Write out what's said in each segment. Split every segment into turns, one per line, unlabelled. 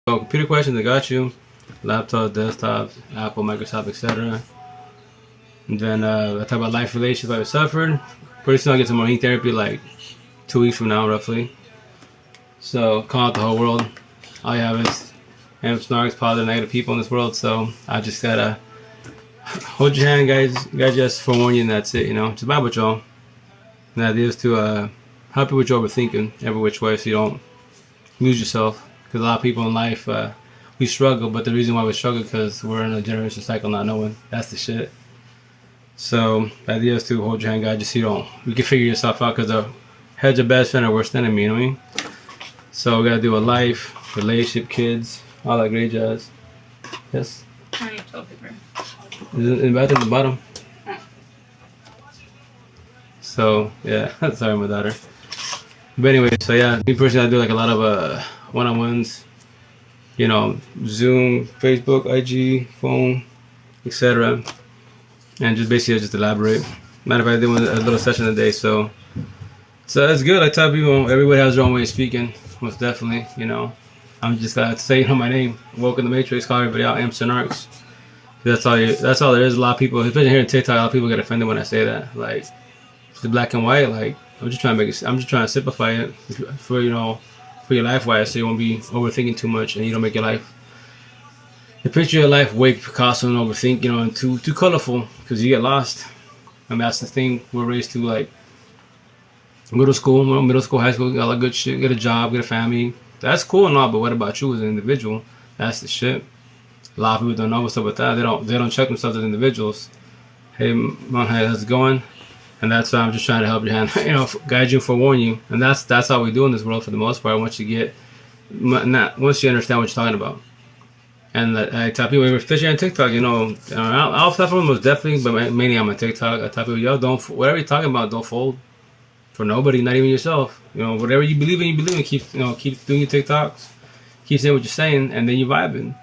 So computer questions, I got you. Laptops, desktops, Apple, Microsoft, etc. And then I talk about life relations I've suffered. Pretty soon I'll get some more heat therapy, like 2 weeks from now, roughly. So call out the whole world. All you have is snarks, positive, negative people in this world. So I just gotta hold your hand, guys. Guys, just forewarn you, and that's it. Just vibe with y'all. And the idea is to help you with your overthinking every which way, so you don't lose yourself. Because a lot of people in life, we struggle, but the reason why we struggle because we're in a generation cycle not knowing. That's the shit. So the idea is to hold your hand, guys, just so you can figure yourself out, because the head's your best friend or worst enemy, you know what I mean? So we gotta do a life, relationship, kids, all that great jazz. Yes?
I need toilet paper.
Is it in the bathroom at the bottom? So, yeah, sorry, my daughter. But anyway, so yeah, me personally, I do like a lot of one-on-ones, Zoom, Facebook, IG, phone, etc. And just basically just elaborate. Matter of fact, I did a little session today, so that's good. I tell people everybody has their own way of speaking, most definitely. I'm just gonna say my name. Woke in the Matrix, call everybody out, Amsterdam Arcs. That's all there is. A lot of people, especially here in TikTok, a lot of people get offended when I say that. Like, it's black and white. Like, I'm just trying to simplify it for your life wise, so you won't be overthinking too much and you don't make your life, the picture of your life, way Picasso and overthink, and too colorful, because you get lost. I mean, that's the thing. We're raised to like middle school, high school, got a lot of good shit, get a job, get a family. That's cool and all, but what about you as an individual? That's the shit. A lot of people don't know what's up with that. They don't check themselves as individuals. Hey, how's it going? And that's why I'm just trying to help your hand, guide you, forewarn you. And that's how we do in this world for the most part. Once you understand what you're talking about. And I tell people, especially on TikTok, I'll platform most definitely, but mainly I'm on TikTok. I tell people, whatever you're talking about, don't fold for nobody, not even yourself. Whatever you believe in. Keep doing your TikToks, keep saying what you're saying, and then you vibing.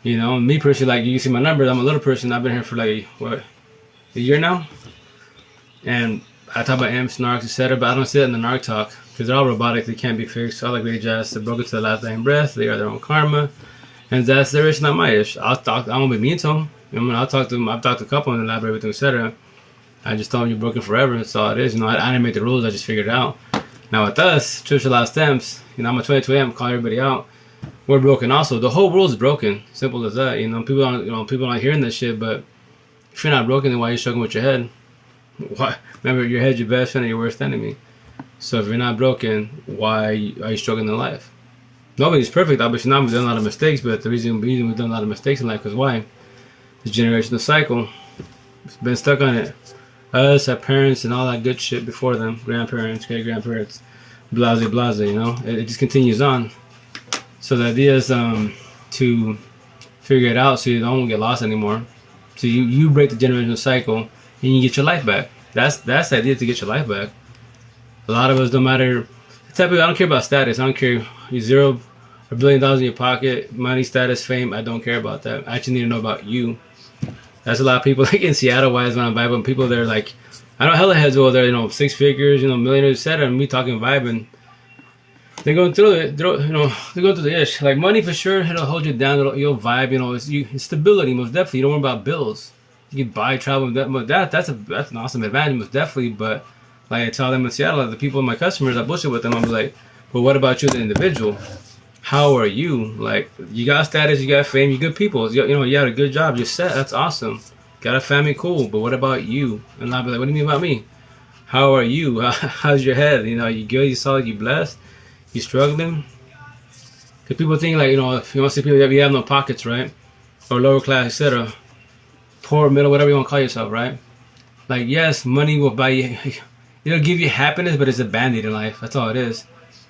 Me personally, like, you see my numbers. I'm a little person. I've been here for like a year now. And I talk about amps, narcs, etc., but I don't say it in the narc talk, because they're all robotic. They can't be fixed. All like great jazz, they're broken to the last dying breath. They are their own karma, and that's their ish, not my ish. I won't be mean to them. I'll talk to them. I've talked to a couple and elaborate with them, etc. I just tell them you're broken forever. That's all it is. I didn't make the rules. I just figured it out. Now with us, Church of Last Temps, I'm a 22 amp. Call everybody out. We're broken also. The whole world's broken. Simple as that. People aren't hearing this shit. But if you're not broken, then why are you struggling with your head? Why? Remember, your head's your best friend and your worst enemy. So if you're not broken, why are you struggling in life? Nobody's perfect, obviously not. We've done a lot of mistakes, but the reason we've done a lot of mistakes in life is why? This generational cycle. It's been stuck on it. Us, our parents, and all that good shit before them. Grandparents, great-grandparents, blase. It just continues on. So the idea is to figure it out so you don't get lost anymore. So you break the generational cycle, and you get your life back. That's the idea, to get your life back. A lot of us, no matter I don't care about status. I don't care. You $1 billion in your pocket, money, status, fame. I don't care about that. I actually need to know about you. That's a lot of people, like in Seattle wise, when I'm vibing, people they're like, I know hella heads over there, 6 figures, millionaires, etc. And me talking vibing, they're going through it. They're going through the ish. Like money for sure, it'll hold you down. You'll vibe. It's stability, most definitely. You don't worry about bills. You can buy, travel, that's an awesome advantage, most definitely. But like I tell them in Seattle, like the people, my customers, I bullshit with them. I'm like, but what about you, the individual? How are you? Like, you got status, you got fame, you good people. You had a good job, you're set. That's awesome. Got a family, cool. But what about you? And I'll be like, what do you mean about me? How are you? How's your head? You good? You solid? You blessed? You struggling? Because people think like, if you want to see people, you have no pockets, right? Or lower class, etc. Poor, middle, whatever you want to call yourself, right? Like, yes, money will buy you. It'll give you happiness, but it's a band-aid in life. That's all it is.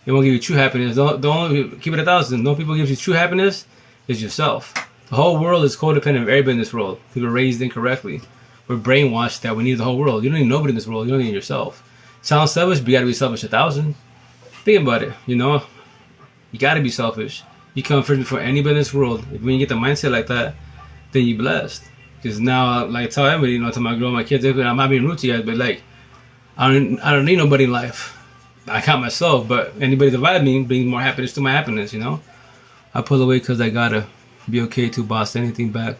It won't give you true happiness. Don't keep it 1,000. No people gives you true happiness is yourself. The whole world is codependent of everybody in this world. People are raised incorrectly. We're brainwashed that we need the whole world. You don't need nobody in this world. You don't need yourself. Sounds selfish, but you gotta be selfish 1,000. Think about it. You gotta be selfish. You come first before anybody in this world. When you get the mindset like that, then you're blessed. Because now, like I tell everybody, to my girl, my kids, I'm not being rude to you guys, but like, I don't need nobody in life. I count myself, but anybody that vibe me brings more happiness to my happiness, I pull away because I gotta be okay to boss anything back.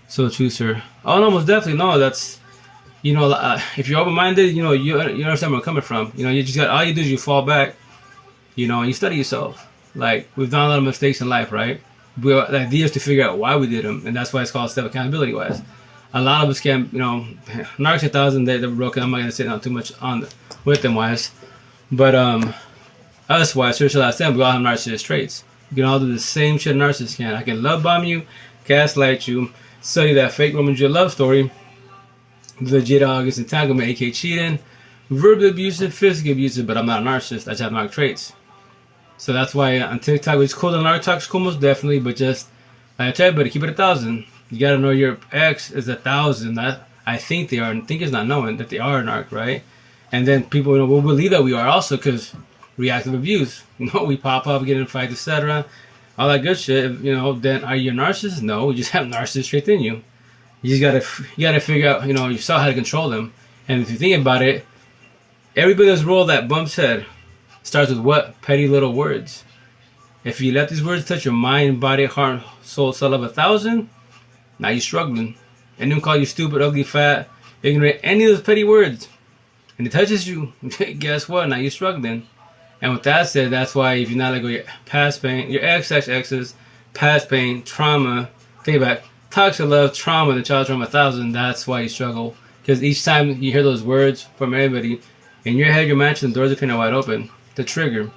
So true, sir. Oh no, most definitely no. That's if you're open-minded, you understand where I'm coming from. You just got all you do is you fall back, and you study yourself. Like we've done a lot of mistakes in life, right? The idea is to figure out why we did them, and that's why it's called step accountability wise. A lot of us can, narcs 1,000 they're broken. I'm not gonna sit down too much on with them wise, but us wise, spiritual last time, we all have narcissist traits. We can all do the same shit narcissists can. I can love bomb you, gaslight you, sell you that fake Romeo and Juliet love story, legit August entanglement, aka cheating, verbally abusive, physically abusive, but I'm not a narcissist. I just have narc traits. So that's why on TikTok it's cool. The narc talk's cool, most definitely, but just like I tell everybody, keep it 1,000. You gotta know your ex is 1,000. That I think they are, and think is not knowing that they are a narc, right? And then people will believe that we are also because reactive abuse. We pop up, get in fights, etc. All that good shit. Then are you a narcissist? No, you just have narcissist trait in you. You just gotta figure out, you saw how to control them. And if you think about it, everybody in this world that bumps head starts with what? Petty little words. If you let these words touch your mind, body, heart, soul, cell of 1,000, now you're struggling. Anyone call you stupid, ugly, fat, ignorant, any of those petty words, and it touches you, guess what? Now you're struggling. And with that said, that's why if you're not let go your past pain, your exes, past pain, trauma, think about it, toxic love, trauma, the child trauma 1,000, that's why you struggle. Because each time you hear those words from everybody, in your head, you're matching the doors of pain are wide open. The trigger,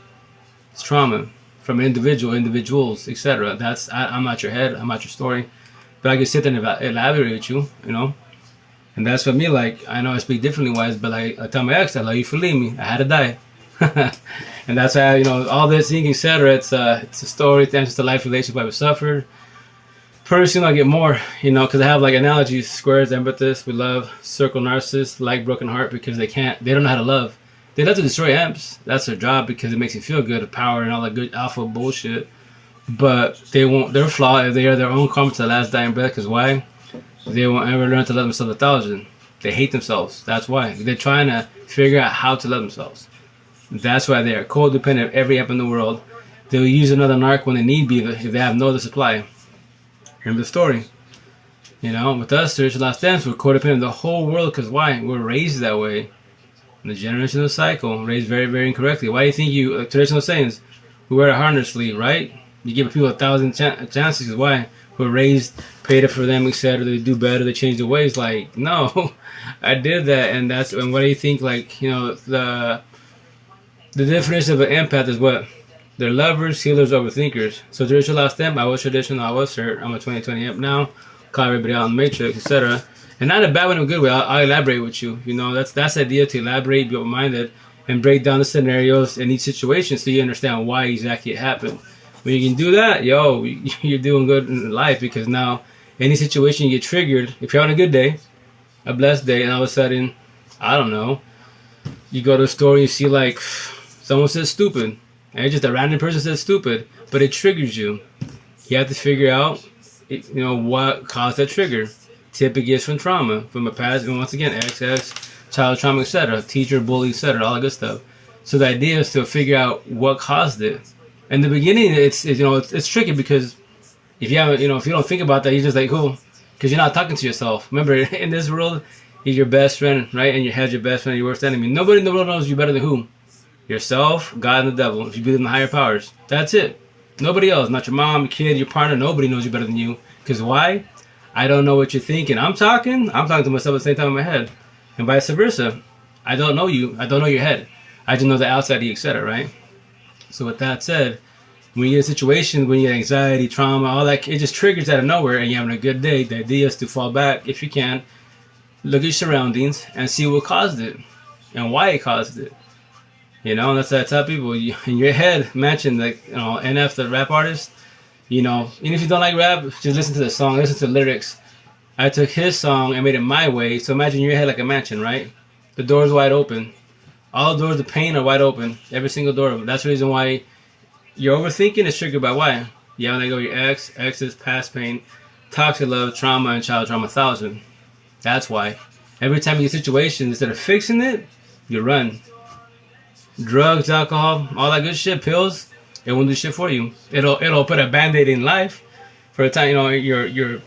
it's trauma from individuals, etc. I'm not your head, I'm not your story, but I can sit there and elaborate with you, And that's what me like. I know I speak differently wise, but I tell my ex, I love you for leaving me. I had to die. And that's how, all this thinking, etc. It's a story, thanks to life relationship I've suffered. Personally, I get more, because I have like analogies, squares, empathists, we love, circle narcissists, like broken heart because they don't know how to love. They love to destroy amps. That's their job because it makes you feel good, power and all that good alpha bullshit. But they won't, they're flawed if they are their own karma to the last dying breath. Because why? They won't ever learn to love themselves 1,000. They hate themselves. That's why. They're trying to figure out how to love themselves. That's why they are codependent of every app in the world. They'll use another narc when they need be if they have no other supply. Remember the story. With us, spiritual last dance, we're codependent of the whole world because why? We're raised that way. In the generational cycle, raised very, very incorrectly. Why do you think like traditional sayings, we wear a harness sleeve, right? You give people 1,000 chances because why? We're raised, paid for them, etc. They do better, they change their ways. Like, no, I did that. And what do you think, the definition of an empath is what? They're lovers, healers, overthinkers. So traditional last stamp, I was traditional, I was hurt. I'm a 2020 amp now. Call everybody out in the matrix, etc. And not a bad one, a good way. I'll elaborate with you. That's the idea, to elaborate, be open-minded, and break down the scenarios in each situation so you understand why exactly it happened. When you can do that, you're doing good in life because now any situation you get triggered, if you're on a good day, a blessed day, and all of a sudden, I don't know, you go to a store and you see like someone says stupid. And it's just a random person says stupid, but it triggers you. You have to figure out, what caused that trigger. Typically it's from trauma, from a past, and once again, ex, child trauma, etc., teacher, bully, etc., all that good stuff. So the idea is to figure out what caused it. In the beginning, it's tricky because if you haven't, if you don't think about that, you're just like, cool, because you're not talking to yourself. Remember, in this world, you're your best friend, right? And your head's your best friend, your worst enemy. Nobody in the world knows you better than who? Yourself, God, and the devil. If you believe in the higher powers, that's it. Nobody else, not your mom, your kid, your partner. Nobody knows you better than you. Because why? I don't know what you're thinking. I'm talking to myself at the same time in my head, and vice versa. I don't know you. I don't know your head. I just know the outside of you, etc. Right? So with that said, when you get a situation, when you get anxiety, trauma, all that, it just triggers out of nowhere, and you're having a good day. The idea is to fall back if you can, look at your surroundings, and see what caused it, and why it caused it. And that's what I tell people. In your head, mention NF, the rap artist. Even if you don't like rap, just listen to the song, listen to the lyrics. I took his song and made it my way. So imagine your head like a mansion, right? The door's wide open. All doors of pain are wide open. Every single door. That's the reason why your overthinking is triggered by why? You haven't let go of your exes, past pain, toxic love, trauma, and child trauma 1,000. That's why. Every time you get situations, instead of fixing it, you run. Drugs, alcohol, all that good shit, pills. It won't do shit for you. It'll put a band-aid in life for a time, your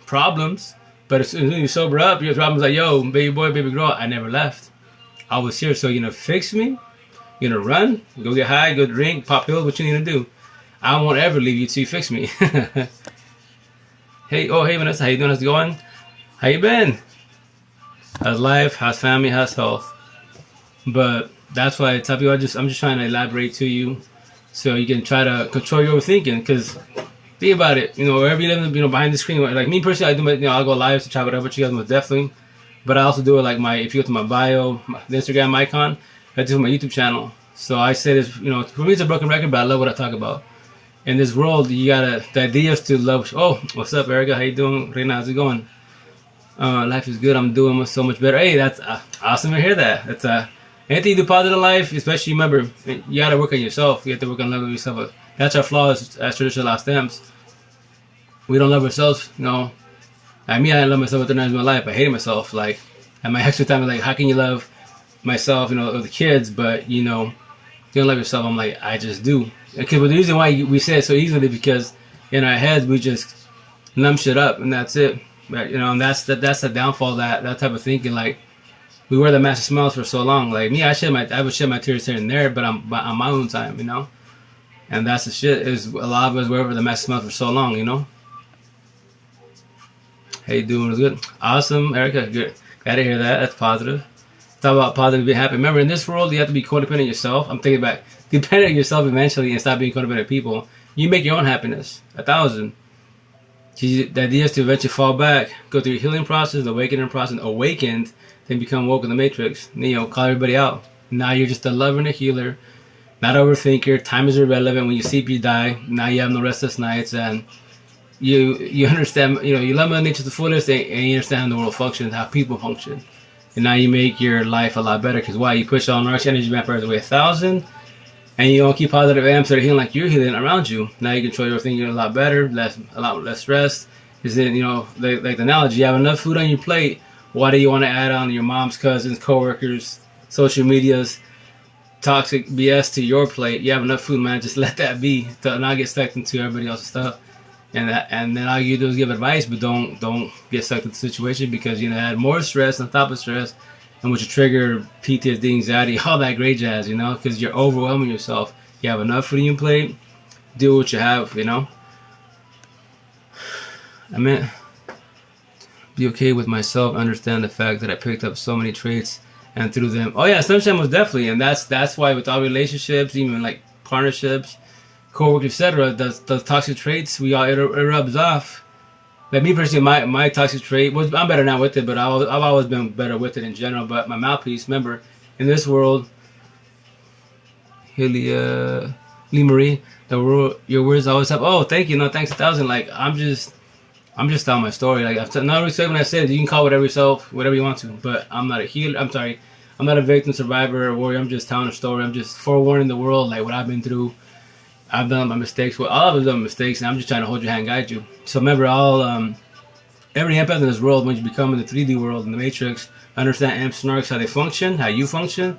problems. But as soon as you sober up, your problem's like, yo, baby boy, baby girl, I never left. I was here, so fix me. Run, go get high, go drink, pop pills, what you need to do. I won't ever leave you till you fix me. Hey Vanessa, how you doing? How's it going? How you been? How's life? How's family? How's health? But that's why I tell people I'm just trying to elaborate to you, so you can try to control your overthinking. Because think about it, wherever you live, behind the screen. Like me personally, I do I'll go live to chat it up with you guys most definitely. But I also do it like if you go to my bio, the Instagram icon, I do my YouTube channel. So I say this, for me it's a broken record, but I love what I talk about. In this world, the idea is to love. Oh, what's up, Erica? How you doing? Reina, how's it going? Life is good. I'm doing so much better. Hey, that's awesome to hear that. That's anything you do positive in life, especially remember, you gotta work on yourself. You have to work on loving yourself. That's our flaws as traditional last stems. We don't love ourselves, I mean, I love myself at the times in my life. I hated myself. Like, at my extra time, like, how can you love myself, or the kids, but, you don't love yourself? I'm like, I just do. Because the reason why we say it so easily, because in our heads, we just numb shit up, and that's it. But, and that's the downfall, that type of thinking. Like, we wear the mask of smiles for so long. Like, me, I would shed my tears here and there, but on my own time, And that's the shit, is a lot of us wear the mask of smiles for so long, How you doing? Was good? Awesome, Erica. Good. Gotta hear that. That's positive. Talk about positive, be happy. Remember, in this world, you have to be codependent on yourself. I'm thinking back. Dependent on yourself eventually and stop being codependent on people. You make your own happiness. 1,000. The idea is to eventually fall back, go through your healing process, the awakening process, awakened, then become woke in the matrix. Call everybody out. Now you're just a lover and a healer, not an overthinker. Time is irrelevant. When you sleep, you die. Now you have no restless nights, and you understand, you love Mother Nature to the fullest, and you understand how the world functions, how people function. And now you make your life a lot better, because why? You push all Narc energy vampires away 1,000, and you don't keep positive amps that are healing like you're healing around you. Now you control your thinking a lot better, a lot less stress. Is it, like the analogy, you have enough food on your plate, why do you want to add on your mom's cousins, coworkers, social medias, toxic BS to your plate? You have enough food, man, just let that be, to not get stuck into everybody else's stuff. And then all you do is give advice, but don't get stuck in the situation, because add more stress on top of stress, and which will trigger PTSD, anxiety, all that great jazz, because you're overwhelming yourself. You have enough food on your plate, do what you have, I meant be okay with myself, understand the fact that I picked up so many traits, and through them, oh yeah, Sunshine was definitely, and that's why with all relationships, even like partnerships, co-workers, etc., those toxic traits, it rubs off. Like me personally, my toxic trait was, I'm better now with it, but I've always been better with it in general. But my mouthpiece, remember, in this world, Lee Marie, your words always have. Oh, thank you, no thanks 1,000. Like I'm just telling my story. Like not really when I said, you can call whatever you want to, but I'm not a healer. I'm sorry, I'm not a victim, survivor, or warrior. I'm just telling a story. I'm just forewarning the world, like what I've been through. I've done my mistakes. Well, all of us done mistakes, and I'm just trying to hold your hand, guide you. So remember, every empath in this world, when you become in the 3D world, in the Matrix, understand amps, snarks, how they function, how you function,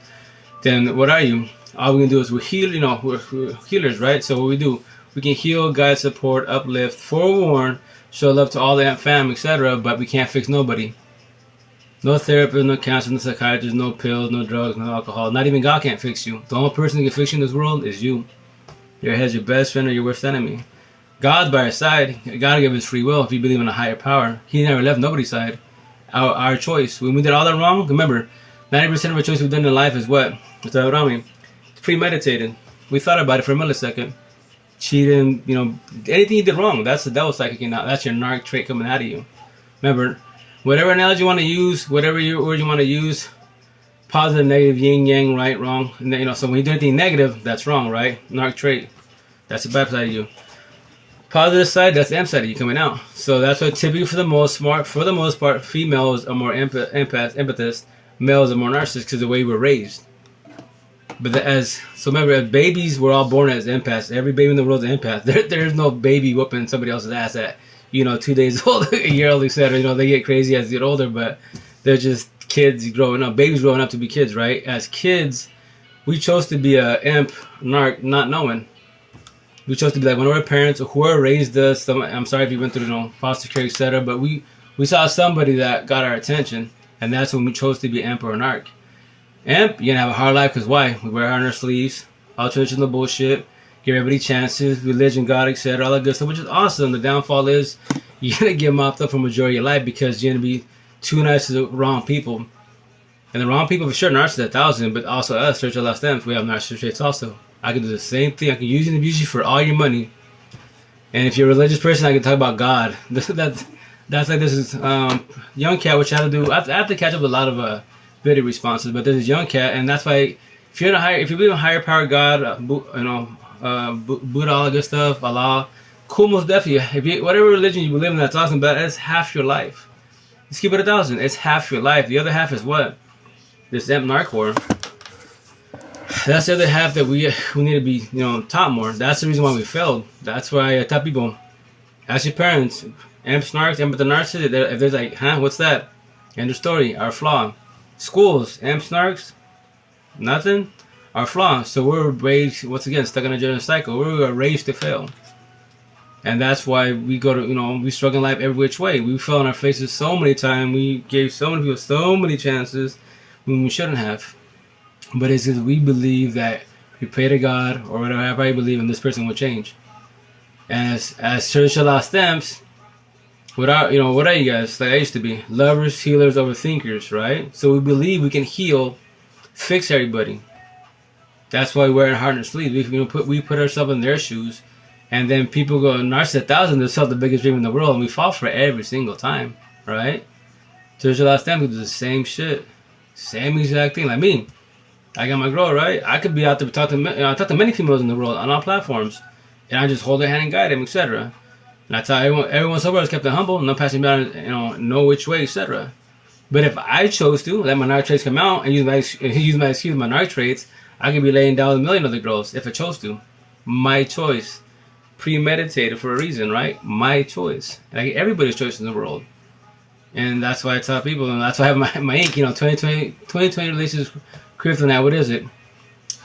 then what are you? All we can do is we heal, we're healers, right? So what we do, we can heal, guide, support, uplift, forewarn, show love to all the amp fam, etc., but we can't fix nobody. No therapist, no counselor, no psychiatrist, no pills, no drugs, no alcohol. Not even God can't fix you. The only person who can fix you in this world is you. Your head's your best friend or your worst enemy. God's by our side. God gave us free will if you believe in a higher power. He never left nobody's side. Our choice. When we did all that wrong, remember, 90% of our choice we've done in life is what? It's premeditated. We thought about it for a millisecond. Cheating, anything you did wrong, that's the devil psychic. That's your narc trait coming out of you. Remember, whatever analogy you want to use, whatever word you want to use, positive, negative, yin, yang, right, wrong. And so when you do anything negative, that's wrong, right? Narc trait. That's the bad side of you. Positive side, that's the amp side of you coming out. So that's why typically for the most part, females are more empathist, males are more narcissists because of the way we're raised. But so remember, as babies, we're all born as empaths. Every baby in the world is an empath. There's no baby whooping somebody else's ass at 2 days old, a year old, etc. They get crazy as they get older, but they're just kids growing up, babies growing up to be kids, right? As kids, we chose to be a imp narc, not knowing. We chose to be like one of our parents or whoever raised us. I'm sorry if you went through, foster care, etc. But we saw somebody that got our attention, and that's when we chose to be imp or narc. Imp, you're gonna have a hard life because why? We wear on our sleeves, all traditional bullshit, give everybody chances, religion, God, etc. All that good stuff, which is awesome. The downfall is you're gonna get mopped up for majority of your life because you're gonna be too nice to the wrong people. And the wrong people for sure, narcissists 1,000, but also us, Church of Last Stems, we have narcissist traits also. I can do the same thing. I can use and abuse you for all your money. And if you're a religious person, I can talk about God. That's like this is young cat, which I have to do. I have to catch up with a lot of video responses, but there's this young cat, and that's why if you believe in higher power, God, Buddha, all that good stuff, Allah, cool, most definitely. Whatever religion you believe in, that's awesome. But it's half your life. Let's keep it 1,000. It's half your life. The other half is what? This imp narcor. That's the other half that we need to be, taught more. That's the reason why we failed. That's why I tell people, ask your parents, imp snarks, imp the narcissist, if they're like, huh, what's that? End of story, our flaw. Schools, imp snarks, nothing, our flaw. So we're raised, once again, stuck in a general cycle. We were raised to fail. And that's why we go to, we struggle in life every which way. We fell on our faces so many times. We gave so many people so many chances when we shouldn't have. But it's because we believe that we pray to God or whatever I believe in, this person will change. And as Church of Lost Stems, what are you guys? Like I used to be, lovers, healers, overthinkers, right? So we believe we can heal, fix everybody. That's why we wear our heart on our sleeves. We put ourselves in their shoes, and then people go narcissist 1,000. They sell the biggest dream in the world, and we fall for it every single time, right? Church of Lost Stems do the same shit, same exact thing. Like me. I got my girl, right? I could be out there talk to many females in the world on all platforms, and I just hold their hand and guide them, etc. And I tell everyone so far has kept it humble, no passing down, no which way, etc. But if I chose to let my narc traits come out and use my excuse, my narc traits, I could be laying down with a million other girls if I chose to. My choice, premeditated for a reason, right? My choice, like everybody's choice in the world, and that's why I tell people, and that's why I have my ink, 2020 relations. Crypto now, what is it?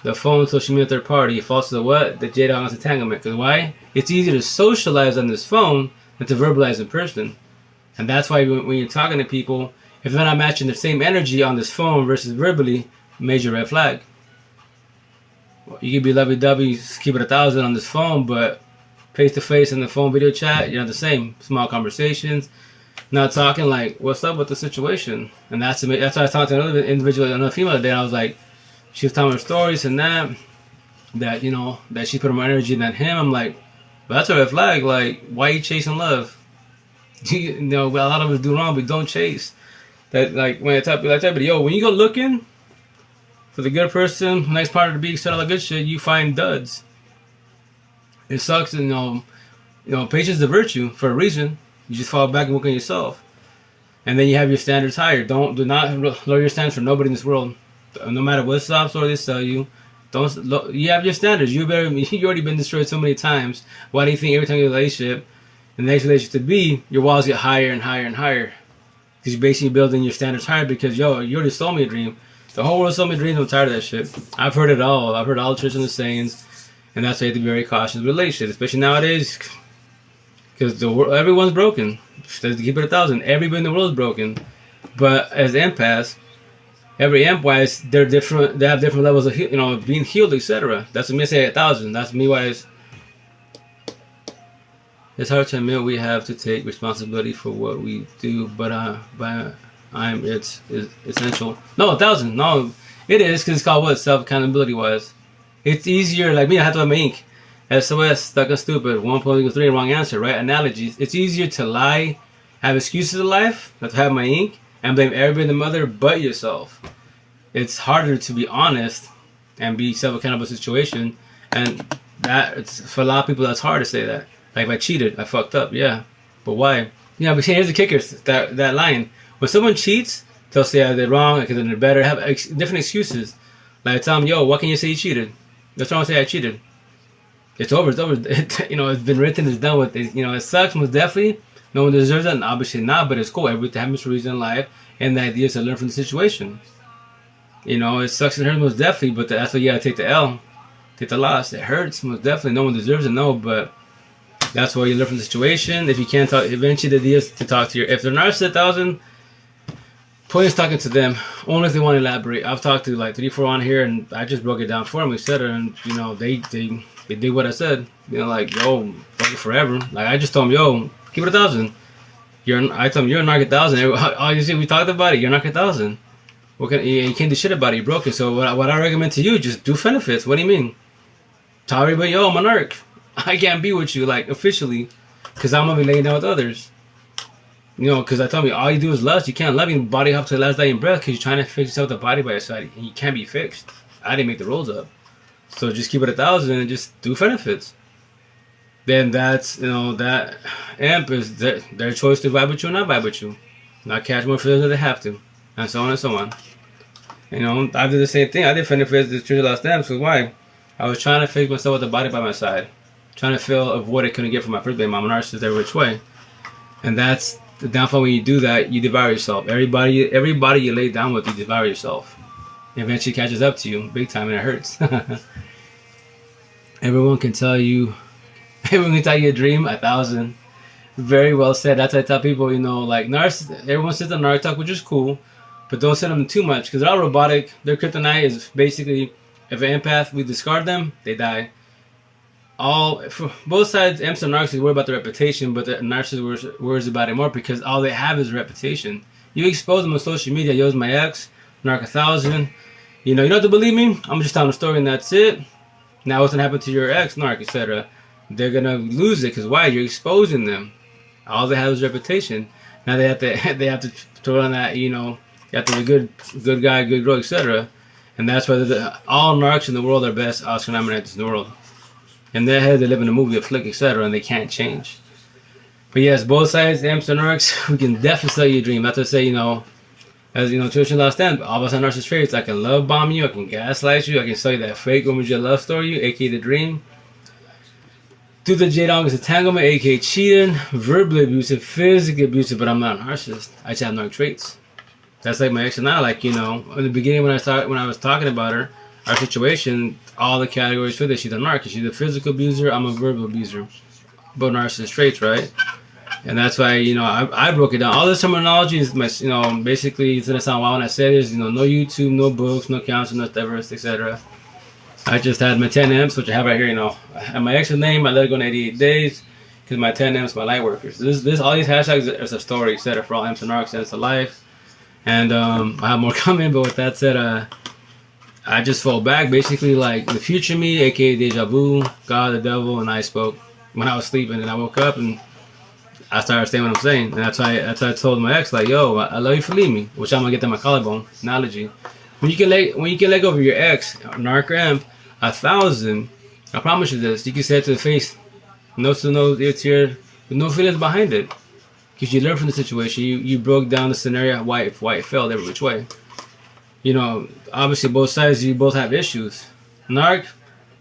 The phone, social media, third party. It falls to the what? The J-Dog entanglement. Because why? It's easier to socialize on this phone than to verbalize in person. And that's why when you're talking to people, if they're not matching the same energy on this phone versus verbally, major red flag. You could be lovey-dovey, keep it 1,000 on this phone, but face-to-face in the phone video chat, you're not the same. Small conversations. Not talking like, what's up with the situation? And that's why I was talking to another individual, another female today. I was like, she was telling her stories and that she put more energy than him. I'm like, but that's a red flag. Like, why are you chasing love? A lot of us do wrong, but don't chase. That, like, when I tell people like that, but yo, when you go looking for the good person, nice partner to be, all that good shit, you find duds. It sucks, and patience is a virtue for a reason. You just fall back and work on yourself. And then you have your standards higher. Do not lower your standards for nobody in this world. No matter what sob story they sell you, you have your standards. You already been destroyed so many times. Why do you think every time you have a relationship, and the next relationship to be, your walls get higher and higher and higher? Because you're basically building your standards higher because, you already sold me a dream. The whole world sold me a dream. I'm tired of that shit. I've heard it all. I've heard all the tricks and the sayings. And that's why you have to be very cautious with relationships, especially nowadays. Because everyone's broken. Let's keep it 1,000. Everybody in the world is broken. But as empaths, every emp-wise, they're different. They have different levels of being healed, etc. That's what me say 1,000. That's me wise. It's hard to admit we have to take responsibility for what we do, but it's essential. No, 1,000. No, it is because it's called what? Self-accountability wise. It's easier. Like me, I have to have my ink. SOS, stuck and stupid, 1.3, wrong answer, right? Analogies. It's easier to lie, have excuses in life, than to have my ink, and blame everybody and the mother but yourself. It's harder to be honest and be self-accountable situation, and for a lot of people, that's hard to say that. Like, if I cheated, I fucked up, yeah. But why? But here's the kicker, that line. When someone cheats, they'll say they're wrong, because they're better, have different excuses. Like, I tell them, yo, what can you say you cheated? That's wrong to say I cheated. It's over. It's been written. It's done with. It sucks most definitely. No one deserves that, and obviously not. But it's cool. Everything happens for a reason in life, and the idea is to learn from the situation. You know, it sucks and hurts most definitely, but that's why you gotta take the L, take the loss. It hurts most definitely. No one deserves it, no, but that's why you learn from the situation. If you can't talk, eventually the idea is to talk to if they're narcissist 1,000, point is talking to them only if they want to elaborate. I've talked to like 3-4 on here, and I just broke it down for them, etc. And you know, they did what I said. You know, like, yo, fuck it forever. Like, I just told them, yo, keep it 1,000. I told them you're a narc 1,000. All you see, we talked about it. You're a narc 1,000. You can't do shit about it. You're broken. So what I recommend to you, just do benefits. What do you mean? Tell everybody, yo, I'm a narc. I can't be with you, like, officially, because I'm gonna be laying down with others. You know, because I told me all you do is lust. You can't love your body up to the last dying breath because you're trying to fix yourself the body by your side, and you can't be fixed. I didn't make the rules up, so just keep it 1,000 and just do benefits. Then that's, you know, that amp is their choice to vibe with you or not vibe with you, not catch more feelings than they have to, and so on and so on. You know, I did the same thing. I did benefits this Trinity Last Amp. So why? I was trying to fix myself with the body by my side, trying to feel of what I couldn't get from my first baby mama, narcissist every which way, and that's the downfall. When you do that, you devour yourself. Everybody you lay down with, you devour yourself. It eventually catches up to you big time, and it hurts. Everyone can tell you a dream 1,000. Very well said. That's what I tell people, you know, like, everyone says the narc talk, which is cool, but don't send them too much, because they're all robotic. Their kryptonite is basically, if an empath, we discard them, they die. For both sides, emps and narcissists worry about their reputation, but the narcissist worries about it more because all they have is reputation. You expose them on social media, yo's my ex, narc 1,000. You don't have to believe me. I'm just telling a story and that's it. Now what's gonna happen to your ex, narc, etc.? They're gonna lose it because why? You're exposing them. All they have is reputation. Now they have to throw on that, you have to be a good guy, good girl, etc. And that's why all narcs in the world are best Oscar nominated in the world. In their head, they live in a movie, a flick, etc., and they can't change. But yes, both sides, amps and narcs, we can definitely sell you a dream. That's what I say, as Trisha Last Stand, all of us are narcissist traits. I can love bomb you, I can gaslight you, I can sell you that fake Romeo love story, aka the dream. Do the J-Dong is entanglement, aka cheating, verbally abusive, physically abusive, but I'm not a narcissist. I just have narc traits. That's like my ex and I, like, in the beginning when I was talking about her, our situation, all the categories for this, she's a narc. She's a physical abuser, I'm a verbal abuser. Both narcissist traits, right? And that's why, I broke it down. All this terminology is basically, it's going to sound wild when I say this, no YouTube, no books, no counseling, no diversity, etc. I just had my 10 amps, which I have right here, and my extra name, I let it go in 88 days, because my 10 amps, my light workers. All these hashtags is a story, etc. for all amps and narcs, and it's a life. And I have more coming, but with that said, I just fall back, basically like the future me, aka deja vu, God, the devil, and I spoke when I was sleeping, and I woke up and I started saying what I'm saying, and that's why I told my ex, like, yo, I love you for leaving me, which I'm gonna get to my collarbone analogy. When you can let go of your ex, narc or amp, 1,000, I promise you this, you can say it to the face, nose to nose, ear to ear, with no feelings behind it, because you learn from the situation. You broke down the scenario, why it failed every which way. Obviously both sides, you both have issues. Narc,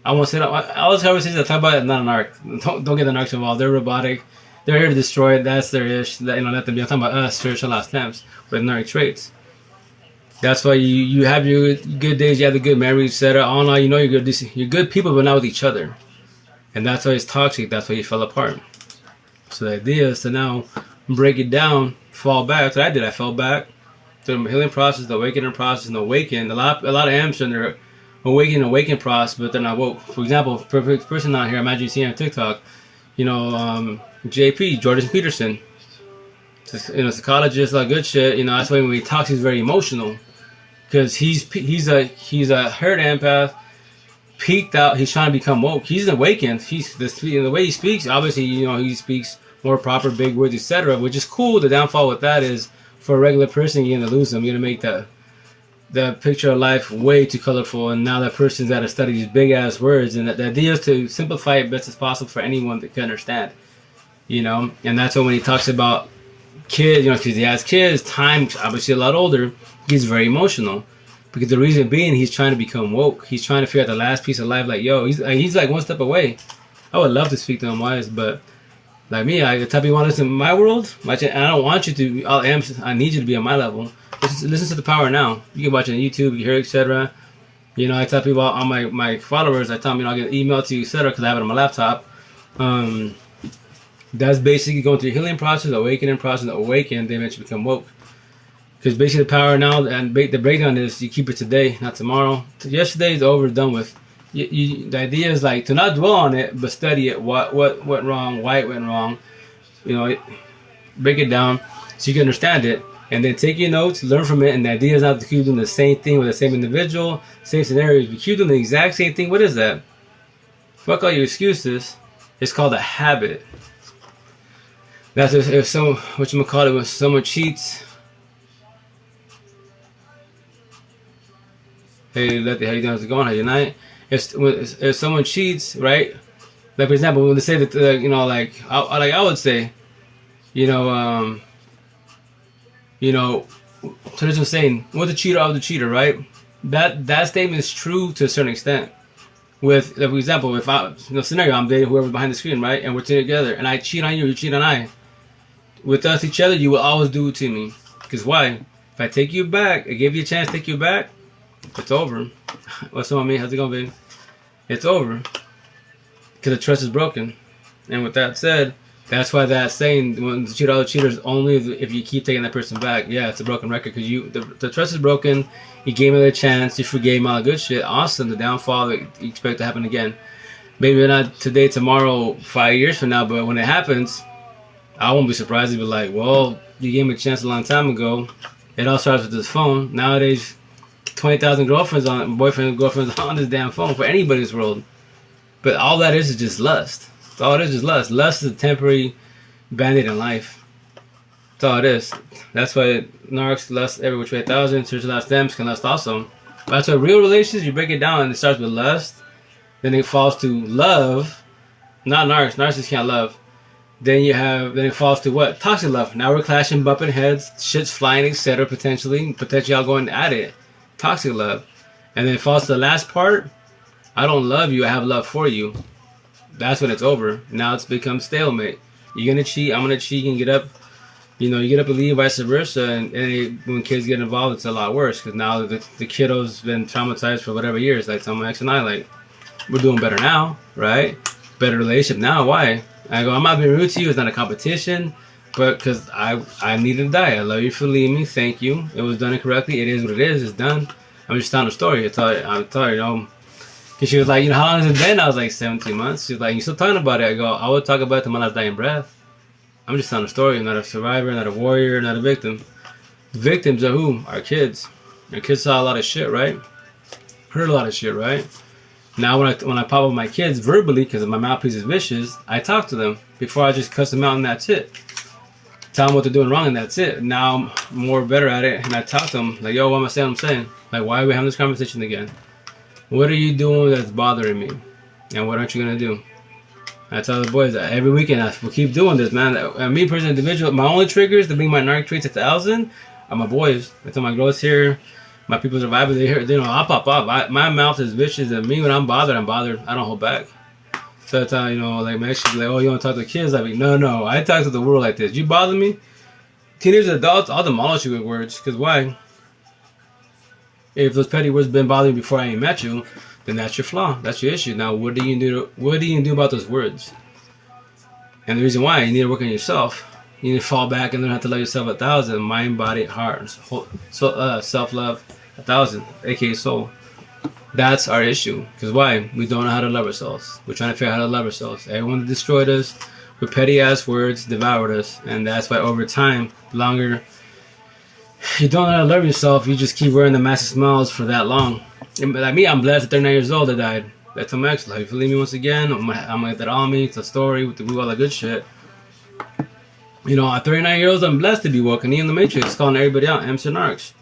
I won't say that. All those conversations I talk about is not a narc. Don't get the narcs involved. They're robotic. They're here to destroy it. That's their ish. Let them be. I'm talking about us, spiritual last attempts with narc traits. That's why you have your good days, you have the good memories, etc. All in all, you're good people, but not with each other. And that's why it's toxic. That's why you fell apart. So the idea is to now break it down, fall back. That's what I did. I fell back through the healing process, the awakening process, and awaken. A lot of amps in their awaken process, but they're not woke. For example, perfect person out here, imagine you see him on TikTok, JP, Jordan Peterson, psychologist, like good shit. That's why when he talks, he's very emotional, because he's a hurt empath, peaked out. He's trying to become woke. He's awakened. The way he speaks, obviously, he speaks more proper, big words, etc., which is cool. The downfall with that is, for a regular person, you're gonna lose them. You're gonna make the picture of life way too colorful, and now that person's got to study these big ass words. And the idea is to simplify it best as possible for anyone that can understand. And that's why when he talks about kids, because he has kids, time, obviously a lot older, he's very emotional, because the reason being, he's trying to become woke. He's trying to figure out the last piece of life. Like, yo, he's like one step away. I would love to speak to him wise, but Like me, I tell people want to listen to my world, and I don't want you to. I need you to be on my level. Listen to the power now. You can watch it on YouTube, you can hear it, etc. You know, I tell people on my followers, I tell them, you know, I get an email to you, etc. Because I have it on my laptop. That's basically going through healing process, awakening process, awaken, they eventually become woke. Because basically the power now, and the breakdown is you keep it today, not tomorrow. Yesterday is over, done with. The idea is like to not dwell on it, but study it. What went wrong? Why it went wrong? You know, break it down so you can understand it, and then take your notes, learn from it. And the idea is not to keep doing the same thing with the same individual, same scenarios. You keep doing the exact same thing. What is that? Fuck all your excuses. It's called a habit. That's if someone, what you call it, when someone cheats. Hey, Letty, how you doing? How's it going? How you night? If someone cheats, right? Like for example, when they say that, you know, like I would say, you know, traditional saying, "What's the cheater of the cheater?" Right? That statement is true to a certain extent. With, like, for example, if scenario, I'm dating whoever's behind the screen, right, and we're together, and I cheat on you, you cheat on I. With us, each other, you will always do it to me. Because why? If I take you back, I give you a chance to take you back, it's over. What's up, me? How's it going, baby? It's over. Because the trust is broken. And with that said, that's why that saying, when the cheat all the cheaters, only if you keep taking that person back. Yeah, it's a broken record. Because the trust is broken. You gave me a chance. You forgave me all the good shit. Awesome. The downfall that you expect to happen again. Maybe not today, tomorrow, 5 years from now, but when it happens, I won't be surprised to be like, well, you gave me a chance a long time ago. It all starts with this phone. Nowadays, 20,000 boyfriends on this damn phone for anybody's world. But all that is just lust. All it is lust. Lust is a temporary band-aid in life. That's all it is. That's why narcs lust every which way 1,000. Search lust stems can lust also. But that's why real relations, you break it down and it starts with lust. Then it falls to love. Not narcs. Narcissists can't love. Then it falls to what? Toxic love. Now we're clashing, bumping heads, shit's flying, etc. Potentially all going at it. Toxic love. And then it falls to the last part. I don't love you, I have love for you. That's when it's over. Now it's become stalemate. You're gonna cheat, I'm gonna cheat, and get up. You know, you get up and leave, vice versa. And when kids get involved, it's a lot worse. Because now the kiddo's been traumatized for whatever years. Like some ex and I, like, we're doing better now, right? Better relationship now. Why? I go, I'm not being rude to you. It's not a competition, but because I needed to die. I love you for leaving me. Thank you. It was done incorrectly. It is what it is. It's done. I'm just telling a story. I'm telling you, you know. Because she was like, you know, how long has it been? I was like, 17 months. She was like, you still talking about it? I go, I would talk about it to my last dying breath. I'm just telling a story. I'm not a survivor, not a warrior, not a victim. The victims are who? Our kids. Our kids saw a lot of shit, right? Heard a lot of shit, right? Now when I pop up my kids verbally, because my mouthpiece is vicious, I talk to them before I just cuss them out and that's it. Tell them what they're doing wrong and that's it. Now I'm more better at it and I talk to them like, yo, what am I saying? I'm saying, like, why are we having this conversation again? What are you doing that's bothering me? And what aren't you gonna do? I tell the boys that every weekend we'll keep doing this, man. And me, person, individual, my only triggers to bring my narc traits at 1,000 are my boys. I tell my girls here. My people survivors, they know I'll pop up. My mouth is vicious, and me, when I'm bothered. I don't hold back. So that's how, you know, like, my ex be like, oh, you want to talk to the kids? I'd be, no, I talk to the world like this. You bother me? Teenagers, adults, I'll demolish you with words. Because why? If those petty words been bothering you before I even met you, then that's your flaw. That's your issue. Now, what do you do about those words? And the reason why, you need to work on yourself. You need to fall back and learn how to love yourself 1,000. Mind, body, heart, self-love 1,000, aka soul. That's our issue. Because why? We don't know how to love ourselves. We're trying to figure out how to love ourselves. Everyone that destroyed us with petty ass words devoured us. And that's why over time, longer, you don't know how to love yourself. You just keep wearing the massive smiles for that long. And like me, I'm blessed at 39 years old I died. That's my ex. Like, if you leave me once again, I'm gonna get that on me. It's a story with all the good shit. You know, at 39 years old, I'm blessed to be walking in the Matrix, calling everybody out, MC Narcs.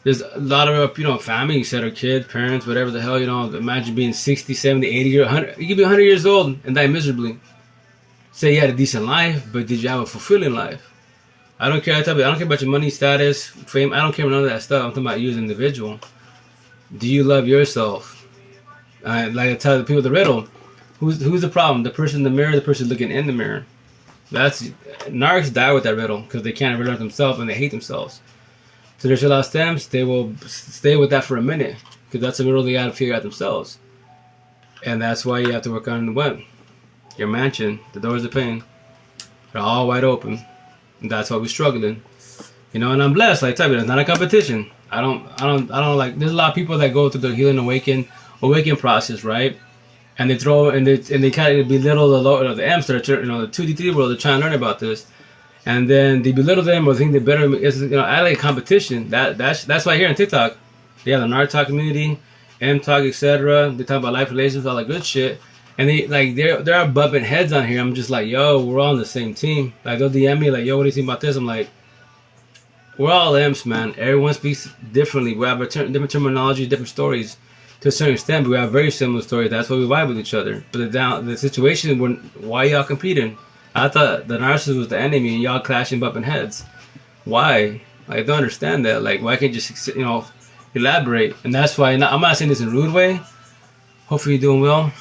There's a lot of, you know, family, set of kids, parents, whatever the hell, you know, imagine being 60, 70, 80, 100. You could be 100 years old and die miserably. Say you had a decent life, but did you have a fulfilling life? I don't care. I don't care about your money, status, fame. I don't care about none of that stuff. I'm talking about you as an individual. Do you love yourself? Like I tell the people the riddle, who's the problem? The person in the mirror, the person looking in the mirror. That's narcs die with that riddle because they can't learn themselves and they hate themselves. So there's a lot of stems. They will stay with that for a minute because that's a riddle they got to figure out themselves. And that's why you have to work on what? Your mansion. The doors of pain. They're all wide open. And that's why we're struggling. You know, and I'm blessed. Like I tell you, it's not a competition. I don't like. There's a lot of people that go through the healing awaken process, right? And they throw and they kind of belittle the M's that are, the 2D3 world. They're trying to learn about this, and then they belittle them or think they're better. It's, I like competition. That's why here on TikTok, they have the Nard Talk community, M Talk, etc. They talk about life, relations, all that good shit. And they're bumping heads on here. I'm just like, yo, we're all on the same team. Like they'll DM me like, yo, what do you think about this? I'm like, we're all M's, man. Everyone speaks differently. We have different terminology, different stories to a certain extent, but we have very similar stories. That's why we vibe with each other. But the situation, why y'all competing? I thought the narcissist was the enemy and y'all clashing, bumping heads. Why? Like, I don't understand that. Like, why can't you just, elaborate? And that's why, I'm not saying this in a rude way. Hopefully you're doing well.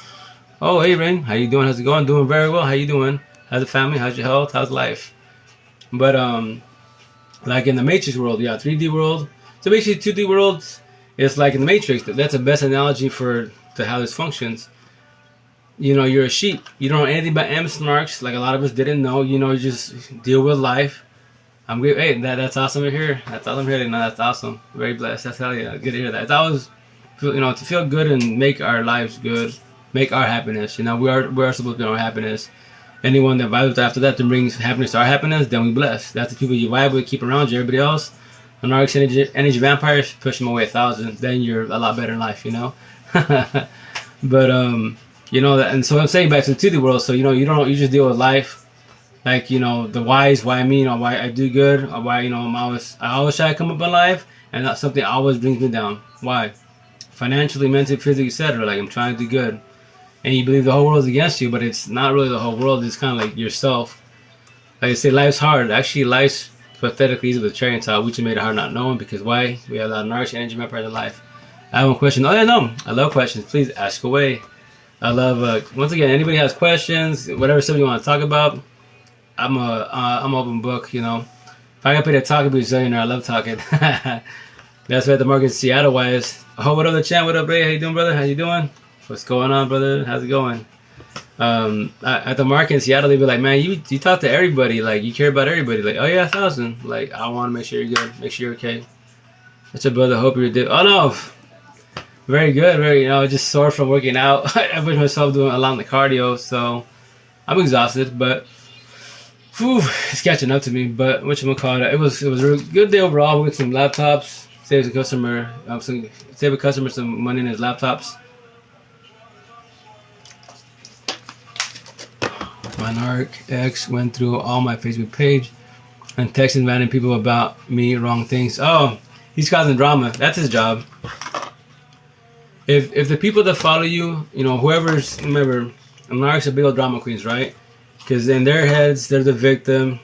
Oh, hey, Rain. How you doing? How's it going? Doing very well. How you doing? How's the family? How's your health? How's life? But, like in the Matrix world, 3D world. So basically, 2D worlds, it's like in the Matrix. That's the best analogy to how this functions. You're a sheep. You don't know anything about M-snarks, like a lot of us didn't know. You just deal with life. I'm good. Hey, that's awesome to hear. That's awesome to hear. No, that's awesome. Very blessed. That's hell yeah. Good to hear that. It's always, to feel good and make our lives good, make our happiness. We are supposed to be our happiness. Anyone that vibes after that brings happiness to our happiness, then we bless. That's the people you vibe with, keep around you. Everybody else, an energy vampires, push them away 1,000. Then you're a lot better in life, But and so I'm saying back to the 2D world. So you just deal with life, like the whys, why me, why I do good, or why I always try to come up in life, and that's something always brings me down. Why? Financially, mentally, physically, etc. Like I'm trying to do good. And you believe the whole world is against you, but it's not really the whole world. It's kind of like yourself. Like I say, life's hard. Actually, life's pathetically easy with the cherry on top. We just made it hard not knowing because why? We have a lot of nourish energy vampires in life. I have one question. Oh, yeah, no. I love questions. Please ask away. I love, once again, anybody has questions, whatever somebody you want to talk about, I'm an open book, If I got paid to talk, I'd be a zillionaire. I love talking. That's why the market in Seattle wise. Oh, what up, the chat? What up, Ray? How you doing, brother? How you doing? What's going on, brother? How's it going? At the market in Seattle, they be like, man, you talk to everybody. Like, you care about everybody. Like, oh, yeah, 1,000. Like, I want to make sure you're good. Make sure you're okay. That's your brother. Hope you're Oh, no. Very good. Very, just sore from working out. I push myself doing a lot of the cardio, so I'm exhausted, but it's catching up to me. But whatchamacallit, it was a real good day overall. We got some laptops. Save a customer some money in his laptops. My narc ex went through all my Facebook page and texting random people about me, wrong things. Oh, he's causing drama. That's his job. If the people that follow you, remember, narcs are big old drama queens, right? Because in their heads, they're the victim,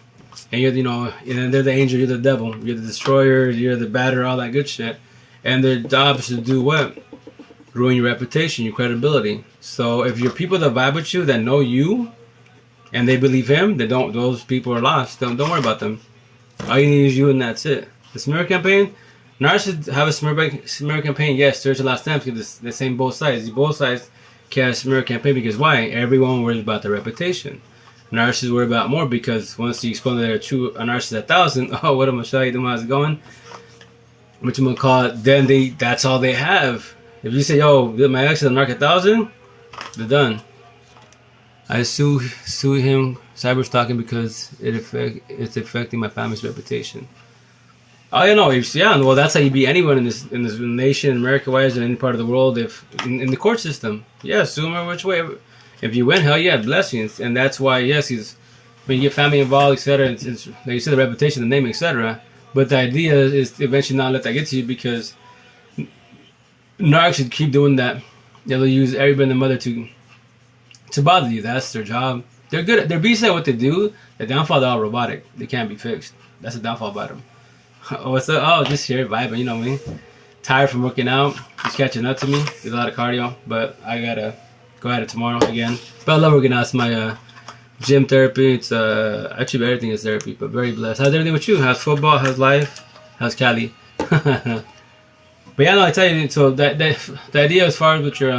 and and they're the angel, you're the devil, you're the destroyer, you're the batter, all that good shit. And their job is to do what? Ruin your reputation, your credibility. So if you're people that vibe with you, that know you, and they believe him, those people are lost. Don't worry about them. All you need is you, and that's it. The smear campaign, narcissists have a smear campaign. Yes, there's a lot of stems because the same both sides. Both sides can have a smear campaign because why? Everyone worries about their reputation. Narcissists worry about more because once you expose that they're a narcissist at 1,000, oh, what am I showing you? How's it going? What you gonna call it? Then that's all they have. If you say, yo, my ex is a narc at 1,000, they're done. I sue him cyber stalking because it's affecting my family's reputation. Oh, well, that's how you beat anyone in this nation, America-wise, in any part of the world. If in the court system, sue him which way. If you win, hell yeah, blessings, and that's why when you get family involved, etc. It's like you said, the reputation, the name, etc. But the idea is to eventually not let that get to you because narcs should keep doing that. They'll use everybody and the mother to bother you. That's their job. They're good. They're beasts at what they do. The downfall, they're all robotic. They can't be fixed. That's the downfall about them. What's up? Oh, just here vibing. You know what I mean? Tired from working out. Just catching up to me. Did a lot of cardio, but I gotta go at it tomorrow again. But I love working out. It's my Gym therapy. It's actually everything is therapy, but very blessed. How's everything with you? How's football? How's life? How's Cali? But yeah, no, I tell you. So that the idea as far as with your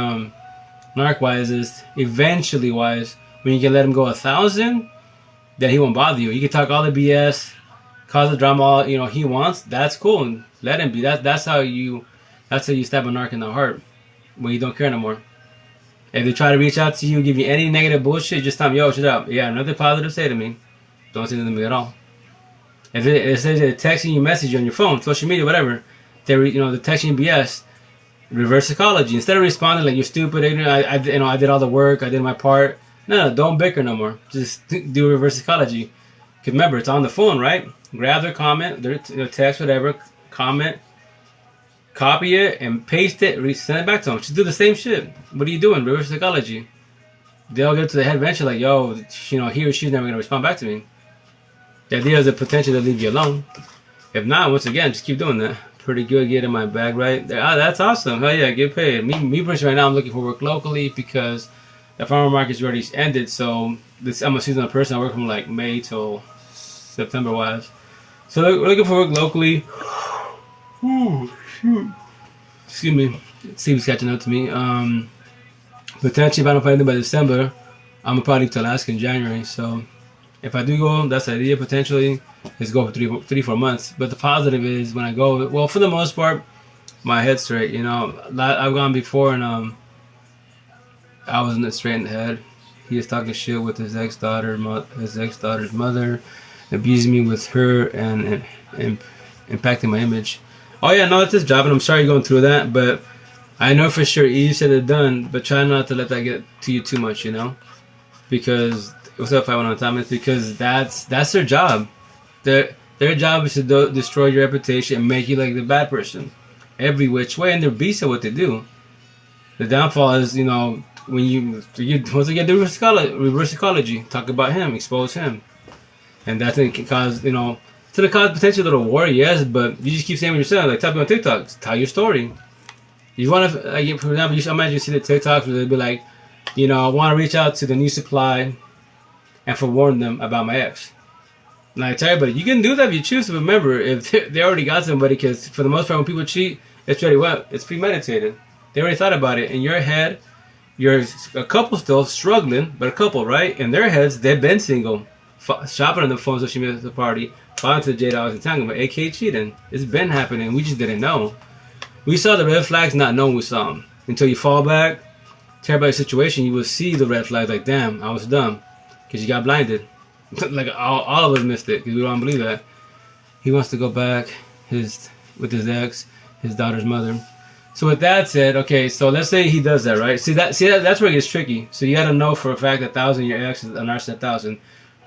narc wise is eventually wise when you can let him go 1,000, then he won't bother you. You can talk all the BS, cause the drama all he wants. That's cool, and let him be. That's how you stab a narc in the heart when you don't care no more. If they try to reach out to you, give you any negative bullshit, just tell them, yo, shut up. Yeah, nothing positive say to me. Don't say anything to me at all. If it says they're texting you, message you on your phone, social media, whatever, they're texting BS. Reverse psychology. Instead of responding like you're stupid, ignorant, I did all the work, I did my part. No, don't bicker no more. Just do reverse psychology. Because remember, it's on the phone, right? Grab their comment, their text, whatever, comment, copy it, and paste it, send it back to them. Just do the same shit. What are you doing? Reverse psychology. They'll get to the head eventually like, yo, he or she's never going to respond back to me. The idea is the potential to leave you alone. If not, once again, just keep doing that. Pretty good getting my bag right. That's awesome. Hell yeah, get paid. Me personally right now, I'm looking for work locally because the farmer market's already ended. So I'm a seasonal person. I work from like May till September wise. So we're looking for work locally. Ooh, shoot. Excuse me. Steve's catching up to me. Potentially, if I don't find anything by December, I'm gonna probably to Alaska in January. So if I do go, that's the idea. Potentially, is go for 4 months. But the positive is when I go, well, for the most part, my head's straight. I've gone before and I wasn't straight in the head. He was talking shit with his ex-daughter's mother, abusing me with her and impacting my image. Oh yeah, no, it's his job, and I'm sorry you're going through that, but I know for sure easier said than done. But try not to let that get to you too much, because what's up, 519 Thomas? Because that's their job. Their job is to destroy your reputation and make you like the bad person, every which way, and they're beasts at what they do. The downfall is, when you once again do reverse psychology, talk about him, expose him, and that thing can cause to the cause potential little war, yes, but you just keep saying what you're saying, like typing on TikTok, tell your story. You want to, like, for example, imagine you see the TikToks where they'd be like, I want to reach out to the new supply and forewarn them about my ex. And I tell everybody, you can do that if you choose to. Remember, if they already got somebody, because for the most part, when people cheat, it's already it's premeditated. They already thought about it. In your head, you're a couple still struggling, but a couple, right? In their heads, they've been single, shopping on the phone, social media at the party, falling to the J-Dogs and talking about AK cheating. It's been happening. We just didn't know. We saw the red flags, not knowing we saw them. Until you fall back, care about your situation, you will see the red flags like, damn, I was dumb. Because you got blinded. Like all of us missed it because we don't believe that. He wants to go back with his ex, his daughter's mother. So with that said, okay, so let's say he does that, right? See that's where it gets tricky. So you got to know for a fact that 1,000 your ex is a narcissist 1,000.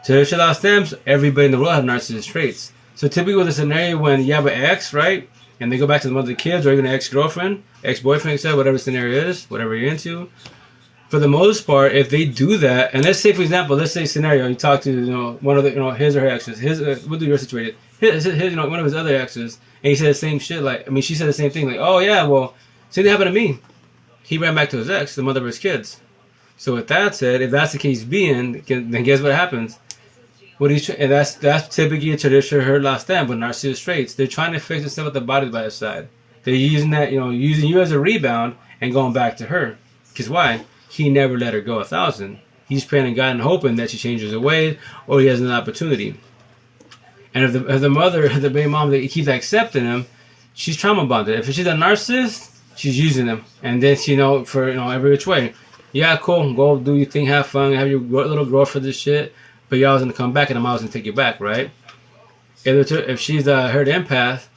To Shalal stems, everybody in the world have narcissist traits. So typically with a scenario when you have an ex, right, and they go back to the mother of the kids, or even an ex-girlfriend, ex-boyfriend, etc., whatever the scenario is, whatever you're into. For the most part, if they do that, and let's say, for example, scenario, you talk to one of the his or her exes, we'll do your situated, his one of his other exes, and he said the same shit. She said the same thing, like, oh yeah, well, same thing happened to me. He ran back to his ex, the mother of his kids. So with that said, if that's the case being, then guess what happens? And that's typically a traditional hurt last stand with narcissist traits. They're trying to fix themselves with the body by the side. They're using that, using you as a rebound and going back to her. Because why? He never let her go 1,000. He's praying to God and hoping that she changes her ways or he has an opportunity. And if the mother, the baby mom, that keeps accepting him, she's trauma bonded. If she's a narcissist, she's using him. And then she for every which way. Yeah, cool. Go do your thing, have fun, have your little growth for this shit. But y'all was gonna come back and I'm always gonna take you back, right? If she's a hurt empath,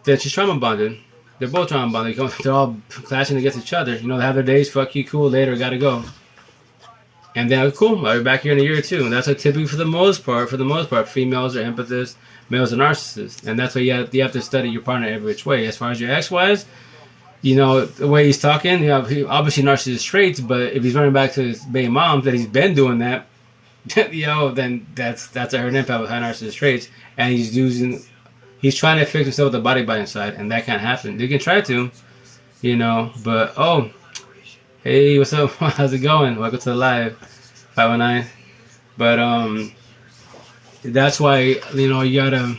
then she's trauma bonded. They're both trauma bonded. They're all clashing against each other. They have their days. Fuck you, cool. Later, gotta go. And then cool. I'll be back here in a year or two. And that's what typically for the most part, females are empathists, males are narcissists, and that's why you have to study your partner every which way. As far as your ex-wise, the way he's talking, he obviously narcissist traits. But if he's running back to his baby mom, that he's been doing that. Then that's a hurt empath with high narcissist traits, and he's trying to fix himself with the body by inside, and that can't happen. They can try to, but hey, what's up? How's it going? Welcome to the live 519. But that's why you know you gotta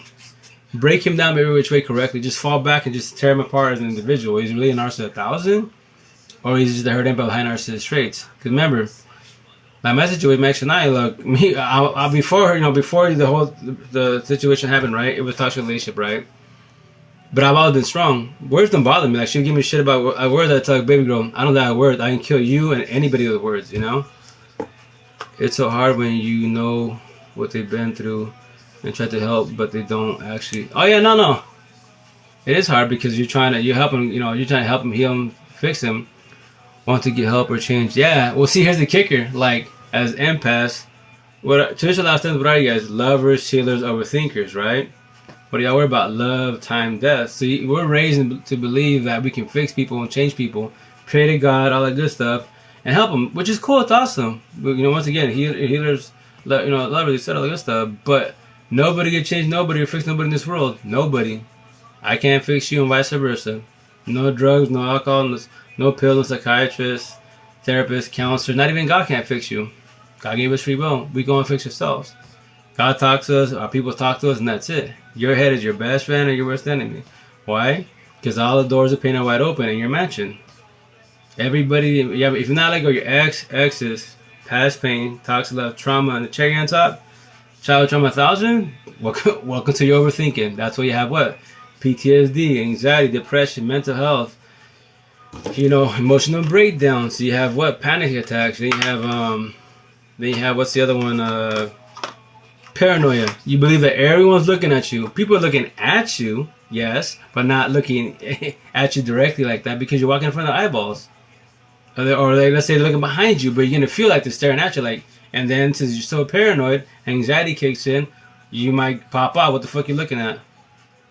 break him down every which way correctly. Just fall back and just tear him apart as an individual. He's really a narcissist 1,000, or he's just a hurt impact with high narcissist traits. Because remember, like my situation with Max and I, look, me, I before before the situation happened, right? It was a toxic relationship, right? But I've always been strong. Words don't bother me. Like she'll give me shit about words. I tell baby girl, I don't die at words. I can kill you and anybody with words. You know, it's so hard when you know what they've been through and try to help, but they don't actually. Oh yeah, no. It is hard because you're helping, you're trying to help him heal him, fix him, want to get help or change. Yeah, well, see, here's the kicker. Like as empaths, what traditional last times, what are you guys? Lovers, healers, overthinkers, right? What do y'all worry about? Love, time, death. So we're raised to believe that we can fix people and change people, pray to God, all that good stuff, and help them, which is cool. It's awesome. But once again, healers, lovers, etc., all that good stuff, but nobody can change nobody or fix nobody in this world. Nobody. I can't fix you and vice versa. No drugs, no alcohol, no pills, no psychiatrist, therapist, counselor. Not even God can't fix you. God gave us free will. We go and fix ourselves. God talks to us, our people talk to us, and that's it. Your head is your best friend or your worst enemy. Why? Because all the doors are painted wide open in your mansion. Everybody, if you're not like your exes, past pain, toxic love, trauma, and the cherry on top, childhood trauma 1,000, welcome to your overthinking. That's why you have what? PTSD, anxiety, depression, mental health, emotional breakdowns. So you have what? Panic attacks. Then you have what's the other one? Paranoia. You believe that everyone's looking at you. People are looking at you, yes, but not looking at you directly like that because you're walking in front of their eyeballs. Or let's say they're looking behind you, but you're gonna feel like they're staring at you, like. And then since you're so paranoid, anxiety kicks in. You might pop out. What the fuck you looking at?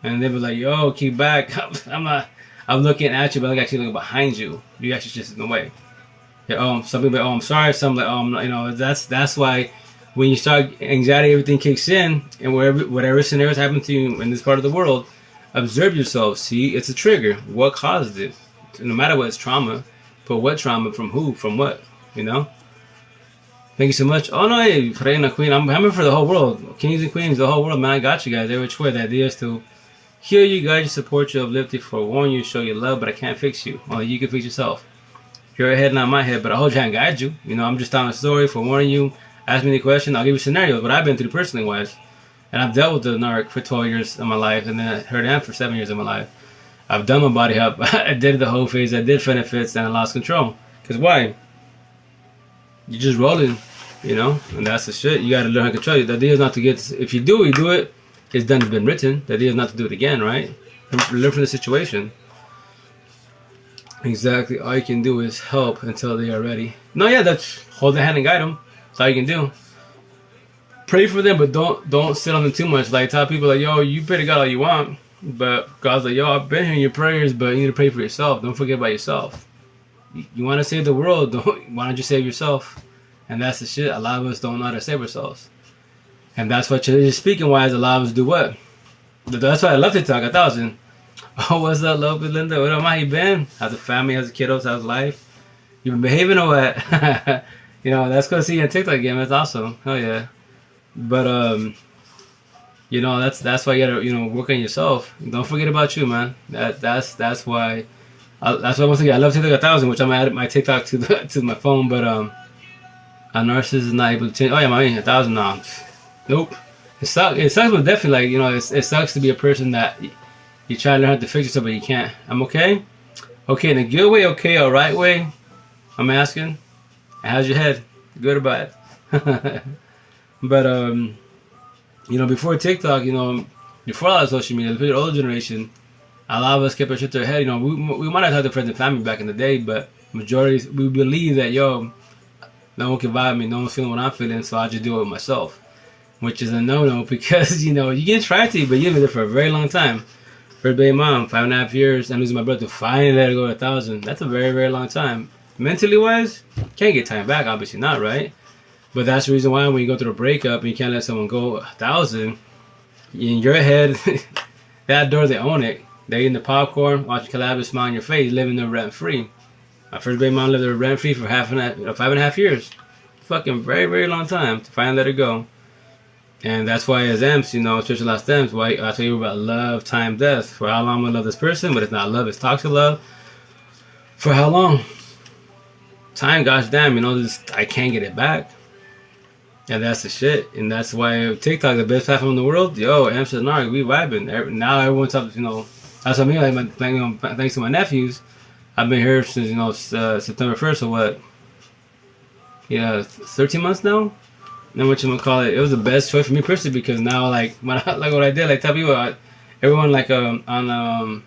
And they'll be like, "Yo, keep back. I'm looking at you, but I'm actually looking behind you. You actually just in the way." Yeah, some people like, "Oh, I'm sorry." Some like, that's why when you start anxiety, everything kicks in, and whatever scenarios happen to you in this part of the world, observe yourself. See, it's a trigger. What caused it? No matter what, it's trauma. But what trauma? From who? From what? Thank you so much. Oh no, hey, Reina Queen. I'm happy for the whole world. Kings and queens, the whole world, man. I got you guys. Every which way. The idea is to heal you guys, support you, uplift you, forewarn you, show you love, but I can't fix you. Only you can fix yourself. Your head, not my head, but I hold you hand and guide you. I'm just telling a story, forewarning you. Ask me any question, I'll give you scenarios, what I've been through personally wise. And I've dealt with the narc for 12 years of my life, and then I heard him for 7 years of my life. I've done my body up. I did the whole phase. I did benefits, and I lost control. Because why? You're just rolling, and that's the shit. You got to learn how to control it. The idea is not to get, if you do it. It's done, it's been written. The idea is not to do it again, right? Learn from the situation. Exactly. All you can do is help until they are ready. No, yeah, that's hold their hand and guide them. That's all you can do. Pray for them, but don't sit on them too much. Like tell people like, yo, you pray to God all you want, but God's like, yo, I've been hearing your prayers, but you need to pray for yourself. Don't forget about yourself. You want to save the world? Why don't you save yourself? And that's the shit. A lot of us don't know how to save ourselves. And that's what you're speaking wise, a lot of us do what? That's why I love TikTok 1,000. Oh, what's up, love, Linda? What up, how you been? How's the family? How's the kiddos? How's life? You been behaving or what? That's good to see you on TikTok again. That's awesome. Hell yeah. But that's why you gotta work on yourself. Don't forget about you, man. That's why. That's why once again I love TikTok 1,000, which I'm gonna add my TikTok to my phone. But a narcissist is not able to change. Oh yeah, my 1,000 now. Nope. It sucks. It sucks, but definitely it sucks to be a person that you try to learn how to fix yourself, but you can't. I'm okay. Okay, in a good way, okay, a right way. I'm asking. How's your head? Good or bad? But before TikTok, before a lot of social media, the older generation, a lot of us kept our shit to our head. We might have had the friends and family back in the day, but majority we believe that no one can vibe me, no one's feeling what I'm feeling, so I just do it with myself. Which is a no-no because, you get tried to, but you've been there for a very long time. First baby mom, 5.5 years. I'm losing my brother. Finally let her go to 1,000. That's a very, very long time. Mentally wise, can't get time back. Obviously not, right? But that's the reason why when you go through a breakup and you can't let someone go 1,000, in your head, that door, they own it. They're eating the popcorn, watching Calabar smile on your face, living there rent-free. My first baby mom lived there rent-free for 5.5 years. fucking very, very long time to finally let it go. And that's why as M's, Church of Last M's, why I tell you about love, time, death. For how long I'm gonna love this person, but it's not love, it's toxic love. For how long? Time, gosh damn, I can't get it back. And that's the shit. And that's why TikTok, the best platform in the world. Yo, M's and Narg, we vibing. Now everyone's up, that's what I mean. Like, thanks to my nephews, I've been here since, September 1st or what? Yeah, 13 months now? And what you gonna call it? It was the best choice for me personally because now, like, like what I did, like, tell people, everyone, like, on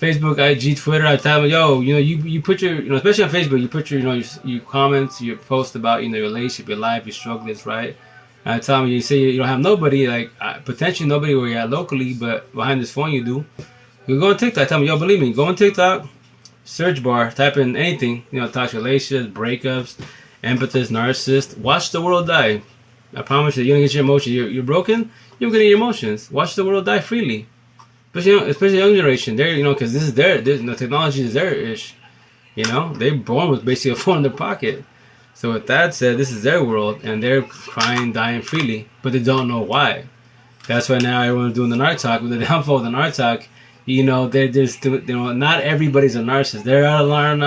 Facebook, IG, Twitter, I tell them, yo, you put your, especially on Facebook, you put your comments, your post about, your relationship, your life, your struggles, right? And I tell them, you say you don't have nobody, like, potentially nobody where you're at locally, but behind this phone you do. You go on TikTok, I tell them, yo, believe me, go on TikTok, search bar, type in anything, toxic relationships, breakups, empathists, narcissists. Watch the world die. I promise you, you don't get your emotions. You're broken. You're getting your emotions. Watch the world die freely. Especially young generation. They're because this is the technology is their ish. They're born with basically a phone in their pocket. So with that said, this is their world, and they're crying, dying freely, but they don't know why. That's why now everyone's doing the narc talk. With the downfall of the narc talk, they're just not everybody's a narcissist. There are a lot of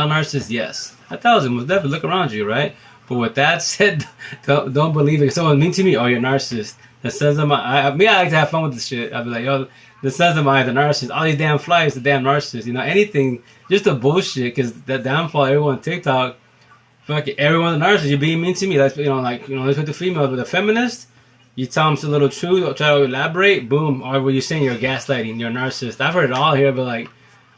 narcissists, yes. 1,000 was definitely look around you, right? But with that said, don't believe it. Someone mean to me, oh, you're a narcissist. The sense of my eye. I like to have fun with this shit. I'd be like, yo, the sense of my eye, the narcissist. All these damn flies, the damn narcissist. Anything, just the bullshit. Because that downfall, everyone on TikTok, fucking everyone a narcissist. You're being mean to me. That's let's put the female, but the feminist, you tell them it's a little true, or try to elaborate, boom. Or what you're saying, you're gaslighting, you're a narcissist. I've heard it all here, but like,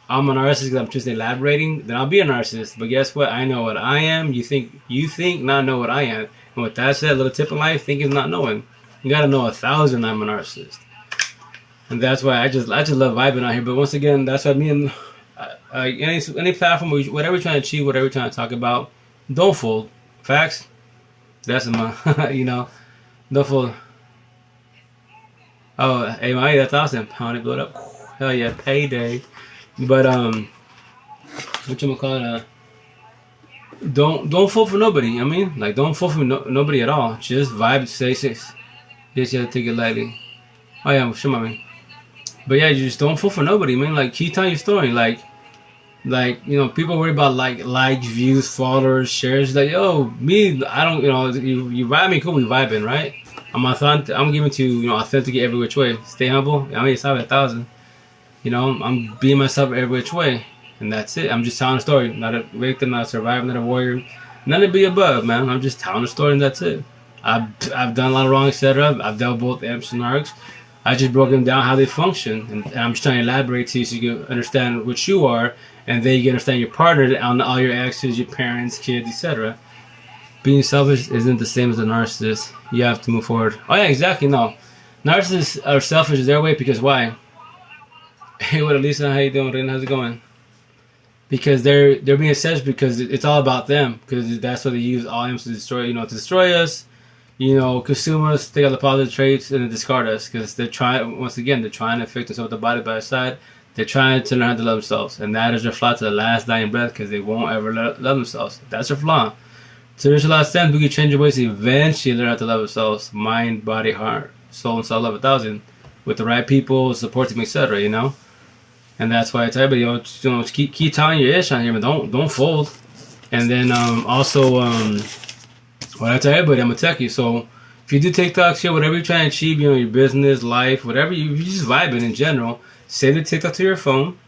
I'm a narcissist because I'm just elaborating, then I'll be a narcissist. But guess what? I know what I am. You think not know what I am. And with that said, a little tip in life, think is not knowing. You gotta know 1,000 I'm a narcissist. And that's why I just love vibing out here. But once again, that's why me and any platform, whatever we're trying to achieve, whatever we're trying to talk about, don't fold. Facts. That's my, don't fold. Oh, hey, Maya, that's awesome. Pound it, blow it up. Hell yeah, payday. But what you call it? Don't fall for nobody. I mean, like, don't fall for nobody at all. Just vibe, stay safe. Just you have to take it lightly. Oh yeah, sure, mommy. But yeah, you just don't fall for nobody, man. Like, keep telling your story. Like people worry about likes, views, followers, shares. Like, yo, me, I don't, you vibe me, cool, we vibing, right? I'm giving to authentic every which way. Stay humble. I mean, it's not 1,000. I'm being myself every which way, and that's it. I'm just telling a story, not a victim, not a survivor, not a warrior, none to be above, man. I'm just telling a story, and that's it. I've done a lot of wrong, etc. I've dealt with both M's and Narcs. I just broke them down how they function, and I'm just trying to elaborate to you so you can understand what you are, and then you can understand your partner on all your exes, your parents, kids, etc. Being selfish isn't the same as a narcissist. You have to move forward. Oh yeah, exactly. No, narcissists are selfish their way because why? Hey, what, Lisa? How you doing, Rin? How's it going? Because they're being selfish because it's all about them. Because that's what they use all M's to destroy. To destroy us. Consume us, take out the positive traits, and then discard us. Because they're trying to affect us with the body by the side. They're trying to learn how to love themselves, and that is their flaw to the last dying breath. Because they won't ever love themselves. That's their flaw. So there's a lot of steps we can change your ways to eventually learn how to love themselves, mind, body, heart, soul, and self-love 1,000, with the right people, support them, etc. And that's why I tell everybody, keep telling your ish on here, but don't fold. And then also, what I tell everybody, I'm gonna tech you. So if you do TikToks here, whatever you're trying to achieve, your business, life, whatever you just vibing in general, save the TikTok to your phone.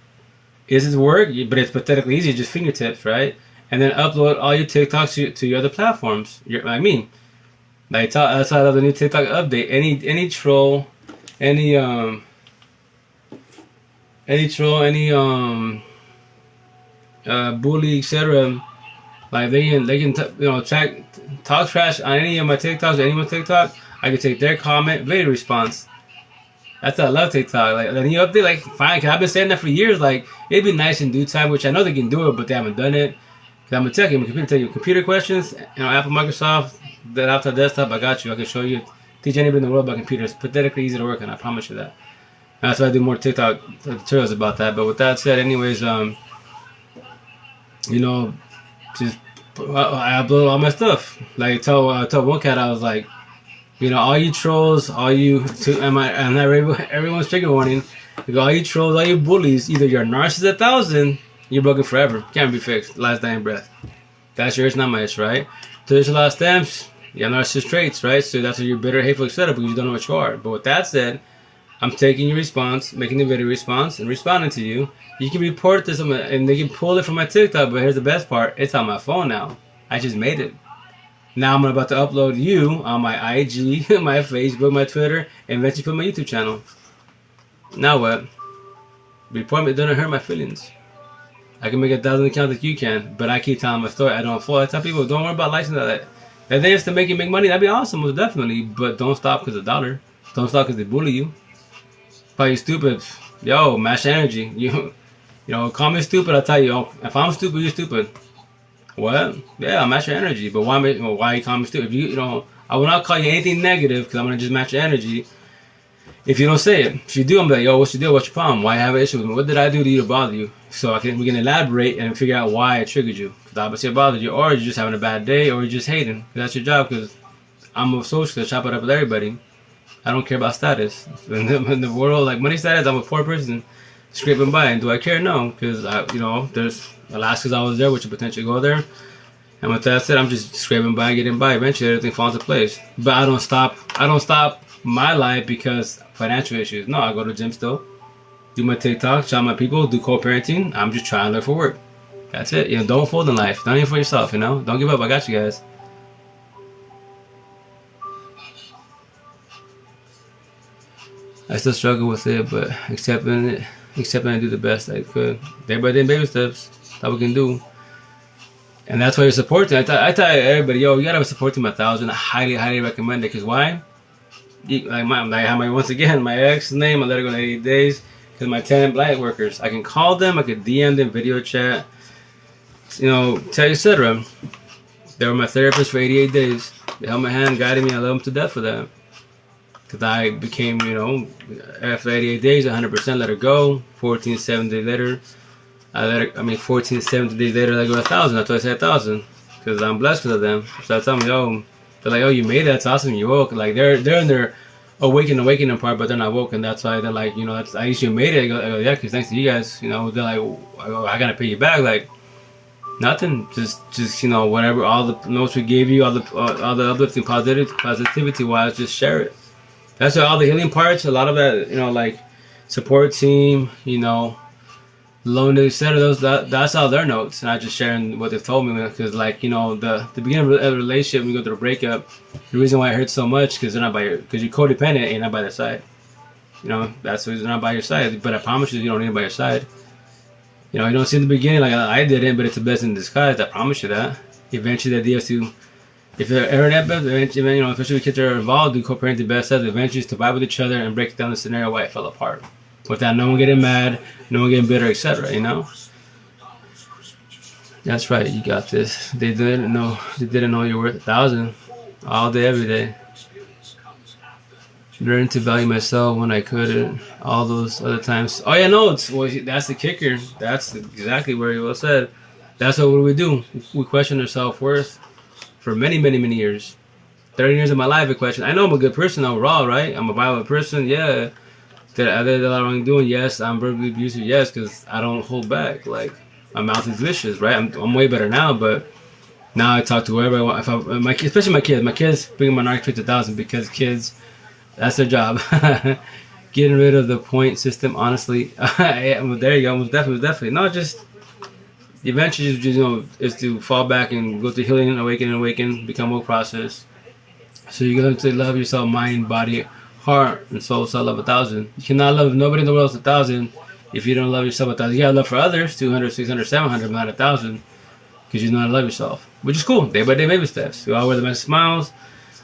Is it work? But it's pathetically easy, just fingertips, right? And then upload all your TikToks to your other platforms. That's how the new TikTok update. Any troll, any bully, etc. Like they can talk trash on any of my TikToks or anyone's TikTok. I can take their comment, video response. That's why I love TikTok. Like the new update, like fine. Cause I've been saying that for years. Like it'd be nice in due time, which I know they can do it, but they haven't done it. Cause I'm gonna tell you, computer questions. Apple, Microsoft, the laptop, desktop. I got you. I can show you. Teach anybody in the world about computers. It's pathetically easy to work on. I promise you that. And that's why I do more TikTok tutorials about that. But with that said, anyways, just I upload all my stuff. Like I told one cat, I was like, you know, all you trolls, all you and everyone's trigger warning. You go, all you trolls, all you bullies, either you're a narcissist 1,000, you're broken forever, can't be fixed, last dying breath. That's yours, not mine, right? So there's a lot of stamps. You have narcissist traits, right? So that's why you're bitter, hateful, etc. because you don't know what you are. But with that said, I'm taking your response, making the video response, and responding to you. You can report this, and they can pull it from my TikTok, but here's the best part. It's on my phone now. I just made it. Now I'm about to upload you on my IG, my Facebook, my Twitter, and eventually put my YouTube channel. Now what? Report me, doesn't hurt my feelings. I can make 1,000 accounts like you can, but I keep telling my story. I don't fall. I tell people, don't worry about licensing that. If they is to make you make money, that'd be awesome, most definitely. But don't stop because of $1. Don't stop because they bully you. If you stupid, yo, match energy. You know, call me stupid. I'll tell you, if I'm stupid, you're stupid. What? Yeah, I'll match your energy. But why you call me stupid? If you know, I will not call you anything negative because I'm gonna just match your energy. If you don't say it, if you do, I'm like, yo, what's your deal? What's your problem? Why you have an issue with me? What did I do to you to bother you? So we can elaborate and figure out why I triggered you. Because obviously it bothered you, or you're just having a bad day, or you're just hating. That's your job. Because I'm a socialist, chop it up with everybody. I don't care about status. In the world, like money status, I'm a poor person scraping by. And do I care? No, because you know, there's Alaska's always there, which will potentially go there. And with that said, I'm just scraping by, getting by. Eventually, everything falls into place. But I don't stop my life because financial issues. No, I go to the gym still, do my TikTok, shout my people, do co-parenting. I'm just trying to look for work. That's it. You know, don't fold in life. Not even for yourself. You know, don't give up. I got you guys. I still struggle with it, but accepting I do the best I could. Day by day, baby steps. That's what we can do. And that's why you're supporting. I tell everybody, yo, you gotta support them 1,000. I highly recommend it. Because why? Once again, my ex name, I let her go in 80 days. Because my tenant black workers, I can call them, I could DM them, video chat, you know, etc. They were my therapist for 88 days. They held my hand, guided me. I love them to death for that. Because I became, you know, after 88 days, 100% let her go. 14, 7 days later, 14, 70 days later, I go 1,000. That's why I said 1,000. Because I'm blessed because of them. So I tell them, yo, they're like, oh, you made it. That's awesome. You woke. Like, they're in their awakening part, but they're not woke. And that's why they're like, you know, I usually made it. I go yeah, because thanks to you guys. You know, they're like, I got to pay you back. Like, nothing. Just you know, whatever, all the notes we gave you, all the uplifting positivity-wise, just share it. That's all the healing parts. A lot of that, you know, like support team, you know, loan, etc. That's all their notes, and I just sharing what they've told me. Because, like, you know, the beginning of a relationship, when you go through a breakup, the reason why it hurts so much because they're not because you're codependent and you're not by their side. You know, that's the reason they're not by your side. But I promise you don't need them by your side. You know, you don't see in the beginning like I didn't, but it's a blessing in disguise. I promise you that. Eventually, the idea is to, if they're ever that bad, eventually, you know, especially with kids that are involved, do co-parenting best steps. Eventually, is to vibe with each other and break down the scenario why it fell apart. Without no one getting mad, no one getting bitter, etc. You know. That's right. You got this. They didn't know you're worth 1,000 all day, every day. Learn to value myself when I couldn't. All those other times. Oh yeah, no. That's the kicker. That's exactly where you well said. That's what we do. We question our self-worth for many years. 30 years of my life, I question. I know I'm a good person overall, right? I'm a violent person, yeah. Did I did a lot of wrong? Yes. I'm verbally abusive, yes, because I don't hold back. Like, my mouth is vicious, right? I'm way better now, but now I talk to whoever I want. Especially my kids bring my narc to 1,000 because kids, that's their job. Getting rid of the point system, honestly. Yeah, well, there you go. Most definitely. No, just eventually, just, you know, is to fall back and go through healing, awaken, become more process. So you learn to love yourself, mind, body, heart, and soul. So I love 1,000. You cannot love nobody in the world else 1,000 if you don't love yourself 1,000. You gotta love for others 200, 600, 700, but not 1,000 because you know how to love yourself, which is cool. Day by day, baby steps. We all wear the best smiles.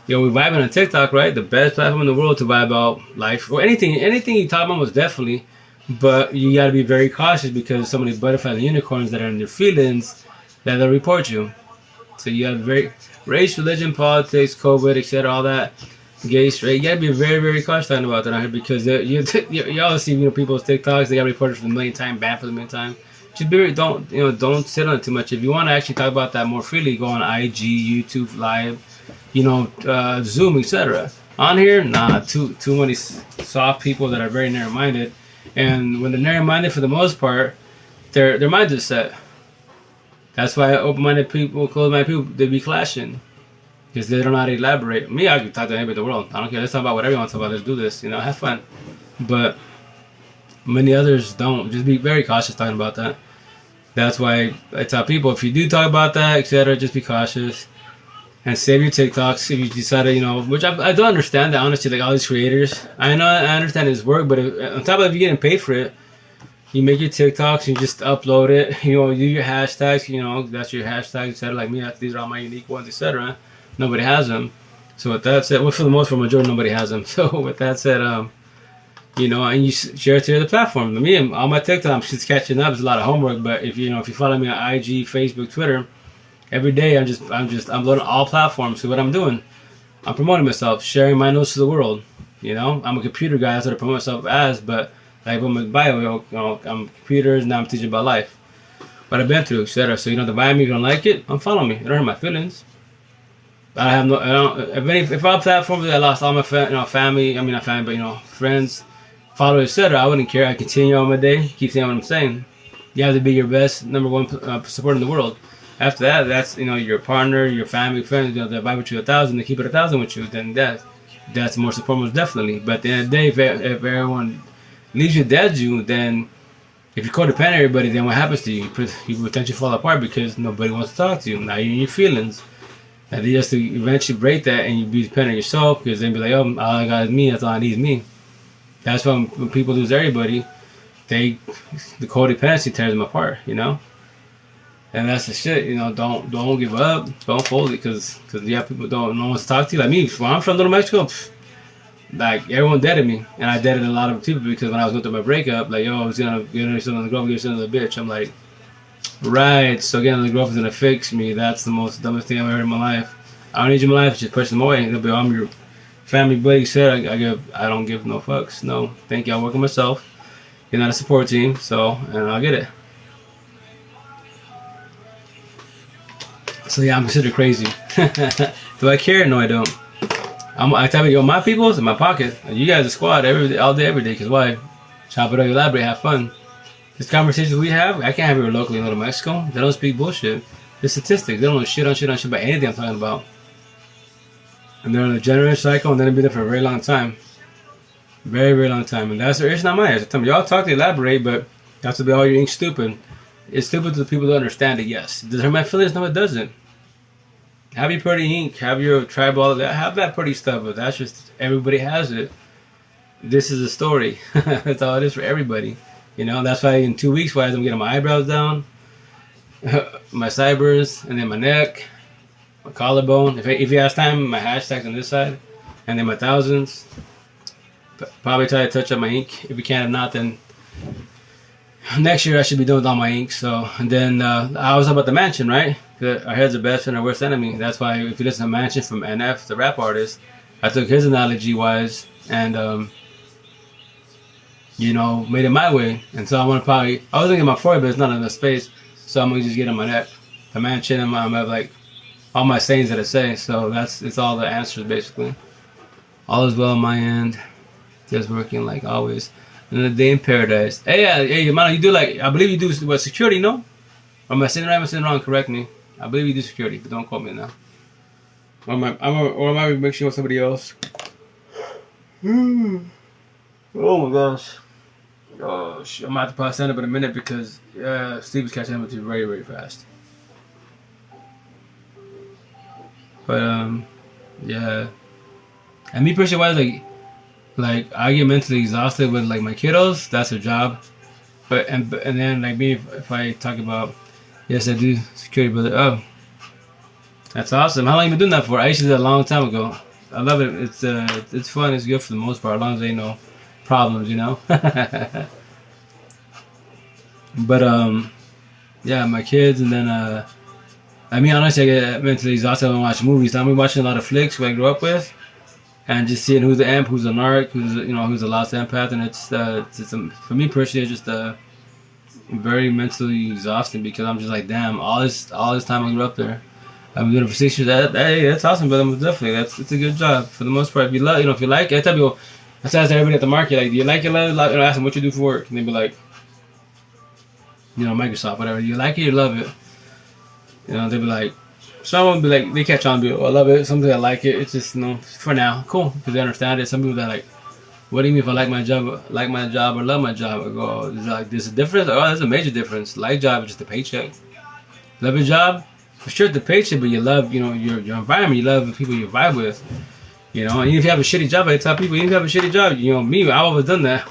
You know, we're vibing on TikTok, right? The best platform in the world to vibe about life or anything you talk about was definitely. But you gotta be very cautious because so many butterflies and unicorns that are in their feelings that they'll report you. So you gotta race, religion, politics, COVID, etc., all that. Gay, straight. You gotta be very cautious about that out here because you always see, you know, people's TikToks. They got reported for the millionth time, banned for the millionth time. just be, don't sit on it too much. If you want to actually talk about that more freely, go on IG, YouTube Live, Zoom, etc. On here, nah, too many soft people that are very narrow-minded, and when they're narrow-minded, for the most part, their minds are set. That's why open-minded people, closed-minded people, they be clashing because they don't know how to elaborate. Me, I can talk to anybody in the world. I don't care. Let's talk about whatever you want to talk about. Let's do this. Have fun. But many others don't. Just be very cautious talking about that. That's why I tell people, if you do talk about that, etc., just be cautious and save your TikToks if you decide to, which I don't understand that, honestly, like all these creators. I understand it's work, but on top of you getting paid for it, you make your TikToks and you just upload it. You do your hashtags. That's your hashtags, etc. Like me, these are all my unique ones, etc. Nobody has them. So with that said, well, for the most part, majority nobody has them. So with that said, and you share it to the other platform. Me and all my TikTok, I'm just catching up. It's a lot of homework, but if you follow me on IG, Facebook, Twitter, every day I'm loading all platforms. So what I'm doing, I'm promoting myself, sharing my notes to the world. I'm a computer guy. That's what I promote myself as, but like with my bio, I'm computers, now I'm teaching about life, what I've been through, etc. So the bio me, if you don't like it, unfollow me. It don't hurt my feelings. I don't. If all platforms I lost all my family, I mean not family, but friends, followers, etc. I wouldn't care. I continue on my day, keep saying what I'm saying. You have to be your best number one support in the world. After that, that's your partner, your family, friends. They vibe with you 1,000, they keep it 1,000 with you. Then that's more support, most definitely. But at the end of the day, if everyone leaves you dead, then if you codependent everybody, then what happens to you? You potentially fall apart because nobody wants to talk to you. Now you're in your feelings. And you have to eventually break that and you be dependent on yourself, because then be like, oh, all I got is me, that's all I need is me. That's when people lose everybody, the codependency tears them apart, And that's the shit, don't give up, don't fold it, because people no one wants to talk to you. Like me, when I'm from Little Mexico, like everyone deaded me, and I deaded a lot of people because when I was going through my breakup, like, I was gonna get another girl, get another bitch. I'm like, right, so again, the girlfriend's gonna fix me. That's the most dumbest thing I've ever heard in my life. I don't need you in my life, just push them away. I'm your family buddy, said I don't give no fucks. No, thank you, I'll work on myself. You're not a support team, and I'll get it. So yeah, I'm considered crazy. Do I care? No, I don't. I tell you, my people's in my pocket. You guys are squad all day, every day, because why? Chop it up, elaborate, have fun. This conversations we have, I can't have it locally in Little Mexico. They don't speak bullshit. The statistics. They don't know shit about anything I'm talking about. And they're on a generation cycle, and they've been there for a very long time. Very, very long time. And that's their issue, not mine. I tell them, y'all talk to elaborate, but you have to be all your ink stupid. It's stupid to the people that understand it, yes. Does it hurt my feelings? No, it doesn't. Have your pretty ink, have your tribal, all of that. Have that pretty stuff, but that's just, everybody has it. This is a story. That's all it is for everybody. That's why in 2 weeks, I'm getting my eyebrows down, my sideburns, and then my neck, my collarbone. If you have time, my hashtags on this side, and then my thousands. Probably try to touch up my ink. If you can, if not, then next year I should be done with all my ink. So, and then I was about the Mansion, right? Our head's the best and our worst enemy. That's why if you listen to Mansion from NF, the rap artist, I took his analogy wise and made it my way. And so I was gonna get my forehead, but it's not enough space, so I'm gonna just get on my neck. The Mansion, I'm have like all my sayings that I say. So it's all the answers basically. All is well on my end. Just working like always. Another day in paradise. Hey, man, you do I believe you do what, security, no? Or am I saying right? Am I saying wrong? Correct me. I believe you do security, but don't quote me now. Or am I mixing with somebody else? Oh my gosh. Oh shit! I'm gonna have to probably stand up in a minute because Steve is catching up with you very, very fast. But yeah. And me personally, wise, like I get mentally exhausted with like my kiddos. That's their job. But and then like me, if I talk about, yes, I do security, brother. Oh, that's awesome. How long have you been doing that for? I used to do that a long time ago. I love it. It's fun. It's good for the most part, as long as they know problems, But yeah, my kids, and then honestly, I get mentally exhausted when I watch movies. I'm watching a lot of flicks who I grew up with, and just seeing who's the amp, who's the narc, who's the lost empath, and it's for me personally, it's just very mentally exhausting because I'm just like, damn, all this time I grew up there. I've been doing it for 6 years. That's awesome, but definitely it's a good job for the most part. If you love, if you like it, I tell people, I ask everybody at the market, like, do you like it? Ask them what you do for work, and they be like, Microsoft, whatever. Do you like it? You love it? They be like, someone be like, they catch on, be like, oh, I love it. Some people that like it, it's just for now, cool, because they understand it. Some people that like, what do you mean if I like my job or love my job? I go, oh, there's a difference. Oh, there's a major difference. Like job is just a paycheck. Love your job, for sure, the paycheck, but you love, your environment. You love the people you vibe with. And even if you have a shitty job, I tell people, even if you have a shitty job, me, I've always done that.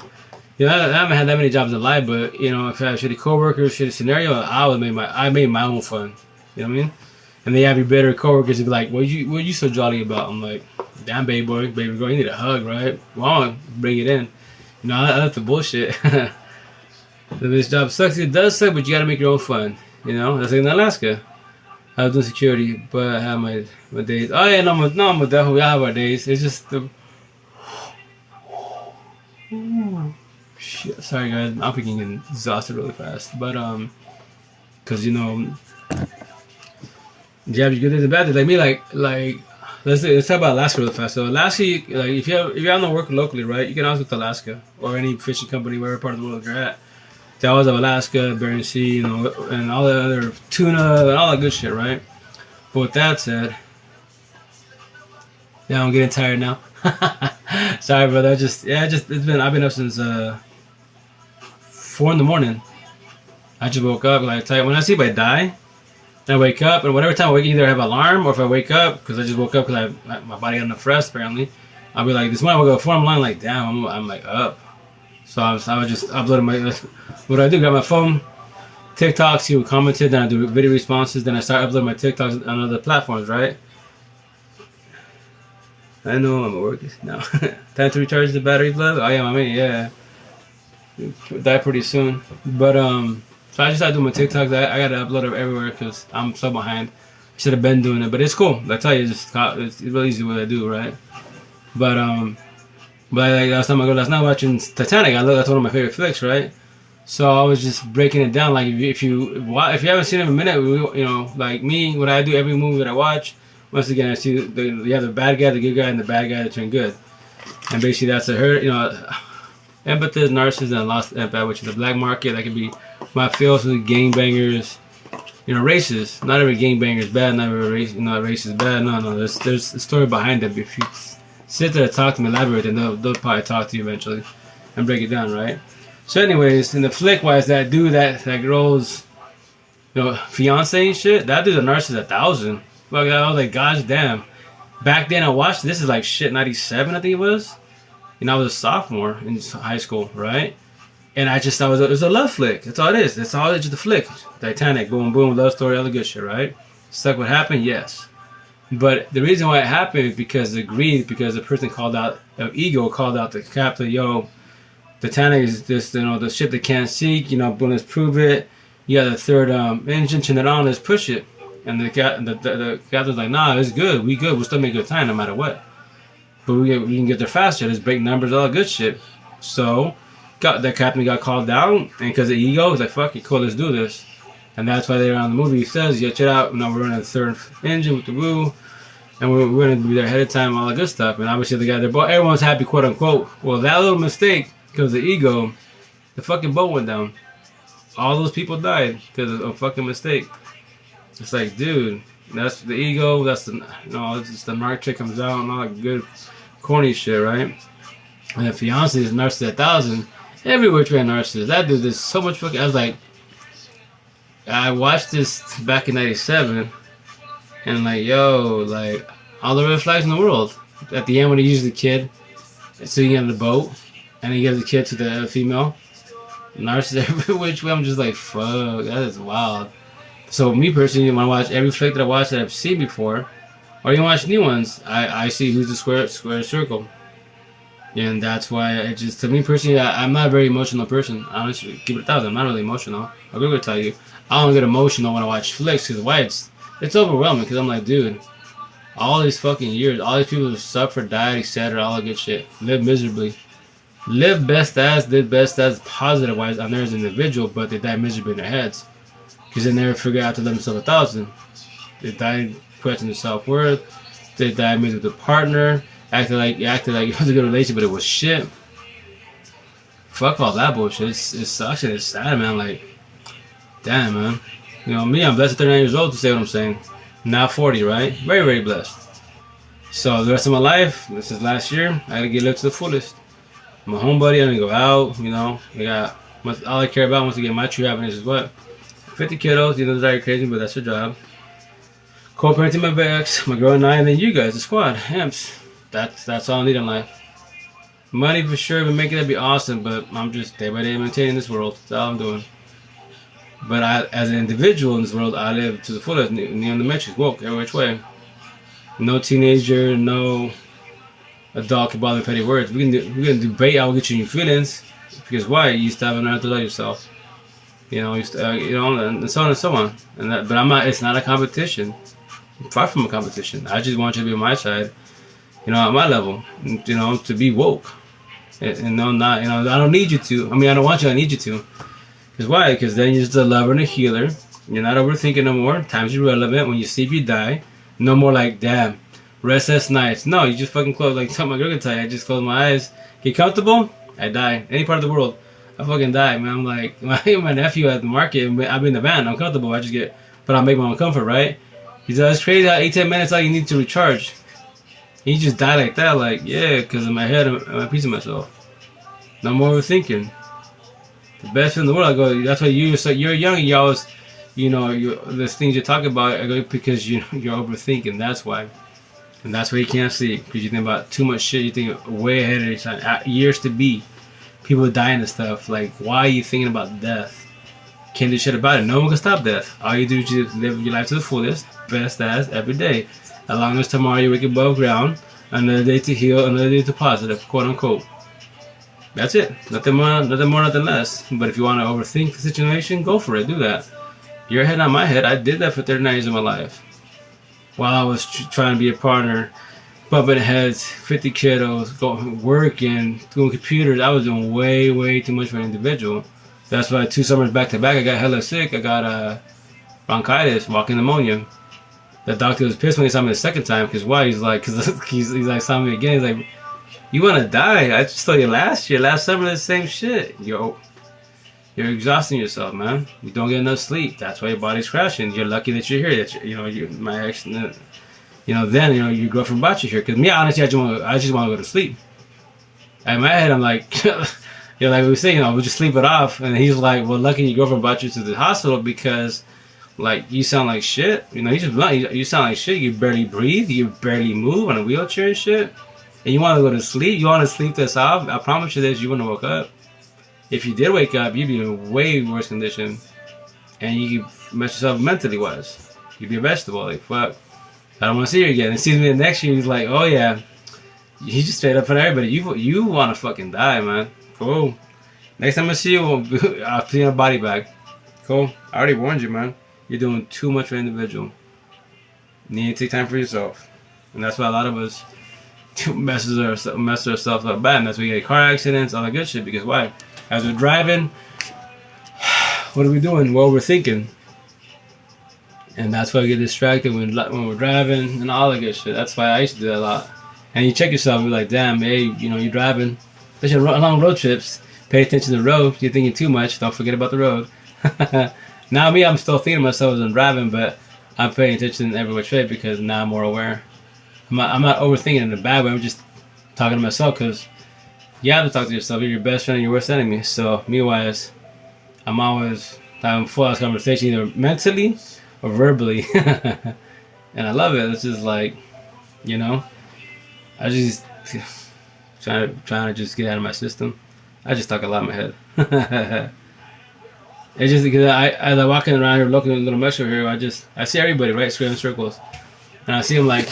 I haven't had that many jobs in life, but if I have a shitty coworkers, shitty scenario, I made my own fun. You know what I mean? And they have your better coworkers to be like, what you so jolly about? I'm like, damn, baby girl, you need a hug, right? Well, bring it in. I love the bullshit. If this job sucks, it does suck, but you gotta make your own fun. That's like in Alaska. I was doing security, but I have my days. Oh yeah, I'm definitely, we have our days. It's just the. Shit, sorry guys, I'm getting exhausted really fast, but cause you have your good days and bad days. Like me, like let's talk about Alaska real fast. So Alaska, like if you're on the work locally, right, you can always go to Alaska or any fishing company, wherever part of the world you're at. They always have Alaska, Bering Sea, and all the other tuna and all that good shit, right? But with that said, yeah, I'm getting tired now. Sorry, brother. I've been up since 4 in the morning. I just woke up like tight. When I see if I die, I wake up, and whatever time I wake, either I have an alarm or if I wake up because I just woke up because my body got enough rest. Apparently, I'll be like, this morning I woke up 4. I'm lying like, damn, I'm like up. So I was just uploading my. What I do? Grab my phone, TikTok, see who commented, then I do video responses, then I start uploading my TikToks on other platforms, right? I know I'm at work now. Time to recharge the batteries, love. Oh yeah, yeah. Die pretty soon, but so I just started doing my TikToks. I gotta upload it everywhere because I'm so behind. I should have been doing it, but it's cool. I tell you, it's really easy what I do, right? But like last time I go last night watching Titanic, that's one of my favorite flicks, right? So I was just breaking it down. Like if you haven't seen it in a minute, like me, what I do every movie that I watch. Once again, I see you have the bad guy, the good guy, and the bad guy that turn good. And basically, that's empathy, narcissism, and lost empath, which is the black market. That could be my fields with gangbangers, races. Not every gangbanger is bad. Not every race is bad. No. There's a story behind it. If you sit there and talk to them, elaborate, then they'll probably talk to you eventually and break it down, right? So, anyways, in the flick wise, that dude that girl's, fiance and shit, that dude's a narcissist 1,000. Fuck, I was like, gosh damn. Back then I watched, this is like shit, 97 I think it was. I was a sophomore in high school, right? And I just thought it was a love flick. That's all it is. That's all it's just a flick. Titanic, boom, boom, love story, all the good shit, right? Stuck what happened? Yes. But the reason why it happened is because the greed, because the person ego called out the captain, yo, Titanic is this, the ship that can't sink, boom, let's prove it. You got the third engine, turn it on, let's push it. And the captain's like, nah, it's good. We good. We'll still make good time no matter what. But we can get there faster. Let's break numbers, all that good shit. So, the captain got called down, and because of ego, he's like, fuck it, cool, let's do this. And that's why they're on the movie. He says, yeah, check it out. Now we're running the third engine with the woo. And we're going to be there ahead of time, all that good stuff. And obviously, the guy there, everyone's happy, quote unquote. Well, that little mistake, because of ego, the fucking boat went down. All those people died because of a fucking mistake. It's like, dude, that's the ego. That's it's just the narc chick comes out and all that good, corny shit, right? And the fiance is narcissist 1,000. Every which way narcissist. That dude is so much fucking. I was like, I watched this back in '97, and like, yo, like all the red flags in the world. At the end, when he uses the kid, sitting on the boat, and he gives the kid to the female narcissist. Every which way, I'm just like, fuck, that is wild. So me personally, when I watch every flick that I watch that I've seen before, or even watch new ones, I see who's the square circle, and that's why to me personally, I'm not a very emotional person. Honestly, keep it 1,000. I'm not really emotional. I'm gonna tell you, I don't get emotional when I watch flicks because why it's overwhelming. Because I'm like, dude, all these fucking years, all these people who suffered, died, etc., all that good shit, live miserably, live best as, did best as positive wise on there as an individual, but they died miserably in their heads because they never figured out to love themselves 1,000. They died questioning their self worth. They died miserably with a partner, acted like it was a good relationship, but it was shit. Fuck all that bullshit. It sucks and it's sad, man. Like, damn, man. You know, me, I'm blessed at 39 years old to say what I'm saying. Now 40, right? Very, very blessed. So the rest of my life, this is last year, I gotta get lived to the fullest. I'm a homebody, I'm gonna go out, you know. I got all I care about once I get my true happiness is what? 50 kiddos, you know, it's very crazy, but that's your job. Co-parenting my ex, my girl and I, and then you guys, the squad, amps. That's all I need in life. Money for sure, but making that be awesome, but I'm just day by day maintaining this world. That's all I'm doing. But as an individual in this world, I live to the fullest. Neo the Matrix, woke every which way. No teenager, no adult can bother petty words. We can debate. I will get you in your feelings because why? You used to have to learn to love yourself. You know, and so on and so on. And that, but I'm not. It's not a competition. I'm far from a competition. I just want you to be on my side. You know, at my level. You know, to be woke. And no, not. You know, I don't need you to. I mean, I don't want you. I need you to. Because why? Because then you're just a lover and a healer. You're not overthinking no more. Time's irrelevant. When you sleep, you die. No more like, damn, restless nights. No, you just fucking close. Like, tell my girl can tell you, I just close my eyes, get comfortable, I die. Any part of the world, I fucking die, man. I'm like, my nephew at the market, I'll be in the van, I'm comfortable, I just get, but I'll make my own comfort, right? He's like, it's crazy how 8-10 minutes all you need to recharge. He just died like that, like, yeah, because in my head, I'm at peace with myself. No more overthinking. The best in the world, I go, that's why you're young, you always, you know, there's things you talk about because you're overthinking. That's why, and that's why you can't sleep because you think about too much shit. You think way ahead of your time. Years to be, people dying and stuff. Like, why are you thinking about death? Can't do shit about it. No one can stop death. All you do is just live your life to the fullest, best as every day. As long as tomorrow you wake above ground, another day to heal, another day to positive, quote unquote. That's it. Nothing more, nothing less. But if you want to overthink the situation, go for it. Do that. Your head, not my head. I did that for 39 years of my life. While I was trying to be a partner, bumping heads, 50 kiddos, going working, doing computers. I was doing way, way too much for an individual. That's why 2 summers back to back, I got hella sick. I got bronchitis, walking pneumonia. The doctor was pissed when he saw me the second time. Because why? He's like, he's like, saw me again. He's like, you want to die? I just told you last summer, the same shit. You're exhausting yourself, man. You don't get enough sleep. That's why your body's crashing. You're lucky that you're here. That my ex, then your girlfriend brought you here. Because me, honestly, I just want to go to sleep. In my head, I'm like, like we say, we'll just sleep it off. And he's like, well, lucky your girlfriend brought you to the hospital because, like, you sound like shit. You sound like shit. You barely breathe. You barely move on a wheelchair and shit. And you want to go to sleep. You want to sleep this off. I promise you this, you wouldn't have woke up. If you did wake up, you'd be in a way worse condition, and you could mess yourself mentally wise. You'd be a vegetable. Like, fuck, I don't want to see you again. And sees me the next year, he's like, oh yeah, he just straight up for everybody. You want to fucking die, man. Cool. Next time I see you, I'll put you in a body bag. Cool. I already warned you, man. You're doing too much for an individual. You need to take time for yourself, and that's why a lot of us mess ourselves up bad. And that's why we get car accidents, all that good shit. Because why? As we're driving, what are we doing? Well, we're thinking. And that's why we get distracted when we're driving and all that good shit. That's why I used to do that a lot. And you check yourself, you're like, damn, hey, you're driving. Especially long road trips. Pay attention to the road. You're thinking too much. Don't forget about the road. Now me, I'm still thinking to myself as I'm driving, but I'm paying attention every which way because now I'm more aware. I'm not overthinking in a bad way. I'm just talking to myself because you have to talk to yourself. You're your best friend and your worst enemy. So, me-wise, I'm always having full-ass conversation either mentally or verbally. And I love it. It's just like, I just trying to just get out of my system. I just talk a lot in my head. It's just because as I'm walking around here looking at a little metro here, I see everybody, right, square in circles. And I see them like,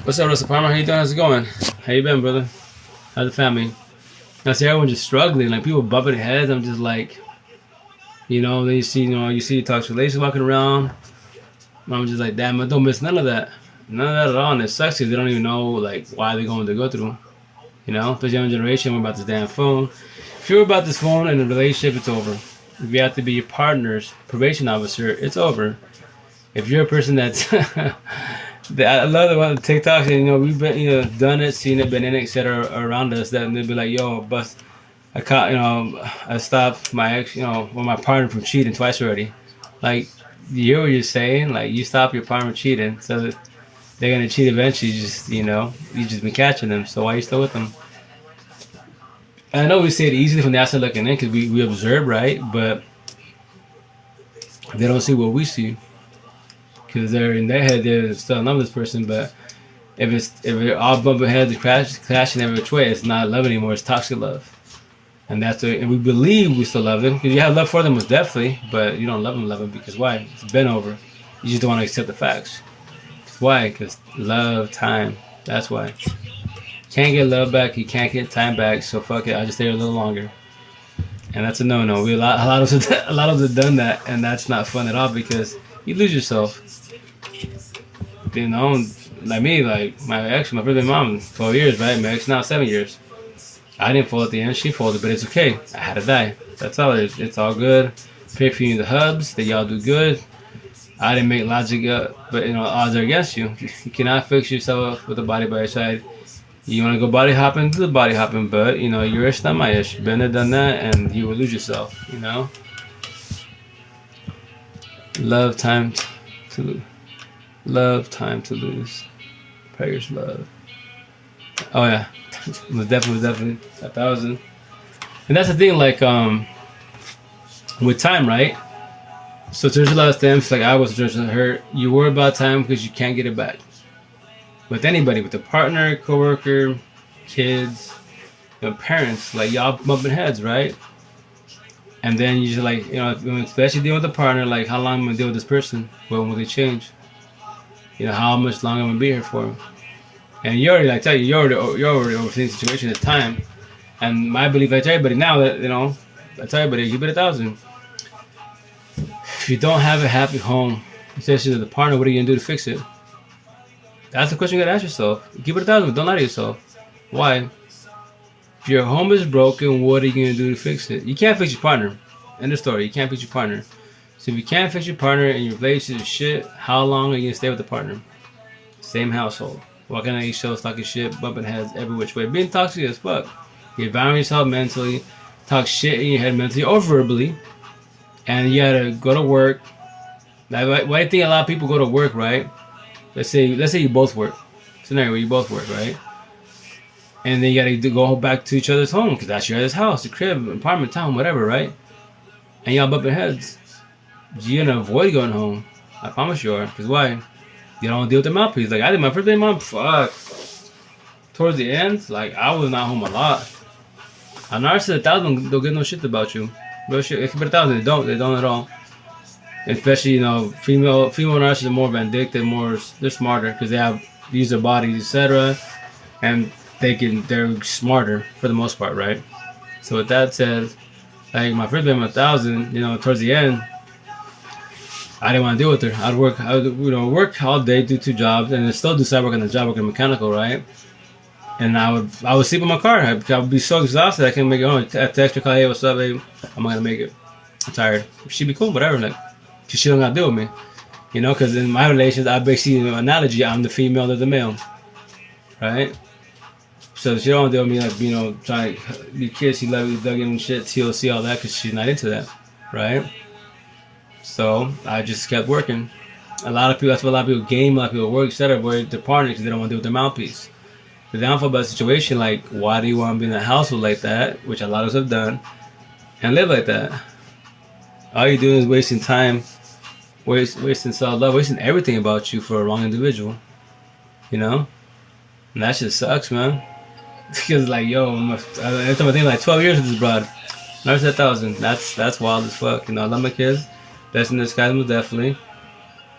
what's up, Russell Palmer? How you doing? How's it going? How you been, brother? How's the family? I see everyone just struggling, like people bumping their heads. I'm just like, then you see toxic relations walking around. I'm just like, damn, I don't miss none of that. None of that at all. And it sucks because they don't even know, like, why they're going to go through. You know, especially young generation, we're about this damn phone. If you're about this phone in a relationship, it's over. If you have to be your partner's probation officer, it's over. If you're a person that's, I love the one the TikToks, and you know we've been done it, seen it, been in it, etc. around us. That they'll be like, yo, bust, I caught, I stopped my ex, my partner from cheating twice already. Like, you know what you're saying? Like, you stop your partner from cheating, so that they're gonna cheat eventually. You just been catching them. So why are you still with them? And I know we say it easily from the outside looking in because we observe, right? But they don't see what we see because they're in their head. They're still in love with this person, but if we're all bumping heads and clashing every which way, it's not love anymore. It's toxic love. And and we believe we still love them because you have love for them, most definitely, but you don't love them because why? It's been over. You just don't want to accept the facts. Why? Because love, time. That's why. Can't get love back. You can't get time back. So fuck it. I'll just stay a little longer. And that's a no-no. A lot of us have done that, and that's not fun at all because you lose yourself. You know, like me, like my ex, my brother, mom, 12 years, right? My ex now 7 years. I didn't fall at the end. She folded, but it's okay. I had to die. That's all it is. It's all good. Pray for you the hubs that y'all do good. I didn't make logic up, but odds are against you. You cannot fix yourself with a body by your side. You want to go body hopping, do the body hopping, but your ish, not my ish. Been there, done that, and you will lose yourself. Love time to lose. Prayers, love. Oh yeah, was definitely 1,000. And that's the thing, like with time, right? So there's a lot of stems, like I was judging her. You worry about time because you can't get it back. With anybody, with a partner, coworker, kids, parents, like y'all bumping heads, right? And then you just like, especially dealing with a partner, like how long am I gonna deal with this person? When will they change? How much longer I'm gonna be here for? And you already, you're already overthinking the situation at the time. And my belief, I tell everybody now that, I tell everybody, keep it 1,000. If you don't have a happy home, especially with the partner, what are you gonna do to fix it? That's the question you gotta ask yourself. Keep it 1,000, don't lie to yourself. Why? If your home is broken, what are you gonna do to fix it? You can't fix your partner. End of story. You can't fix your partner. So if you can't fix your partner and your relationship is shit, how long are you gonna stay with the partner? Same household. Walking on eggshells, talking shit, bumping heads every which way. Being toxic as fuck. You're violating yourself mentally, talk shit in your head mentally or verbally, and you gotta go to work. Like, why do you think a lot of people go to work, right? Let's say you both work. Scenario where you both work, right? And then you gotta go back to each other's home because that's your other's house, the crib, apartment, town, whatever, right? And y'all bumping heads. You're gonna avoid going home. I promise you are. Because why? You don't deal with the mouthpiece. Like I did my first day, mom. Fuck. Towards the end, like I was not home a lot. A narcissist, 1,000 don't give no shit about you. Real shit. If you put 1,000, they don't at all. Especially female narcissists are more vindictive, they're smarter because they use their bodies, etc. And they're smarter for the most part, right? So with that said, like my first day, 1,000, towards the end, I didn't want to deal with her. I would work all day, do 2 jobs, and then still do side work on the job, working mechanical, right? And I would sleep in my car. I would be so exhausted I couldn't make it home. I text her, call, hey, what's up, babe? I'm not gonna make it. I'm tired. She'd be cool, whatever. Like, she don't gotta deal with me, because in my relations, I basically analogy, I'm the female, they're the male, right? So she don't want to deal with me, like trying to be kissy, lovey, dug in shit, TLC, all that, because she's not into that, right? So I just kept working. That's why a lot of people game, a lot of people work, etc. With their partner because they don't want to deal with their mouthpiece. The downfall about the situation, like, why do you want to be in a household like that, which a lot of us have done, and live like that? All you're doing is wasting time, wasting self-love, wasting everything about you for a wrong individual. And that shit sucks, man. Because, like, every time I think, like, 12 years with this broad. Never said 1,000. That's wild as fuck. I love my kids. Best in disguise, most definitely.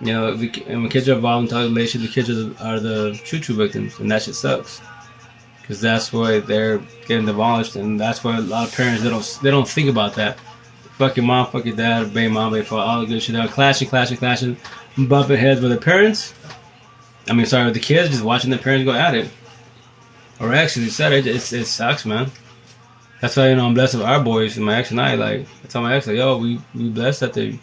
And when kids are involved in toxic relationships, the kids are the true victims, and that shit sucks. Because that's why they're getting demolished, and that's why a lot of parents they don't think about that. Fuck your mom, fuck your dad, baby mom, baby father, all the good shit. They're clashing, bumping heads with their parents. With the kids, just watching their parents go at it. or actually said it sucks, man. That's why, I'm blessed with our boys and my ex and I. Like, I tell my ex, like, yo, we blessed that they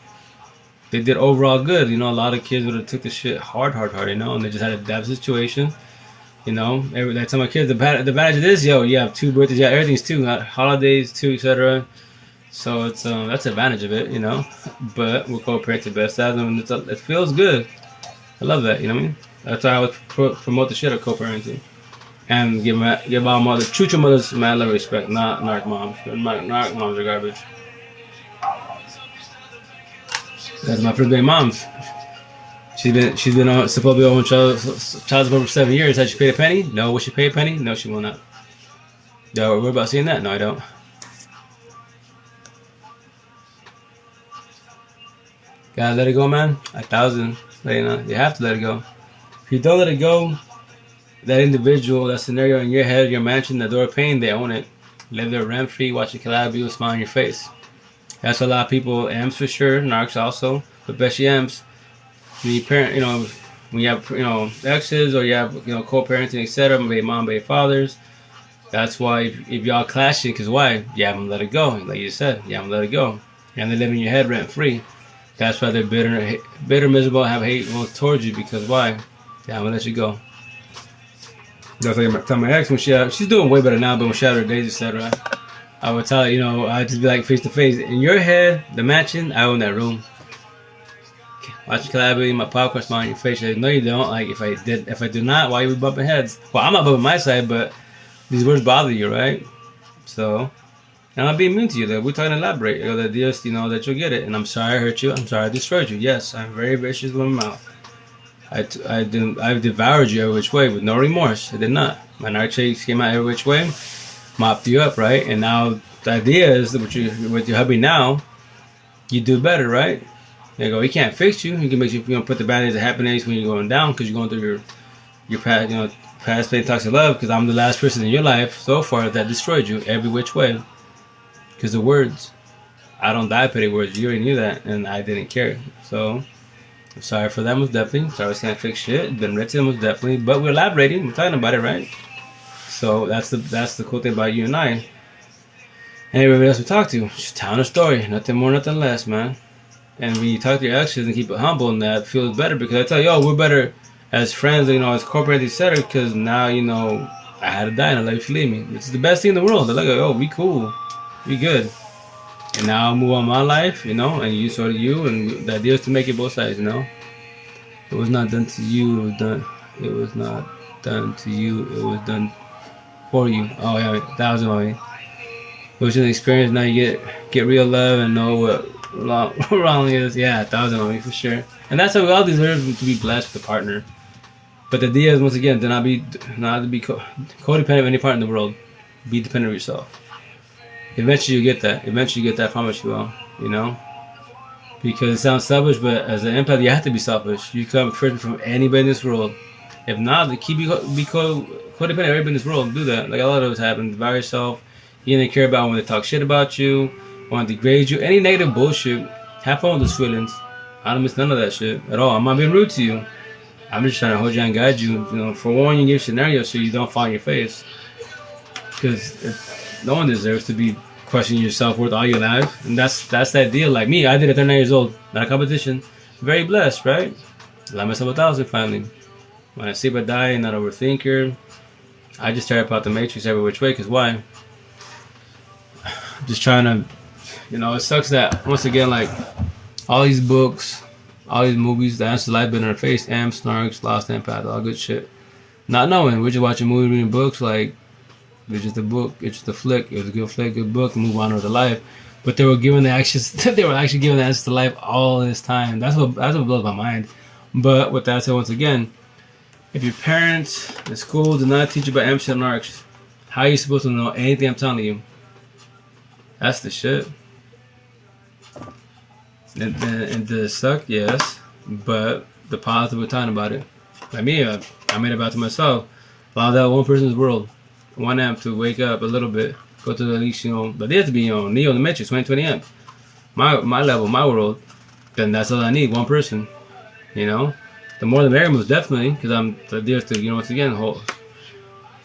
did overall good. A lot of kids would have took the shit hard, and they just had to adapt the situation. I tell my kids, the advantage of this, yo, you have two birthdays, yeah, everything's two, holidays too, etc. So it's that's the advantage of it, But we're co-parenting best as them, and it feels good. I love that, you know what I mean? That's why I would promote the shit of co-parenting and give our mother, true mothers, mad love respect, not narc moms. Narc moms are garbage. That's my first baby moms. She's been supposed to be on child support for 7 years. Has she paid a penny? No. Will she pay a penny? No, she will not. No, we're about seeing that. No, I don't. Gotta let it go, man. 1,000. You have to let it go. If you don't let it go, that individual, that scenario in your head, your mansion, that door pain, they own it. Live there rent free, watch a collab, smile on your face. That's a lot of people. Amps for sure, narcs also, but especially amps. When you parent, when you have, exes or you have, co-parenting, etc., baby mom, baby fathers. That's why if y'all clashing, because why? You haven't let it go. Like you said, you haven't let it go. And they live in your head rent free. That's why they're bitter, miserable, have hateful towards you, because why? They haven't let you go. That's like I tell my ex when she's doing way better now, but when she had her days, etc., I would tell her, I'd just be like face to face. In your head, the mansion, I own that room. Watch collaborating, my popcorn smile on your face. Like, no, you don't. Like, if I do not, why are we bumping heads? Well, I'm not bumping my side, but these words bother you, right? So, and I'm being mean to you. That we're trying to elaborate. That just, that you'll get it. And I'm sorry I hurt you. I'm sorry I destroyed you. Yes, I'm very vicious with my mouth. I devoured you every which way with no remorse. I did not. My narcotics came out every which way, mopped you up, right? And now the idea is that with your hubby now, you do better, right? They go, he can't fix you. He can make you, put the band-aids of happiness when you're going down, because you're going through your past, past pain, toxic love. Because I'm the last person in your life so far that destroyed you every which way. Because the words, I don't die petty words. You already knew that, and I didn't care. So I'm sorry for that, most definitely. Sorry, we can't fix shit. Been written, most definitely. But we're elaborating. We're talking about it, right? So that's the cool thing about you and I. And everybody else we talk to, just telling a story. Nothing more, nothing less, man. And when you talk to your exes and keep it humble, and that feels better, because I tell you, we're better as friends, as corporate, etc. Because now, I had to die and I let you leave me. Which is the best thing in the world. They're like, we cool, we good. And now I'll move on my life, and you sort of you, and the idea is to make it both sides, It was not done to you, it was not done to you, it was done for you. Oh yeah, that was the way. It was just an experience. Now you get real love and know what wrong is. Yeah, 1,000 on me for sure. And that's how we all deserve to be blessed with a partner. But the idea is, once again, not to be codependent of any partner in the world. Be dependent of yourself. Eventually you get that. I promise you will. Because it sounds selfish, but as an empath, you have to be selfish. You come first from anybody in this world. If not, be codependent of everybody in this world. Do that. Like a lot of us happen. Devour yourself. You didn't care about when they talk shit about you, want to degrade you, any negative bullshit. Have fun with those feelings. I don't miss none of that shit at all. I'm not being rude to you. I'm just trying to hold you and guide you. For one, you give scenarios so you don't fall on your face. Because no one deserves to be questioning your self-worth all your life. And that's that deal. Like me, I did it at 39 years old. Not a competition. Very blessed, right? Let myself 1,000 finally. When I sleep, I die, not overthinker. I just tear apart the matrix every which way. Because why? Just trying to, it sucks that, once again, like, all these books, all these movies, the answer to life been in our face, Amps, Snarks, Lost Empath, all good shit. Not knowing, we're just watching movies, reading books, like, it's just a book, it's just a flick, it was a good flick, good book, move on with the life. But they were giving the actions, they were actually giving the answers to life all this time. That's what blows my mind. But with that said, once again, if your parents in school do not teach you about Amps and Narcs, how are you supposed to know anything I'm telling you? That's the shit. And does it suck? Yes. But the positive, we're talking about it. Like me, I made it back to myself. Allow that one person's world, one amp to wake up a little bit. Go to at least, but they have to be, Neo in the Matrix, 2020 amp. My level, my world. Then that's all I need, one person. The more the merrier, most definitely. Because I'm the dear to, once again,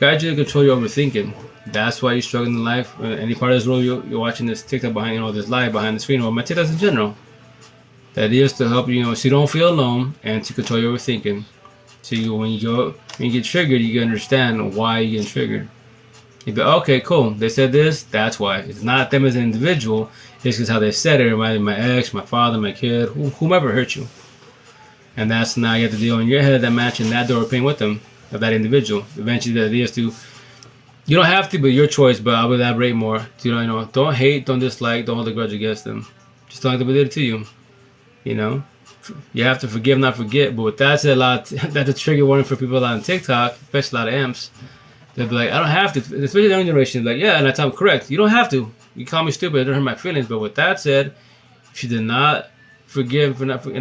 guide you to control your overthinking. That's why you're struggling in life. Any part of this role you're watching this TikTok behind, this live behind the screen, or my TikToks in general. The idea is to help you, so you don't feel alone and to control your overthinking. So when you get triggered, you can understand why you're getting triggered. You go, okay, cool. They said this. That's why. It's not them as an individual. It's just how they said it. It reminded my ex, my father, my kid, whomever hurt you. And that's now you have to deal in your head that matching that door pain with them of that individual. Eventually, the idea is to. You don't have to, but your choice. But I will elaborate more. Don't hate, don't dislike, don't hold a grudge against them. Just don't like they did it to you. You have to forgive, not forget. But with that said, that's a trigger warning for people on TikTok, especially a lot of amps. They'll be like, I don't have to, especially the young generation. Like, yeah, and that's how I'm correct. You don't have to. You call me stupid, it doesn't hurt my feelings. But with that said, if you did not forgive obviously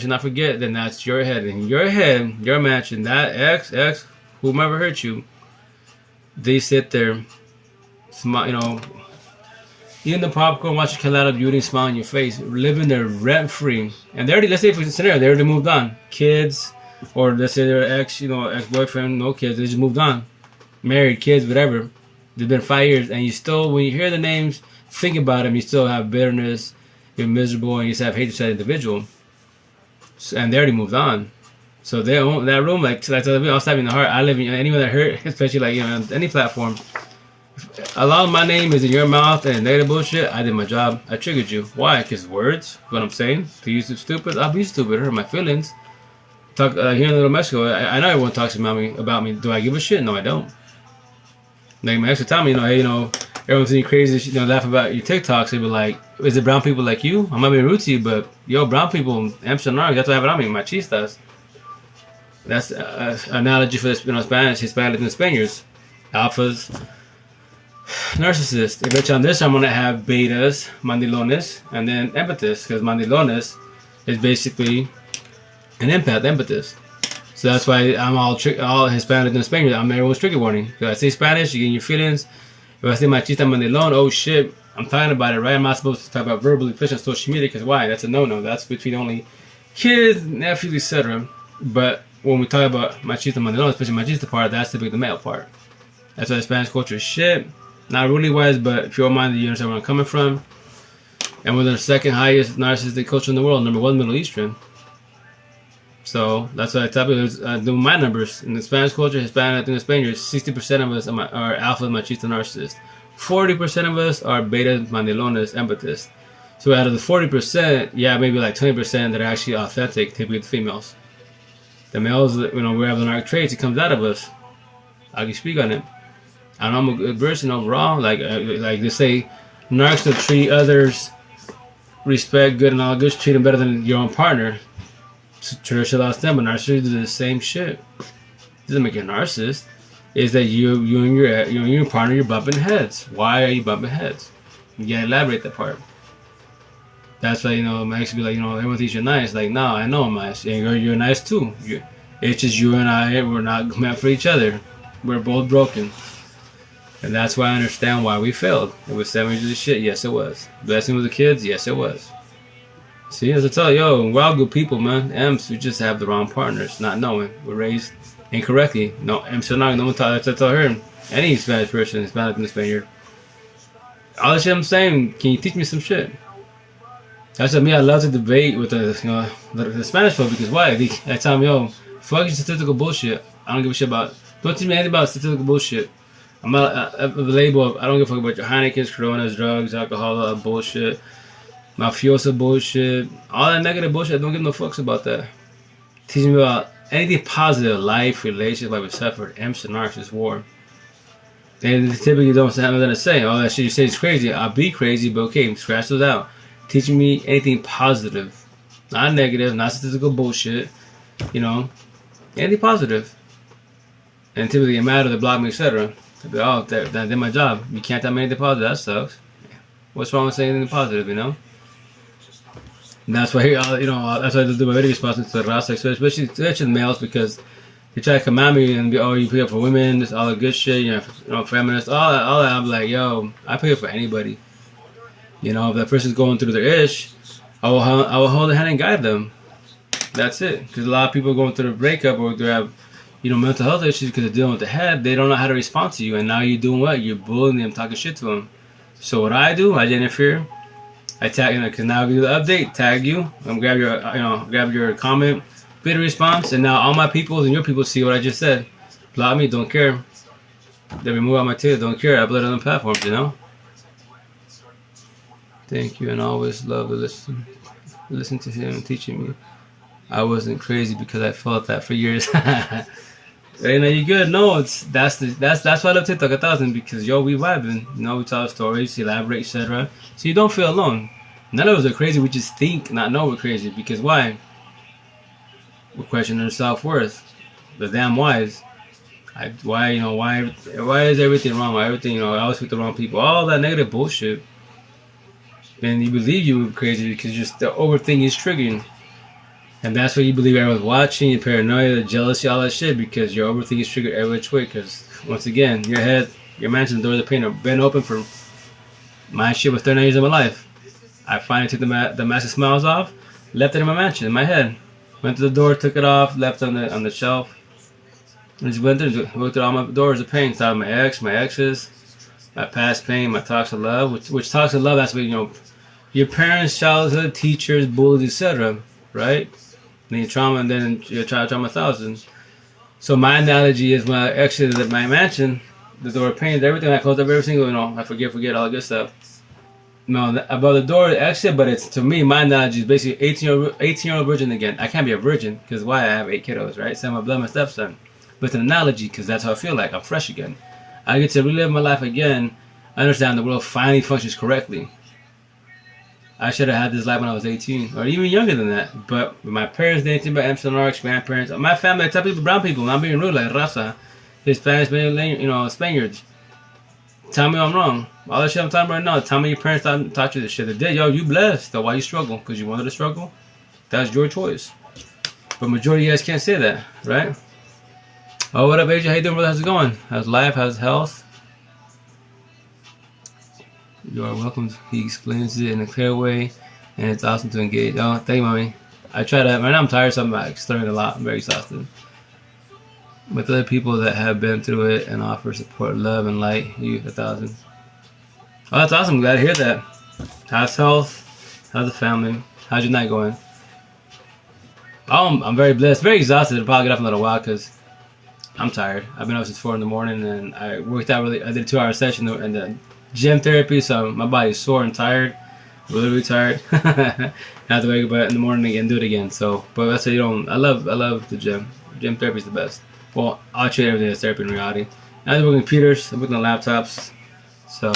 not forget, then that's your head. In your head, your match, and that ex, whomever hurt you, they sit there, smile, eating the popcorn, watching Kill Out of Beauty, smile on your face, living there rent free. And they already, let's say for the scenario, they already moved on. Kids, or let's say their ex-boyfriend, no kids, they just moved on. Married, kids, whatever. It's been 5 years, and you still, when you hear the names, think about them, you still have bitterness, you're miserable, and you still have hatred to that individual. And they already moved on. So they own that room, like I tell you, I'll stab you in the heart. I live in anyone that hurt, especially on any platform. A lot of my name is in your mouth and negative bullshit. I did my job. I triggered you. Why? Because words. What I'm saying. To use stupid, I'll be stupid. It hurt my feelings. Talk here in Little Mexico. I know everyone talks about me. Do I give a shit? No, I don't. Like my ex would tell me, everyone's thinking crazy. Laugh about your TikToks. They be like, "Is it brown people like you?" I might be rude to you, but brown people, Amsterdam, that's what I have it on me. Machistas. That's an analogy for this, Spanish, Hispanic, and Spaniards. Alphas, narcissists. Eventually on this, I'm going to have betas, mandilones, and then empathists, because mandilones is basically an empathist. So that's why I'm all Hispanic and Spaniard. I'm everyone's trigger warning. If I say Spanish, you get in your feelings. If I say machista mandilon, oh shit, I'm talking about it, right? I'm not supposed to talk about verbally, especially on social media, because why? That's a no-no. That's between only kids, nephews, etc. But when we talk about machista mandilon, especially machista part, that's typically the male part. That's why Spanish culture is shit. Not really wise, but if you're minded, you understand where I'm coming from. And we're the second highest narcissistic culture in the world, number 1, Middle Eastern. So that's why I tell you, do my numbers. In the Spanish culture, Hispanic, and Spaniards, 60% of us are alpha machista narcissists. 40% of us are beta mandilones, empathists. So out of the 40%, maybe like 20% that are actually authentic, typically the females. The males, we have the narc traits, it comes out of us. I can speak on it. I know I'm a good person overall. Like they say, narcs will treat others, respect, good and all good, treat them better than your own partner. Traditional lost them, but narcissists do the same shit. It doesn't make you a narcissist. Is that you and your partner, you're bumping heads. Why are you bumping heads? You gotta elaborate that part. That's why Max be like, everyone thinks you're nice. Like, no, I know I'm nice, and you're nice too. It's just you and I, we're not meant for each other. We're both broken. And that's why I understand why we failed. It was 7 years of shit. Yes, it was. Blessing with the kids. Yes, it was. See, as I tell you, we're all good people, man. M's, we just have the wrong partners, not knowing. We're raised incorrectly. No, M's are not. No one taught. I tell her, any Spanish person, Hispanic and Spaniard. All the shit I'm saying, can you teach me some shit? That's what me. I love to debate with the Spanish folk because why? I tell them, fuck your statistical bullshit. I don't give a shit about. Don't teach me anything about statistical bullshit. I'm not a label of, I don't give a fuck about your Heineken's, Coronas, drugs, alcohol, bullshit, mafioso bullshit, all that negative bullshit. I don't give no fucks about that. Teach me about anything positive, life, relationships, like we suffered, M's and narcissist war. And they typically don't have nothing to say. All that shit you say is crazy. I'll be crazy, but okay, scratch those out. Teaching me anything positive, not negative, not statistical bullshit, anything positive. And typically get mad or they block me, etc. They did my job. You can't tell me anything positive. That sucks. What's wrong with saying anything positive, And that's why, that's why I do my video responses to the Raza, especially the males, because they try to come at me and be, you pay up for women, this all the good shit, feminists, all that. I'm like, I pay up for anybody. If that person's going through their ish, I will hold their hand and guide them. That's it. Because a lot of people going through a breakup or they have, mental health issues because they're dealing with the head. They don't know how to respond to you, and now you're doing what? You're bullying them, talking shit to them. So what I do, I interfere. I tag, because now I do the update, tag you, grab your comment, bit of response, and now all my people and your people see what I just said. Block me, don't care. They remove out my tail, don't care. I upload it on the platforms, Thank you, and always love to listen to him and teaching me. I wasn't crazy because I felt that for years. Hey, now you good? No, that's why I love TikTok 1,000, because we vibing. We tell stories, elaborate, etc. So you don't feel alone. None of us are crazy. We just think, not know we're crazy. Because why? We're questioning our self-worth. The damn whys. Why is everything wrong? Why everything, I always pick the wrong people. All that negative bullshit. And you believe you're crazy because just the overthinking is triggering. And that's what you believe everyone's watching, your paranoia, the jealousy, all that shit, because your overthinking is triggered every which way. Because, once again, your head, your mansion doors of pain have been open for my shit was 39 years of my life. I finally took the mask of smiles off, left it in my mansion, in my head. Went to the door, took it off, left it on the shelf. And just went through all my doors of pain. Started my exes, my past pain, my talks of love, which talks of love, that's what, your parents, childhood, teachers, bullies, etc., right? And your trauma, and then your trauma 1,000. So my analogy is when I exited my mansion, the door of pain, everything, I closed up every single, I forget all the good stuff. Above the door, the exit, but it's, to me, my analogy is basically 18-year-old virgin again. I can't be a virgin, because why? I have 8 kiddos, right? Send my blood, my stepson. But it's an analogy, because that's how I feel like. I'm fresh again. I get to relive my life again. I understand the world finally functions correctly. I should have had this life when I was 18, or even younger than that. But my parents didn't think about Amsterdam, grandparents, my family, I tell people, brown people, I'm being rude, like raza, Hispanics, Spaniards. Tell me I'm wrong. All that shit I'm talking about right now, tell me your parents taught you this shit. They did, you blessed. So why you struggle? Because you wanted to struggle? That's your choice. But majority of you guys can't say that, right? Oh, what up, AJ? How you doing, brother? How's it going? How's life? How's health? You are welcome. He explains it in a clear way, and it's awesome to engage. Oh, thank you, mommy. I try to. Right now I'm tired, so I'm learning a lot. I'm very exhausted. With other people that have been through it and offer support, love, and light, you 1,000. Oh, that's awesome. Glad to hear that. How's health? How's the family? How's your night going? Oh, I'm very blessed. Very exhausted. I'll probably get up in a little while because I'm tired. I've been up since 4 in the morning, and I worked out really. I did a 2-hour session in the gym therapy, so my body's sore and tired, really tired. I have to wake up in the morning again and do it again. So, but that's what I love the gym. Gym therapy is the best. Well, I treat everything as therapy in reality. I was working on computers, I'm working on laptops, so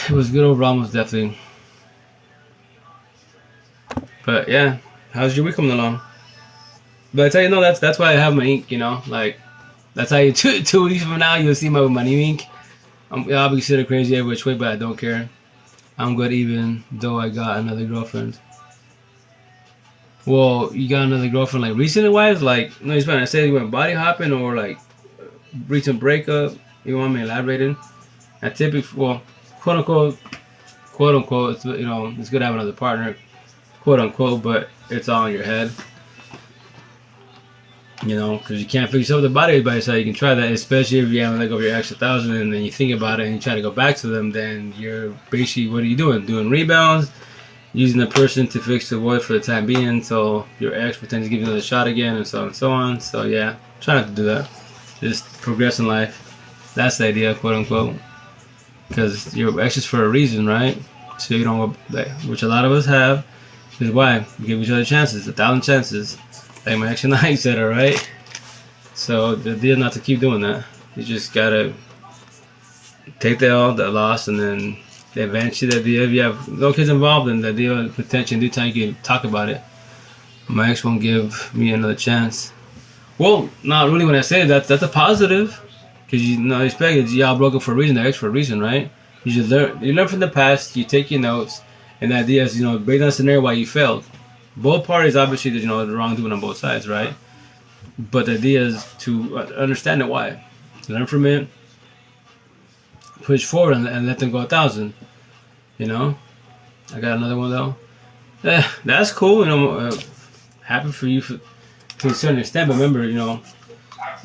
it was good overall, most definitely. But yeah, how's your week coming along? But I tell you, no, that's why I have my ink. That's how you 2 weeks from now you'll see my new ink. I'll be considered crazy every which way, but I don't care. I'm good even though I got another girlfriend. Well, you got another girlfriend like recently wise? Like, no, he's trying to say you went body hopping or like recent breakup. You want me elaborating? And typically, well, quote unquote, it's, it's good to have another partner, quote unquote, but it's all in your head. Because you can't fix up the body by yourself. You can try that, especially if you haven't let go of your ex 1,000 and then you think about it and you try to go back to them, then you're basically, what are you doing? Doing rebounds, using the person to fix the void for the time being, so your ex pretends to give you another shot again, and so on and so on. So yeah, try not to do that. Just progress in life. That's the idea, quote unquote. Because your ex is for a reason, right? So you don't, which a lot of us have, is why? We give each other chances, 1,000 chances. Like my ex and I said, right? So the deal not to keep doing that. You just gotta take the loss, and then eventually the deal, if you have no kids involved, in the deal, potentially in due time you can talk about it. My ex won't give me another chance. Well, not really when I say that. That's a positive. Because expect y'all broke up for a reason, the ex for a reason, right? You learn from the past, you take your notes, and the idea is, break down the scenario why you failed. Both parties obviously did, the wrongdoing on both sides, right? But the idea is to understand the why, learn from it, push forward, and let them go 1,000. I got another one though. That's cool. Happy for you. to a certain extent. But remember, as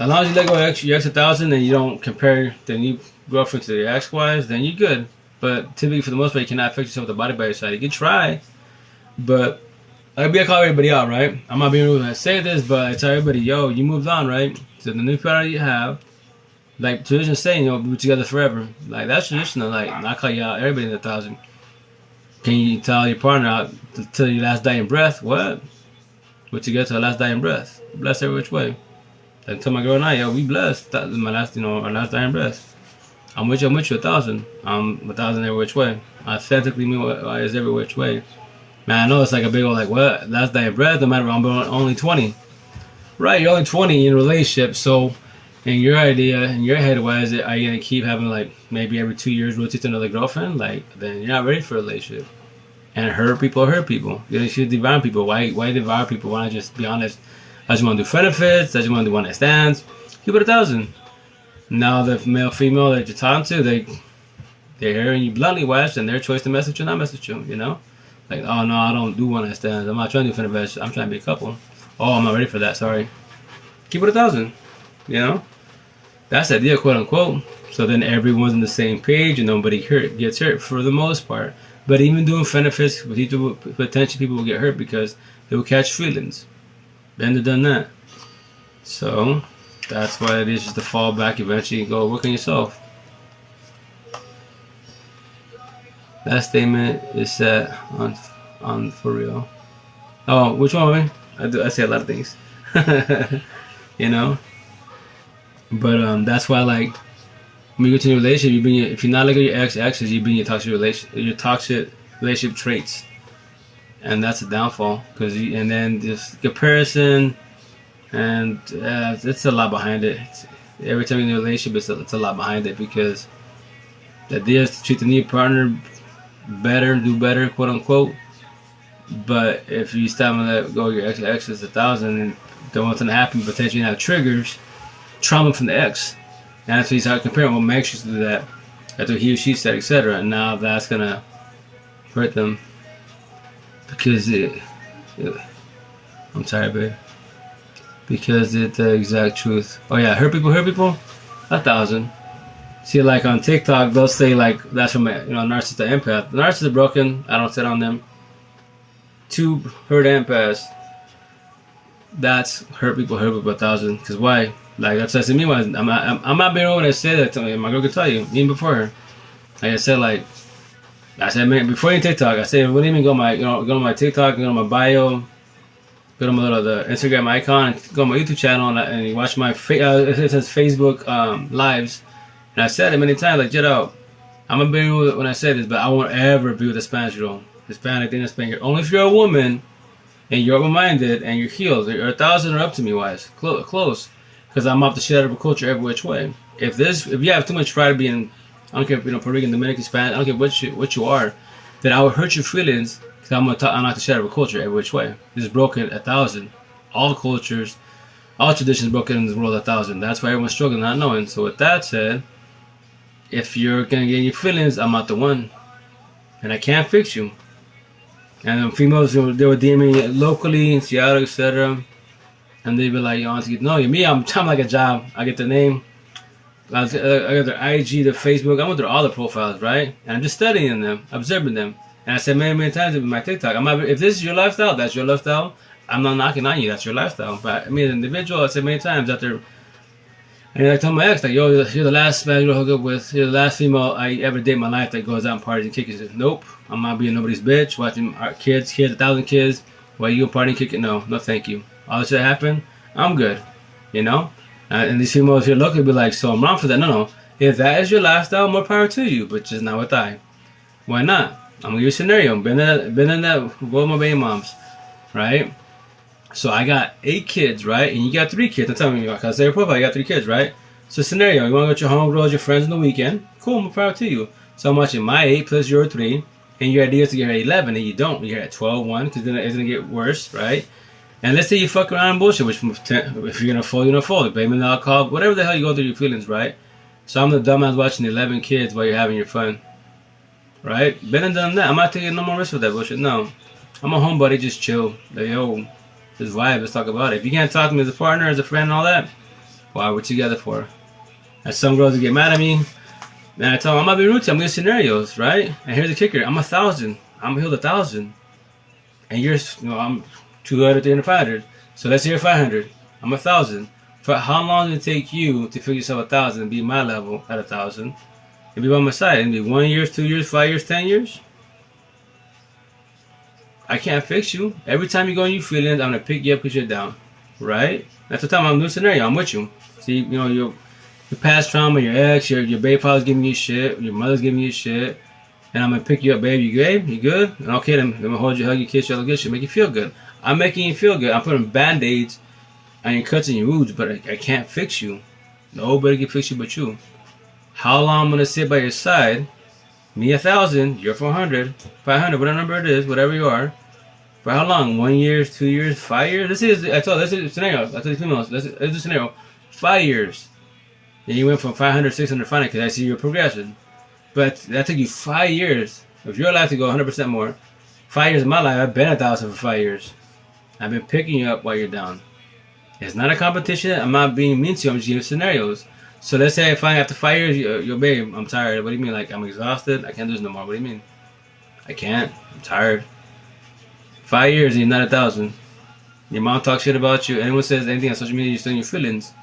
long as you let go of your ex 1,000 and you don't compare the new girlfriend to your ex-wives, then you're good. But typically, for the most part, you cannot fix yourself with the body by your side. You can try, but I call everybody out, right? I'm not being rude when I say this, but I tell everybody, yo, you moved on, right? So the new partner you have, like tradition saying, be together forever. Like that's traditional. Like I call you out, everybody in the 1,000. Can you tell your partner out till your last dying breath? What? We're together till our last dying breath. Blessed every which way. I tell my girl and I, yo, we blessed. That my last, our last dying breath. I'm with you 1,000. I'm 1,000 every which way. Authentically mean what is every which way. Man, I know it's like a big old like what? Last dying breath. No matter, I'm only 20. Right, you're only 20 in a relationship, so in your idea, in your head, why is it? Are you gonna keep having like maybe every 2 years rotate to another girlfriend? Like then you're not ready for a relationship. And hurt people. You should devour people. Why devour people? Why not just be honest? I just want to do benefits. I just want to do one night stands. Keep it 1,000. Now the male, female that you're talking to, they're hearing you bluntly, West, and their choice to message you, not message you. Like, oh no, I don't do one night stands. I'm not trying to do benefits. I'm trying to be a couple. Oh, I'm not ready for that. Sorry. Keep it 1,000. That's the idea, quote unquote. So then everyone's on the same page and nobody gets hurt for the most part. But even doing benefits, potentially people will get hurt because they will catch feelings. Been there, done that. So that's why it is just to fall back eventually and go work on yourself. That statement is set on for real. Oh, which one, man? I say a lot of things. But that's why, like, when you get to a relationship, if you're not looking at your exes, you bring your toxic relationship traits, and that's a downfall. And then this comparison, and it's a lot behind it. Every time you're in a relationship, it's a lot behind it because the idea is to treat the new partner better, do better, quote unquote. But if you stop and let go of your ex is 1,000 and don't want something to happen, potentially have triggers, trauma from the ex. And that's what you start comparing. Well, Max used to do that. That's what he or she said, etc. And now that's going to hurt them. Because I'm tired, babe. Because it's the exact truth. Oh, yeah, hurt people? 1,000. See, like on TikTok, they'll say, like, that's from narcissist to empath. The narcissists are broken. I don't sit on them. 2 hurt empaths. That's hurt people 1,000. Because why? Like that's what I said. Meanwhile, I'm not being over when I say that to me. My girl can tell you, even before her. Like I said, man, before you TikTok, I said, what do you mean go to my TikTok, go to my bio, go to my the Instagram icon, and go to my YouTube channel, and you watch my it says Facebook lives. And I said it many times, like Jet out. I'm gonna be over when I say this, but I won't ever be with a Spanish girl, Hispanic, thing Spanish. Only if you're a woman and you're open-minded and you're healed. You're 1,000 or up to me, wise, close. Because I'm off the shit out of a culture every which way. If you have too much pride to be in, I don't care if Puerto Rican, Dominican, Spanish, I don't care what you are, then I will hurt your feelings because I'm not the shit out of a culture every which way. It's broken 1,000. All cultures, all traditions broken in this world 1,000. That's why everyone's struggling, not knowing. So with that said, if you're gonna get your feelings, I'm not the one, and I can't fix you. And then females, they were DMing locally in Seattle, etc. And they'd be like, yo, I want to get to know you. Me, I'm like a job. I get their name. I got their IG, their Facebook. I'm going through all the profiles, right? And I'm just studying them, observing them. And I said many times in my TikTok, if this is your lifestyle, that's your lifestyle. I'm not knocking on you. That's your lifestyle. But I mean, an individual, I said many times after, and I told my ex, like, yo, you're the last man to hook up with. You're the last female I ever date in my life that goes out and parties and kicks it. Nope. I'm not being nobody's bitch. Watching our kids, 1,000 kids. While you go party and kick it? No thank you. All this shit happen, I'm good, and these females here look, be like, so I'm wrong for that. No, if that is your lifestyle, more power to you, but just not with I. Why not? I'm gonna give you a scenario. Been in that with my baby moms, right? So I got 8 kids, right? And you got 3 kids. I'm telling you, I say your profile, you got 3 kids, right? So scenario, you wanna go with your homegirls, your friends on the weekend? Cool, more power to you. So I'm watching my 8 plus your 3, and your idea is to get at 11, and you don't. You're at 12, 1, because then it's gonna get worse, right? And let's say you fuck around and bullshit, which if you're gonna fall, you're gonna fall. Blame the alcohol, whatever the hell you go through your feelings, right? So I'm the dumbass watching 11 kids while you're having your fun, right? Been and done that. I'm not taking no more risks with that bullshit. No, I'm a homebody, just chill. Like, yo, This vibe. Let's talk about it. If you can't talk to me as a partner, as a friend, and all that, why we're together for? And some girls that get mad at me, and I tell them I'm not being rude to you. I'm giving scenarios, right? And here's the kicker: I'm 1,000. I'm healed 1,000, and you're, I'm 200, 300, 500. So let's say you're 500. I'm 1,000. For how long did it take you to figure yourself 1,000 and be my level at 1,000 and be by my side? And be 1 year, 2 years, 5 years, 10 years. I can't fix you. Every time you go in your feelings, I'm gonna pick you up because you're down, right? That's the time I'm doing scenario. I'm with you. See, your past trauma, your ex, your baby father's giving you shit, your mother's giving you shit, and I'm gonna pick you up, babe. You good? You good? And okay, then I'm gonna hold you, hug you, kiss you, all the good shit, make you feel good. I'm making you feel good. I'm putting band-aids on your cuts and your wounds, but I can't fix you. Nobody can fix you but you. How long I'm gonna sit by your side? Me 1,000, you're 400, 500, whatever number it is, whatever you are. For how long? 1 year, 2 years, 5 years? This is a scenario. I told you females, this is a scenario. 5 years. And you went from 500, 600, 500, because I see your progression. But that took you 5 years. If you're allowed to go 100% more, 5 years of my life, I've been 1,000 for 5 years. I've been picking you up while you're down. It's not a competition. I'm not being mean to you. I'm just giving scenarios. So let's say if after 5 years, yo, babe, I'm tired. What do you mean? Like, I'm exhausted. I can't do this no more. What do you mean? I can't. I'm tired. 5 years and you're not 1,000. Your mom talks shit about you. Anyone says anything on social media, you're still in your feelings.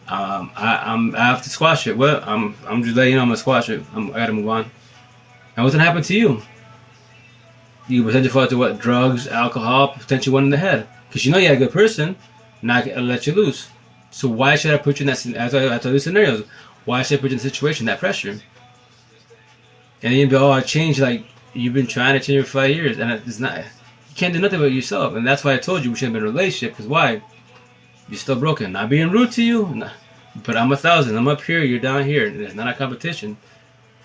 I have to squash it. Well, I'm just letting you know I'm gonna squash it. I gotta move on. And what's gonna happen to you? You potentially fall to what? Drugs, alcohol, potentially one in the head. Because you know you're a good person. Not let you loose. So why should I put you in that? I told you scenarios. Why should I put you in a situation, that pressure? And then you'd be, oh, I changed. Like, you've been trying to change for 5 years, and it's not. You can't do nothing about yourself, and that's why I told you we shouldn't be in a relationship. Because why? You're still broken. Not being rude to you, nah. But I'm 1,000. I'm up here. You're down here, and it's not a competition.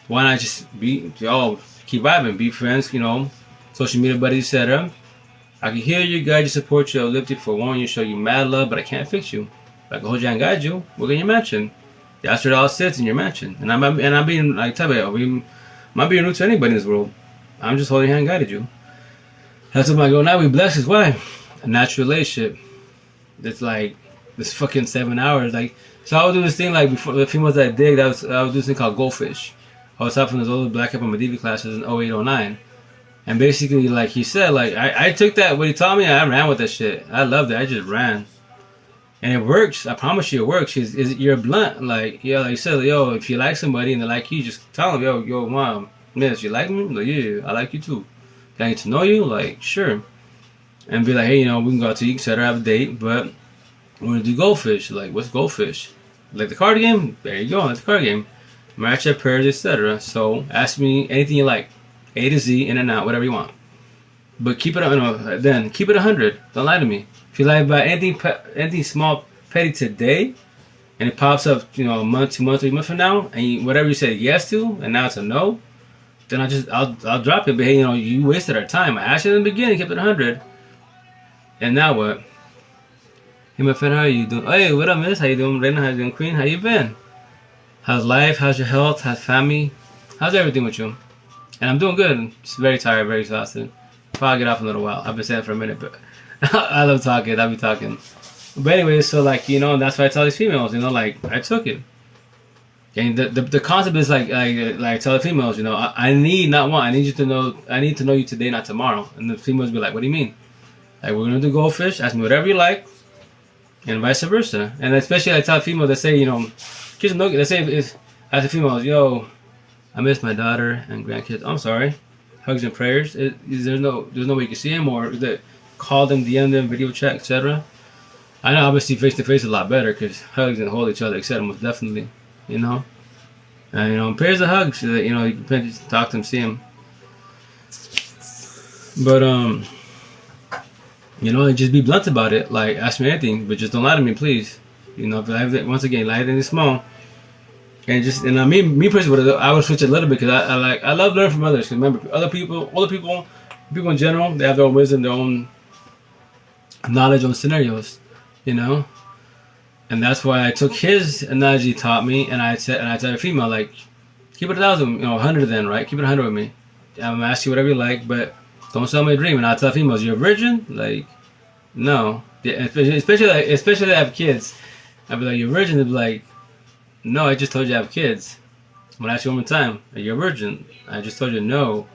Why not just keep vibing, be friends, social media buddies, etc. I can heal you, guide you, support you, uplift you, forewarn you, show you mad love, but I can't fix you. If I can hold you and guide you, we're in your mansion. That's where it all sits, in your mansion. And I'm being, like, tell you, I'm not being rude to anybody in this world. I'm just holding your hand and guided you. That's what I go, now we blessed is why. A natural relationship. It's like, this fucking 7 hours. Like, so I would do this thing, like, before the females that I dig, I would do this thing called Goldfish. I was helping those old Black Up on Medivi classes in 08, 09. And basically, like he said, like, I took that, what he taught me, I ran with that shit. I loved it. I just ran. And it works. I promise you it works. You're blunt. Like, like you said, yo, if you like somebody and they like you, just tell them, yo, mom, miss, you like me? Like, yeah, I like you too. Can I get to know you? Like, sure. And be like, hey, we can go out to eat, etc., have a date, but we're going to do Goldfish. Like, what's Goldfish? Like the card game? There you go. That's the card game. Match up pairs, etc. So, ask me anything you like. A to Z, in and out, whatever you want. But keep it, then keep it 100. Don't lie to me. If you lie about anything small, petty today, and it pops up, a month, 2 months, 3 months from now, and whatever you said yes to, and now it's a no, then I'll drop it. But hey, you wasted our time. I asked you in the beginning, kept it 100, and now what? Hey, my friend, how are you doing? Hey, what up, miss? How you doing, Reina? How you doing, Queen? How you been? How's life? How's your health? How's family? How's everything with you? And I'm doing good. Just very tired, very exhausted. Probably get off in a little while. I've been saying it for a minute, but I love talking. I'll be talking. But anyway, so like, that's why I tell these females, like, I took it. And the concept is like I tell the females, I need, not want, I need to know you today, not tomorrow. And the females be like, what do you mean? Like, we're going to do Goldfish, ask me whatever you like, and vice versa. And especially I tell females that say, kids know, they say, as the females, yo, I miss my daughter and grandkids. I'm sorry. Hugs and prayers. There's no way you can see them or call them, DM them, video chat, etc. I know obviously face to face is a lot better because hugs and hold each other, etc. Most definitely, And prayers and hugs so that you can talk to them, see them. But just be blunt about it. Like, ask me anything, but just don't lie to me, please. If I have it, once again, lie anything small. And me personally, I would switch a little bit because I love learning from others. Because remember, older people in general, they have their own wisdom, their own knowledge on scenarios, And that's why I took his analogy, taught me, and I said a female, like, keep it 1,000, 100 then, right? Keep it 100 with me. I'm gonna ask you whatever you like, but don't sell me a dream. And I tell females, you're a virgin, like, No. Yeah, especially I have kids. I'd be like, you're a virgin. They'd be like, no, I just told you I have kids. I'm gonna ask you one more time. Are you a virgin? I just told you no,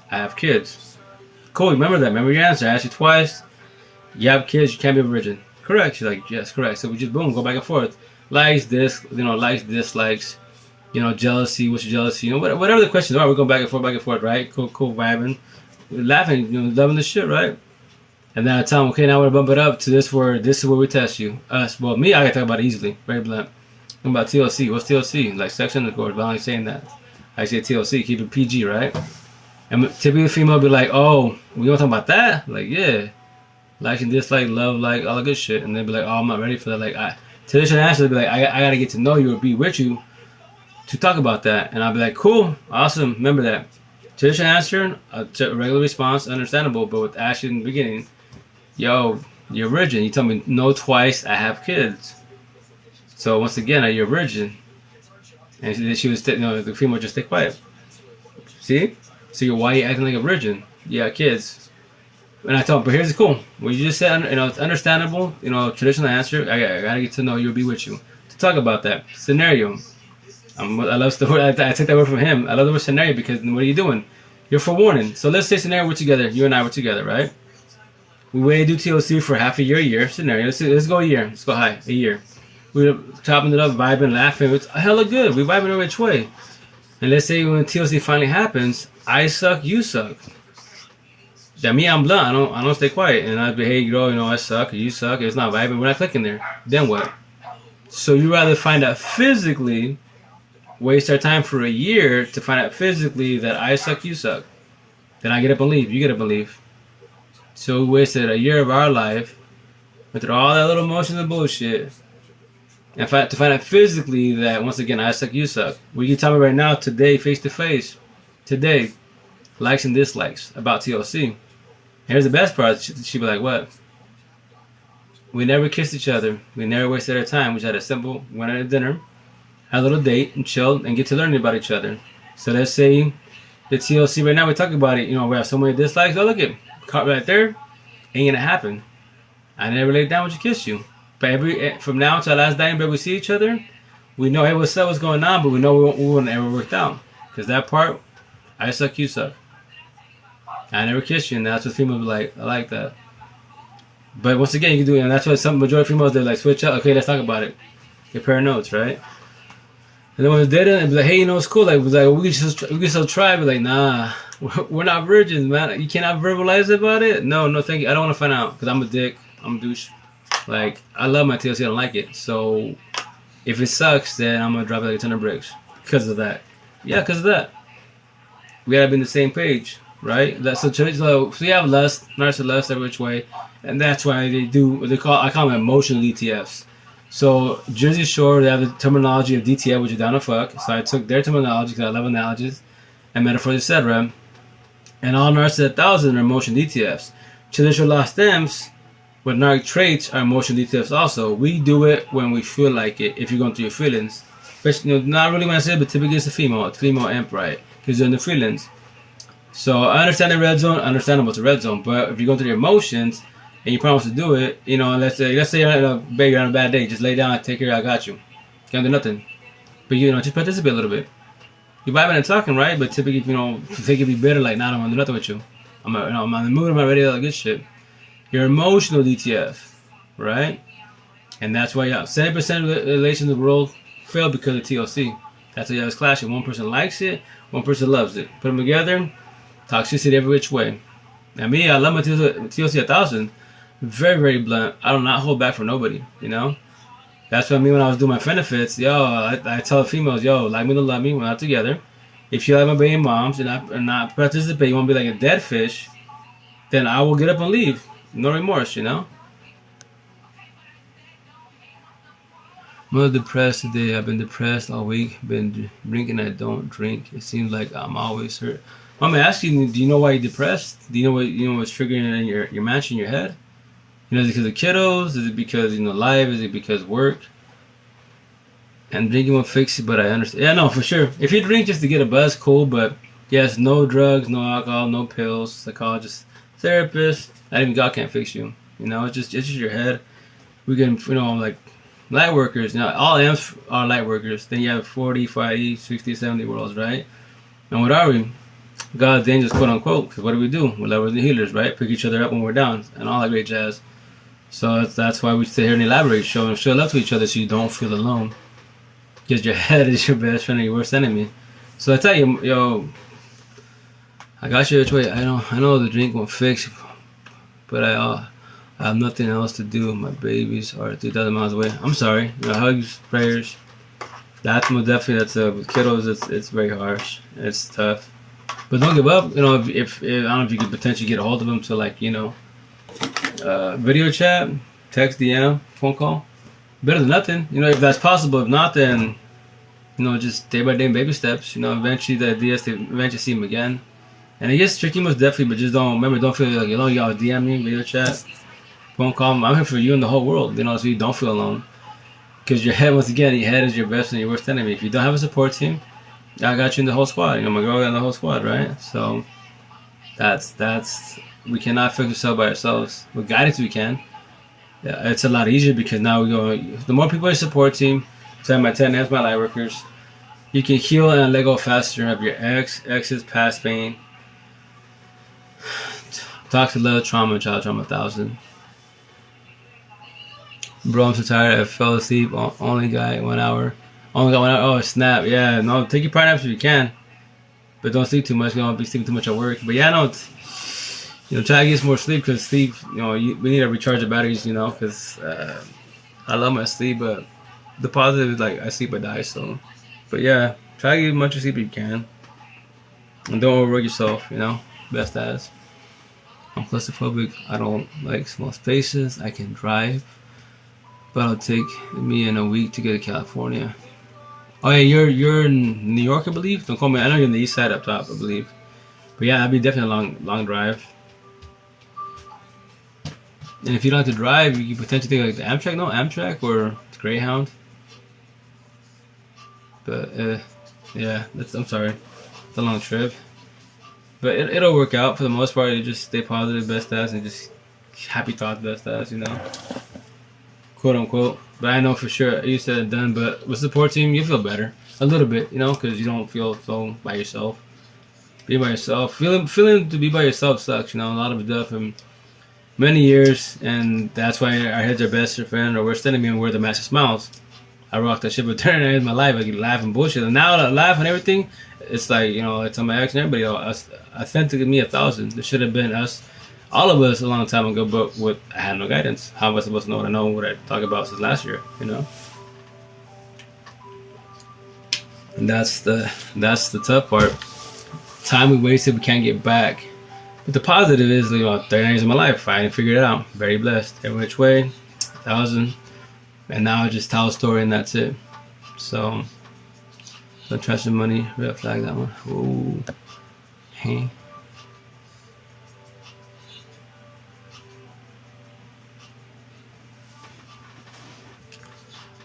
I have kids. Cool, remember that. Remember your answer. I asked you twice. You have kids, you can't be a virgin. Correct. She's like, yes, correct. So we just boom, go back and forth. Likes, likes, dislikes, jealousy, what's your jealousy? Whatever the questions are, we go back and forth, right? Cool, vibing. We're laughing, loving the shit, right? And then I tell them, okay, now we're gonna bump it up to this word. This is where we test you. Us. Well, me, I can talk about it easily. Very blunt. Talking about TLC. What's TLC? Like sex intercourse, but I'm only saying that. I say TLC, keep it PG, right? And typically the female will be like, oh, we don't talk about that? Like, yeah. Like and dislike, love, like, all the good shit. And they'll be like, oh, I'm not ready for that. Like, traditional answer will be like, I gotta get to know you or be with you to talk about that. And I'll be like, cool, awesome, remember that. Traditional answer, a regular response, understandable, but with Ashley in the beginning, yo, you're a virgin. You tell me no twice, I have kids. So once again, are you a virgin? And she was, the female just stay quiet. See? So why are you acting like a virgin? You got kids. And I told him, but here's the cool. When you just said, it's understandable, traditional answer, I gotta get to know you or be with you. To talk about that scenario. I love the word, I take that word from him. I love the word scenario because what are you doing? You're forewarning. So let's say scenario we're together. You and I were together, right? We waited to do TLC for half a year scenario. Let's go a year. Let's go high, a year. We were chopping it up, vibing, laughing. It's hella good. We vibing every which way. And let's say when TLC finally happens, I suck, you suck. That me, I'm blunt. I don't stay quiet. And I'd be, hey, girl, I suck, or you suck. It's not vibing. We're not clicking there. Then what? So you rather find out physically, waste our time for a year to find out physically that I suck, you suck. Then I get up and leave. You get up and leave. So we wasted a year of our life, went through all that little emotions and bullshit, and to find out physically that, once again, I suck, you suck. Well, you tell me right now, today, face to face, today, likes and dislikes about TLC. And here's the best part. She'd be like, what? We never kissed each other. We never wasted our time. We just had a simple, went out to dinner, had a little date, and chilled, and get to learn about each other. So let's say the TLC right now, we talk about it. We have so many dislikes. Oh, look at caught right there. Ain't gonna happen. I never laid down with you, kiss you. But from now until our last day in bed we see each other, we know, hey, what's up, what's going on, but we know we wouldn't ever worked out. Because that part, I suck, you suck. I never kissed you, and that's what females be like. I like that. But once again, you can do it, and that's why some majority of females, they're like, switch up. Okay, let's talk about it. Compare notes, right? And then when they didn't, it'd be like, hey, it's cool. Like, we can still try. Be like, nah, we're not virgins, man. You cannot verbalize about it. No, thank you. I don't want to find out because I'm a dick. I'm a douche. Like, I love my TLC. I don't like it. So if it sucks, then I'm gonna drop it like a ton of bricks because of that. Yeah, because of that. We gotta be on the same page, right? So you have lust, narcissistic lust every which way, and that's why I call them emotional DTFs. So Jersey Shore, they have the terminology of DTF, which is down to fuck. So I took their terminology because I love analogies and metaphors, etc. And all narcissists 1,000 are emotion DTFs. Traditional lost stems with narc traits are emotion DTFs also. We do it when we feel like it, if you're going through your feelings. But, not really when I say it, but typically it's the female imp, right? Because you're in the feelings. So I understand the red zone, understandable it's a red zone, but if you're going through your emotions and you promise to do it, let's say you're on a bad day, just lay down, take care, I got you. Can't do nothing. But just participate a little bit. You're vibing and talking, right? But typically, if they can be bitter, like, nah, I don't want to do nothing with you. I'm in the mood, I'm not ready to all good shit. You're emotional DTF, right? And that's why 70% of the relations in the world fail because of TLC. That's why you have this clashing. One person likes it, one person loves it. Put them together, toxicity every which way. And me, I love my TLC 1,000. Very, very blunt. I do not hold back for nobody, That's what I mean when I was doing my benefits. I tell females, like me to love me, we're not together. If you like my baby moms and not participate, you want to be like a dead fish, then I will get up and leave. No remorse, I'm a little depressed today. I've been depressed all week. Been drinking, I don't drink. It seems like I'm always hurt. I'm asking you, do you know why you're depressed? Do you know what's triggering in your mansion in your head? Is it because of kiddos? Is it because life? Is it because work? And drinking won't fix it, but I understand. Yeah, no, for sure. If you drink just to get a buzz, cool. But yes, no drugs, no alcohol, no pills. Psychologist, therapist. Not even God can't fix you. You know, it's just your head. We can, like light workers. Now all amps are light workers. Then you have 40, 50, 60, 70 worlds, right? And what are we? God's angels, quote unquote. Because what do we do? We're lovers and healers, right? Pick each other up when we're down, and all that great jazz. So that's why we sit here and elaborate, show love to each other, so you don't feel alone. Because your head is your best friend and your worst enemy. So I tell you, yo, I got you which way. I know the drink won't fix, but I have nothing else to do. My babies are 3,000 miles away. I'm sorry. Hugs, prayers. That's most definitely, that's with kiddos. It's very harsh. It's tough. But don't give up. If I don't know if you could potentially get a hold of them to video chat, text, DM, phone call. Better than nothing. If that's possible. If not, then just day by day baby steps. Eventually the idea is to eventually see them again. And it gets tricky most definitely, but just don't feel like you're alone. Y'all DM me, video chat, phone call. I'm here for you and the whole world. So you don't feel alone. Because your head, once again, your head is your best and your worst enemy. If you don't have a support team, I got you in the whole squad. My girl got in the whole squad, right? So that's we cannot fix ourselves by ourselves. With guidance, we can. Yeah, it's a lot easier because now we go. The more people in your support team, so my 10 amps, my light workers, you can heal and let go faster of your ex's past pain. Toxic love, trauma, child trauma 1,000. Bro, I'm so tired. I fell asleep. Only got 1 hour. Only got 1 hour. Oh, snap. Yeah, no, take your power naps if you can. But don't sleep too much. Don't be sleeping too much at work. But yeah, no, try to get some more sleep because sleep, we need to recharge the batteries, because I love my sleep. But the positive is, I sleep, I die. So, but yeah, try to get as much sleep as you can. And don't overwork yourself, best as. I'm claustrophobic. I don't like small spaces. I can drive. But it'll take me in a week to get to California. Oh yeah, you're in New York, I believe. Don't call me. I know you're on the east side up top, I believe. But yeah, that'd be definitely a long drive. And if you don't have to drive, you can potentially take the Amtrak or the Greyhound. But yeah, I'm sorry, it's a long trip. But it'll work out for the most part. You just stay positive, best as, and just happy thoughts, best as, quote unquote. But I know for sure you said it done. But with support team, you feel better a little bit, because you don't feel so by yourself. Be by yourself. Feeling to be by yourself sucks. A lot of stuff from many years, and that's why our heads are best friend or worst enemy, and we're the master smiles. I rock that shit, but during in my life, I get laugh and bullshit, and now I laugh and everything. It's it's on my ex and everybody. Authentically me 1,000. It should have been us. All of us a long time ago, but I had no guidance. How am I supposed to know what I know, what I talk about since last year, And that's the tough part. Time we wasted, we can't get back. But the positive is, 30 years of my life, I figured it out. Very blessed. Every which way, 1,000. And now I just tell a story and that's it. So, don't trust your money. Red flag that one. Ooh. Hey.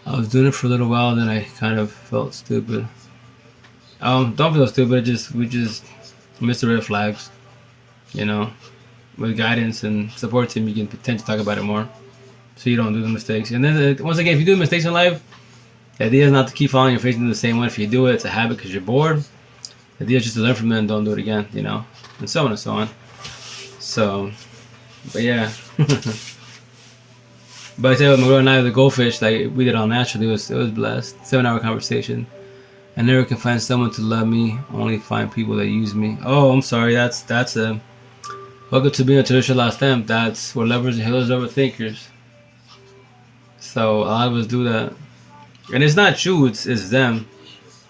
I was doing it for a little while, then I kind of felt stupid. Don't feel stupid. We just missed the red flags. With guidance and support team, you can potentially talk about it more, so you don't do the mistakes. And then once again, if you do mistakes in life, the idea is not to keep following your face into the same one. If you do it, it's a habit because you're bored. The idea is just to learn from it and don't do it again. And so on and so on. So, but yeah. But I tell you, my girl and I, the goldfish, we did all naturally. It was blessed. 7-hour conversation. I never can find someone to love me. Only find people that use me. Oh, I'm sorry. That's welcome to being a traditional last stamp. That's where lovers and healers are overthinkers. So a lot of us do that, and it's not true. It's them.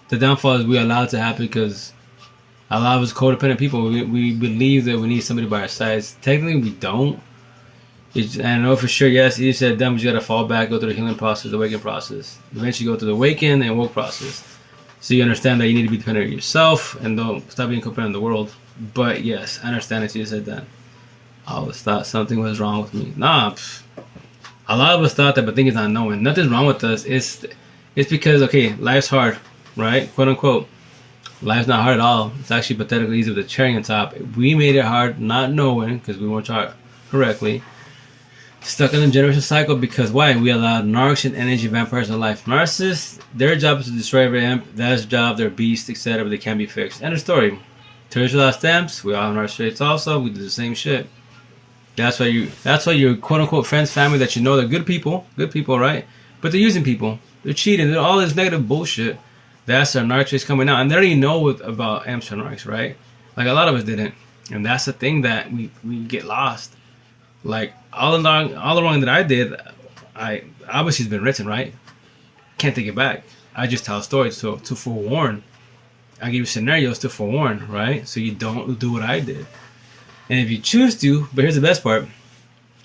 The downfall is we allow it to happen because a lot of us codependent people. We believe that we need somebody by our sides. Technically, we don't. I know for sure, yes, you said them, but you gotta fall back, go through the healing process, the awakening process. Eventually go through the awaken and woke process. So you understand that you need to be dependent on yourself and don't stop being codependent on the world. But yes, I understand that you said that. I always thought something was wrong with me. Nah, a lot of us thought that, but thing is not knowing. Nothing's wrong with us. It's because, okay, life's hard, right? Quote unquote. Life's not hard at all. It's actually pathetically easy with the cherry on top. We made it hard not knowing because we weren't taught correctly. Stuck in a generation cycle because why? We allow narcs and energy vampires in life. Narcissists, their job is to destroy every imp. That's their job. They're beasts, etc. But they can't be fixed. End of story. Terrorists without stamps. We all have our traits also. We do the same shit. That's why you. That's why your quote unquote friends, family that you know they're good people, right? But they're using people. They're cheating. They're all this negative bullshit. That's their narc traits coming out, and they already know about amps and narcs, right? Like a lot of us didn't, and that's the thing that we get lost. Like all the wrong that I did, I obviously it's been written, right? Can't take it back. I just tell stories to forewarn. I give you scenarios to forewarn, right? So you don't do what I did. And if you choose to, but here's the best part.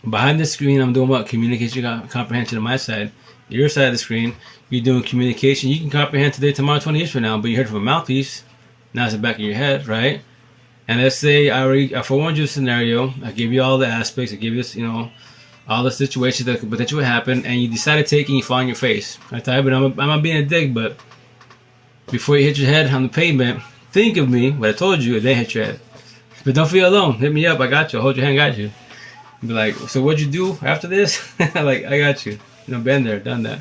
Behind the screen, I'm doing what? Communication comprehension on my side. Your side of the screen, you're doing communication. You can comprehend today, tomorrow, 20 years from now, but you heard from a mouthpiece. Now it's the back of your head, right? And let's say I forewarned you a scenario. I gave you all the aspects. I gave you, all the situations that could potentially happen, and you decide to take it and you fall on your face. I tell you, but I'm not being a dick, but before you hit your head on the pavement, think of me, what I told you, and then hit your head. But don't feel alone. Hit me up. I got you. Hold your hand. Got you. Be like, so what'd you do after this? Like, I got you. Been there, done that.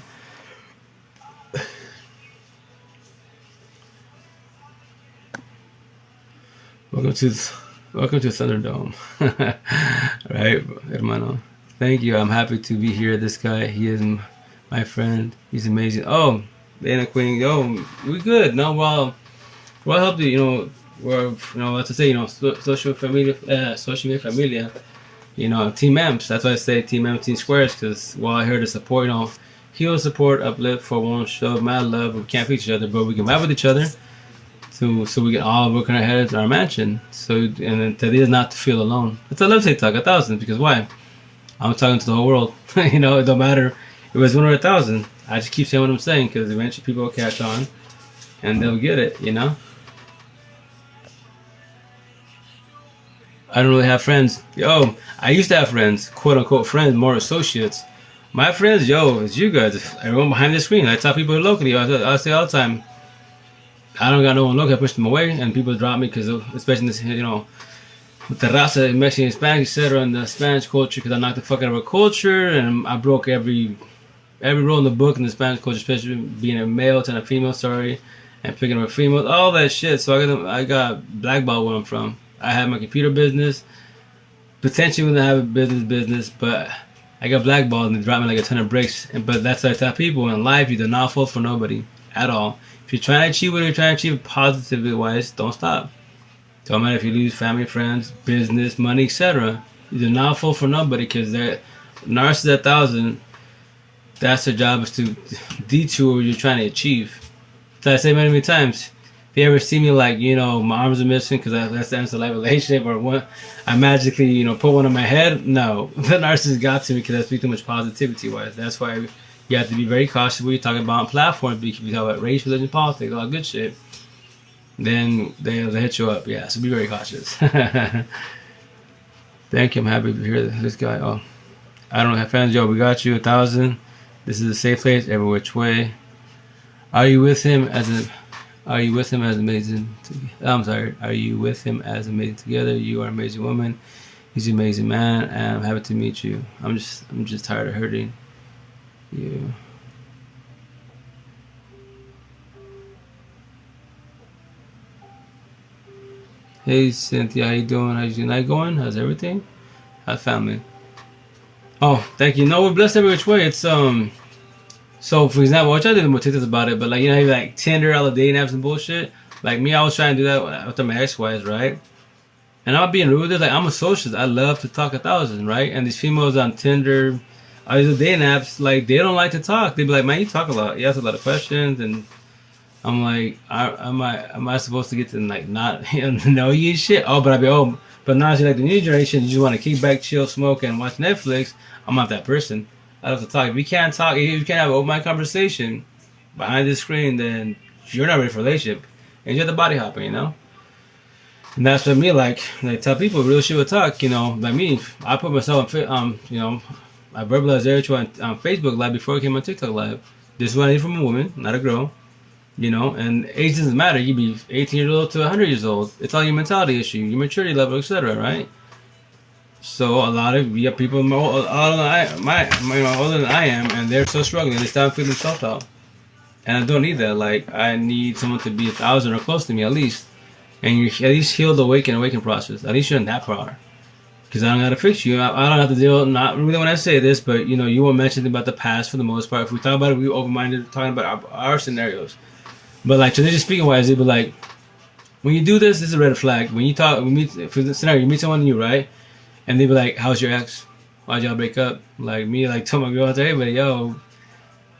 Welcome to Thunderdome. Right, hermano. Thank you. I'm happy to be here. This guy, he is my friend. He's amazing. Oh, Dana Queen. Oh, we good. No, well, help you. We're let's just say social media familia. Team Amps. That's why I say Team Amps, Team Squares, because while I heard the support, heal, support, uplift, for one, show mad love. We can't fix each other, but we can vibe with each other. So we can all work on our heads, our mansion. So, and then that is not to feel alone. It's a love TikTok, 1,000, because why? I'm talking to the whole world. It don't matter if it's 1 or 1,000. I just keep saying what I'm saying, because eventually people will catch on, and they'll get it, I don't really have friends. Yo, I used to have friends, quote unquote friends, more associates. My friends, it's you guys. Everyone behind the screen. I tell people locally, I say all the time, I don't got no one looking. I push them away, and people drop me because, especially in this, with the raza, Mexican, Spanish, etc., and the Spanish culture, because I knocked the fuck out of our culture, and I broke every rule in the book in the Spanish culture, especially being a male to a female, and picking up a female, all that shit. So I got blackballed where I'm from. I had my computer business, potentially when I have a business, but I got blackballed and they dropped me like a ton of bricks. But that's what I tell people in life: you do not fall for nobody at all. If you're trying to achieve what you're trying to achieve positively wise, don't stop. Don't matter if you lose family, friends, business, money, etc. You do not fall for nobody, because they're narcissists 1,000. That's their job, is to detour what you're trying to achieve. So I say many times, if you ever see me like, my arms are missing because that's the end of life relationship, or what, I magically, put one on my head. No, the narcissist got to me because I speak too much positivity wise. That's why you have to be very cautious when you're talking about on platforms, because if you talk about race, religion, politics, all that good shit, then they'll hit you up. Yeah, so be very cautious. Thank you. I'm happy to hear this guy. Oh, I don't have fans. Yo, we got you 1,000. This is a safe place, every which way. Are you with him as amazing? I'm sorry. Are you with him as amazing together? You are an amazing woman. He's an amazing man, and I'm happy to meet you. I'm just tired of hurting you. Hey Cynthia, how you doing? How's your night going? How's everything? How's family? Oh, thank you. No, we're blessed every which way. It's So for example, which I did more TikToks about it, but like Tinder, all the dating apps and bullshit. Like me, I was trying to do that after my ex-wives, right? And I'm not being rude. Like, I'm a socialist. I love to talk 1,000, right? And these females on Tinder, all these dating apps, like, they don't like to talk. They be like, man, you talk a lot. You ask a lot of questions, and I'm like, am I supposed to get to like not know you and shit? Oh, but but now you're like the new generation. You just want to kick back, chill, smoke, and watch Netflix. I'm not that person. I have to talk. If you can't talk, if you can't have an open mind conversation behind the screen, then you're not ready for a relationship. And you're the body hopping, And that's what me, like tell people, real shit will talk, Like me, I put myself on, I verbalized everything on Facebook Live before I came on TikTok Live. This is what I need from a woman, not a girl, And age doesn't matter. You be 18 years old to 100 years old. It's all your mentality issue, your maturity level, etc. Right? So a lot of people older than I am, and they're still struggling. They start feeling self-doubt, and I don't need that. Like I need someone to be 1,000 or close to me at least, and you at least heal the awaken process. At least you're in that part. Because I don't gotta fix you. I don't have to deal. Not really when I say this, but you won't mention about the past for the most part. If we talk about it, we open-minded talking about our scenarios. But like traditionally speaking, wise, it'd be like, when you do this, this is a red flag. When you talk, we meet for the scenario, you meet someone new, right? And they'd be like, "How's your ex? Why'd y'all break up?" Like me, like tell my girl, hey, everybody, yo,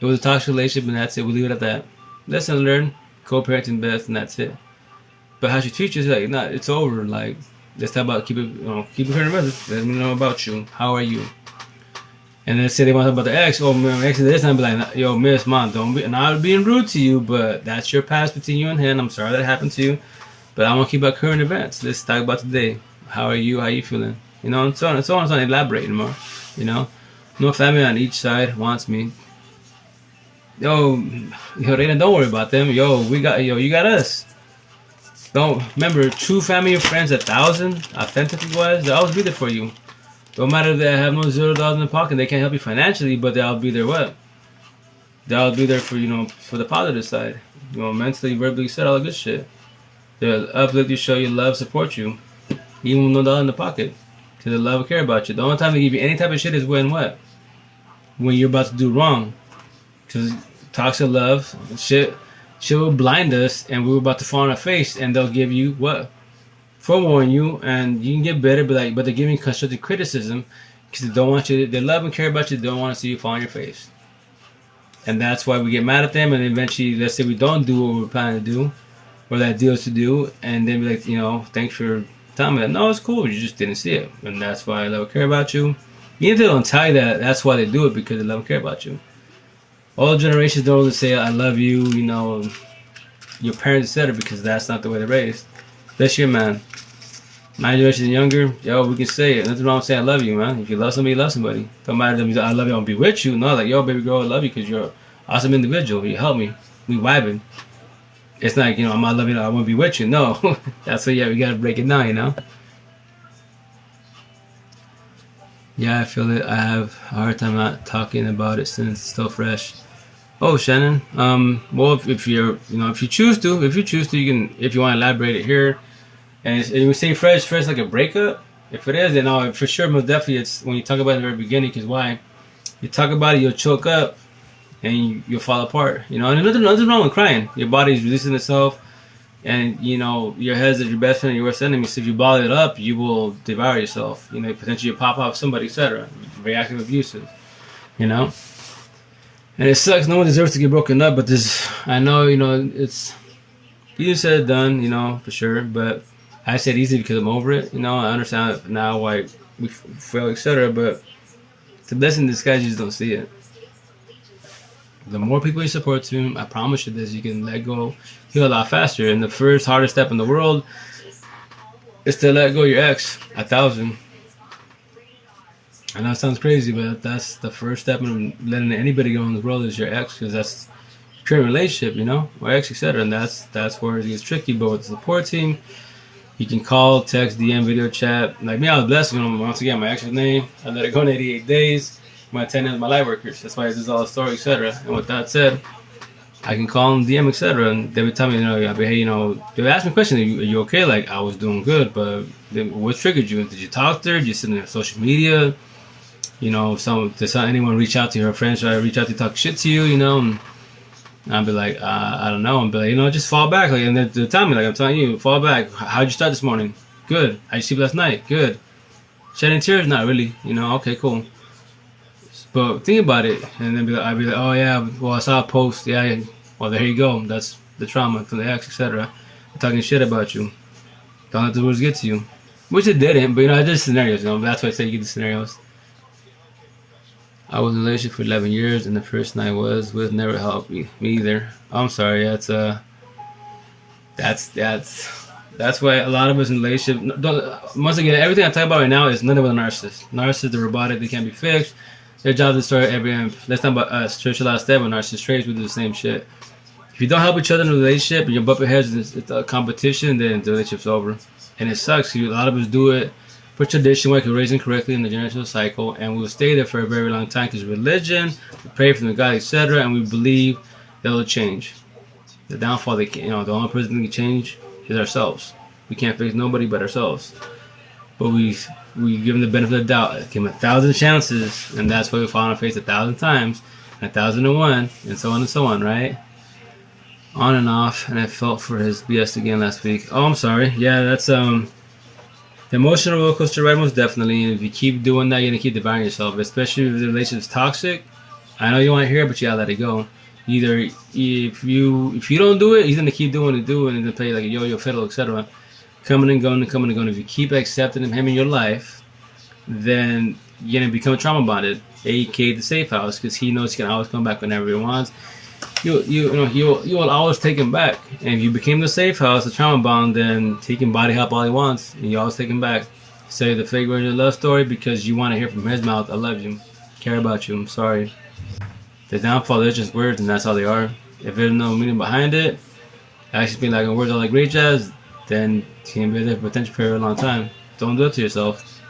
it was a toxic relationship, and that's it. We leave it at that. Lesson learned. Co-parenting best, and that's it. But how she treats you is like, nah, it's over. Like, let's talk about keep it current message. Let me know about you. How are you? And then say they want to talk about the ex. Oh man, my ex is this, and I'd be like, yo, miss, mom, don't be. Not being rude to you, but that's your past between you and him. I'm sorry that happened to you, but I want to keep about current events. Let's talk about today. How are you? How you feeling? And so on and so on. So on. Elaborating more. No family on each side wants me. Raina, don't worry about them. You got us. Don't remember, true family and friends, 1,000, authentically wise, they'll always be there for you. Don't matter if they have no $0 in the pocket, they can't help you financially, but they'll be there what? They'll be there for for the positive side. Mentally, verbally, said all the good shit. They'll uplift you, show you love, support you, even with no dollar in the pocket, because they love and care about you. The only time they give you any type of shit is when what? When you're about to do wrong. Because toxic love, shit will blind us, and we're about to fall on our face, and they'll give you what? Forewarn you, and you can get better, but they're giving constructive criticism because they don't want you. They love and care about you. They don't want to see you fall on your face, and that's why we get mad at them. And eventually, let's say we don't do what we're planning to do, or that deal is to do, and then be like, thanks for telling me that. No, it's cool. You just didn't see it, and that's why I love and care about you. Even if they don't tell you that, that's why they do it, because they love and care about you. All generations don't really say I love you, your parents said it, because that's not the way they're raised. Especially man. My generation younger, we can say it. Nothing wrong with saying I love you, man. If you love somebody, you love somebody. Don't matter if I love you, I want to be with you. No, like, baby girl, I love you because you're an awesome individual. You help me. We vibing. It's not like, I'm not loving you, I want to be with you. No. That's what, we got to break it down, Yeah, I feel it. I have a hard time not talking about it since it's still fresh. Oh, Shannon. Well, if you choose to, you can. If you want to elaborate it here, and you say fresh like a breakup. If it is, then for sure, most definitely, it's when you talk about it in the very beginning. Because why? You talk about it, you'll choke up, and you'll fall apart. And nothing wrong with crying. Your body's releasing itself, and your head is your best friend and your worst enemy. So if you bottle it up, you will devour yourself. Potentially you pop off somebody, etc. Reactive, abusive. And it sucks. No one deserves to get broken up, but I know, it's easier said than done, for sure. But I said easy because I'm over it. I understand now why we fail, etc. But it's a blessing in disguise. You just don't see it. The more people you support to, I promise you this, you can let go, heal a lot faster. And the first hardest step in the world is to let go of your ex, 1,000. I know it sounds crazy, but that's the first step in letting anybody go in the world is your ex, because that's your current relationship, or ex, etc. And that's where it gets tricky. But with the support team, you can call, text, DM, video chat. Like me, I was blessed once again, my ex's name. I let it go in 88 days. My tenants, my light workers. That's why this is all a story, etc. And with that said, I can call them, DM, etc. And they would tell me, hey, they would ask me questions. Are you okay? Like, I was doing good, but what triggered you? Did you talk to her? Did you send her social media? Does anyone reach out to your friends, try to reach out to talk shit to you, and I'll be like, I don't know. And be like, just fall back. Like, and they'll tell me, like, I'm telling you, fall back. How'd you start this morning? Good. How'd you sleep last night? Good. Shedding tears? Not really. Okay, cool. But think about it, and then I'd be like, oh yeah, well I saw a post, yeah, well there you go. That's the trauma from the ex, etc. Talking shit about you. Don't let the words get to you, which it didn't. But I did scenarios. That's why I say you get the scenarios. I was in a relationship for 11 years, and the person I was with never helped me either. I'm sorry. That's why a lot of us in relationship. Once again, everything I talk about right now is none of them are narcissists. Narcissists, they're robotic. They can't be fixed. Their job is to start every. Let's talk about us. Church a lot of step with narcissist traits. We do the same shit. If you don't help each other in a relationship and you bump your heads, it's a competition, then the relationship's over. And it sucks. A lot of us do it for tradition, like we're raising correctly in the generational cycle, and we'll stay there for a very long time because religion, we pray from the God, etc., and we believe that will change. The downfall, the only person that can change is ourselves. We can't fix nobody but ourselves. But we give them the benefit of the doubt. Give them 1,000 chances, and that's why we fall on our face 1,000 times, 1,001, and so on, right? On and off, and I felt for his BS again last week. Oh, I'm sorry. Yeah, that's the emotional roller coaster ride, most definitely. And if you keep doing that, you're gonna keep devouring yourself, especially if the relationship's toxic. I know you want to hear it, but you gotta let it go. Either if you don't do it, he's gonna keep doing it, and then play like a yo-yo fiddle, etc. Coming and going and coming and going. If you keep accepting him in your life, then you're gonna become trauma bonded, aka the safe house, because he knows he can always come back whenever he wants. You will always take him back. And if you became the safe house, the trauma bond, then he can body hop all he wants, and you always take him back. Say the fake version of the love story because you want to hear from his mouth, I love you, care about you, I'm sorry. The downfall is just words, and that's all they are. If there's no meaning behind it, actually being like words are like great jazz, then you can be there for potential for a long time. Don't do it to yourself.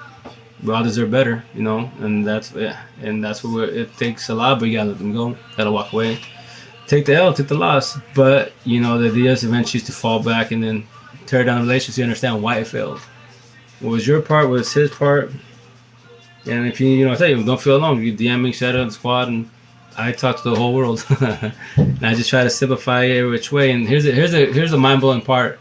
We all deserve better, and that's what it takes a lot, but you gotta let them go, gotta walk away. Take the L, take the loss, but the idea is eventually to fall back and then tear down the relationship. So you understand why it failed. What was your part? What was his part? And if I tell you, don't feel alone. You DM me, shout out the squad, and I talk to the whole world. And I just try to simplify it every which way. And here's a mind blowing part.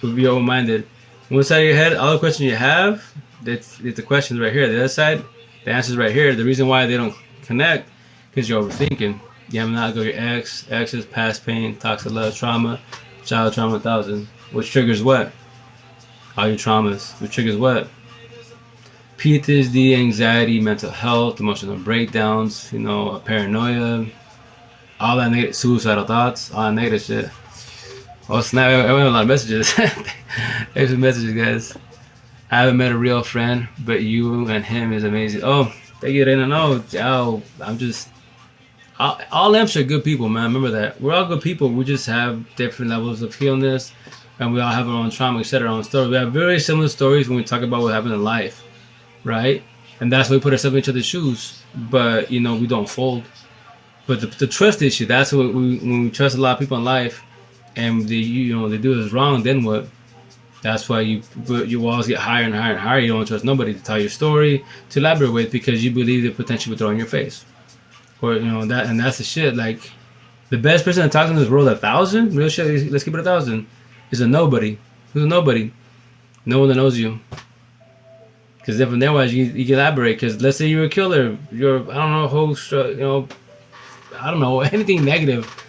To be open minded. One side of your head, all the questions you have, it's the questions right here. The other side, the answers right here. The reason why they don't connect, because you're overthinking. You have not go your exes, past pain, toxic love, trauma, child trauma 1,000. Which triggers what? All your traumas. Which triggers what? PTSD, anxiety, mental health, emotional breakdowns, paranoia, all that negative, suicidal thoughts, all that negative shit. Oh snap, I went a lot of messages. Thanks for messages, guys. I haven't met a real friend, but you and him is amazing. Oh, thank you, Reina. No, I'm just... All imps are good people, man. Remember that. We're all good people. We just have different levels of healness, and we all have our own trauma, etc., our own story. We have very similar stories when we talk about what happened in life, right? And that's why we put ourselves in each other's shoes. But, we don't fold. But the trust issue, that's what when we trust a lot of people in life, and they do us wrong, then what? That's why you walls get higher and higher and higher. You don't trust nobody to tell your story, to elaborate with, because you believe the potential will throw in your face. Or that's the shit. Like, the best person to talk to in this world, 1,000, real shit. Let's keep it 1,000. Is a nobody. Who's a nobody? No one that knows you. Because then from there, you can elaborate. Because let's say you're a killer, you're I don't know host, I don't know anything negative.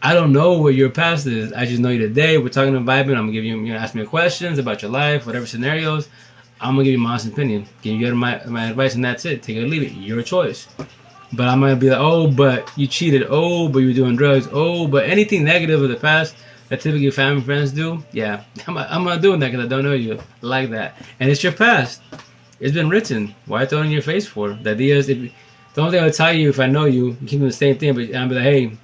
I don't know what your past is. I just know you today. We're talking about vibing. I'm gonna give you, ask me questions about your life, whatever scenarios. I'm gonna give you my honest opinion, give you my advice, and that's it. Take it or leave it. Your choice. But I'm going to be like, oh, but you cheated. Oh, but you were doing drugs. Oh, but anything negative of the past that typically family and friends do, yeah, I'm not doing that because I don't know you like that. And it's your past. It's been written. Why throw it in your face for? The idea is, the only thing I would tell you if I know you keep doing the same thing, but I'll be like, hey,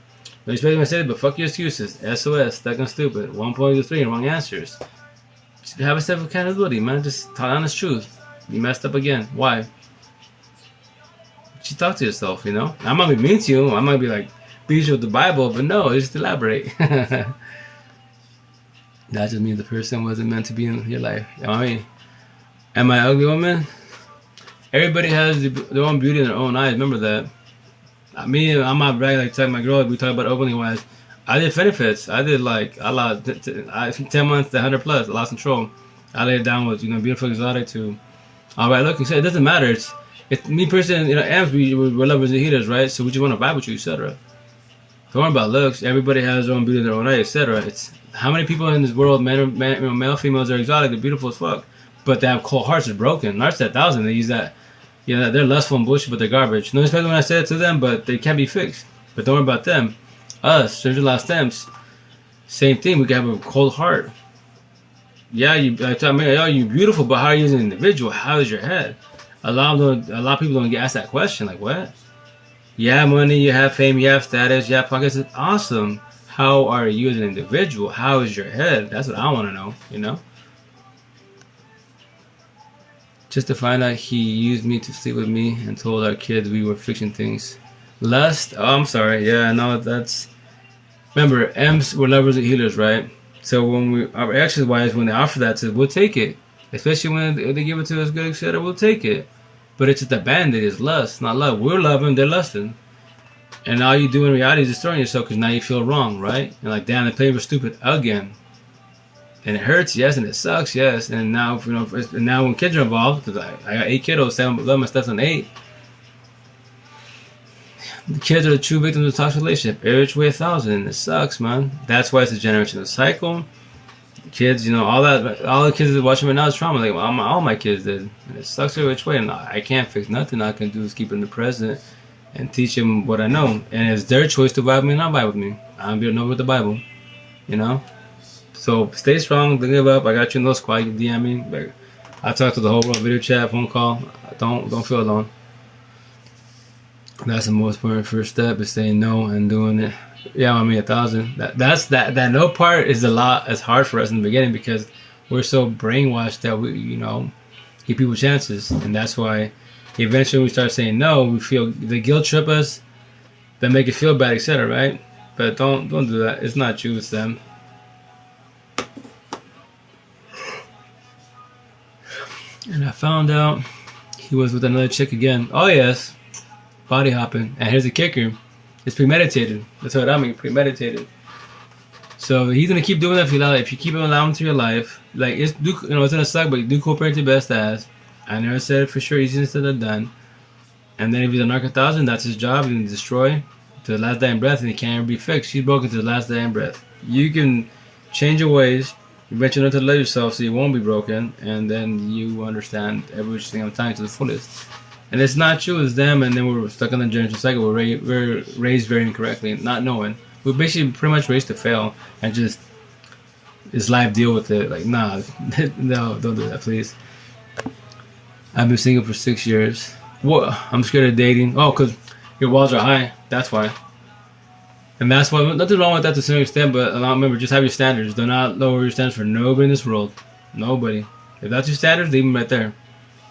no expect what I said, but fuck your excuses. SOS, stuck on stupid. 1.3 wrong answers. Just have a sense of accountability, man. Just tell honest truth. You messed up again. Why? You talk to yourself, I might be mean to you. I might be like, beat you with the Bible, but no, just elaborate. That just means the person wasn't meant to be in your life. Am I an ugly woman? Everybody has their own beauty in their own eyes. Remember that. I'm not bragging like telling my girl. We talk about openly wise. I did benefits. I did I lost 10 months to 100 plus. I lost control. I laid it down with beautiful exotic to all right. Look, it doesn't matter. It's me personally, amps, we're lovers and haters, right? So we just want to vibe with you, etc. Don't worry about looks. Everybody has their own beauty in their own right, etc. It's how many people in this world, male, females, are exotic, they're beautiful as fuck, but they have cold hearts, are broken. Narcs at 1,000, they use that. They're lustful and bullshit, but they're garbage. No respect when I say it to them, but they can't be fixed. But don't worry about them. Us, Stranger Lost Temps, same thing. We can have a cold heart. Yeah, you're beautiful, but how are you as an individual? How is your head? A lot of people don't get asked that question. Like, what? You have money, you have fame, you have status, you have pockets. It's awesome. How are you as an individual? How is your head? That's what I want to know, just to find out he used me to sleep with me and told our kids we were fixing things. Lust? Oh, I'm sorry. Yeah, no, that's. Remember, M's were lovers and healers, right? So when our actions wise, when they offer that to us, we'll take it. Especially when they give it to us good, etc., we'll take it. But it's just a bandit, it's lust, not love. We're loving, they're lusting. And all you do in reality is destroying yourself because now you feel wrong, right? And like, damn, the play was stupid again. And it hurts, yes, and it sucks, yes. And now, and now when kids are involved, because I got 8 kiddos, 7 of them, my stepson 8. The kids are the true victims of a toxic relationship. Every which way 1,000, and it sucks, man. That's why it's a generational cycle. Kids, all the kids that watching right now is trauma. Like all my kids did, and it sucks every which way. And I can't fix nothing. All I can do is keep in the present and teach them what I know. And it's their choice to vibe with me or not vibe with me. I'm being over with the Bible, So stay strong. Don't give up. I got you in those squad. You DM me. Like, I talk to the whole world, video chat, phone call. Don't feel alone. That's the most important first step is saying no and doing it. Yeah, 1,000. That no part is a lot as hard for us in the beginning because we're so brainwashed that we give people chances, and that's why eventually we start saying no. We feel the guilt trip us, they make it feel bad, etc. Right? But don't do that. It's not you, it's them. And I found out he was with another chick again. Oh yes. Body hopping, and here's the kicker: it's premeditated. That's what I mean, premeditated. So he's gonna keep doing that if you keep allowing him to your life. Like it's gonna suck, but do cooperate your best as. I never said it for sure. Easier said than done. And then if he's a narc 1,000, that's his job. He's gonna destroy to the last dying breath, and he can't ever be fixed. She's broken to the last dying breath. You can change your ways. Eventually learn to love yourself, so you won't be broken, and then you understand everything I'm telling to the fullest. And it's not you, it's them, and then we're stuck in the generational cycle. We're raised very incorrectly, not knowing. We're basically pretty much raised to fail and just this life deal with it. Like, nah, no, don't do that, please. I've been single for 6 years. What? I'm scared of dating. Oh, because your walls are high. That's why. And that's why, nothing wrong with that to some extent, but remember, just have your standards. Do not lower your standards for nobody in this world. Nobody. If that's your standards, leave them right there.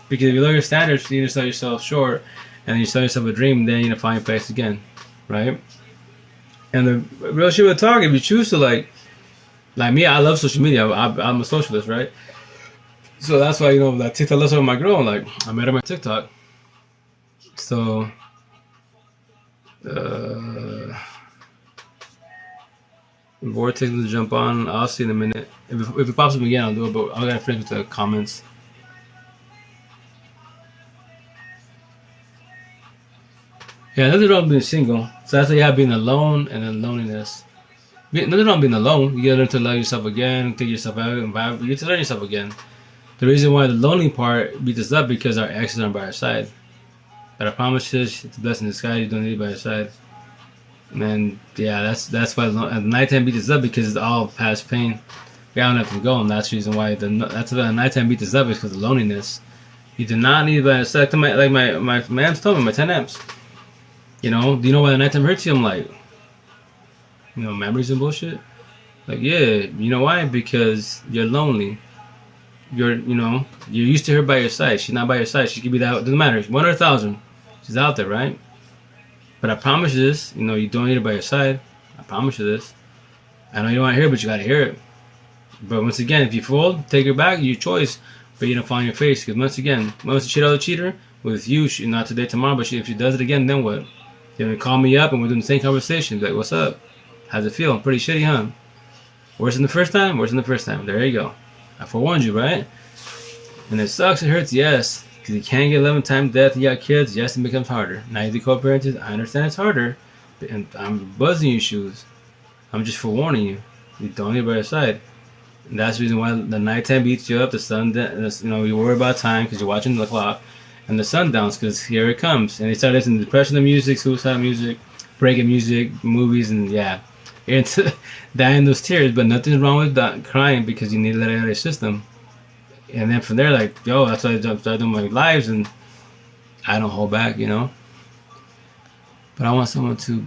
Because if you lower your standards, you need to sell yourself short, and then you sell yourself a dream, then you need to find your place again, right? And the real shit with talk, if you choose to like me, I love social media. I'm a socialist, right? So that's why that TikTok list over my girl. Like I met her on my TikTok. So, Vortex to jump on. I'll see in a minute. If it pops up again, I'll do it. But I gotta finish with the comments. Yeah, nothing wrong with being single. So that's why you have being alone and then loneliness. Nothing wrong with being alone. You gotta learn to love yourself again, take yourself out, and vibe. You get to learn yourself again. The reason why the lonely part beats us up because our exes aren't by our side. But I promise you, it's a blessing in disguise. You don't need it by your side. And yeah, that's why the nighttime beats us up because it's all past pain. We don't have to go, and that's the reason why that's why the nighttime beats us up is because of loneliness. You do not need it by your side. My amps told me, my 10 amps. Do you know why the nighttime hurts you? I'm like, memories and bullshit. Like, yeah, you know why? Because you're lonely. You're used to her by your side. She's not by your side. She could be that. Doesn't matter. 1 or 1,000. She's out there, right? But I promise you this. You don't need her by your side. I promise you this. I know you don't want to hear it, but you gotta hear it. But once again, if you fold, take her back. Your choice. But you don't fall on your face. Because once again, once you cheat out a cheater with you, not today, tomorrow. But if she does it again, then what? You're gonna call me up and we're doing the same conversation. Like, what's up? How's it feel? Pretty shitty, huh? Worse than the first time? Worse than the first time. There you go. I forewarned you, right? And it sucks, it hurts, yes. Because you can't get 11 times death, you got kids, yes, it becomes harder. Now you do co-parenting, I understand it's harder. And I'm buzzing your shoes. I'm just forewarning you. You don't need by your side. And that's the reason why the nighttime beats you up, the sun, you worry about time because you're watching the clock. And the sun downs because here it comes. And they start listening to depression music, suicide music, breaking music, movies, and yeah. You're into dying those tears, but nothing's wrong with that crying because you need to let it out of your system. And then from there, like, yo, that's why I started doing my lives, and I don't hold back, But I want someone to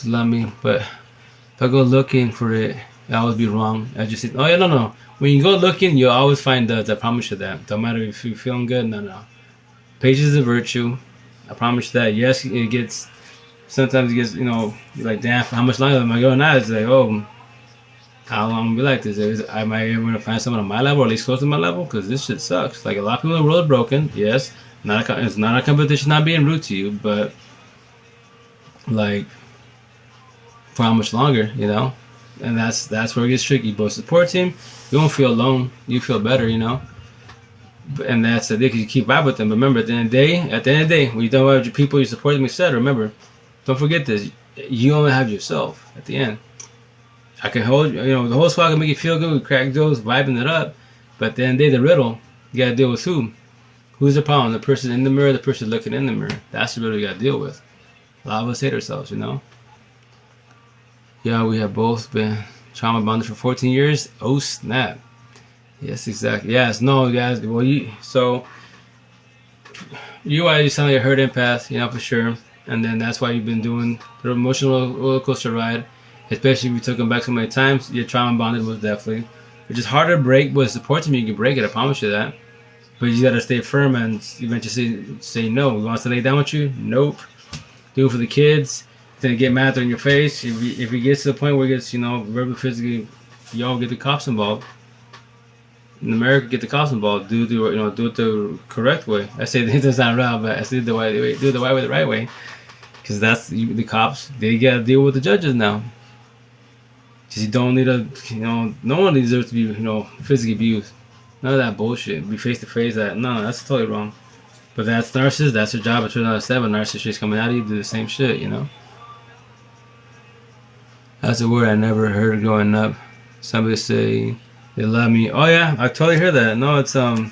love me. But if I go looking for it, I always be wrong. I just say, oh yeah, no. When you go looking, you'll always find the. I promise you that. Don't matter if you're feeling good. No. Patience is a virtue. I promise you that. Yes, it gets. Sometimes it gets. You're like, damn, how much longer am I going now? It's like, oh, how long will I be like this? Am I ever gonna find someone on my level, or at least close to my level? Because this shit sucks. Like a lot of people in the world are broken. Yes, it's not a competition. Not being rude to you, but like, for how much longer? And that's where it gets tricky. But support team, you don't feel alone. You feel better. And that's the thing. You keep vibe with them. But remember, at the end of the day, when you don't have your people, you support them, etc. Remember, don't forget this. You only have yourself at the end. I can hold the whole squad can make you feel good. We crack jokes, vibing it up. But at the end of the day, the riddle, you gotta deal with who? Who's the problem? The person in the mirror, the person looking in the mirror. That's the riddle you gotta deal with. A lot of us hate ourselves, Yeah, we have both been trauma bonded for 14 years. Oh snap! Yes, exactly. Yes, no, guys. Well, you already sound like a hurt empath, for sure. And then that's why you've been doing the emotional roller coaster ride. Especially if you took them back so many times, your trauma bonded was definitely. Which is harder to break, but with support team you can break it. I promise you that. But you gotta stay firm and eventually say no. You want us to lay down with you? Nope. Do it for the kids. Then get mad in your face. If it gets to the point where it gets, verbally, physically, y'all get the cops involved. In America, get the cops involved. Do it the correct way. I say this not right, but I say the right way. Do it the right way, the right way. Because that's the cops. They gotta deal with the judges now. Because you don't need no one deserves to be, physically abused. None of that bullshit. Be face to face. No, that's totally wrong. But that's nurses. That's their job. It's 7 narcissists coming out of you do the same shit. That's a word I never heard growing up. Somebody say they love me. Oh yeah, I totally heard that. No, it's in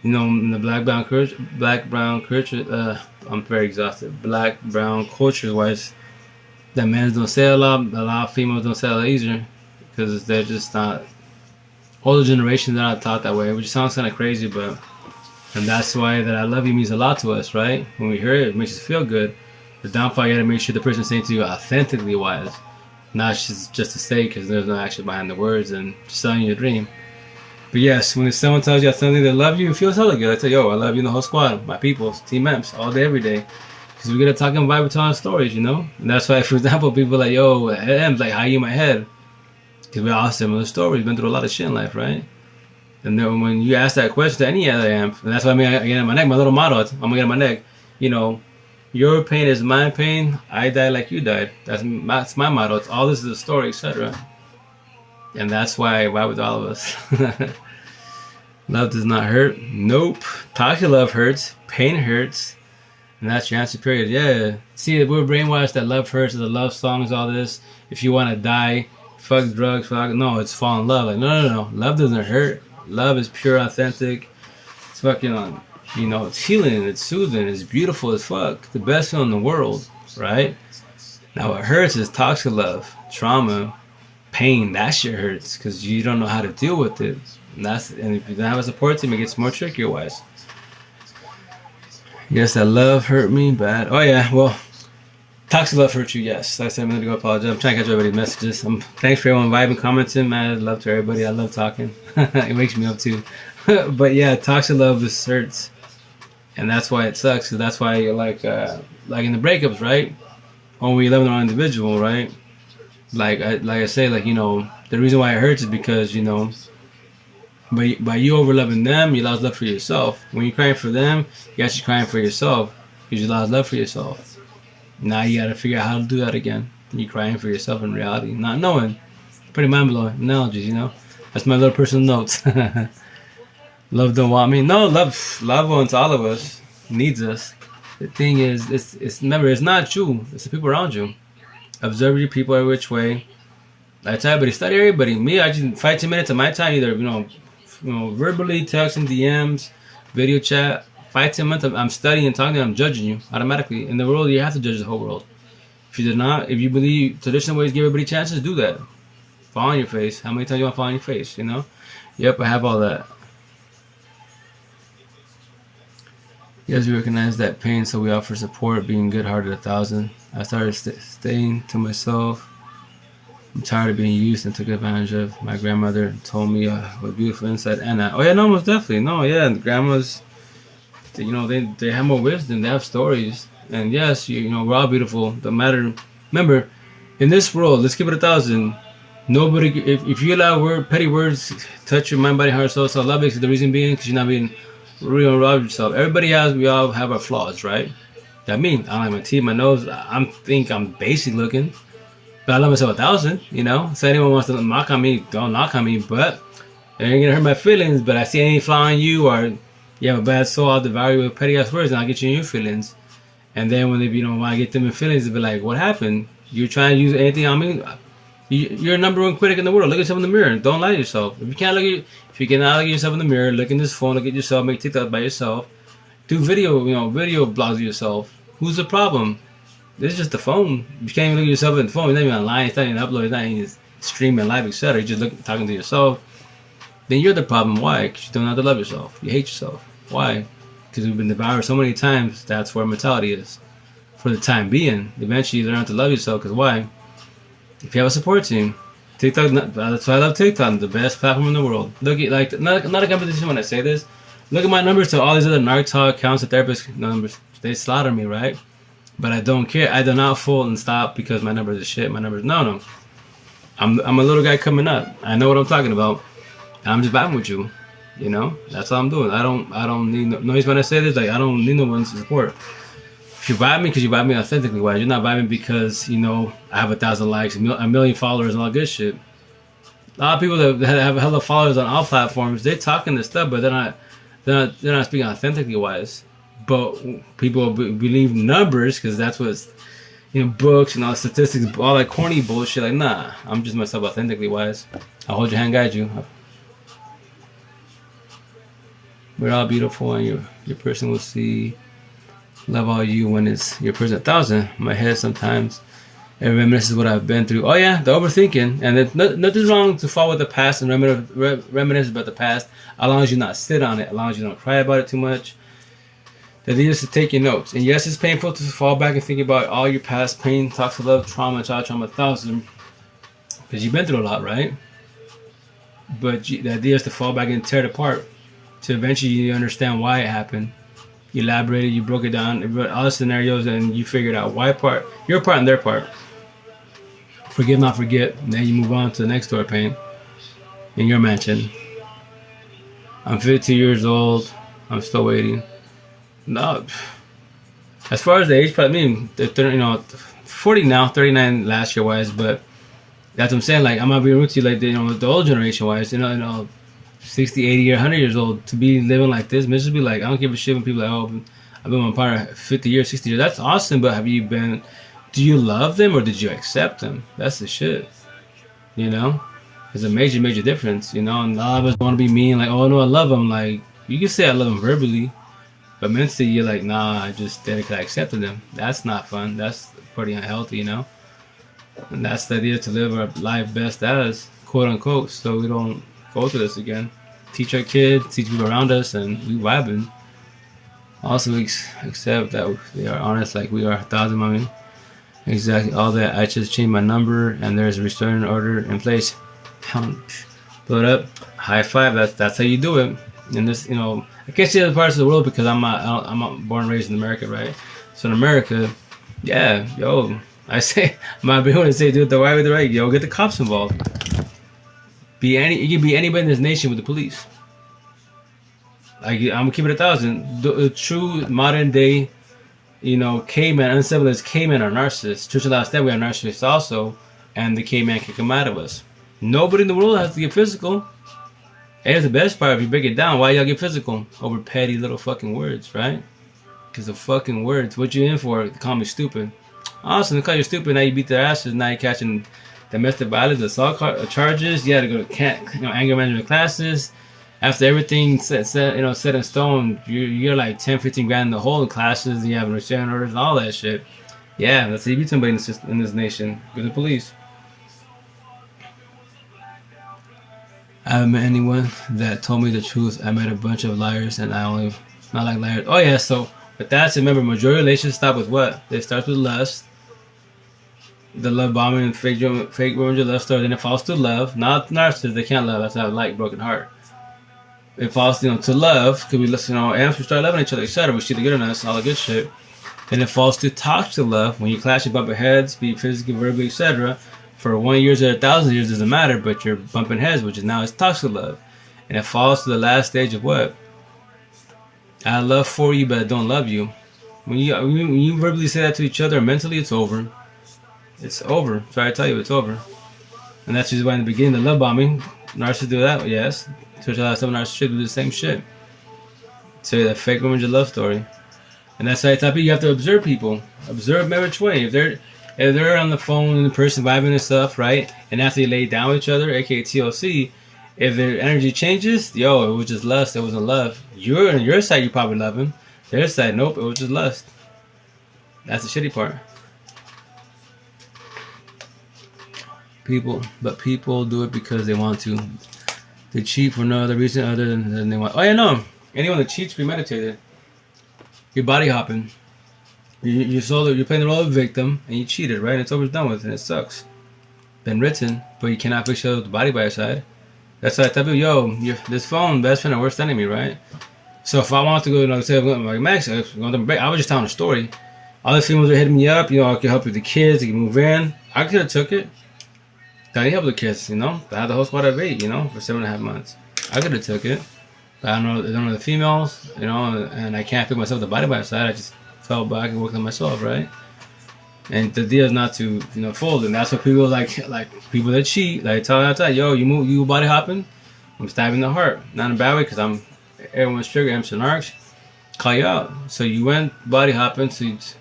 the black brown culture. I'm very exhausted. Black brown culture wise, that men don't say a lot. A lot of females don't say a lot either, because they're just not. Older generations are not taught that way, which sounds kind of crazy, and that's why that I love you means a lot to us, right? When we hear it, it makes us feel good. The downfall, you gotta make sure the person saying to you authentically wise, not just to say, because there's no action behind the words and just selling you a dream. But yes, when someone tells you authentically they love you, it feels hella good. I tell you, I love you and the whole squad, my people, team members, all day, every day. Because we get to talk and vibe, telling stories, And that's why, for example, people are like, yo, M's like, how you in my head? Because we all have similar stories, been through a lot of shit in life, right? And then when you ask that question to any other amp, and that's why again, my neck, my little motto, I'm gonna get on my neck, your pain is my pain, I died like you died. That's my motto. It's all this is a story, etc. And that's why I vibe with all of us. Love does not hurt. Nope. Toxic love hurts. Pain hurts. And that's your answer, period. Yeah. See, we're brainwashed that love hurts, the love songs, all this. If you want to die, fuck drugs, no, it's fall in love. Like, no. Love doesn't hurt. Love is pure, authentic. It's fucking it's healing, it's soothing, it's beautiful as fuck. The best feeling in the world, right? Now what hurts is toxic love, trauma, pain. That shit hurts because you don't know how to deal with it. And if you don't have a support team, it gets more trickier wise. Yes, that love hurt me bad. Oh yeah, well, toxic love hurt you. Yes, like I said, I'm gonna go apologize. I'm trying to catch everybody's messages. Thanks for everyone vibing, commenting, man. I love to everybody. I love talking. It wakes me up too. But yeah, toxic love just hurts. And that's why it sucks, because that's why you're like in the breakups, right? When we love the wrong individual, right? Like I say, the reason why it hurts is because, by you over loving them, you lost love for yourself. When you're crying for them, you're actually crying for yourself, because you lost love for yourself. Now you gotta figure out how to do that again. You're crying for yourself in reality, not knowing. Pretty mind-blowing analogies, That's my little personal notes. Love don't want me. No, love wants all of us. Needs us. The thing is, it's not you. It's the people around you. Observe your people every which way. I tell everybody, study everybody. Me, I just 5-10 minutes of my time, either verbally, texting, DMs, video chat. 5-10 minutes, I'm studying and talking to you, I'm judging you automatically. In the world, you have to judge the whole world. If you do not, if you believe traditional ways give everybody chances, do that. Fall on your face. How many times you want to fall on your face? Yep, I have all that. Yes, we recognize that pain, so we offer support, being good-hearted 1,000. I started staying to myself. I'm tired of being used and took advantage of. My grandmother told me what beautiful insight and that. Oh yeah, no, most definitely. No, yeah, the grandmas, they have more wisdom. They have stories. And yes, we're all beautiful. No matter. Remember, in this world, let's keep it 1,000. Nobody, if you allow petty words touch your mind, body, heart, soul, self-love, because the reason being, because you're not being real and raw with yourself. We all have our flaws, right? That means I don't like my teeth, my nose. Think I'm basic looking, but I love myself 1,000. So anyone wants to knock on me, don't knock on me. But it ain't gonna hurt my feelings. But I see any flaw in you, or you have a bad soul, I'll devour you with petty ass words, and I'll get you in your feelings. And then when when I get them in feelings, they'll be like, "What happened? You're trying to use anything on me?" You're number one critic in the world. Look at yourself in the mirror. Don't lie to yourself. If you cannot look at yourself in the mirror, look in this phone, look at yourself, make TikTok by yourself, do video blogs of yourself. Who's the problem? This is just the phone. You can't even look at yourself in the phone. You're not even online. It's not even uploaded. It's not even streaming live, etc. You're just talking to yourself. Then you're the problem. Why? Because you don't know how to love yourself. You hate yourself. Why? Because we've been devoured so many times. That's where mentality is. For the time being, eventually you learn to love yourself. Because why? If you have a support team, TikTok, that's why I love TikTok, the best platform in the world. Look at, not a competition when I say this. Look at my numbers to all these other narc talk, counselor, therapist numbers. They slaughter me, right? But I don't care. I do not fold and stop because my numbers are shit. My numbers, no. I'm a little guy coming up. I know what I'm talking about. I'm just vibing with you. That's all I'm doing. I don't need no noise when I say this. Like, I don't need no one's support. If you vibe me, because you vibe me authentically, why? You're not vibing because, I have 1,000 likes, a million followers, and all good shit. A lot of people that have a hell of followers on all platforms, they're talking this stuff, but they're not speaking authentically wise. But people believe numbers because that's what's, books and all statistics, all that corny bullshit. Like, nah, I'm just myself authentically wise. I'll hold your hand, guide you. We're all beautiful, and your person will see. Love all you when it's your person 1,000. My head sometimes it reminisces what I've been through. Oh yeah, the overthinking, and there's nothing's wrong to fall with the past and reminisce about the past, as long as you not sit on it, as long as you don't cry about it too much. The idea is to take your notes, and yes, it's painful to fall back and think about all your past pain, toxic love, trauma, child trauma 1,000, because you've been through a lot, right? But the idea is to fall back and tear it apart, to eventually you understand why it happened. You elaborated, you broke it down, all the scenarios, and you figured out your part and their part. Forgive, not forget. And then you move on to the next door pain in your mansion. I'm 52 years old. I'm still waiting. No, as far as the age, I mean, 40 now, 39 last year wise, but that's what I'm saying. Like, I'm not being rude to you, like the old generation wise, 60, 80, or 100 years old, to be living like this, miserably. Like, I don't give a shit when people are like, oh, I've been with my partner 50 years, 60 years. That's awesome, but do you love them or did you accept them? That's the shit. There's a major, major difference, and a lot of us want to be mean, like, oh no, I love them. Like, you can say I love them verbally, but mentally you're like, nah, I just didn't accept them. That's not fun. That's pretty unhealthy, And that's the idea, to live our life best as, quote unquote, so we don't go through this again. Teach our kids, teach people around us, and we vibing. Also accept that they are honest, like we are 1,000 mommy. Exactly all that. I just changed my number, and there's a return order in place. Blow it up. High five. That's how you do it. And this, I can't see other parts of the world because I'm not born and raised in America, right? So in America, yeah, I say, my be to say, do it the right way, the right. Get the cops involved. You can be anybody in this nation with the police. Like, I'm gonna keep it 1,000. The true modern day, caveman, uncivilized cavemen are narcissists. Church of Last Stand, we are narcissists also, and the caveman can come out of us. Nobody in the world has to get physical. And here's the best part: if you break it down, why y'all get physical over petty little fucking words, right? Because the fucking words. What you in for? They call me stupid. Awesome, they call you stupid. Now you beat their asses. Now you're catching domestic violence, assault charges. You had to go to anger management classes. After everything set in stone, you're like 10, 15 grand in the hole in classes. You have restraining orders and all that shit. Yeah, that's how you beat somebody in this nation. Go to the police. I haven't met anyone that told me the truth. I met a bunch of liars, and I only not like liars. Oh yeah, so but that's, remember, majority relationships start with what? They start with lust. the love bombing and fake revenge love story. Then it falls to love, not narcissists. They can't love. That's not like broken heart. It falls, to love because we listen, and we start loving each other, etc. We see the good in us, all the good shit. Then it falls to toxic love when you clash, you bump heads, be physically, verbally, etc. For 1 year or 1,000 years doesn't matter, but you're bumping heads, which is now it's toxic love, and it falls to the last stage of what? I love for you, but I don't love you. When you verbally say that to each other mentally, it's over. It's over. Sorry to tell you, it's over. And that's just why in the beginning, the love bombing, narcissists do that, yes. So a lot of some narcissists do the same shit. So that fake revenge love story. And that's the type of you have to observe people. Observe them which way. If they're on the phone and the person vibing and stuff, right? And after they lay down with each other, aka TLC, if their energy changes, it was just lust, it wasn't love. You're on your side, you probably love him. Their side, nope, it was just lust. That's the shitty part. People do it because they want to. They cheat for no other reason other than they want. Oh yeah, no. Anyone that cheats premeditated. You're body hopping. You're playing the role of victim and you cheated, right? And it's over, done with, and it sucks. Been written, but you cannot fix your body by your side. That's why I tell people, this phone, best friend or worst enemy, right? So if I want to go, say, like Max, I was just telling a story. All the females are hitting me up, I can help with the kids, I can move in. I could have took it. I help the kids, I had the whole squad of 8, for 7.5 months. I could have took it. But I don't know the females, and I can't pick myself the body by my side. I just fell back and worked on myself, right? And the deal is not to, fold. And that's what people like people that cheat, like tell outside, you body hopping, I'm stabbing the heart. Not in a bad way, because everyone's trigger, MC Narcs, call you out. So you went body hopping because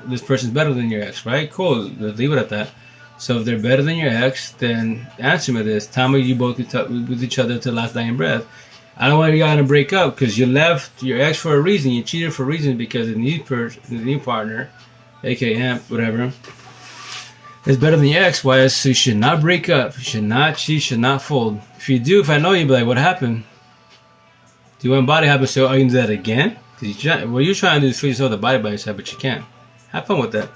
this person's better than your ex, right? Cool, let's leave it at that. So if they're better than your ex, then answer me this. Tell me you both with each other to the last dying breath. I don't want y'all to break up because you left your ex for a reason. You cheated for a reason because the new partner, aka him, whatever, is better than your ex. Why? So you should not break up. You should not cheat. Should not fold. If I know you, be like, what happened? Do you want body habit? So are you gonna do that again? Because what you're trying to do is free yourself the body by yourself, but you can't. Have fun with that.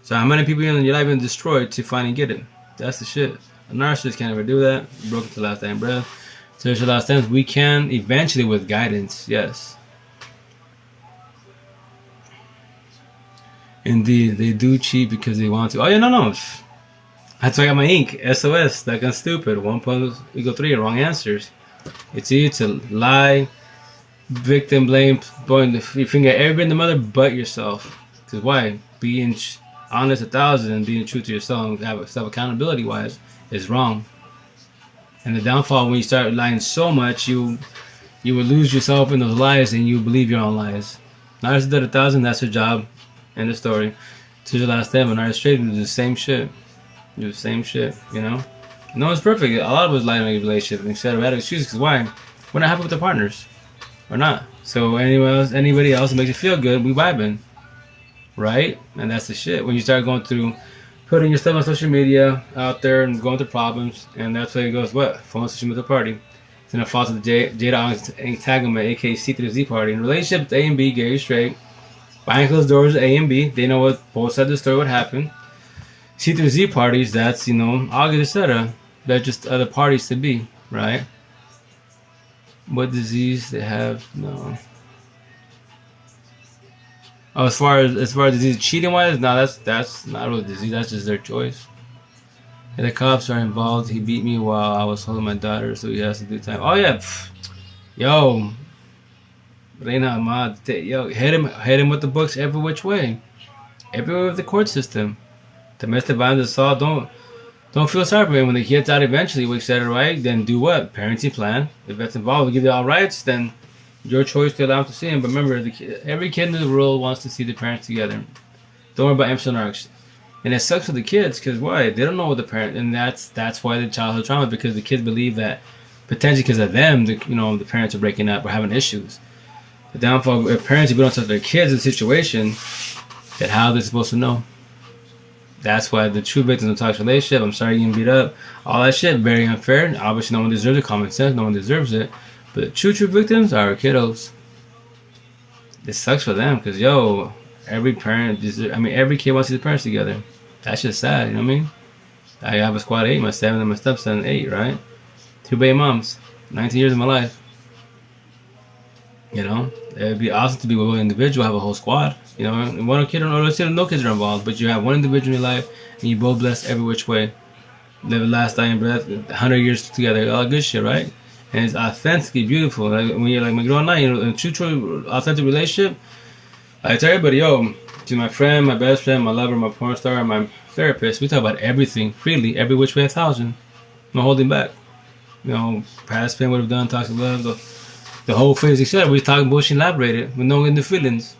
So how many people in your life been destroyed to finally get it? That's the shit. A narcissist can't ever do that. Broken to the last dying breath. So there's a lot of times we can eventually with guidance, yes. Indeed, they do cheat because they want to. Oh yeah, no. That's why I got my ink. SOS, that gun stupid. 1 + 3, wrong answers. It's easy to lie, victim blame, pointing your finger at everybody in the mother but yourself. Because why? Being honest 1,000 and being true to yourself and have self accountability wise is wrong. And the downfall when you start lying so much, you will lose yourself in those lies and you believe your own lies. Narcissist did 1,000, that's her job. End of story. To the last time, and narcissist do the same shit. Do the same shit, No one's perfect. A lot of us lie in a relationship and instead of had excuses because why? We're not happy with our partners. We're not. So anybody else that makes you feel good, we vibing. Right? And that's the shit. When you start going through putting your stuff on social media out there and going through problems, and that's where it goes, what? Phone system with the party. Then it falls to the Jada entanglement, aka C to the Z party. In relationships, A and B, gay or straight. Behind closed doors, A and B, they know what both sides of the story would happen. C to the Z parties, that's, August, etc. They're just other parties to be, right? What disease they have? No. Oh, as far as disease cheating wise, no, that's not really disease. That's just their choice. And the cops are involved. He beat me while I was holding my daughter, so he has to do time. Oh yeah, yo, Reina Ahmad, yo, hit him with the books every which way, everywhere with the court system. Domestic violence assault. Don't feel sorry for him when the kid's out eventually. We said it right. Then do what? Parenting plan. If that's involved, we give you all rights. Then your choice to allow him to see him. But remember, every kid in the world wants to see the parents together. Don't worry about MC Narcs. And it sucks for the kids because why? They don't know what the parent, and that's why the childhood trauma, because the kids believe that potentially because of them, the parents are breaking up or having issues. The downfall of parents, if we don't touch their kids in a situation, that how they're supposed to know. That's why the true victims of a toxic relationship, I'm sorry you're getting beat up, all that shit, very unfair. Obviously, no one deserves it. Common sense, no one deserves it. But the true victims are our kiddos. It sucks for them because every parent every kid wants to see the parents together. That's just sad, you know what I mean? I have a squad of 8, my 7 and my stepson 8, right? 2 baby moms, 19 years of my life. You know, it'd be awesome to be with one individual, have a whole squad. You know, one kid or no kids are involved, but you have one individual in your life, and you both blessed every which way. Live a last dying breath, 100 years together, all good shit, right? And it's authentically beautiful. Like when you're like my girl and I, you know, in a true, authentic relationship, I tell everybody, yo, to my friend, my best friend, my lover, my porn star, and my therapist, we talk about everything freely, every which way 1,000. No holding back. You know, past pain, what we've done, toxic love, the whole phase, etc. We talking bullshit, elaborated with no in the feelings.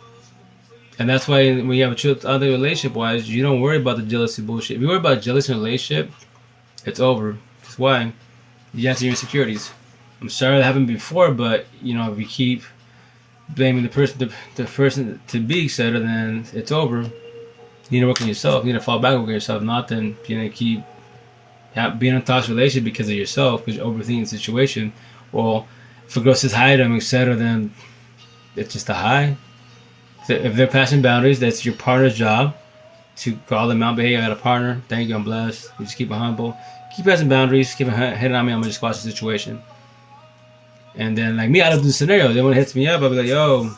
And that's why when you have a chill other relationship wise, you don't worry about the jealousy bullshit. If you worry about jealousy in a relationship, it's over. That's why you answer your insecurities. I'm sorry that happened before, but you know, if you keep blaming the person to be, etc., then it's over. You need to work on yourself. You need to fall back on yourself, not then you know keep being in a toxic relationship because of yourself, because you're overthinking the situation. Well, if a girl says hi to them, etc., then it's just a hi. So if they're passing boundaries, that's your partner's job to call them out. But hey, I got a partner. Thank you. I'm blessed. You just keep it humble. Keep passing boundaries. Keep hitting on me. I'm gonna just watch the situation. And then like me, out of the scenario, then when it hits me up, I'll be like, yo.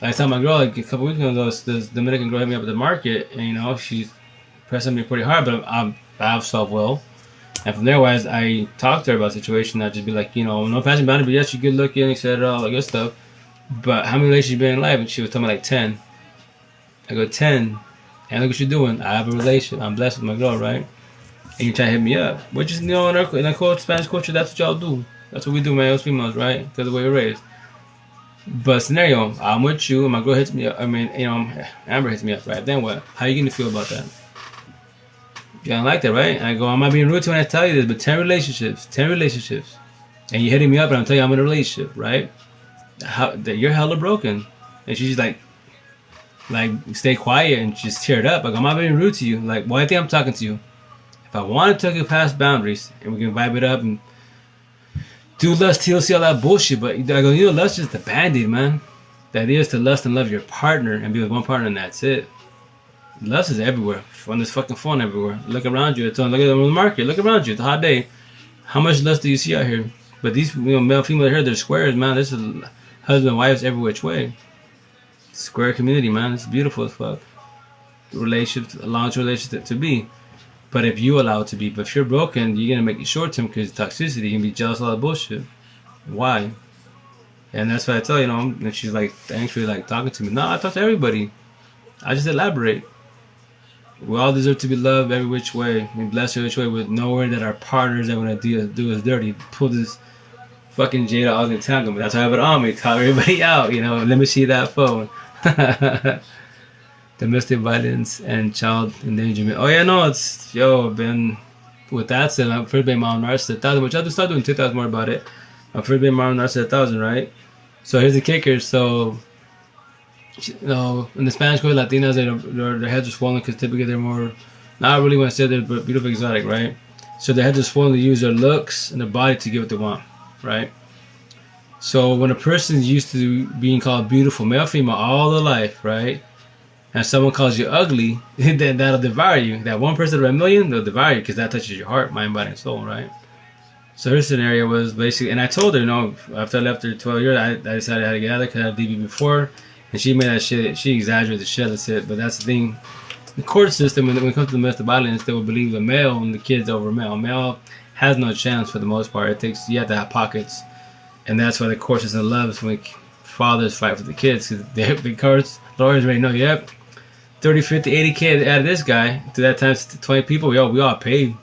I saw my girl like a couple weeks ago. This Dominican girl hit me up at the market, and you know she's pressing me pretty hard, but I have self-will. And from there, wise, I talked to her about the situation. I'd just be like, you know, no passing boundary, but yes, you're good looking, etc., all that good stuff. But how many relationships you been in life? And she was telling me like 10. I go 10, and look what you're doing. I have a relationship. I'm blessed with my girl, right? And you try to hit me up, which is, you know, in our Spanish culture, that's what y'all do. That's what we do, man. Us females, right? Because of the way we're raised. But scenario, I'm with you, and my girl hits me up. I mean, you know, Amber hits me up, right? Then what? How you gonna feel about that? You don't like that, right? I go, I'm not being rude to you when I tell you this, but 10 relationships, and you're hitting me up, and I'm telling you I'm in a relationship, right? You're hella broken, and she's like, stay quiet and just tear it up. Like, I'm not being rude to you. Like, why do you think I'm talking to you? If I want to take it past boundaries, and we can vibe it up and do lust, TLC, all that bullshit, but I go, you know, lust is the band-aid, man. The idea is to lust and love your partner and be with one partner, and that's it. Lust is everywhere. On this fucking phone everywhere. Look around you. Look at the market. Look around you. It's a hot day. How much lust do you see out here? But these, you know, male, female here, they're squares, man. This is husband, wives, every which way. Square community, man. It's beautiful as fuck. Relationship, a long relationship to be. But if you allow it to be, but if you're broken, you're gonna make it short term because toxicity. You can be jealous of all that bullshit. Why? And that's why I tell you, know, and she's like thankfully like talking to me. No, I talk to everybody. I just elaborate. We all deserve to be loved every which way. We bless every which way with no worry that our partners are gonna do us dirty. Pull this fucking Jada out of the entanglement. That's why I have it on me. Tell everybody out, you know. Let me see that phone. Domestic violence and child endangerment. Oh yeah, no, it's I've been with that said, I'm first baby mom narcissist 1,000, which I have to start doing TikToks more about it. I'm first baby mom narcissist 1,000, right? So here's the kicker. So you know, in the Spanish culture, Latinas, their heads are swollen because typically they're more, not really want to say they're beautiful, exotic, right? So their heads are swollen to use their looks and their body to get what they want, right? So when a person is used to being called beautiful, male, female, all their life, right? And someone calls you ugly, then that'll devour you. That one person out of a million, they'll devour you because that touches your heart, mind, body, and soul, right? So her scenario was basically, and I told her, you know, after I left her 12 years, I decided I had to get out of it because I had DV before. And she made that shit, she exaggerated the shit, that's it. But that's the thing. The court system, when it comes to domestic violence, they will believe the male and the kids over male. Male has no chance for the most part. You have to have pockets. And that's why the court system loves when fathers fight for the kids. Because the courts, lawyers already know, yep, 30, 50, 80 kids out of this guy. To that times 20 people, we all paid.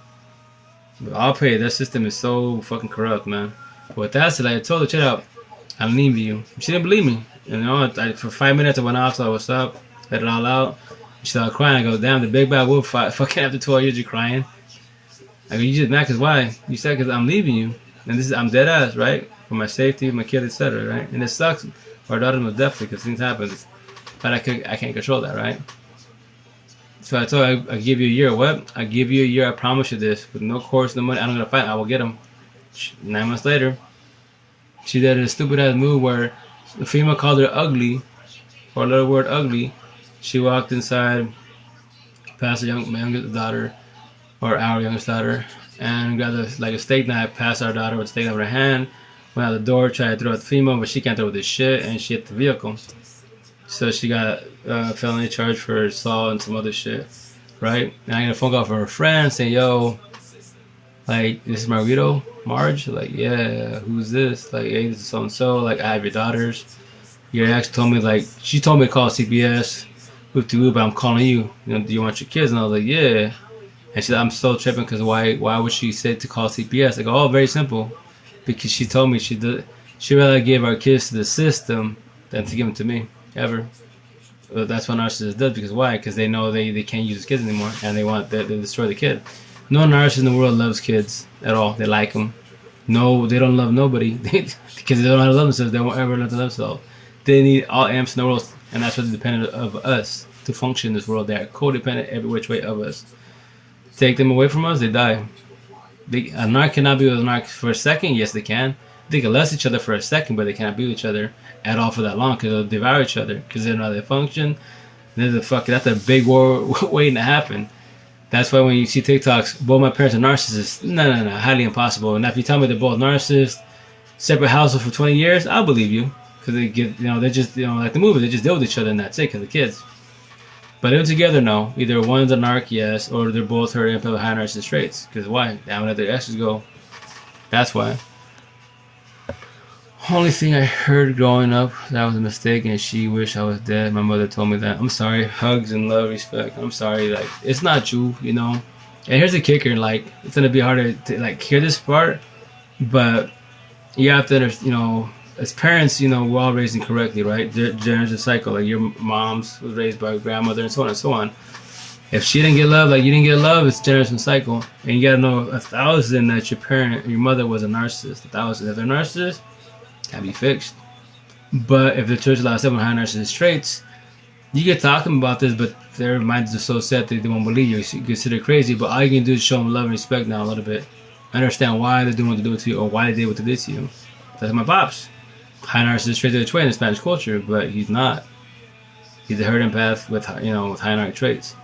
We all paid. That system is so fucking corrupt, man. But with that said, I told her, check out, I'm leaving you. She didn't believe me. You know, for 5 minutes I went off, so what's up? Let it all out. She started crying. I go, damn, the big bad wolf fight. Fucking after 12 years, you're crying. I go, you just mad because why? You said because I'm leaving you. And I'm dead ass, right? For my safety, my kid, etc., right? And it sucks. Our daughter most definitely because things happen. But I can't control that, right? So I told her, I give you a year. What? I give you a year. I promise you this. With no course, no money, I'm going to fight. I will get him. 9 months later, she did a stupid ass move where the female called her ugly, for a little word ugly. She walked inside past my youngest daughter, or our youngest daughter, and got a steak knife past our daughter with a steak knife in her hand. Went out the door, tried to throw at the female, but she can't throw this shit, and she hit the vehicle. So she got felony charged for assault and some other shit, right? And I got a phone call from her friend saying, "Yo, like, this is Margarito, Marge." Like, "Yeah, who's this?" Like, "Hey, this is so and so. Like, I have your daughters. Your ex told me, like, she told me to call CPS, whoop to whoop, but I'm calling you. You know, do you want your kids?" And I was like, "Yeah." And she said, "I'm so tripping because why would she say to call CPS?" I go, "Oh, very simple, because she told me she'd rather give our kids to the system than to give them to me, ever." But that's what narcissists does, because why? Because they know they can't use kids anymore, and they destroy the kid. No narcissist in the world loves kids at all. They like them. No, they don't love nobody because they don't know how to love themselves. They won't ever learn to love themselves. They need all amps in the world, and that's what they're dependent of us to function in this world. They are codependent every which way of us. Take them away from us, they die. A narc cannot be with a narc for a second. Yes, they can. They can lust each other for a second, but they cannot be with each other at all for that long, because they'll devour each other, because they don't know how they function. That's a big war waiting to happen. That's why when you see TikToks, both my parents are narcissists. No, highly impossible. And if you tell me they're both narcissists, separate household for 20 years, I'll believe you, because they're just, like the movie, they just deal with each other, and that's it, because the kids. But they're together, no. Either one's a narc, yes, or they're both hurt and have high narcissist traits. Because why? They haven't let their exes go. That's why. Only thing I heard growing up, that was a mistake, and she wished I was dead. My mother told me that. I'm sorry. Hugs and love, respect. I'm sorry. Like, it's not you, And here's the kicker. Like, it's gonna be hard to hear this part, but you have to understand, as parents, we're all raised incorrectly, right? Generational cycle. Like, your mom's was raised by a grandmother, and so on and so on. If she didn't get love, like you didn't get love, it's generational cycle. And you gotta know 1,000 that your mother was a narcissist. 1,000 if they're narcissists, can be fixed. But if the church allows someone high narcissist traits, you get talking about this, but their minds are so set that they won't believe you. You consider crazy, but all you can do is show them love and respect now a little bit. Understand why they're doing what they do to you, or why they did what they did to you. That's my pops. High narcissist traits are the way in the Spanish culture, but he's not. He's a hurt empath with high narc traits.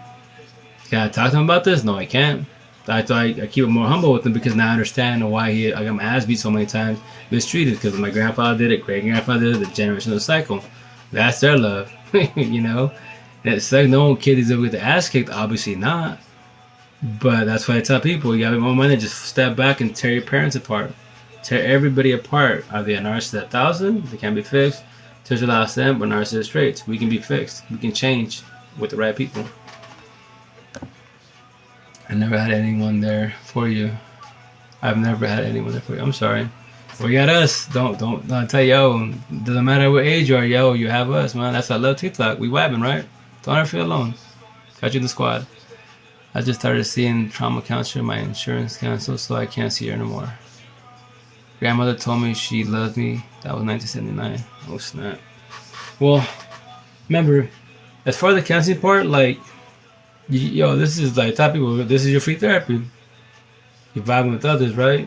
Can I talk to him about this? No, I can't. I keep it more humble with him, because now I understand why I got my ass beat so many times, mistreated, because my grandfather did it, great grandfather did it, the generational cycle. That's their love, It's like no kid is ever get the ass kicked, obviously not. But that's why I tell people, you gotta be more money, just step back and tear your parents apart. Tear everybody apart. Are they a narcissist at 1,000? They can't be fixed. There's a lot of them, but narcissist traits. We can be fixed. We can change with the right people. I never had anyone there for you. I've never had anyone there for you. I'm sorry. We got us. Don't tell yo. Doesn't matter what age you are, yo. You have us, man. That's why I love TikTok. We vibing, right? Don't ever feel alone. Got you in the squad. I just started seeing trauma counselor. My insurance canceled, so I can't see her anymore. Grandmother told me she loved me. That was 1979. Oh snap. Well, remember, as far as the counseling part, like, this is like top people. This is your free therapy. You're vibing with others, right?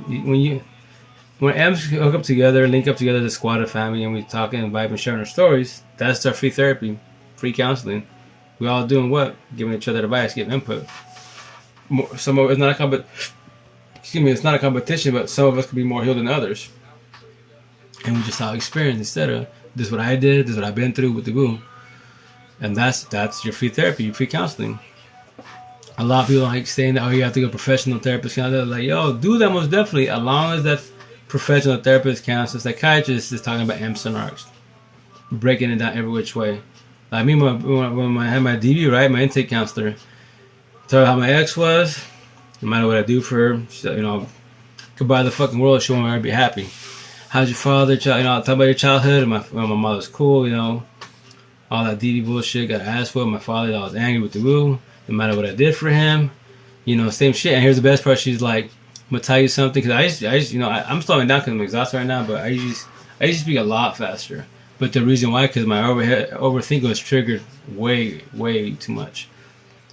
When M's hook up together, link up together as a squad of family, and we talking and vibing, sharing our stories, that's our free therapy, free counseling. We all doing what? Giving each other advice, giving input. Some of it's not it's not a competition, but some of us could be more healed than others. And we just all experience instead of this is what I did, this is what I've been through with the boo. And that's your free therapy, your free counseling. A lot of people like saying that, you have to go professional therapist. Like, yo, do that most definitely, as long as that professional therapist, counselor, psychiatrist is talking about amps and arcs, breaking it down every which way. Like me, when I had my DV, right, my intake counselor, tell her how my ex was, no matter what I do for her, could buy the fucking world, she won't ever be happy. How's your father, talk about your childhood, and my mother's cool, all that DV bullshit, got asked for. My father, I was angry with the woo. No matter what I did for him, same shit. And here's the best part. She's like, I'm gonna tell you something, because I just, I'm slowing down because I'm exhausted right now. But I just speak a lot faster. But the reason why, because my overthinking was triggered way, way too much.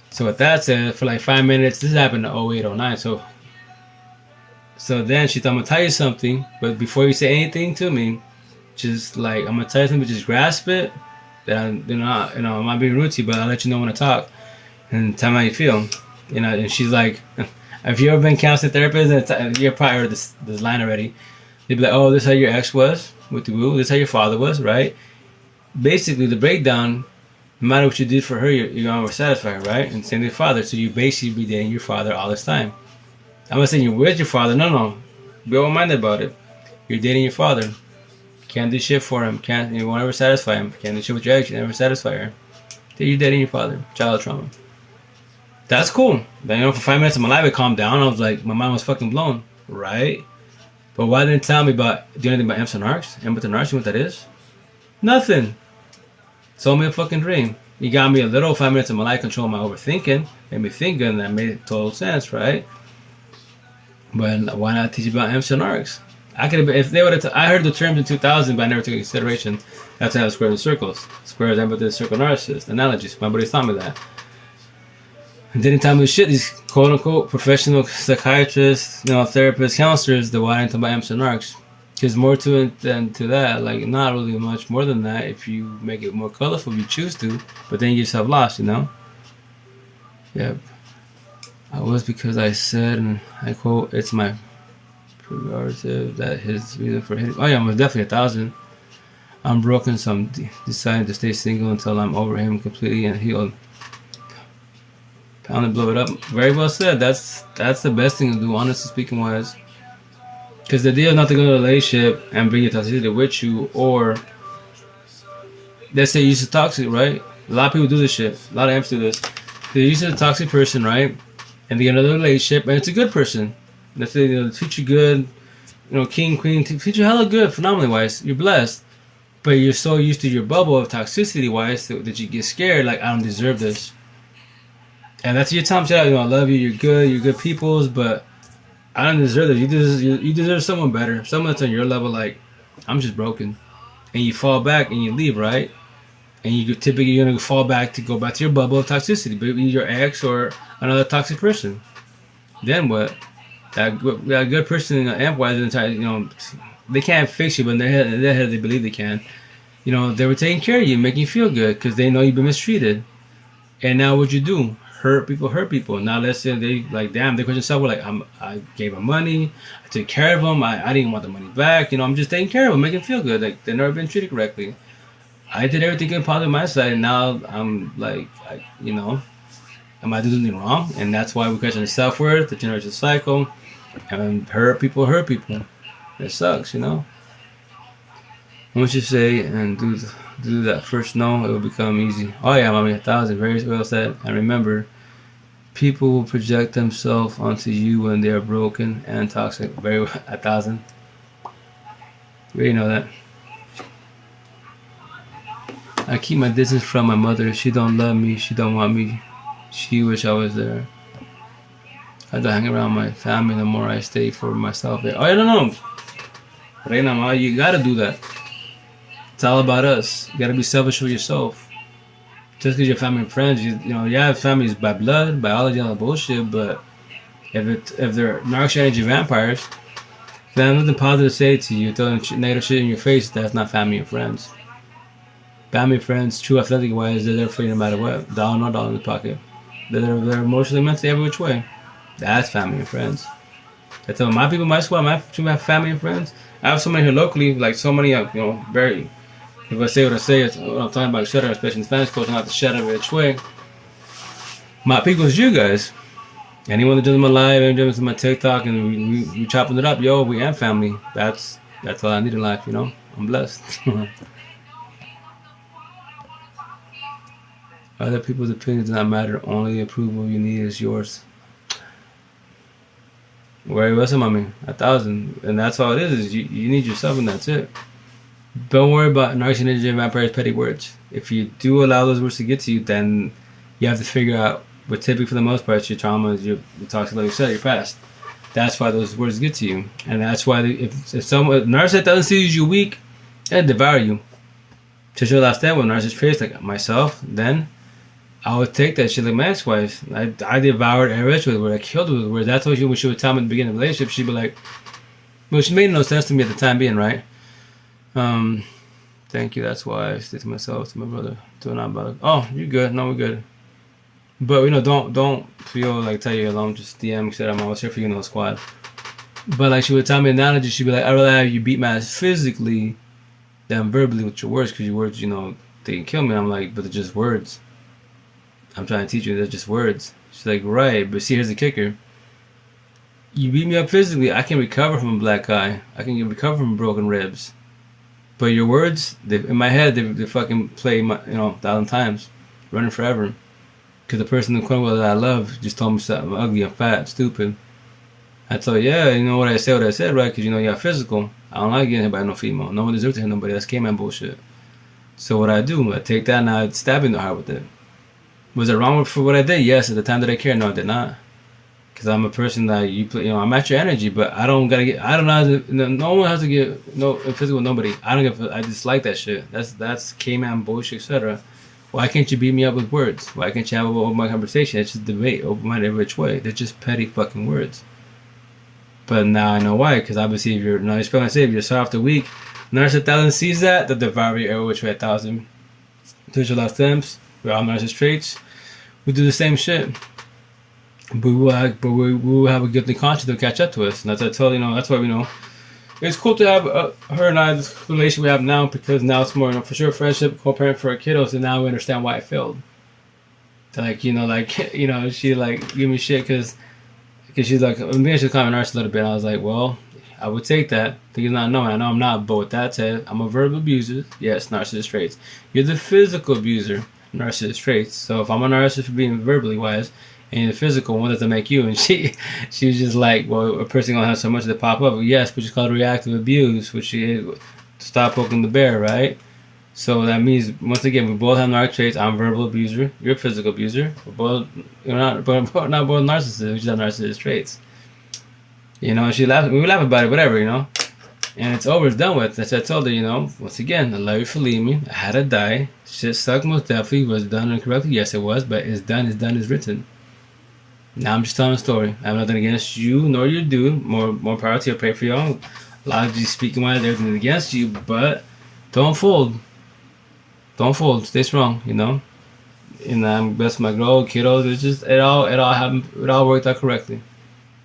So with that said, for like 5 minutes, this happened in 08, 09. So then she thought, I'm gonna tell you something, but before you say anything to me, just like, I'm gonna tell you something, but just grasp it. That I'm not being rude to you, but I'll let you know when I talk. and tell me how you feel. You know, and she's like, if you ever been counseling therapist, and you've probably heard this line already. They'd be like, oh, this is how your ex was with the woo. This is how your father was, right? Basically, the breakdown, no matter what you did for her, you're going to satisfy her, right? And same with your father. So you basically be dating your father all this time. I'm not saying you're with your father. No. Be open-minded about it. You're dating your father. Can't do shit for him. You won't ever satisfy him. Can't do shit with your ex. You never satisfy her. You're dating your father. Child trauma. That's cool. Then, for 5 minutes of my life, it calmed down. I was like, my mind was fucking blown, right? But why didn't it tell me about doing anything about Emerson Arcs? Emerson Arcs, you know what that is? Nothing. Sold me a fucking dream. You got me a little 5 minutes of my life, control my overthinking, made me think good, and that made total sense, right? But why not teach you about Emerson Arcs? I could have, if they would have. I heard the terms in 2000, but I never took into consideration. That's how squares and circles. Squares and with the circle narcissist analogies. My buddies taught me that. And didn't tell me shit. These quote unquote professional psychiatrists, therapists, counselors, the why into my Emerson Arcs. There's more to it than to that. Like, not really much more than that. If you make it more colorful, if you choose to, but then you get yourself lost, Yep. I was because I said, and I quote, it's my prerogative that his reason for hitting. Oh yeah, I'm definitely 1,000. I'm broken, so I'm deciding to stay single until I'm over him completely and healed. Pound and blow it up. Very well said. That's the best thing to do, honestly speaking, wise. Because the deal is not to go to a relationship and bring your toxicity with you, or let's say you're used to toxic, right? A lot of people do this shit. A lot of amps do this. They're used to a toxic person, right? And they get another relationship, and it's a good person. Let's say they treat you good, king, queen, treat you hella good, phenomenally wise. You're blessed. But you're so used to your bubble of toxicity wise that you get scared, like, I don't deserve this. And that's your time shit. I love you, you're good peoples, but I don't deserve this. You deserve someone better, someone that's on your level. Like, I'm just broken, and you fall back and you leave, right? And you're gonna fall back to go back to your bubble of toxicity, but your ex or another toxic person. Then what? That good person, amp-wise, they can't fix you, but in their head they believe they can. They were taking care of you, making you feel good because they know you've been mistreated. And now what you do? Hurt people. Now let's say they damn, they question themselves, like, I gave them money, I took care of them, I didn't want the money back, I'm just taking care of them, making them feel good, like they've never been treated correctly. I did everything good positive on my side, and now I'm like, am I doing something wrong? And that's why we question the self-worth, the generational cycle, and hurt people. It sucks, Once you say and do that first no, it will become easy. Oh yeah, mommy, 1,000, very well said. And remember, people will project themselves onto you when they are broken and toxic. Very 1,000. We already know that. I keep my distance from my mother. She don't love me. She don't want me. She wish I was there. I don't hang around my family. The more I stay for myself. Oh, I don't know. Reina Ma, you gotta do that. It's all about us. You gotta be selfish for yourself. Just because you're family and friends, you have families by blood, biology, all that bullshit. But if they're narc energy vampires, then nothing positive to say to you, throwing negative shit in your face. That's not family and friends. Family and friends, true authentic wise, they're there for you no matter what. Dollar no dollar in the pocket. They're emotionally, mentally, every which way. That's family and friends. I tell my people, my squad, my family and friends. I have so many here locally, like so many, very. If I say what I say, it's what I'm talking about, shut up, especially in Spanish culture, not to shut up which way. My people is you guys. Anyone that does my live, anyone that does my TikTok, and we chopping it up, we am family. That's all I need in life, I'm blessed. Other people's opinions do not matter. Only the approval you need is yours. Very well, mommy. 1,000, and that's all it is you need yourself, and that's it. Don't worry about narcissistic energy and vampires' petty words. If you do allow those words to get to you, then you have to figure out. But typically, for the most part, it's your traumas, your toxic, like you said, your past. That's why those words get to you, and that's why if someone narcissist doesn't see you weak, it'll devour you. To show that stand with narcissist traits like myself, then I would take that shit like my ex-wife. I devoured every rich with words. I killed her with words. That's what she would tell me at the beginning of the relationship. She'd be like, well, she made no sense to me at the time being, right? Thank you. That's why I stick to myself, to my brother, to an brother. Oh, you're good. No, we're good. But don't feel like tell you alone. Just DM said I'm always here for you, no squad. But like she would tell me an analogy. She'd be like, I'd rather have you beat my ass physically than verbally with your words, because your words, they can kill me. I'm like, but they're just words. I'm trying to teach you they're just words. She's like, right, but see, here's the kicker. You beat me up physically, I can recover from a black eye. I can recover from broken ribs. But your words, in my head, they fucking play, 1,000 times, running forever. Because the person in the corner that I love just told me something ugly, I'm fat, stupid. I told her, yeah, you know what I said, right? Because you're physical. I don't like getting hit by no female. No one deserves to hit nobody. That's caveman bullshit. So what I do, I take that and I stab in the heart with it. Was it wrong for what I did? Yes. At the time, did I care? No, I did not. Because I'm a person that I'm at your energy, but I don't know. No one has to get no physical with nobody. I just like that shit. That's caveman bullshit, etc. Why can't you beat me up with words? Why can't you have an open mind conversation? It's just debate, open minded every which way. They're just petty fucking words. But now I know why, because obviously if you're soft or weak, Nurse 1000 sees that, the devour you every which way 1000. Digital love stems, we're all nurses traits. We do the same shit. But we will have a guilty conscience to catch up to us. And that's what I told that's why it's cool to have her and I, this relation we have now, because now it's more, for sure, friendship, co-parent for our kiddos, and now we understand why it failed. She like give me shit because she's like, maybe she's kind of nurse a little bit. And I was like, well, I would take that. Think not knowing. I know I'm not, but with that said, I'm a verbal abuser. Yes, narcissist traits. You're the physical abuser, narcissist traits. So if I'm a narcissist for being verbally wise, and the physical, what does that make you? And she was just like, well, a person gonna have so much to pop up. Yes, which is called reactive abuse, which is stop poking the bear, right? So that means, once again, we both have narc traits. I'm a verbal abuser. You're a physical abuser. We're not both narcissists. We just have narcissist traits. We laugh about it, whatever, And it's over, it's done with. That's what I told her, once again, I love you for leaving me. I had to die. Shit sucked most definitely. Was done incorrectly? Yes, it was, but it's done, it's written. Now I'm just telling a story. I have nothing against you nor your dude. More power to you. I pray for y'all. A lot of you speaking wise, everything against you, but don't fold. Don't fold. Stay strong, And I'm best my girl, kiddos. It's just it all happened. It all worked out correctly.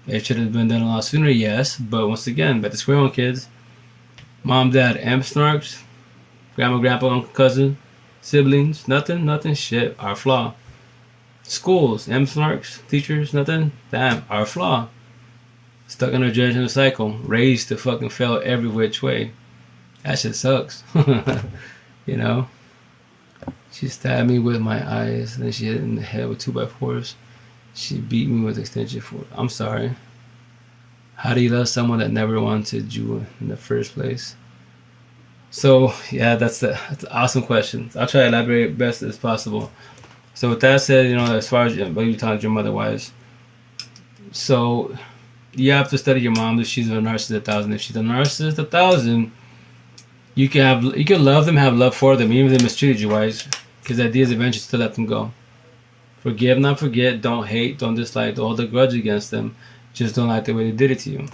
It should have been done a lot sooner, yes. But once again, back to square one, kids. Mom, dad, M snarks, grandma, grandpa, uncle, cousin, siblings, nothing, shit, our flaw. Schools, M snarks, teachers, nothing, damn, our flaw. Stuck in a generational cycle, raised to fucking fail every which way. That shit sucks. She stabbed me with my eyes, and then she hit it in the head with 2x4s. She beat me with extension cord. I'm sorry. How do you love someone that never wanted you in the first place? So, yeah, that's an awesome question. I'll try to elaborate best as possible. So with that said, as far as what you talking your mother wise, so you have to study your mom if she's a narcissist 1000. If she's a narcissist 1000, you can love them, have love for them, even if they mistreated you wise, because the idea is eventually to let them go. Forgive, not forget. Don't hate, don't dislike, don't hold a grudge against them. Just don't like the way they did it to you.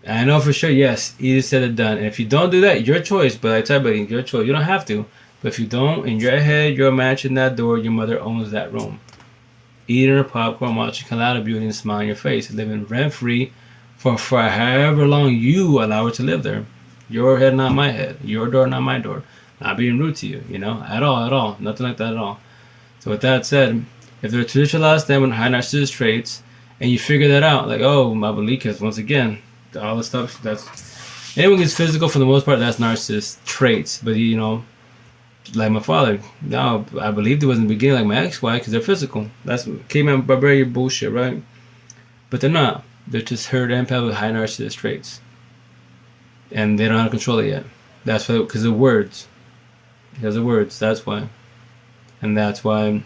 And I know for sure, yes, easier said than done. And if you don't do that, your choice. But I tell everybody, your choice. You don't have to. But if you don't, in your head, you're matching that door. Your mother owns that room. Eating her popcorn, watching Cloud Beauty, and smiling your face, living rent free for however long you allow her to live there. Your head, not my head. Your door, not my door. Not being rude to you, at all. Nothing like that at all. So with that said, if they're traditionalized them with high narcissist traits, and you figure that out, like, oh, my belief, because once again, all the stuff that's anyone gets physical for the most part, that's narcissist traits. But like my father, no, I believed it was in the beginning, like my ex-wife, because they're physical. That's caveman barbarian bullshit, right? But they're not. They're just hurt empath with high narcissist traits, and they don't know how to control it yet. That's why, because of words. Because of words. That's why. And that's why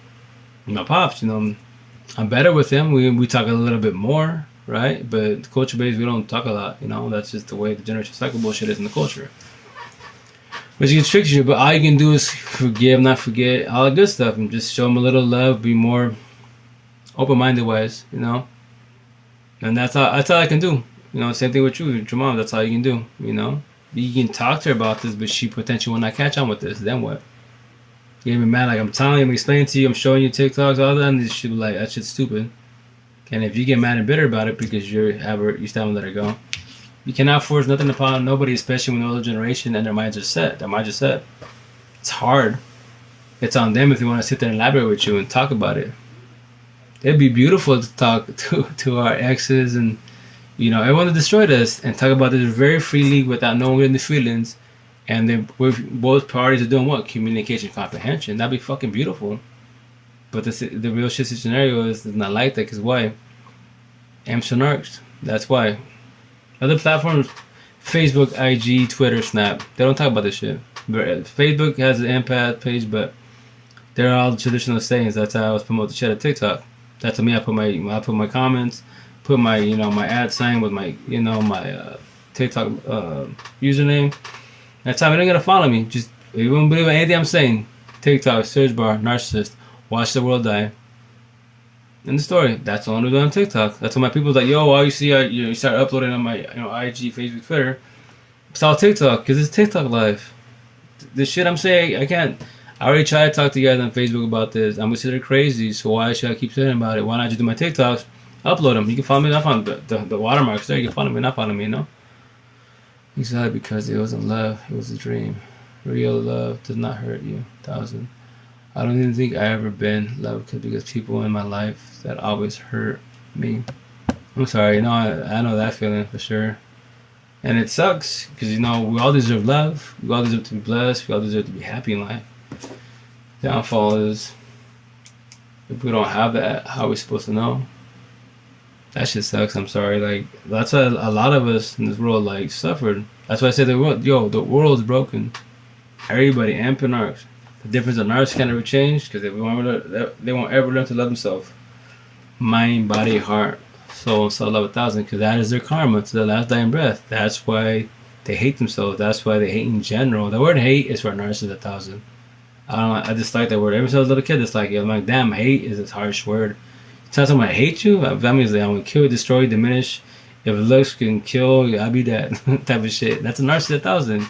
my pops, I'm better with him. We talk a little bit more, right? But culture based, we don't talk a lot, That's just the way the generation cycle bullshit is in the culture. Which gets tricky, but all you can do is forgive, not forget, all the good stuff, and just show them a little love, be more open-minded wise, And that's all I can do. Same thing with you, your mom. That's all you can do, You can talk to her about this, but she potentially will not catch on with this. Then what? You get me mad, like I'm telling you, I'm explaining to you, I'm showing you TikToks, all that, and this shit, like, that shit's stupid. And if you get mad and bitter about it because you still haven't let it go, you cannot force nothing upon nobody, especially when the older generation and their minds are set. Their minds are set. It's hard. It's on them if they want to sit there and elaborate with you and talk about it. It'd be beautiful to talk to our exes and, you know, everyone that destroyed us and talk about this very freely without knowing any feelings. And then both parties are doing what? Communication, comprehension. That'd be fucking beautiful. But the real shit scenario is not like that, because why? Amps and arcs. That's why. Other platforms, Facebook, IG, Twitter, Snap, they don't talk about this shit. Facebook has an empath page, but they're all traditional sayings. That's how I was promoting the shit at TikTok. That's me. I put my comments, put my my ad sign with my my TikTok username. That's how they're gonna follow me. Just if you won't believe anything I'm saying, TikTok search bar narcissist. Watch the world die. In the story, that's all I'm doing on TikTok. That's why my people's like, yo, why you see you start uploading on my IG, Facebook, Twitter. It's all TikTok because it's TikTok life. This shit I'm saying, I can't. I already tried to talk to you guys on Facebook about this. I'm considered crazy, so why should I keep saying about it? Why not just do my TikToks, upload them? You can follow me, not on the watermarks there. You can follow me, not follow me, you know? Exactly, because it wasn't love, it was a dream. Real love does not hurt you. 1,000. I don't even think I ever been loved because people in my life that always hurt me. I'm sorry, I know that feeling for sure. And it sucks because, we all deserve love. We all deserve to be blessed. We all deserve to be happy in life. Downfall is if we don't have that, how are we supposed to know? That shit sucks. I'm sorry. Like, that's why a lot of us in this world, like, suffered. That's why I said the world's broken. Everybody, amp and arcs. The difference in arts can never change because they won't ever learn to love themselves. Mind, body, heart, soul, self-love 1,000, because that is their karma to the last dying breath. That's why they hate themselves. That's why they hate in general. The word hate is for narcissist 1,000. I don't know. I just like that word. Ever since I was a little kid, it's like, I'm like, damn, hate is a harsh word. Tell someone I hate you, that means that I'm going to kill, destroy, diminish. If looks can kill, I'll be that type of shit. That's a narcissist 1,000.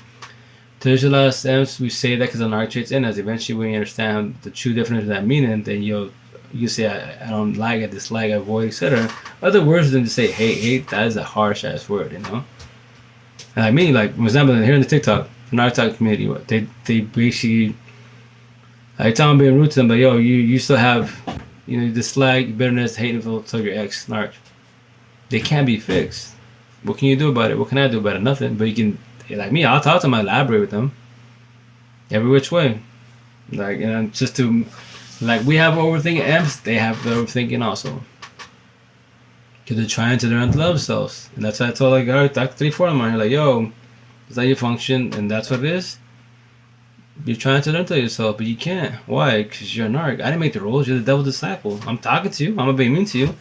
There's a lot of times we say that because an arc traits in us. Eventually, when you understand the true definition of that meaning, then you say, I don't like, I dislike, I avoid, etc. Other words than to say hate, that is a harsh ass word, And I mean, like, for example, here in the TikTok, in our TikTok community, they basically, I tell them being rude to them, but yo, you still have, dislike, bitterness, hateful to your ex, narc. They can't be fixed. What can you do about it? What can I do about it? Nothing. But you can. Like me, I'll talk to them, I elaborate with them. Every which way. Like, just to, like, we have overthinking amps, they have the overthinking also. Because they're trying to learn to love themselves. And that's why I told, like, all right, Dr. 3-4 of mine, like, yo, is that your function? And that's what it is. You're trying to learn to yourself, but you can't. Why? Because you're a narc. I didn't make the rules. You're the devil's disciple. I'm talking to you. I'm going to be mean to you.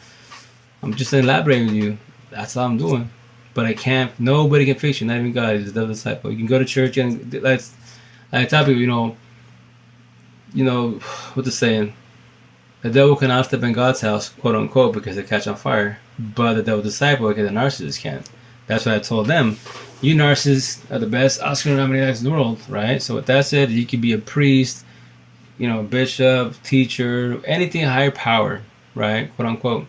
I'm just elaborating with you. That's all I'm doing. But I can't. Nobody can fix you. Not even God. He's the devil's disciple. You can go to church and I tell people, what the saying? The devil cannot step in God's house, quote unquote, because they catch on fire. But the devil's disciple, because the narcissist can't. That's what I told them. You narcissists are the best Oscar-nominated actors in the world, right? So with that said, you could be a priest, bishop, teacher, anything higher power, right? Quote unquote,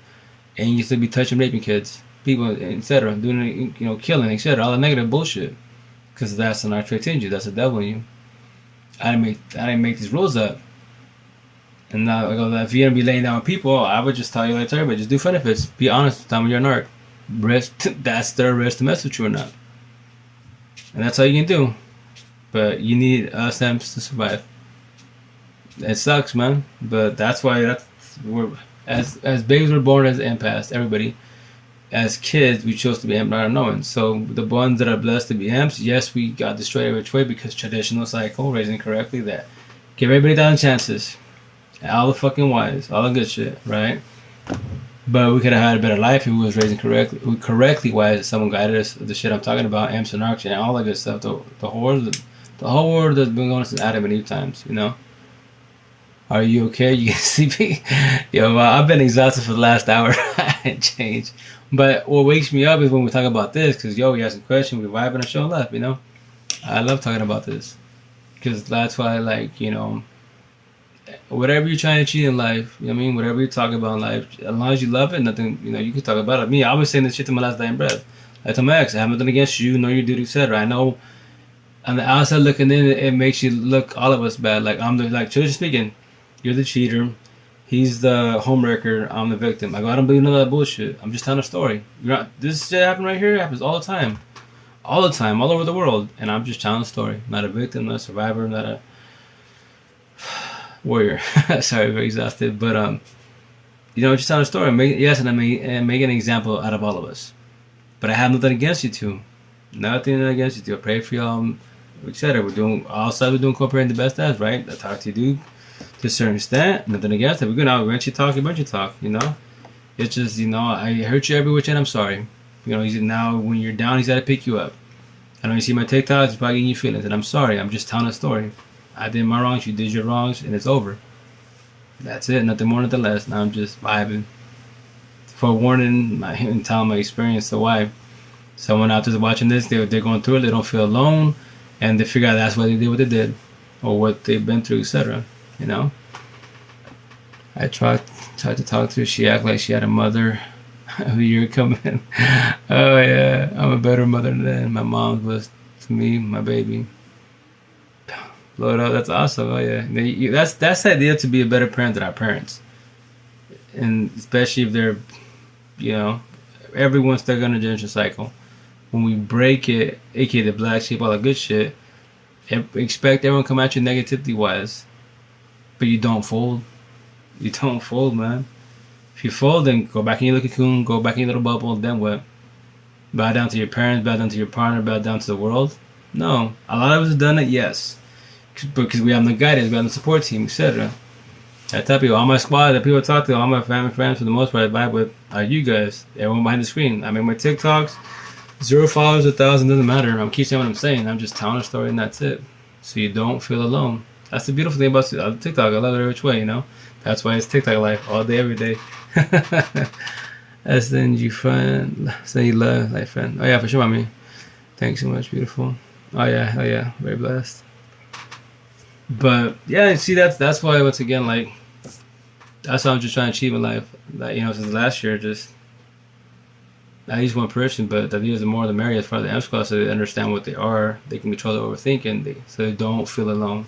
and you still be touching, raping kids, people, etc., doing, killing, etc., all the negative bullshit, because that's an arc trait in you. That's the devil in you. I didn't make these rules up. And now, if you're gonna be laying down with people, I would just tell you like everybody, just do benefits. Be honest. Tell them you're an arc. That's their risk to mess with you or not. And that's all you can do. But you need us amps to survive. It sucks, man. But that's why we're as babies we're born as empaths. Everybody, as kids, we chose to be amp, not unknowing. So the ones that are blessed to be amps, yes, we got destroyed every which way because traditional cycle, raising correctly, that give everybody 1,000 chances. All the fucking wise, all the good shit, right? But we could have had a better life if we was raising correctly wise. If someone guided us, the shit I'm talking about, amps and arcs and all that good stuff. The whole world has been going since Adam and Eve times. Are you okay? You can sleep? Yo, I've been exhausted for the last hour. I didn't change. But what wakes me up is when we talk about this, because you ask a question, we vibe and I show love. I love talking about this because that's why I like whatever you're trying to achieve in life, you know what I mean? Whatever you talk about in life, as long as you love it, nothing, you can talk about it. Me, I was saying this shit to my last dying breath. I told my ex, I have nothing against you, nor your duty, etc. I know on the outside looking in, it makes you look all of us bad. Like I'm the like, truthfully speaking, you're the cheater. He's the homewrecker. I'm the victim. I go, I don't believe none of that bullshit. I'm just telling a story. This shit happen right here. It happens all the time, all over the world. And I'm just telling a story. Not a victim, not a survivor, not a warrior. Sorry, very exhausted, but just telling a story. And make an example out of all of us. But I have nothing against you two. Nothing against you two. I pray for y'all, etc. We're doing all sides. We're doing cooperating the best as, right? I talk to you, dude, to a certain extent. Nothing against it. We're good now. Eventually talk. It's just, I hurt you every which and I'm sorry. Now when you're down, he's got to pick you up. I know you see my TikToks, it's probably getting you feelings, and I'm sorry. I'm just telling a story. I did my wrongs, you did your wrongs, and it's over. That's it. Nothing more, nothing less. Now I'm just vibing. Forewarning and telling my experience to wife. Someone out there watching this, they're going through it, they don't feel alone, and they figure out that's why they did what they did, or what they've been through, etc. I tried to talk to her. She acted like she had a mother. A year coming. Oh yeah, I'm a better mother than my mom was to me, my baby. Blow it up. That's awesome. Oh yeah, that's the idea, to be a better parent than our parents, and especially if they're, everyone's stuck on a generation cycle. When we break it, aka the black sheep, all the good shit, expect everyone to come at you negativity wise, but you don't fold. You don't fold, man. If you fold, then go back in your little cocoon, go back in your little bubble, then what? Bow down to your parents, bow down to your partner, bow down to the world? No. A lot of us have done it, yes. Because we have no guidance, we have no support team, etc. I tell people, all my squad that people talk to, all my family friends for the most part I vibe with are you guys. Everyone behind the screen. I make my TikToks, 0 followers, 1,000, doesn't matter. I'm keep saying what I'm saying. I'm just telling a story and that's it. So you don't feel alone. That's the beautiful thing about TikTok. I love it every which way, That's why it's TikTok life all day, every day. I send you fun, send you love, like friend. Oh yeah, for sure, mommy. Thanks so much, beautiful. Oh yeah, very blessed. But yeah, see, that's why, once again, like, that's what I'm just trying to achieve in life. Like, since last year, just at least one person, but the ideas, the more the merrier as far as the M class, so they understand what they are, they can control their overthinking, so they don't feel alone.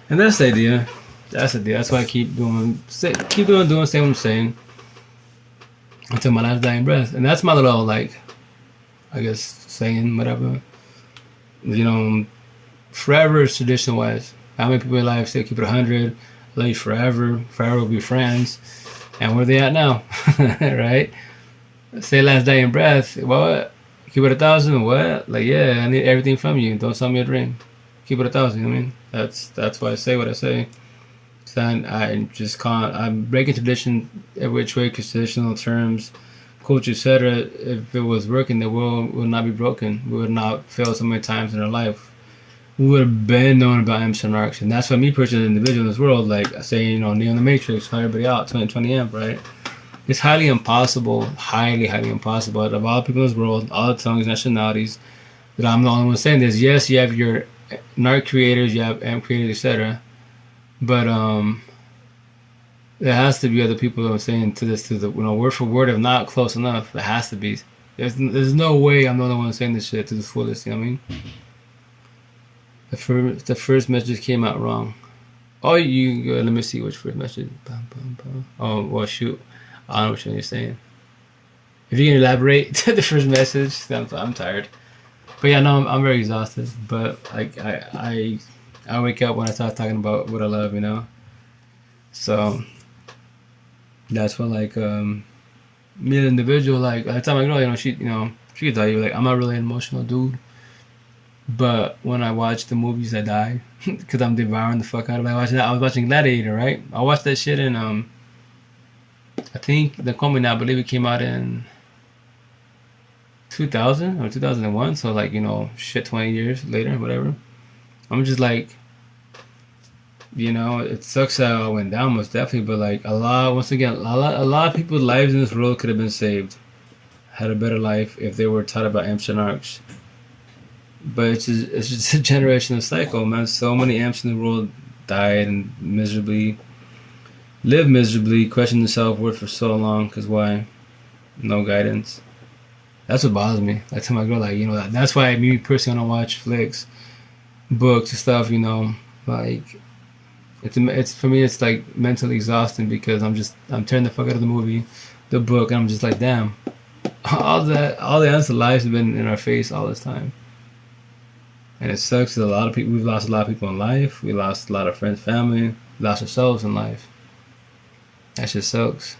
And that's the idea. That's the deal. That's why I keep doing, stay what I'm saying until my last dying breath. And that's my little, like, I guess, saying, whatever. Forever is tradition wise. How many people in life say keep it 100, love you forever, forever will be friends. And where are they at now? Right? Say last dying breath, what? Keep it 1,000, what? Like, yeah, I need everything from you. Don't sell me a dream. Keep it 1,000, you know what I mean? That's why I say what I say. I'm breaking tradition every which way, because traditional terms, culture, etc. If it was working, the world would not be broken. We would not fail so many times in our life. We would have been known about Amps and Arcs, and that's why me personally, an individual in this world, like I say, Neo the Matrix, fly everybody out, 2020 amp, right? It's highly impossible, highly impossible, out of all people in this world, all the tongues, nationalities, that I'm the only one saying this. Yes, you have your NARC creators, you have amp creators, etc. But there has to be other people that are saying to the word for word, if not close enough. There has to be. There's no way I'm the only one saying this shit to the fullest. You know what I mean? The first message came out wrong. Oh, let me see which first message. Oh, well, shoot. I don't know which one you're saying. If you can elaborate the first message, I'm tired. But yeah, no, I'm very exhausted. But I wake up when I start talking about what I love, So that's when, like, me as an individual, like, I tell my girl, she can tell you, like, I'm not really an emotional dude. But when I watch the movies, I die because I'm devouring the fuck out of it. I was watching Gladiator, right? I watched that shit in I think the comedy now, I believe it came out in 2000 or 2001. So, like, 20 years later, whatever. I'm just like, it sucks how it went down, most definitely. But like, a lot of people's lives in this world could have been saved, had a better life if they were taught about amps and arcs. But it's just a generational cycle, man. So many amps in the world died and miserably, lived miserably, questioned the self-worth for so long. Because why? No guidance. That's what bothers me. I tell my girl, like, that's why me personally, I don't watch flicks, books and stuff, like, it's for me, it's like mentally exhausting because I'm turning the fuck out of the movie, the book, and I'm just like, damn, all the answer lives have been in our face all this time. And it sucks that we've lost a lot of people in life. We lost a lot of friends, family. We lost ourselves in life. That shit sucks.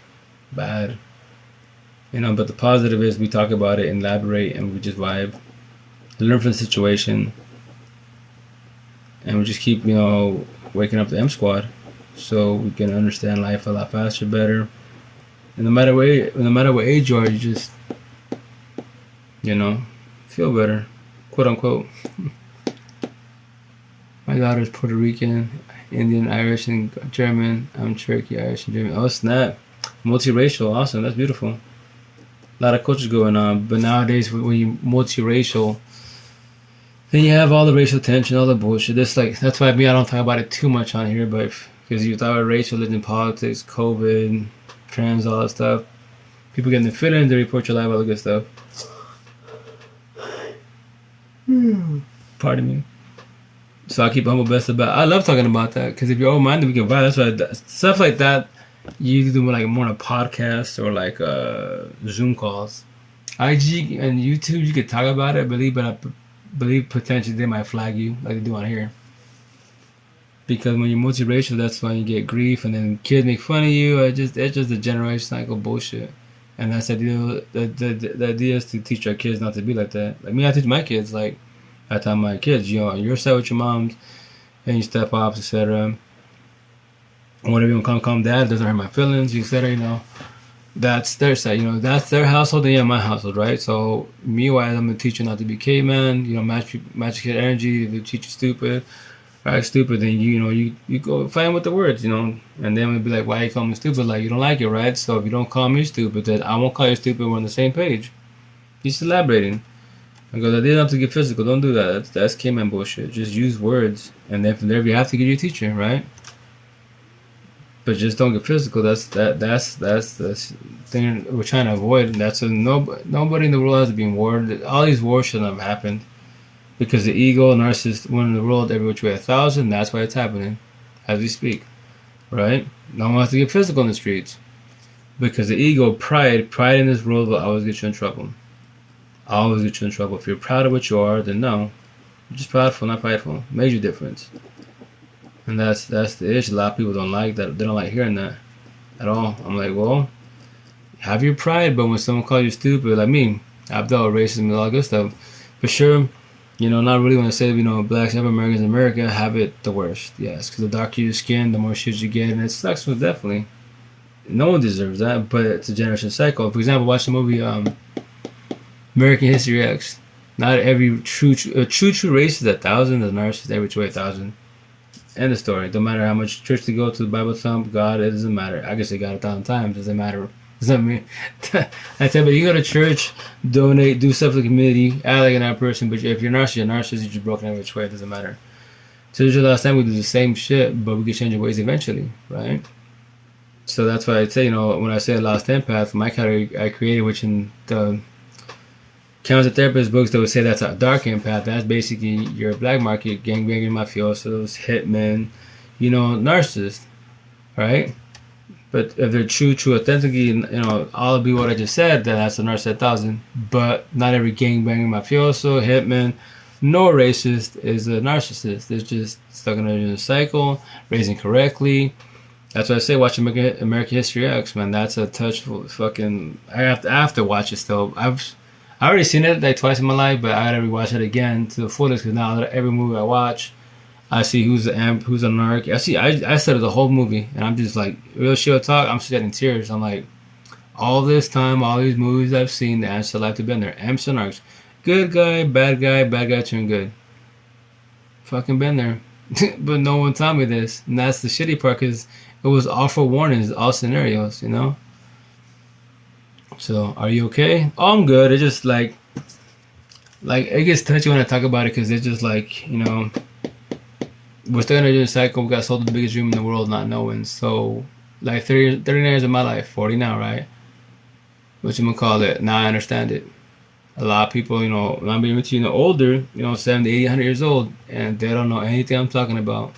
Bad. But the positive is we talk about it, elaborate, and we just vibe. Learn from the situation. And we just keep, waking up the M Squad. So we can understand life a lot faster, better. And no matter what age you are, you just, feel better. Quote unquote. My daughter's Puerto Rican, Indian, Irish, and German. I'm Cherokee, Irish, and German. Oh, snap. Multiracial. Awesome. That's beautiful. A lot of cultures going on. But nowadays, when you're multiracial, then you have all the racial tension, all the bullshit. That's why I don't talk about it too much on here, but because you talk about race, religion, politics, COVID, trans, all that stuff, people getting their feelings, they report your life, all the good stuff. Pardon me. So I keep humble best about. I love talking about that because if you're open-minded, we can vibe. That's why stuff like that you can do like more on a podcast or like Zoom calls. IG and YouTube, you could talk about it, but I believe potentially they might flag you like they do on here. Because when you're multiracial, that's when you get grief, and then kids make fun of you. It's just a generation cycle bullshit. And that's the idea. The idea is to teach our kids not to be like that. Like me, I teach my kids like. I tell my kids, you're set with your moms and your step-pops, etc. Whatever you want to call dad, doesn't hurt my feelings, etc. That's their side. That's their household and my household, right? So me, wise, I'm gonna teach you not to be caveman. Match your energy. If you teach you stupid, right? Stupid, then you go find with the words, and then I'm gonna be like, why you call me stupid? Like you don't like it, right? So if you don't call me stupid, then I won't call you stupid. We're on the same page. Just elaborating. I go, they don't have to get physical. Don't do that. That's caveman bullshit. Just use words, and then from there you have to get your teacher, right? But just don't get physical. That's the thing we're trying to avoid. Nobody in the world has been warred. All these wars shouldn't have happened because the ego, narcissist, winning the world every which way 1,000. That's why it's happening as we speak, right? No one wants to get physical in the streets because the ego, pride in this world will always get you in trouble. Always get you in trouble. If you're proud of what you are, then no. You're just proudful, not prideful. Major difference. And that's the issue. A lot of people don't like that. They don't like hearing that at all. I'm like, well, have your pride, but when someone calls you stupid, like me, I've dealt with racism and all that good stuff. For sure, not really want to say, blacks, African Americans in America have it the worst. Yes, because the darker your skin, the more shit you get, and it sucks, definitely. No one deserves that, but it's a generation cycle. For example, watch the movie, American History X. Not every true race is 1,000. There's narcissists every way 1,000. End of story. Don't matter how much church to go to, the Bible thump, God, it doesn't matter. I guess they got 1,000 times. Doesn't matter. Doesn't mean. I tell you, you go to church, donate, do stuff for the community, act like another person. But if you're a narcissist, you're just broken every which way. It doesn't matter. So the last time we do the same shit, but we can change our ways eventually, right? So that's why I say, when I say Lost Empath, my category I created, which in the counselor therapist books, they would say that's a dark empath. That's basically your black market, gangbangers, mafiosos, hitmen, narcissists, right? But if they're true, authentically, all of what I just said, then that's a narcissist 1,000. But not every gangbanger, mafioso, hitman, no racist is a narcissist. They're just stuck in a cycle, raising correctly. That's why I say watch American History X, man. That's a touchful fucking. I have to watch it still. I've already seen it like twice in my life, but I gotta rewatch it again to the fullest because now every movie I watch, I see who's the amp, who's a narc. I studied the whole movie, and I'm just like, real shit talk, I'm shedding tears. I'm like, all this time, all these movies I've seen, the answer to life have been there. Amps and narcs. Good guy, bad guy turned good. Fucking been there. But no one told me this. And that's the shitty part because it was all for warnings, all scenarios, So, are you okay? Oh, I'm good. It's just like it gets touchy when I talk about it because it's just like, we're still in a cycle. We got sold the biggest dream in the world, not knowing. So, like 39 years of my life, 40 now, right? What you gonna call it? Now I understand it. A lot of people, not being with older, 70, 80, 100 years old, and they don't know anything I'm talking about.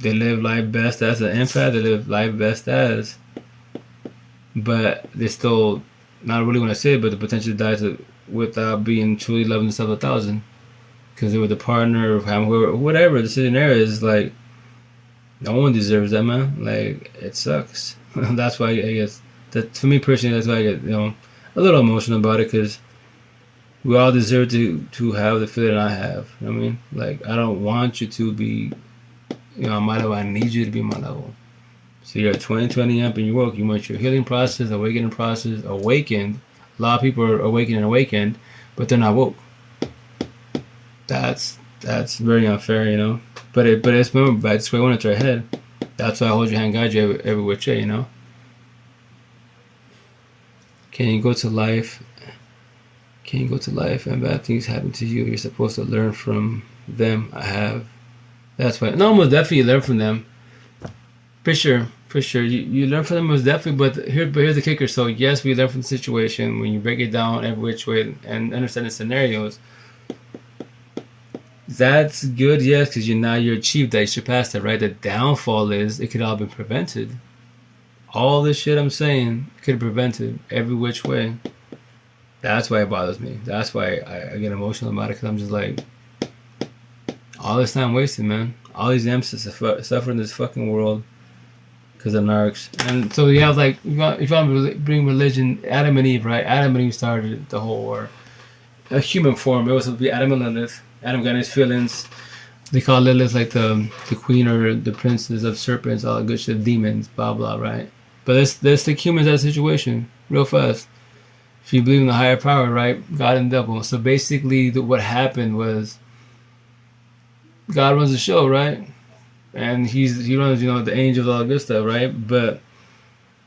They live life best as an empath. They live life best as, but they still not really want to say it, but the potential dies without being truly loving themselves 1,000. Because they were the partner of whatever the scenario is. Like, no one deserves that, man. Like, it sucks. That's why I guess that for me personally, that's why I get a little emotional about it, because we all deserve to have the feeling I have. You know what I mean? Like, I don't want you to be on my level. I need you to be on my level. So you're 2020 amp and you woke. You want your healing process, awakening process, awakened. A lot of people are awakened, but they're not woke. That's very unfair, But it's remember, by just going into your head. That's why I hold your hand, guide you every which way, Can you go to life? Can you go to life and bad things happen to you? You're supposed to learn from them. I have. That's why. No, most definitely learn from them. For sure. You learn from them most definitely, but here's the kicker. So yes, we learn from the situation when you break it down every which way and understand the scenarios. That's good, yes, because you achieved that, you surpassed that, right? The downfall is it could all have been prevented. All this shit I'm saying could have prevented every which way. That's why it bothers me. That's why I get emotional about it, because I'm just like, all this time wasted, man. All these amps suffer in this fucking world because of narcs. And so you have, like, if you want to bring religion, Adam and Eve, right? Adam and Eve started the whole war. A human form. It was supposed to be Adam and Lilith. Adam got his feelings. They call Lilith like the queen or the princess of serpents, all that good shit, demons, blah blah, right? But let's take humans out of the situation real fast. If you believe in the higher power, right? God and devil. So basically, what happened was God runs the show, right? And he runs, the angels, all that good stuff, right? And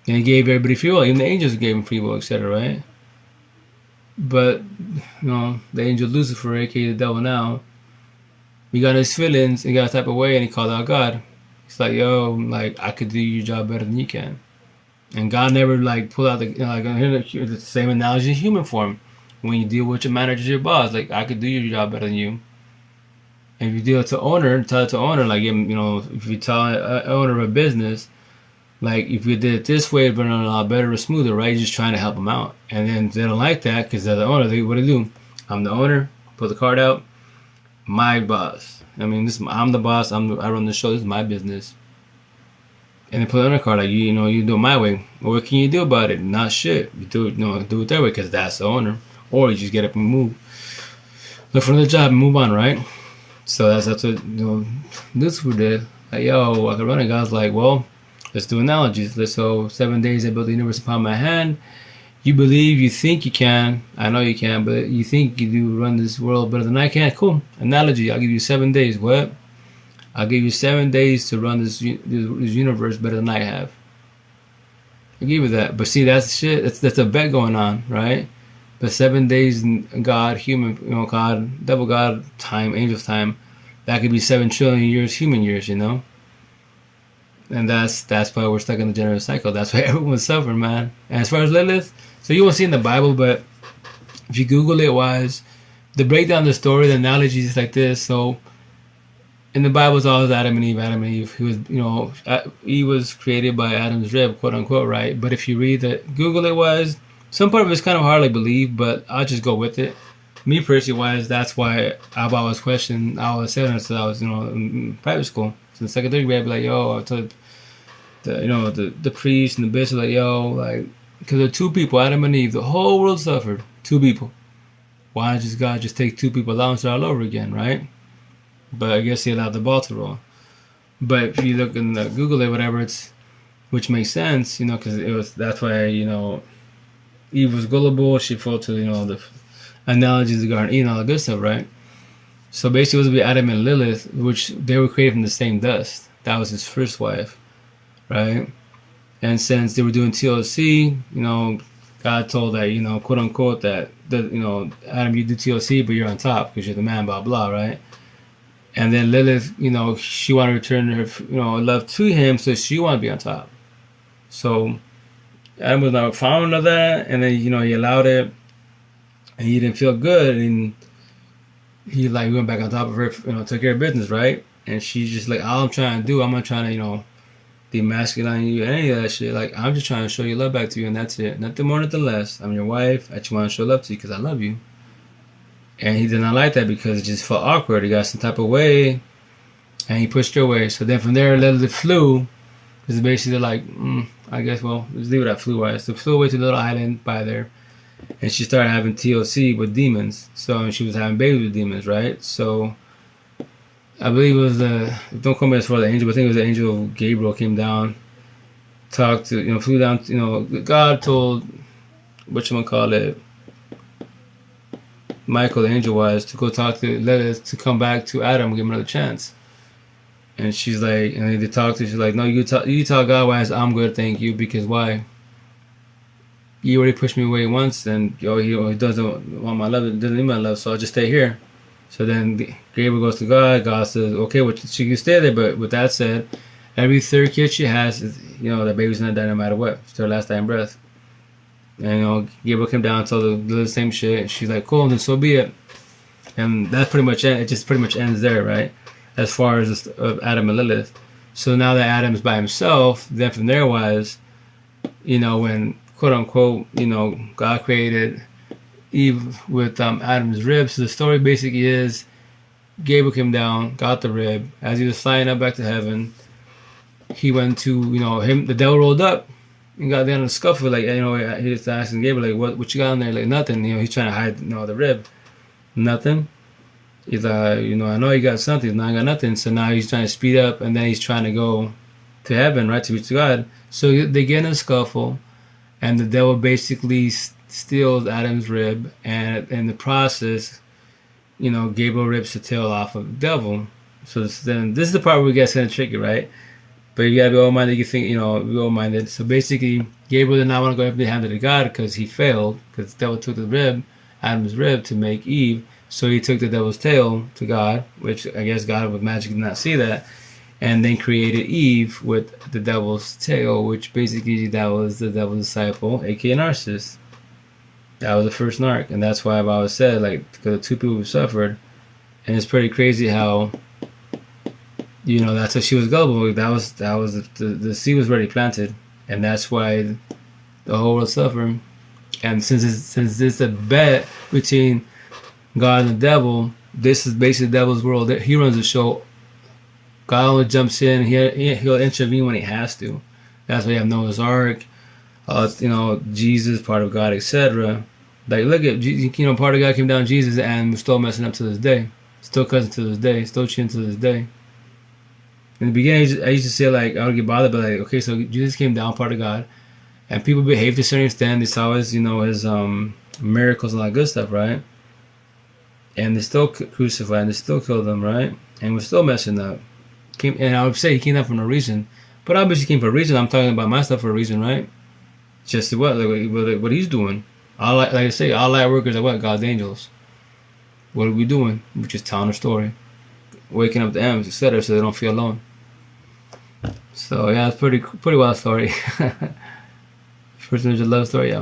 he gave everybody free will. Even the angels gave him free will, etc., right? But, the angel Lucifer, aka the devil now, he got his feelings, he got a type of way, and he called out God. He's like, yo, like, I could do your job better than you can. And God never, like, pulled out the same analogy in human form. When you deal with your manager, your boss, like, I could do your job better than you. And if you deal to owner, tell it to owner, like, if you tell an owner of a business, like, if you did it this way, it'd be a lot better or smoother, right? You're just trying to help them out. And then they don't like that because they're the owner. What do they do? I'm the owner. Put the card out. My boss. I mean, I'm the boss. I run the show. This is my business. And they put on a card like, you do it my way. Well, what can you do about it? Not shit. You do it their way because that's the owner. Or you just get up and move. Look for another job and move on, right? So that's what Lucifer did. Like, yo, I could run it. God's like, well, let's do analogies. So 7 days I built the universe upon my hand. You believe, you think you can. I know you can, but you think you do run this world better than I can. Cool. Analogy. I'll give you 7 days. What? I'll give you 7 days to run this universe better than I have. I'll give you that. But see, that's shit. That's a bet going on, right? But 7 days in God, human, God, double God time, angel's time, that could be 7 trillion years, human years, And that's why we're stuck in the general cycle. That's why everyone's suffering, man. And as far as Lilith, so you won't see in the Bible, but if you Google it wise, the breakdown of the story, the analogy is like this. So in the Bible, it's always Adam and Eve. Adam and Eve. He was, Eve was created by Adam's rib, quote unquote, right? But if you read that, Google it wise, some part of it's kind of hard to believe, but I'll just go with it. Me personally wise, that's why I've always questioned. I always said until I was, in private school. So in second, third grade, I'd be like, yo, I told the priest and the bishop, like, yo, like, because there are two people, Adam and Eve, the whole world suffered. Two people. Why does God just take two people out and start all over again, right? But I guess he allowed the ball to roll. But if you look in the Google it, whatever, which makes sense, because that's why, Eve was gullible. She fell to, the analogies of the Garden of Eden, all the good stuff, right? So basically, it was to be Adam and Lilith, which they were created from the same dust. That was his first wife, right? And since they were doing TLC, God told that, quote unquote, that Adam, you do TLC, but you're on top because you're the man, blah blah, right? And then Lilith, she wanted to return her, love to him, so she wanted to be on top. So Adam was not fond of that, and then he allowed it, and he didn't feel good, and he went back on top of her, took care of business, right? And she's just like, all I'm trying to do, I'm not trying to, demasculine you, any of that shit. Like, I'm just trying to show you love back to you, and that's it. Nothing more, nothing less. I'm your wife. I just want to show love to you because I love you. And he did not like that because it just felt awkward. He got some type of way, and he pushed her away. So then from there, Lilith flew. Because basically they're like, I guess, well, let's leave it at flew-wise. So flew away to the little island by there. And she started having TLC with demons. So she was having babies with demons, right? So I believe it was don't call me as far as the angel, but I think it was the angel Gabriel came down, talked to, flew down, God told, whatchamacallit, Michael, the angel was, to go talk to Lilith to come back to Adam and give him another chance. And she's like, and they talked to her, she's like, no, you tell God why I'm good, thank you, because why? You already pushed me away once, and he doesn't want my love, doesn't need my love, so I'll just stay here. So then Gabriel goes to God. God says, okay, well, she can stay there, but with that said, every third kid she has, that baby's not die no matter what. It's her last dying breath. And Gabriel came down and told the same shit. And she's like, cool, then so be it. And that's pretty much it. It just pretty much ends there, right? As far as Adam and Lilith. So now that Adam's by himself, then from there was, when quote unquote, God created Eve with Adam's rib. So the story basically is Gabriel came down, got the rib. As he was flying up back to heaven, he went to, the devil rolled up and got down in a scuffle. Like, he just asking Gabriel, like, what you got on there? Like, nothing. He's trying to hide, the rib. Nothing. He's like, I know you got something. Now I got nothing. So now he's trying to speed up, and then he's trying to go to heaven, right, to reach God. So they get in a scuffle, and the devil basically steals Adam's rib, and in the process, Gabriel rips the tail off of the devil. So then this is the part where it gets kind of tricky, right? But you gotta be open-minded. You think, be open-minded. So basically, Gabriel did not want to go empty-handed to God because he failed, because the devil took the rib, Adam's rib, to make Eve. So he took the devil's tail to God, which I guess God with magic did not see that, and then created Eve with the devil's tail, which basically that was the devil's disciple, aka Narcissus. That was the first narc, and that's why I've always said, like, because the two people who suffered, and it's pretty crazy how, that's how she was gullible. That was the seed was already planted, and that's why the whole world suffered. And since it's a bet between God and the devil, this is basically the devil's world. He runs the show. God only jumps in. He'll intervene when he has to. That's why you have Noah's Ark, Jesus, part of God, etc. Like, look at, part of God came down Jesus, and we're still messing up to this day. Still cussing to this day. Still cheating to this day. In the beginning, I used to say, like, I would get bothered, but, like, okay, so Jesus came down, part of God, and people behaved to a certain extent. They saw his, his miracles and all that good stuff, right? And they still crucified, and they still killed him, right? And we're still messing up. And I would say he came down for no reason. But obviously he came for a reason. I'm talking about my stuff for a reason, right? Just what? Like, what he's doing. Like I say, all light workers are what? God's angels. What are we doing? We're just telling a story. Waking up the M's, etc., so they don't feel alone. So, yeah, it's pretty wild story. First there's a love story,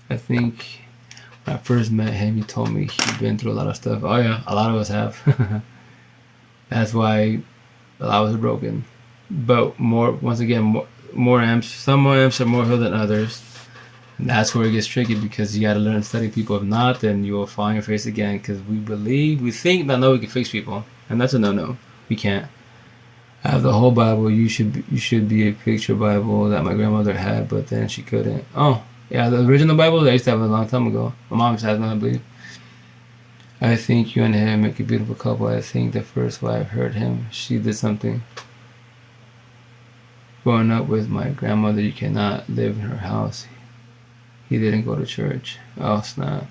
I think when I first met him, he told me he'd been through a lot of stuff. Oh yeah, a lot of us have. That's why a lot of us are broken. But once again, more amps. Some more amps are more healed than others. And that's where it gets tricky, because you got to learn to study people. If not, then you will fall on your face again, because we think that we can fix people, and that's a no-no. We can't. I have the whole Bible. You should be a picture Bible that my grandmother had, but then she couldn't. Oh. Yeah, the original Bible I used to have a long time ago. My mom has one, I believe. I think you and him make a beautiful couple. I think the first wife heard him. She did something. Growing up with my grandmother, you cannot live in her house. He didn't go to church. Oh, snap.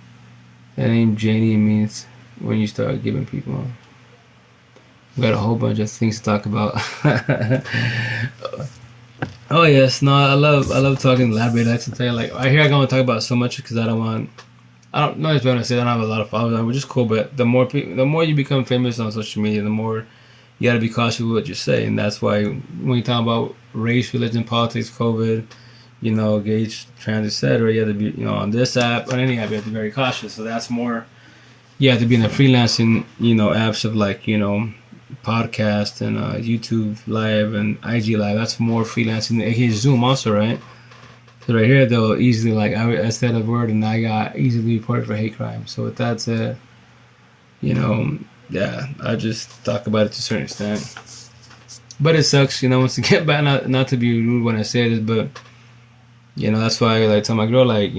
That name Janie means when you start giving people. We got a whole bunch of things to talk about. Oh yes, no, I love talking elaborate. That's the thing. Like I hear I don't want to talk about so much because I don't know. It's better to say I don't have a lot of followers, which is cool. But the more you become famous on social media, the more you got to be cautious with what you say, and that's why when you talk about race, religion, politics, COVID, gauge, trans, etc., you have to be, on this app, on any app, you have to be very cautious. So that's more, you have to be in the freelancing, apps of like, podcast and YouTube Live and IG Live. That's more freelancing. aka Zoom also, right? So right here, they'll easily like I said a word and I got easily reported for hate crime. So with that said, you know, yeah, I just talk about it to a certain extent. But it sucks, once to get back, not to be rude when I say this, but that's why I like tell my girl, like,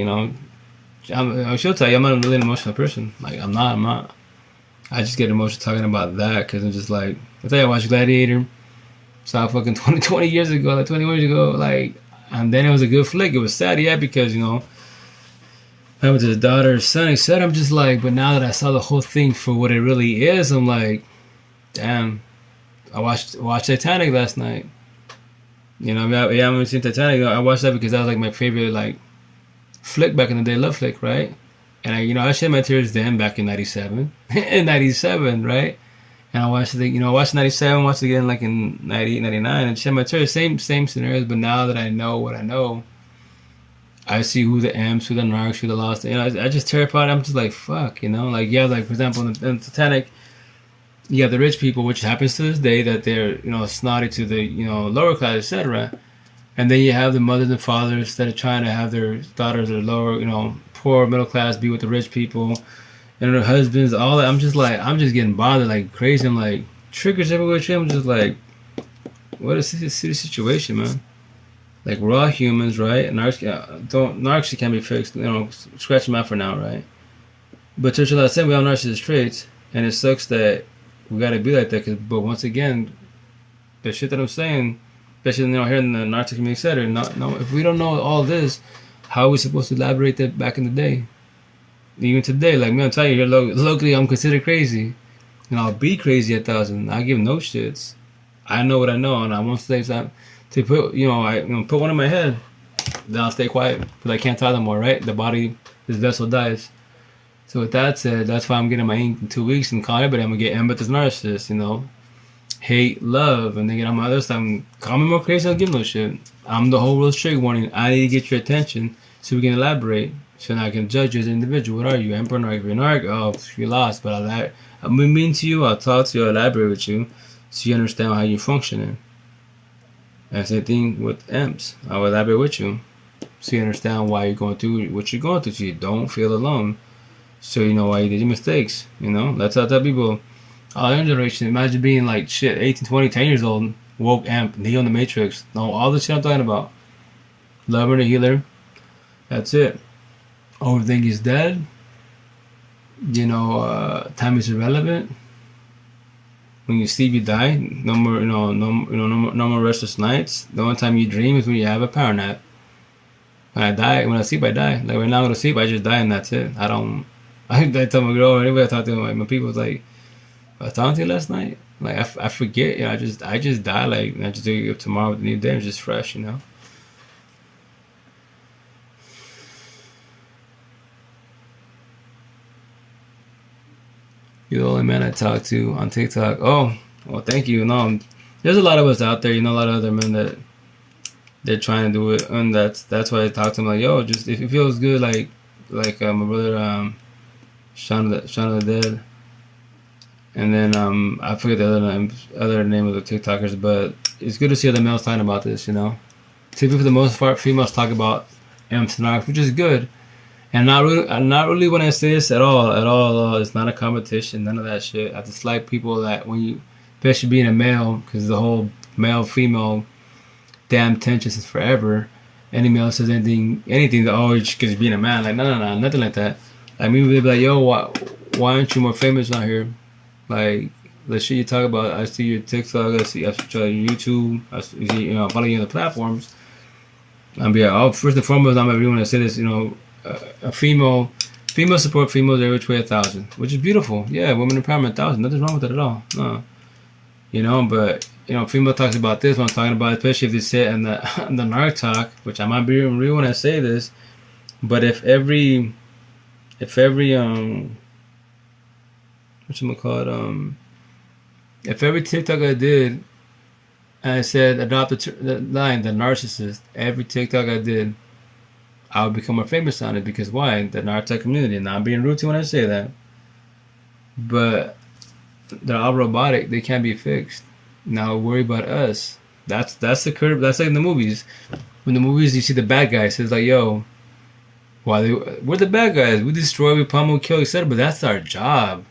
she'll tell you I'm not really an emotional person. Like I'm not. I just get emotional talking about that because I'm just like, I tell you, I watched Gladiator, saw fucking 20 years ago, like 20 years ago, like, and then it was a good flick. It was sad, yeah, because happened to his daughter, his son, etc. I'm just like, but now that I saw the whole thing for what it really is, I'm like, damn. I watched Titanic last night. I haven't seen Titanic. I watched that because that was like my favorite like flick back in the day, love flick, right? And I shed my tears then back in '97, in '97, right? And I watched I watched '97, watched it again like in '98, '99, and shed my tears. Same scenarios, but now that I know what I know, I see who the M's, who the Narcs, who the Lost. I just tear apart. I'm just like fuck, like yeah, like for example in Titanic, you have the rich people, which happens to this day, that they're snotty to the lower class, etc. And then you have the mothers and fathers that are trying to have their daughters or lower, poor middle class be with the rich people, and their husbands, all that. I'm just getting bothered like crazy. I'm like triggers everywhere. I'm just like, what a silly situation, man. Like we're all humans, right? Narcs can't be fixed. Scratch them out for now, right? But Churchill has said we all narcissist traits, and it sucks that we gotta be like that. But once again, the shit that I'm saying, especially here in the narcissist community, etc. No, if we don't know all this, how are we supposed to elaborate that back in the day? Even today, like me, I'm telling you, here locally, I'm considered crazy, and I'll be crazy 1,000. I give no shits. I know what I know, and I won't say that to put put one in my head. Then I'll stay quiet because I can't talk no more. Right? The body, this vessel dies. So with that said, that's why I'm getting my ink in 2 weeks and calling everybody. I'm gonna get Ambitious Narcissist, hate, love, and then get on my other side. Call me more crazy, I'll give no shit. I'm the whole world's trigger warning. I need to get your attention so we can elaborate. So now I can judge you as an individual. What are you, Emperor, Narc? If you're Narc, oh, you lost. But I'm mean to you, I'll talk to you, I'll elaborate with you so you understand how you're functioning. And same thing with Emps. I'll elaborate with you so you understand why you're going through what you're going through so you don't feel alone. So you know why you did your mistakes. That's how I tell people. Our generation, imagine being like shit, 18, 20, 10 years old, woke amp, Neo in the Matrix. No, all the shit I'm talking about. Lover the healer. That's it. Everything is dead. Time is irrelevant. When you sleep, you die. No more, no more restless nights. The only time you dream is when you have a power nap. When I sleep, I die. Like right now, I'm gonna sleep, I just die, and that's it. I tell my girl, anybody I talk to, like my people's like, I was talking to you last night. Like I forget, I just die. Like I just do it tomorrow with a new day. I'm just fresh. You're the only man I talk to on TikTok. Oh, well, thank you. No, there's a lot of us out there. A lot of other men that they're trying to do it, and that's why I talk to them. Like, yo, just if it feels good, like my brother, Shaun of the Dead. And then I forget the other name of the TikTokers, but it's good to see other males talking about this. Typically, for the most part, females talk about Narcs, which is good. And not really when I say this at all. It's not a competition, none of that shit. I dislike people that especially being a male, because the whole male female damn tension since forever. Any male says anything that because being a man, like no, nothing like that. Like me, they'd be like, yo, why aren't you more famous out here? Like the shit you talk about, I see your TikTok, I see your YouTube, I see, follow you on the platforms. I'm be like, first and foremost, I'm everyone that say this, a female support females every which way 1,000, which is beautiful. Yeah, women empowerment 1,000, nothing's wrong with that at all. No, but female talks about this. What I'm talking about, especially if they say it in the in the narc talk, which I might be real when I say this. But if every what you call it if every TikTok I did, and I said adopt the line the narcissist, every TikTok I did, I would become more famous on it because why? The narc community. Not being rude to when I say that, but they're all robotic. They can't be fixed. Now worry about us. That's the curve. That's like in the movies. When the movies you see the bad guys, it's like yo, we're the bad guys. We destroy, we pummel, we kill, etc. But that's our job.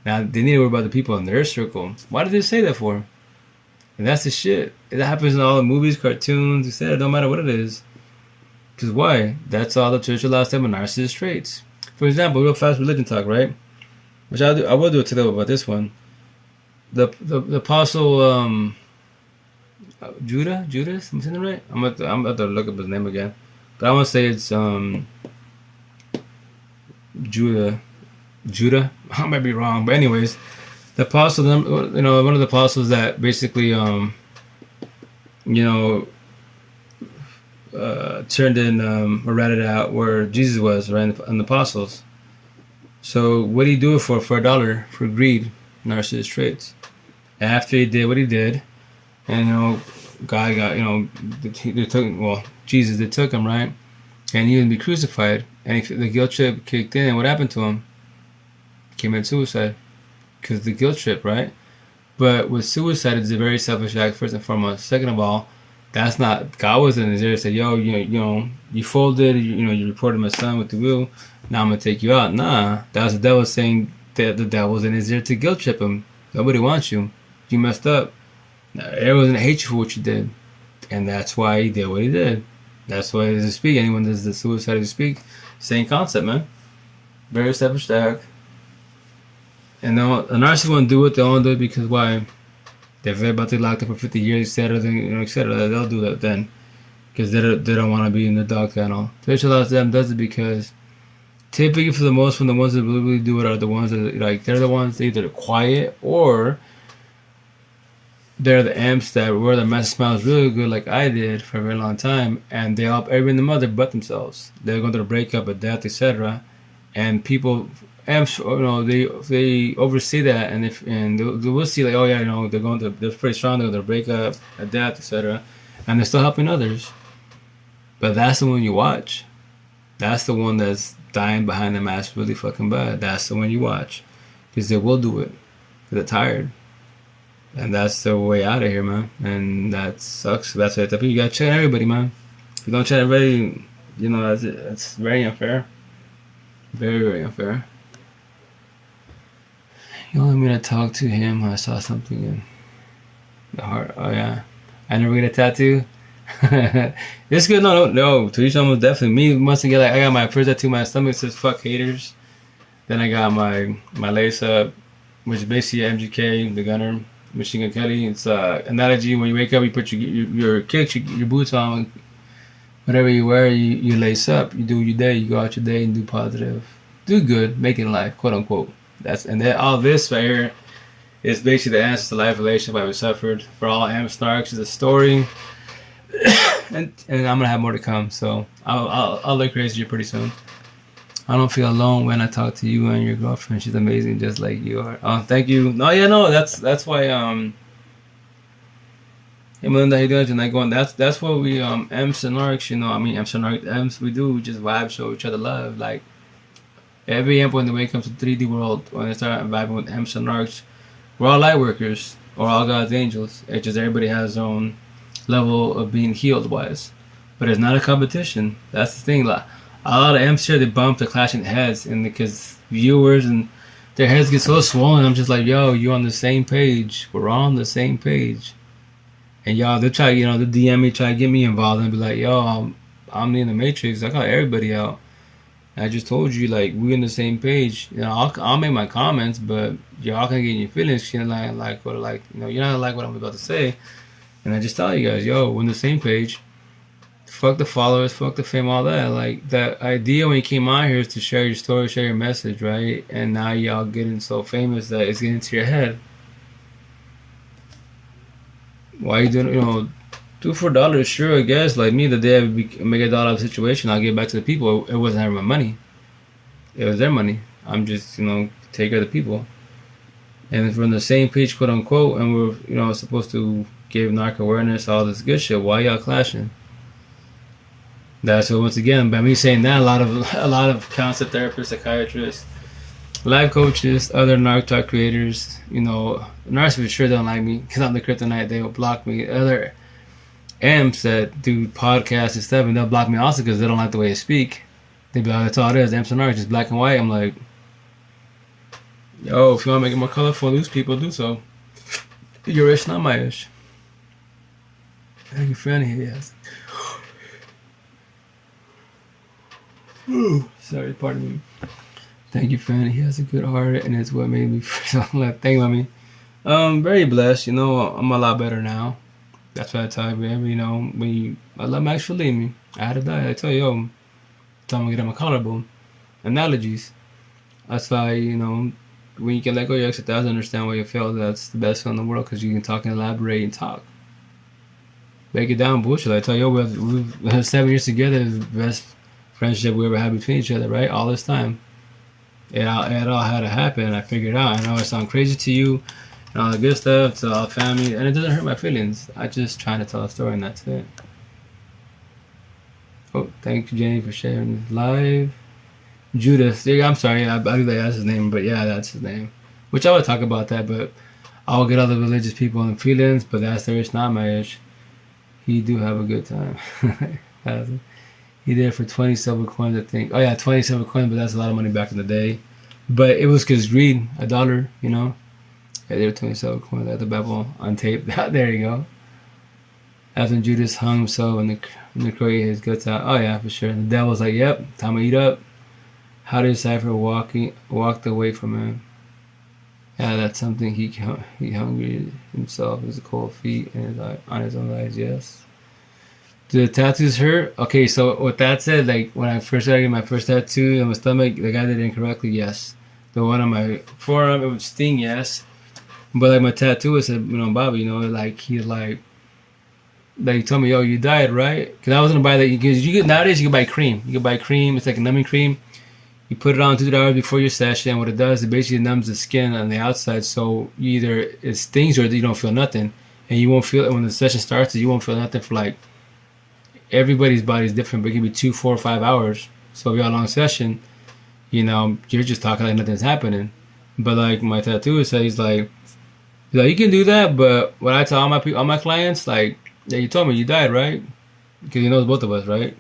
Now they need to worry about the people in their circle. Why did they say that for? And that's the shit. That happens in all the movies, cartoons, etc. Don't matter what it is. Because why? That's all the church allows them with narcissist traits. For example, real fast religion talk, right? Which I will do it today about this one. The apostle Judas, am I saying it right? I'm about to look up his name again, but I want to say it's Judah. I might be wrong, but anyways, the apostle, one of the apostles that basically turned in or ratted out where Jesus was, right, and the apostles. So what did he do it for? For $1, for greed, narcissist traits. After he did what he did, and God got they took Jesus, they took him, right, and he would be crucified, and the guilt trip kicked in, and what happened to him? Committed suicide, because the guilt trip, right? But with suicide, it's a very selfish act first and foremost. Second of all, that's not God wasn't there to say, yo, you folded, you reported my son with the will. Now I'm gonna take you out. Nah, that was the devil saying that the devil's in his ear to guilt trip him. Nobody wants you. You messed up. Now, everyone's gonna hate you for what you did, and that's why he did what he did. That's why he doesn't speak. Anyone does the suicide to speak, same concept, man. Very selfish act. And a narcissist won't do it. They won't do it because why? If they're about to be locked up for 50 years, etc., they'll do that then. Because they don't want to be in the dog kennel. Twitch allows them does it because typically for the most one, the ones that really do it are the ones that they're the ones either quiet or they're the amps that wear the mask smells really good like I did for a very long time, and they help everyone in the mother but themselves. They're going through a breakup, a death, etc. And people amps, they oversee that, and they will see like, oh yeah, they're pretty strong, they're break up, adapt, etc. And they're still helping others. But that's the one you watch. That's the one that's dying behind the mask really fucking bad. That's the one you watch, because they will do it. They're tired, and that's the way out of here, man. And that sucks. That's why you gotta check everybody, man. If you don't check everybody, that's very unfair. Very, very unfair. You wanted me to talk to him. I saw something in the heart. Oh yeah, I never get a tattoo. It's good. No. To each one was definitely me. Once again, I got my first tattoo. My stomach says "fuck haters." Then I got my lace up, which is basically MGK, the Gunner, Machine Gun Kelly. It's analogy. When you wake up, you put your kicks, your boots on. Whatever you wear, you lace up. You do your day. You go out your day and do positive, do good, making life, quote unquote. All this right here is basically the answer to life relationship I've suffered. For all Snarks is a story, and I'm gonna have more to come. So I'll look crazy pretty soon. I don't feel alone when I talk to you and your girlfriend. She's amazing, just like you are. Oh, thank you. No, that's why. Hey Melinda, how you doing tonight? That's what we M's and Narcs, M's and Narcs, M's we do. We just vibe, show each other love. Like every amp when the way comes to 3D world, when they start vibing with M's and Narcs, we're all light workers or all God's angels. It's just everybody has their own level of being healed wise. But it's not a competition. That's the thing. Like a lot of M's here, they bump, they're clashing heads, and because viewers and their heads get so swollen, I'm just like, yo, you're on the same page. We're all on the same page. And y'all, they try, they DM me, try to get me involved, and be like, yo, I'm in the Matrix. I got everybody out. And I just told you, like, we're in the same page. I'll make my comments, but y'all can get in your feelings. You're not like what I'm about to say. And I just tell you guys, yo, we're on the same page. Fuck the followers, fuck the fame, all that. Like, that idea when you came on here is to share your story, share your message, right? And now y'all getting so famous that it's getting to your head. Why you doing, do for dollars, sure, I guess. Like me, the day I make a dollar situation, I'll give back to the people. It wasn't ever my money. It was their money. I'm just, take care of the people. And if we're on the same page, quote unquote, and we're, supposed to give narc awareness, all this good shit, why y'all clashing? That's what, once again, by me saying that, a lot of counselor therapists, psychiatrists, life coaches, other narc talk creators, narcs for sure don't like me because I'm the kryptonite. They will block me. Other amps that do podcasts and stuff, and they'll block me also because they don't like the way I speak. They be like, that's all it is. Amps and narcs, just black and white. I'm like, yo, if you want to make it more colorful, loose people do so. Your ish, not my ish. Thank you, friend. Yes. Sorry, pardon me. Thank you, friend. He has a good heart, and it's what made me. Thank you, mommy. Very blessed. I'm a lot better now. That's why I tell you, when I let my actually leave me, I had to die. I tell you, yo, time to get on my collarbone. Analogies. That's why, when you can let go of your extra thousand, understand why you feel, that's the best feeling in the world because you can talk and elaborate and talk. Break it down, bullshit. I tell you, we've 7 years together, is the best friendship we ever had between each other, right? All this time. It all had to happen. I figured it out. I know it sounds crazy to you and all the good stuff to all family, and it doesn't hurt my feelings. I just trying to tell a story, and that's it. Oh, thank you, Jenny, for sharing live. Judith, yeah, I'm sorry, I believe that's his name, but yeah, that's his name. Which I would talk about that, but I'll get other religious people in feelings, but that's their ish, not my ish. He do have a good time. He did it for 20 silver coins, I think. Oh yeah, 20 silver coins, but that's a lot of money back in the day. But it was because greed, $1, Yeah, they were 20 silver coins at the Bible on tape. There you go. That's when Judas hung himself and the crow his guts out. Oh yeah, for sure. The devil's like, yep, time to eat up. How did Cypher walked away from him? Yeah, that's something he hungry himself. His cold feet and on his own eyes. Yes. Do the tattoos hurt? Okay, so with that said, like when I first started getting my first tattoo on my stomach, the guy did it incorrectly. Yes. The one on my forearm, it would sting. Yes. But like my tattoo said, Bobby, like he he told me, yo, you died, right? Because I was gonna buy that. Because nowadays you can buy cream. You can buy cream. It's like a numbing cream. You put it on 2 hours before your session. What it does, it basically numbs the skin on the outside. So either it stings or you don't feel nothing, and you won't feel it when the session starts. You won't feel nothing for like. Everybody's body is different, but it can be 2, 4, 5 hours. So if you have a long session, you're just talking like nothing's happening. But like my tattooist said, he's like, you can do that, but what I tell all my clients, like, yeah, you told me you died, right? Because he knows both of us, right?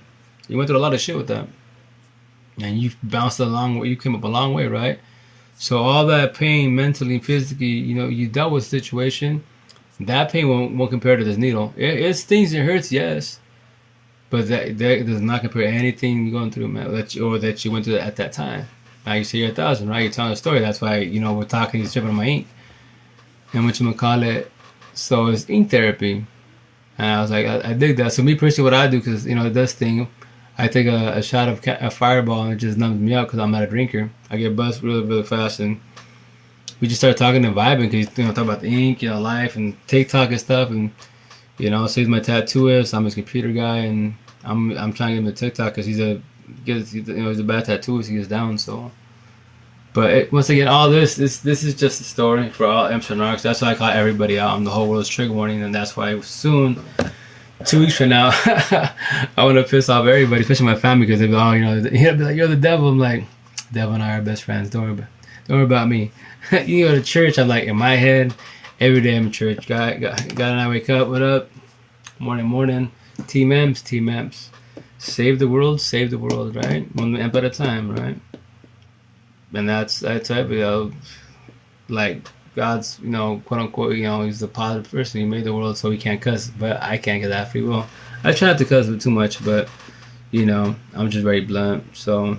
You went through a lot of shit with that, and you bounced you came up a long way, right? So all that pain, mentally and physically, you dealt with the situation. That pain won't compare to this needle. It stings and hurts, yes. But that does not compare to anything you're going through, man, that you went through at that time. Now you say you're 1,000, right? You're telling a story. That's why, we're talking, you're stripping my ink. And what you call it, so it's ink therapy. And I was like, I dig that. So me personally, what I do, because, it does sting, I take a shot of a Fireball and it just numbs me out because I'm not a drinker. I get buzzed really, really fast. And we just started talking and vibing because, talk about the ink, life and TikTok and stuff. And, so he's my tattooist. I'm his computer guy, and I'm trying to get him to TikTok because he's a bad tattooist. He gets down. So, but once again, all this is just a story for all imps and narcs. That's why I call everybody out. I'm the whole world's trigger warning, and that's why soon, 2 weeks from now, I want to piss off everybody, especially my family, because they'll be he'll be like, you're the devil. I'm like, the devil and I are best friends. Don't worry about me. You go to church. I'm like, in my head. Every day I'm in church. God and I wake up. What up? Morning. Team Emps. Save the world, right? One amp at a time, right? And that's it. Like God's, quote unquote, he's the positive person. He made the world so he can't cuss, but I can't get that free will. I try not to cuss too much, but I'm just very blunt. So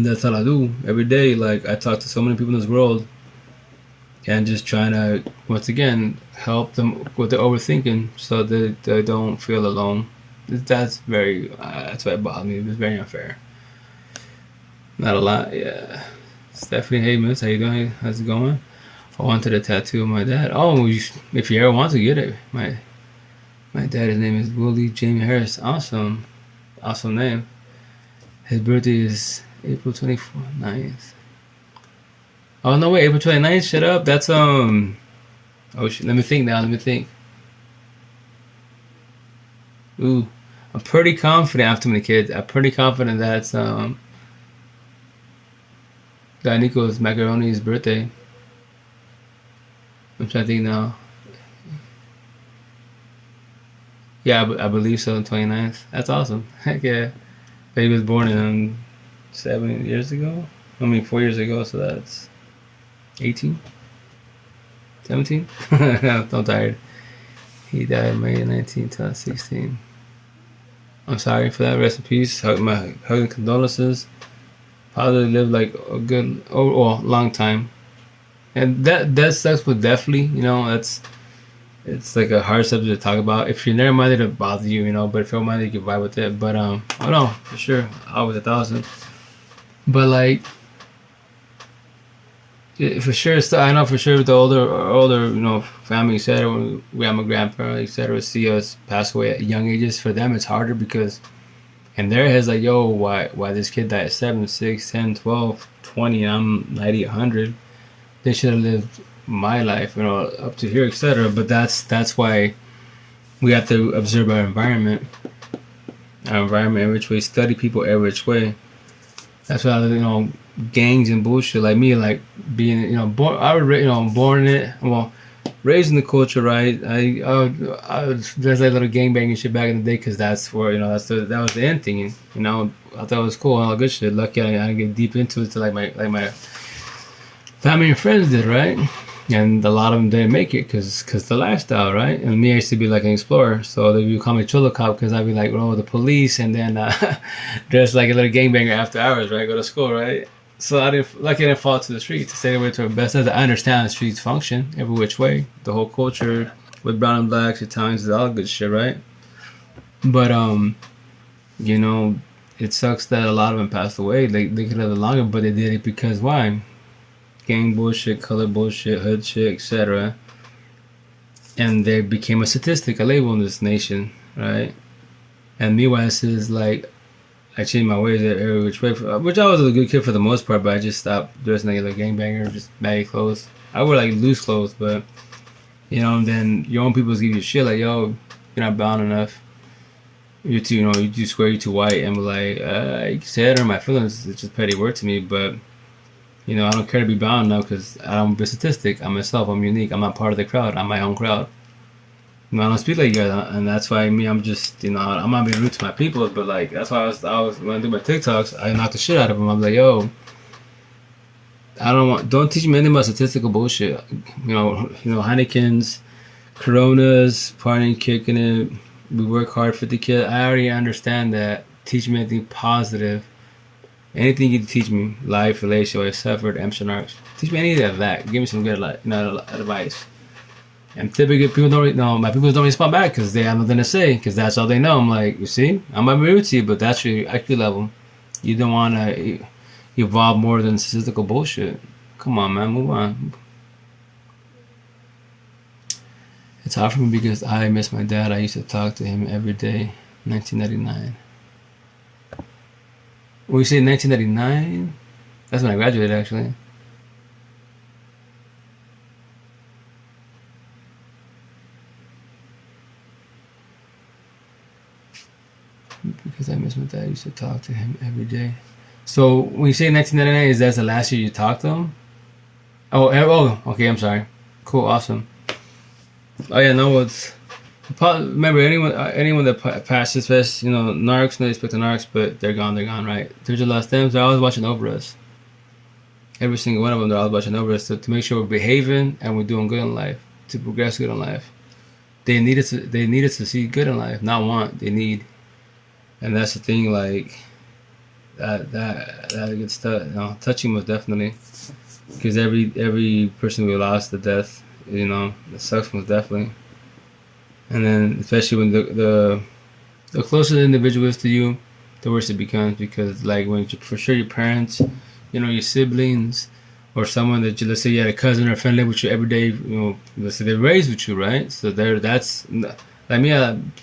that's all I do every day. Like I talk to so many people in this world. And just trying to, once again, help them with the overthinking so that they don't feel alone. That's why it bothers me. It's very unfair. Not a lot, yeah. Stephanie, hey, miss, how you doing? How's it going? If I wanted a tattoo of my dad, if you ever want to get it, my dad's name is Willie James Harris. Awesome, awesome name. His birthday is April 24th, 9th. Oh no, wait, April 29th. Shut up. That's Oh shit. Let me think now. Let me think. Ooh, I'm pretty confident. I have too many kids. I'm pretty confident that's that Nico's Macaroni's birthday. I'm trying to think now. Yeah, I believe so. 29th. That's awesome. Heck yeah. But he was born in 7 years ago. I mean 4 years ago. So that's 18, 17. I'm tired. He died May 19th, 2016. I'm sorry for that. Rest in peace. My hugging condolences. Probably lived like a good, long time. And that sucks, but definitely, it's like a hard subject to talk about. If you're never minded, it'll bother you, but if you're minded, you can vibe with it. But I don't know for sure. Always 1,000. But like, yeah, for sure, I know for sure with the older, family, etc. We have my grandparents, etc. See us pass away at young ages. For them, it's harder because in their heads, like, yo, why this kid died at 7, 6, 10, 12, 20, and I'm 90, 100. They should have lived my life, up to here, etc. But that's why we have to observe our environment every which way, study people every which way. That's why gangs and bullshit like me, like being born. I was born in it. Well, raised in the culture, right? I was there's like little gangbanging shit back in the day because that's where that was the end thing. I thought it was cool and all good shit. Lucky I didn't get deep into it to like my family and friends did, right? And a lot of them didn't make it because the lifestyle, right? And me, I used to be like an explorer, so they would call me Cholo Cop because I'd be like, the police, and then dressed like a little gangbanger after hours, right? Go to school, right? So I didn't fall to the streets. I stayed away to the best. I understand the streets function every which way, the whole culture with brown and blacks, Italians, all good shit, right? But it sucks that a lot of them passed away. They could have lived longer, but they did it because why? Gang bullshit, color bullshit, hood shit, etc. And they became a statistic, a label in this nation, right? And meanwhile, this is like, I changed my ways every which way, which I was a good kid for the most part, but I just stopped dressing like a little gangbanger, just baggy clothes. I wear like loose clothes, but and then your own people give you shit like, yo, you're not bound enough. You're too, you're too square, you're too white, and we're like, you can say it or my feelings. It's just petty word to me, but I don't care to be bound now because I'm a statistic. I'm myself. I'm unique. I'm not part of the crowd. I'm my own crowd. I don't speak like you guys, and that's why I'm just, I'm not being rude to my people, but like that's why I was when I do my TikToks, I knock the shit out of them. I'm like, yo, don't teach me anything about statistical bullshit. Heineken's, Coronas, partying, kicking it. We work hard for the kid. I already understand that. Teach me anything positive. Anything you can teach me, life, relationship, suffered, Amsterdam. Teach me any of that. Give me some good advice. And typically, people don't know. My people don't respond back because they have nothing to say because that's all they know. I'm like, you see, I might be rude to you, but that's your IQ level. You don't want to evolve more than statistical bullshit. Come on, man, move on. It's hard for me because I miss my dad. I used to talk to him every day. 1999. When you say 1999, that's when I graduated, actually. Because I miss my dad, I used to talk to him every day. So when you say 1999, is that the last year you talked to him? Oh, okay, I'm sorry. Cool, awesome. Oh yeah, no, it's remember anyone that passes this, narcs, no respect to narcs, but they're gone, right? There's a lot of them. They're always watching over us. Every single one of them, they're always watching over us to make sure we're behaving and we're doing good in life, to progress good in life. They needed to see good in life, not want. They need, and that's the thing. Like that gets touching most definitely, because every person we lost to death, it sucks most definitely. And then especially when the closer the individual is to you, the worse it becomes, because like when for sure your parents, your siblings, or someone that you, let's say you had a cousin or friend live with you every day, let's say they're raised with you, right? So that's like me.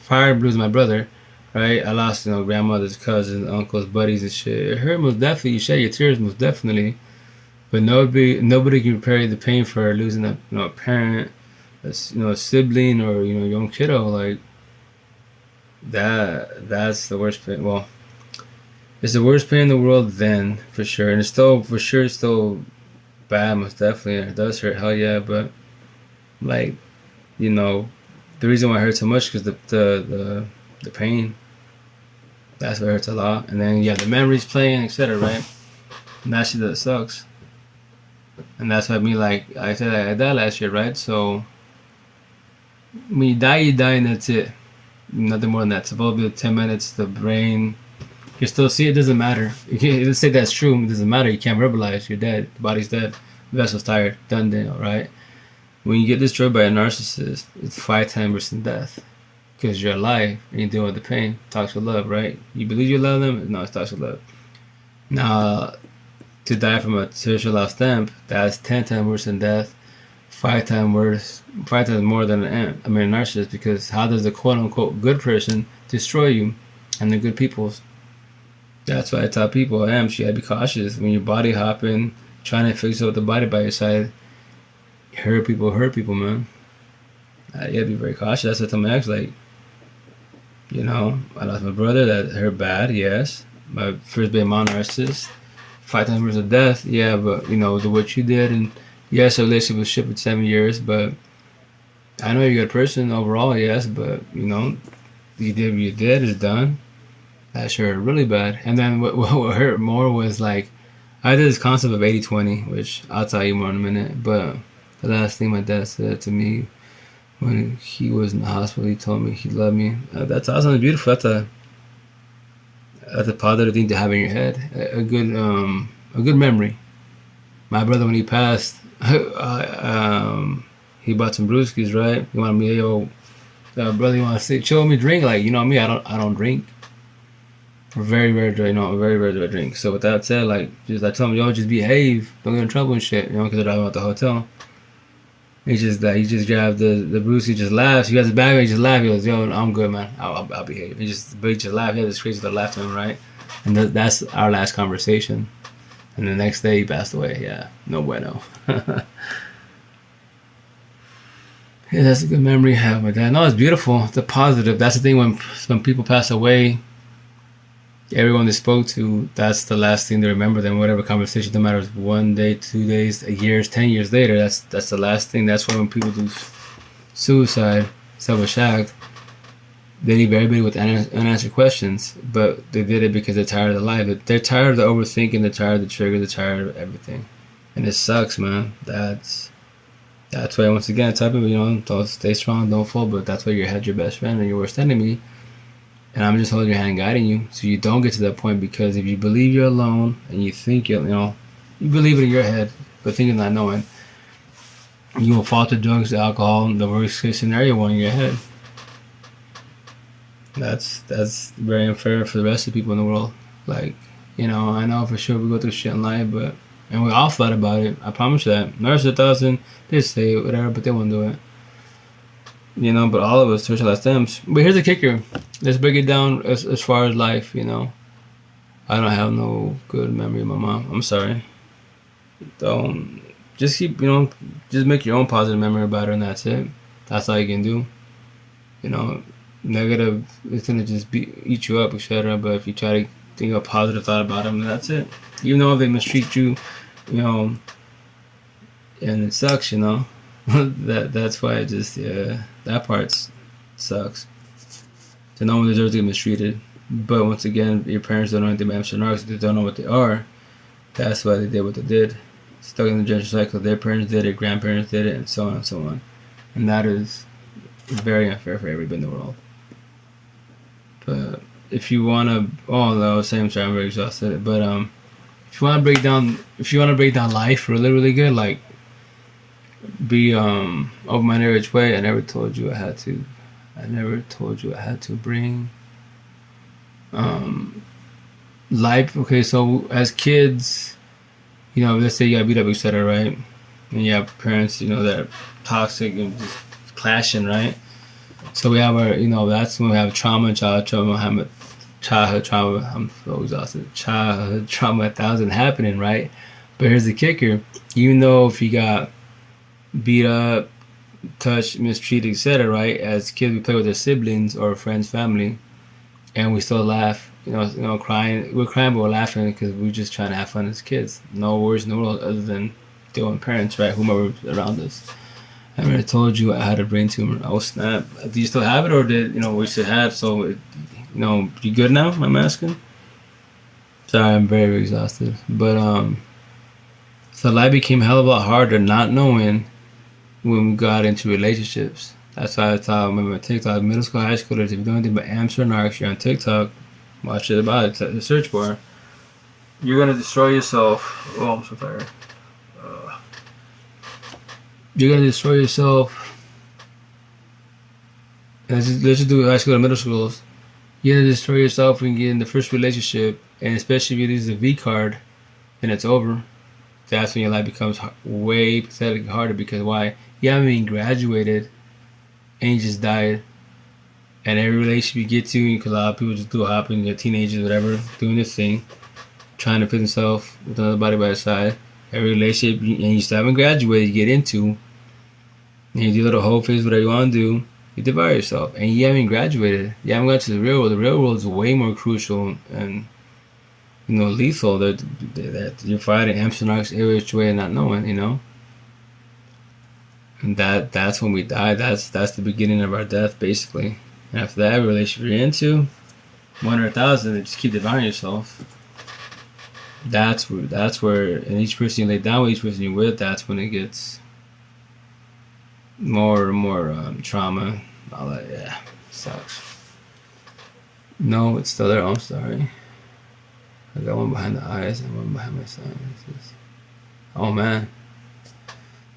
Prior to losing my brother, right? I lost, grandmothers, cousins, uncles, buddies, and shit. It hurt most definitely. You shed your tears most definitely, but nobody can repay the pain for losing a parent, a sibling, or your own kiddo. Like that's the worst pain. Well, it's the worst pain in the world then, for sure, and it's still for sure still bad, most definitely. It does hurt, hell yeah, but like, you know, the reason why it hurts so much is the pain. That's what hurts a lot, and then you have the memories playing, etc. Right? And that shit that sucks, and that's what me, like I said, I died last year, right? So when you die, and that's it. Nothing more than that. It's supposed to be 10 minutes. The brain, you still see it. Doesn't matter. Let's say that's true. It doesn't matter. You can't verbalize. You're dead. The body's dead. The vessel's tired. Done deal. Right? When you get destroyed by a narcissist, it's 5 times worse than death. Because you're alive and you deal with the pain. Toxic love, right? You believe you love them? No, it's toxic love. Now, to die from a terrestrial love stamp, that's 10 times worse than death. 5 times worse, 5 times more than a narcissist. Because how does the quote unquote good person destroy you? And the good people. That's why I tell people, you gotta be cautious when you're body hopping, trying to fix up the body by your side. Hurt people, man. You gotta be very cautious. That's what I tell my ex, like, I lost my brother, that hurt bad, yes. My first baby mom narcissist, 5 times worse of death, yeah, but, what you did, and yes, a relationship was shipped for 7 years, but I know you're a good person overall, yes, but, you did what you did, it's done. That sure hurt really bad. And then what hurt more was, like, I did this concept of 80-20, which I'll tell you more in a minute, but the last thing my dad said to me when he was in the hospital, he told me he loved me. That's awesome. Beautiful. That's a positive thing to have in your head. A good memory. My brother, when he passed, he bought some brewskis, right? He wanted me, brother, you want to sit, chill with me, drink? Like, me, I don't drink. Very rare, very rare to drink. So with that said, like, I told him, just behave, don't get in trouble and shit, because they're driving out the hotel. He just grabbed the Bruce. He just laughs. He got his bag. He just laughs. He goes, "Yo, I'm good, man. I'll behave." He just laughed. He had this crazy laugh to him, right? And that's our last conversation. And the next day he passed away. Yeah, no bueno. Yeah, that's a good memory I have with my dad. No, it's beautiful. It's a positive. That's the thing when people pass away. Everyone they spoke to, that's the last thing they remember. Then whatever conversation, no matter if it's 1 day, 2 days, a year, 10 years later, that's the last thing. That's why when people do suicide, selfish act, they leave everybody with unanswered questions. But they did it because they're tired of life. They're tired of the overthinking. They're tired of the trigger. They're tired of everything, and it sucks, man. That's why once again, I tell people, don't stay strong, don't fall. But that's why your head's your best friend and your worst enemy. And I'm just holding your hand, guiding you, so you don't get to that point. Because if you believe you're alone and you think you believe it in your head, but thinking not knowing, you will fall to drugs, alcohol, and the worst case scenario one in your head. That's very unfair for the rest of the people in the world. Like, I know for sure we go through shit in life, and we all thought about it. I promise you that. Nurse 1,000, they say it, whatever, but they won't do it. But all of us search last stems. But here's the kicker. Let's break it down as far as life, I don't have no good memory of my mom. I'm sorry. Don't just keep, just make your own positive memory about her, and that's it. That's all you can do. Negative, it's gonna just eat you up, etc. But if you try to think a positive thought about them, that's it. Even though they mistreat you, and it sucks, that's why it just, that part sucks. So no one deserves to get mistreated. But once again, your parents don't know anything about narcs. They don't know what they are. That's why they did what they did. Stuck in the generational cycle. Their parents did it, grandparents did it, and so on and so on. And that is very unfair for everybody in the world. But if you wanna, same time, I'm very exhausted. But if you wanna break down life really, really good, like, be open-minded which way. I never told you I had to bring life. Okay, so as kids, let's say you got beat up, etc., right? And you have parents, that are toxic and just clashing, right? So we have our, that's when we have trauma, childhood trauma. I'm so exhausted. Childhood trauma 1,000 happening, right? But here's the kicker: even though if you got beat up, touched, mistreated, etc., right? As kids, we play with our siblings or friends, family, and we still laugh. Crying. We're crying, but we're laughing because we're just trying to have fun as kids. No worries in the world other than dealing with parents, right? Whomever around us. I already told you I had a brain tumor. Oh snap! Do you still have it, or did we should have? So, you good now? I'm asking. Sorry, I'm very, very exhausted. But so life became a hell of a lot harder not knowing when we got into relationships. That's why I remember TikTok, middle school, high schoolers. If you don't think about Amsterdam Narcs, you're on TikTok. Watch it about it. The search bar. You're gonna destroy yourself. Oh, I'm so tired. You're gonna destroy yourself. Let's just do high school and middle schools. You're gonna destroy yourself when you get in the first relationship, and especially if you use the V card, and it's over. That's when your life becomes way pathetically harder because why? You haven't even graduated, and you just died. And every relationship you get to, because a lot of people just do hop in, you're teenagers, whatever, doing this thing, trying to put themselves with another body by their side. Every relationship, and you still haven't graduated, you get into, and you do a little whole phase, whatever you want to do, you devour yourself. And you haven't graduated. You haven't got to the real world. The real world is way more crucial and, lethal that you're fighting Amsterdam's every which way and not knowing, And that's when we die. That's the beginning of our death, basically. And after that, relationship you're into, 100,000, and just keep devouring yourself. That's where, and each person you lay down with, each person you're with, that's when it gets more and more trauma. All that, yeah, sucks. No, it's still there. I'm sorry. I got one behind the eyes and one behind my sinuses. Oh man.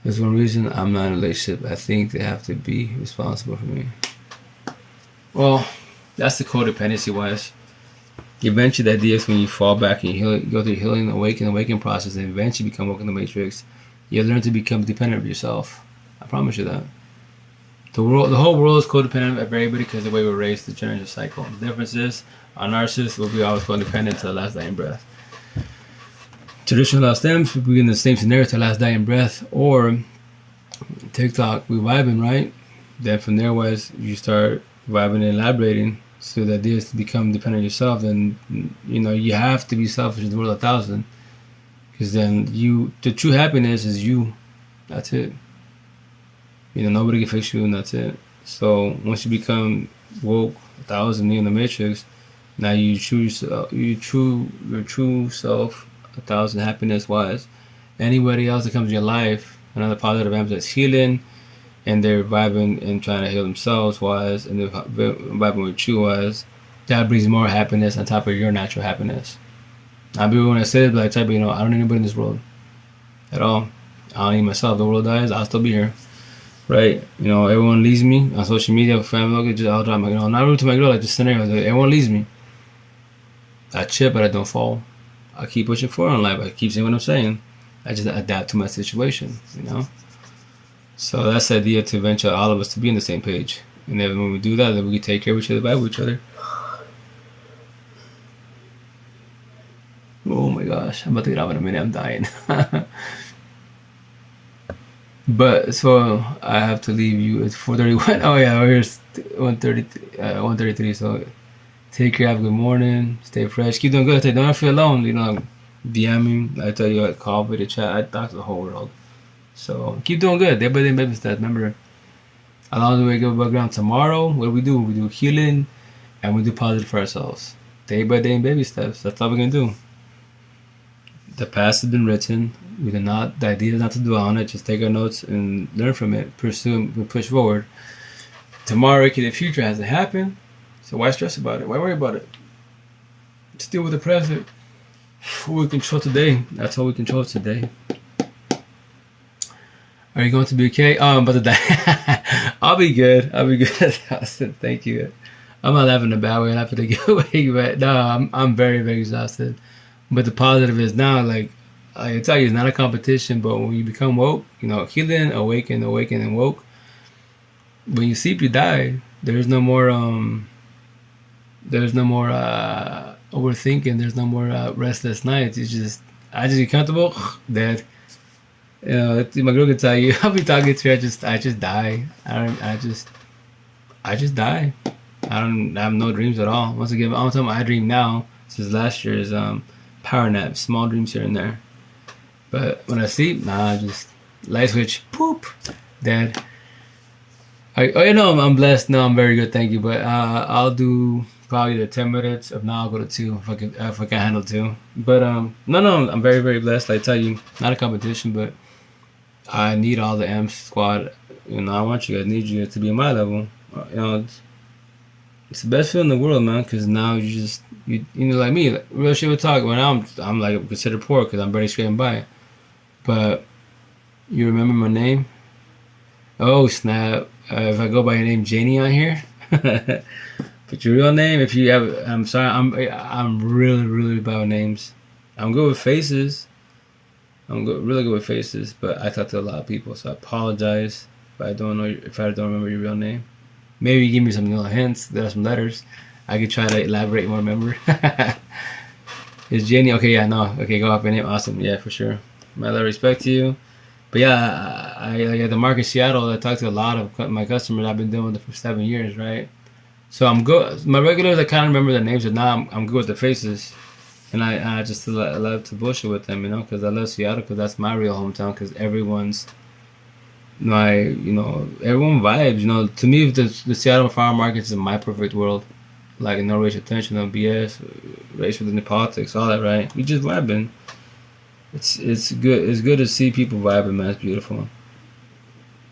There's one reason I'm not in a relationship. I think they have to be responsible for me. Well, that's the codependency wise. Eventually, the idea is when you fall back and you go through healing, awakening process, and eventually become woke in the matrix, you learn to become dependent of yourself. I promise you that. The whole world is codependent of everybody because of the way we're raised, the generational cycle. The difference is, our narcissist will be always codependent to the last dying breath. Traditional love stems, we be in the same scenario to the last dying breath, or TikTok, we vibing, right? Then from there, you start vibing and elaborating. So the idea is to become dependent on yourself, and you have to be selfish in the world 1,000, because then the true happiness is you. That's it. Nobody can fix you, and that's it. So once you become woke 1,000 in the matrix, now you choose your true self 1,000 happiness wise. Anybody else that comes in your life, another positive element that's healing, and they're vibing and trying to heal themselves wise, and they're vibing with you wise, that brings more happiness on top of your natural happiness. Now, people when I say it, like, I don't need anybody in this world at all. I don't need myself. The world dies, I'll still be here. Right? Everyone leaves me on social media, family, just I'll drop my girl. Not rude to my girl, like just scenario. Everyone leaves me. I chip, but I don't fall. I keep pushing forward in life. I keep saying what I'm saying. I just adapt to my situation, So that's the idea, to eventually all of us to be on the same page. And then when we do that, then we can take care of each other, vibe with each other. Oh my gosh, I'm about to get out in a minute. I'm dying. But so I have to leave you. It's 4:31. Oh yeah, we're 1:33. So take care. Have a good morning. Stay fresh. Keep doing good. Don't feel alone. DM me. I tell you, I call, video chat. I talk to the whole world. So keep doing good. Day by day, baby steps. Remember, along the way, go above ground. Tomorrow, what do? We do healing, and we do positive for ourselves. Day by day, baby steps. That's all we're gonna do. The past has been written. The idea is not to dwell on it. Just take our notes and learn from it. Pursue and push forward. Tomorrow, the future hasn't happened. So why stress about it? Why worry about it? Just deal with the present. What we control today. That's all we control today. Are you going to be okay? Oh, I'm about to die. I'll be good. Thank you. I'm not laughing in a bad way. I'm laughing in a good way. But no, I'm very, very exhausted. But the positive is now, like, I tell you, it's not a competition. But when you become woke, healing, awaken, and woke. When you sleep, you die. There's no more. There's no more overthinking. There's no more restless nights. It's just I just get comfortable. Dead. My girl can tell you. I'll be talking to her. I just die. I just die. I have no dreams at all. Once again, all the time I dream now since last year is power naps, small dreams here and there. But when I sleep, nah, just light switch, poop, dead. I'm blessed. No, I'm very good, thank you. But I'll do probably the 10 minutes. If not, I'll go to two if I can handle two. But no, I'm very very blessed. I tell you, not a competition, but I need all the M squad. I want you guys, need you to be on my level. It's the best feeling in the world, man. Because now you like me, like, real shit. We talk. When I'm like considered poor because I'm barely scraping by. But you remember my name? Oh snap! If I go by your name, Janie, on here. But your real name, if you have, I'm sorry, I'm really really bad with names. I'm good with faces. Really good with faces, but I talk to a lot of people, so I apologize if I don't remember your real name. Maybe you give me some little hints. There are some letters. I could try to elaborate more. Remember? Is Jenny? Okay, yeah, no. Okay, go off your name. Awesome. Yeah, for sure. My lot of respect to you. But yeah, I at the market Seattle. I talked to a lot of my customers. I've been doing it for 7 years, right? So I'm good. My regulars, I kind of remember their names, but now I'm good with the faces. And I just love to bullshit with them, because I love Seattle, because that's my real hometown, because everyone vibes, to me, the Seattle farm market is my perfect world. Like, no racial tension, no BS, race within the politics, all that, right? We just vibing. It's good. It's good to see people vibing, man. It's beautiful.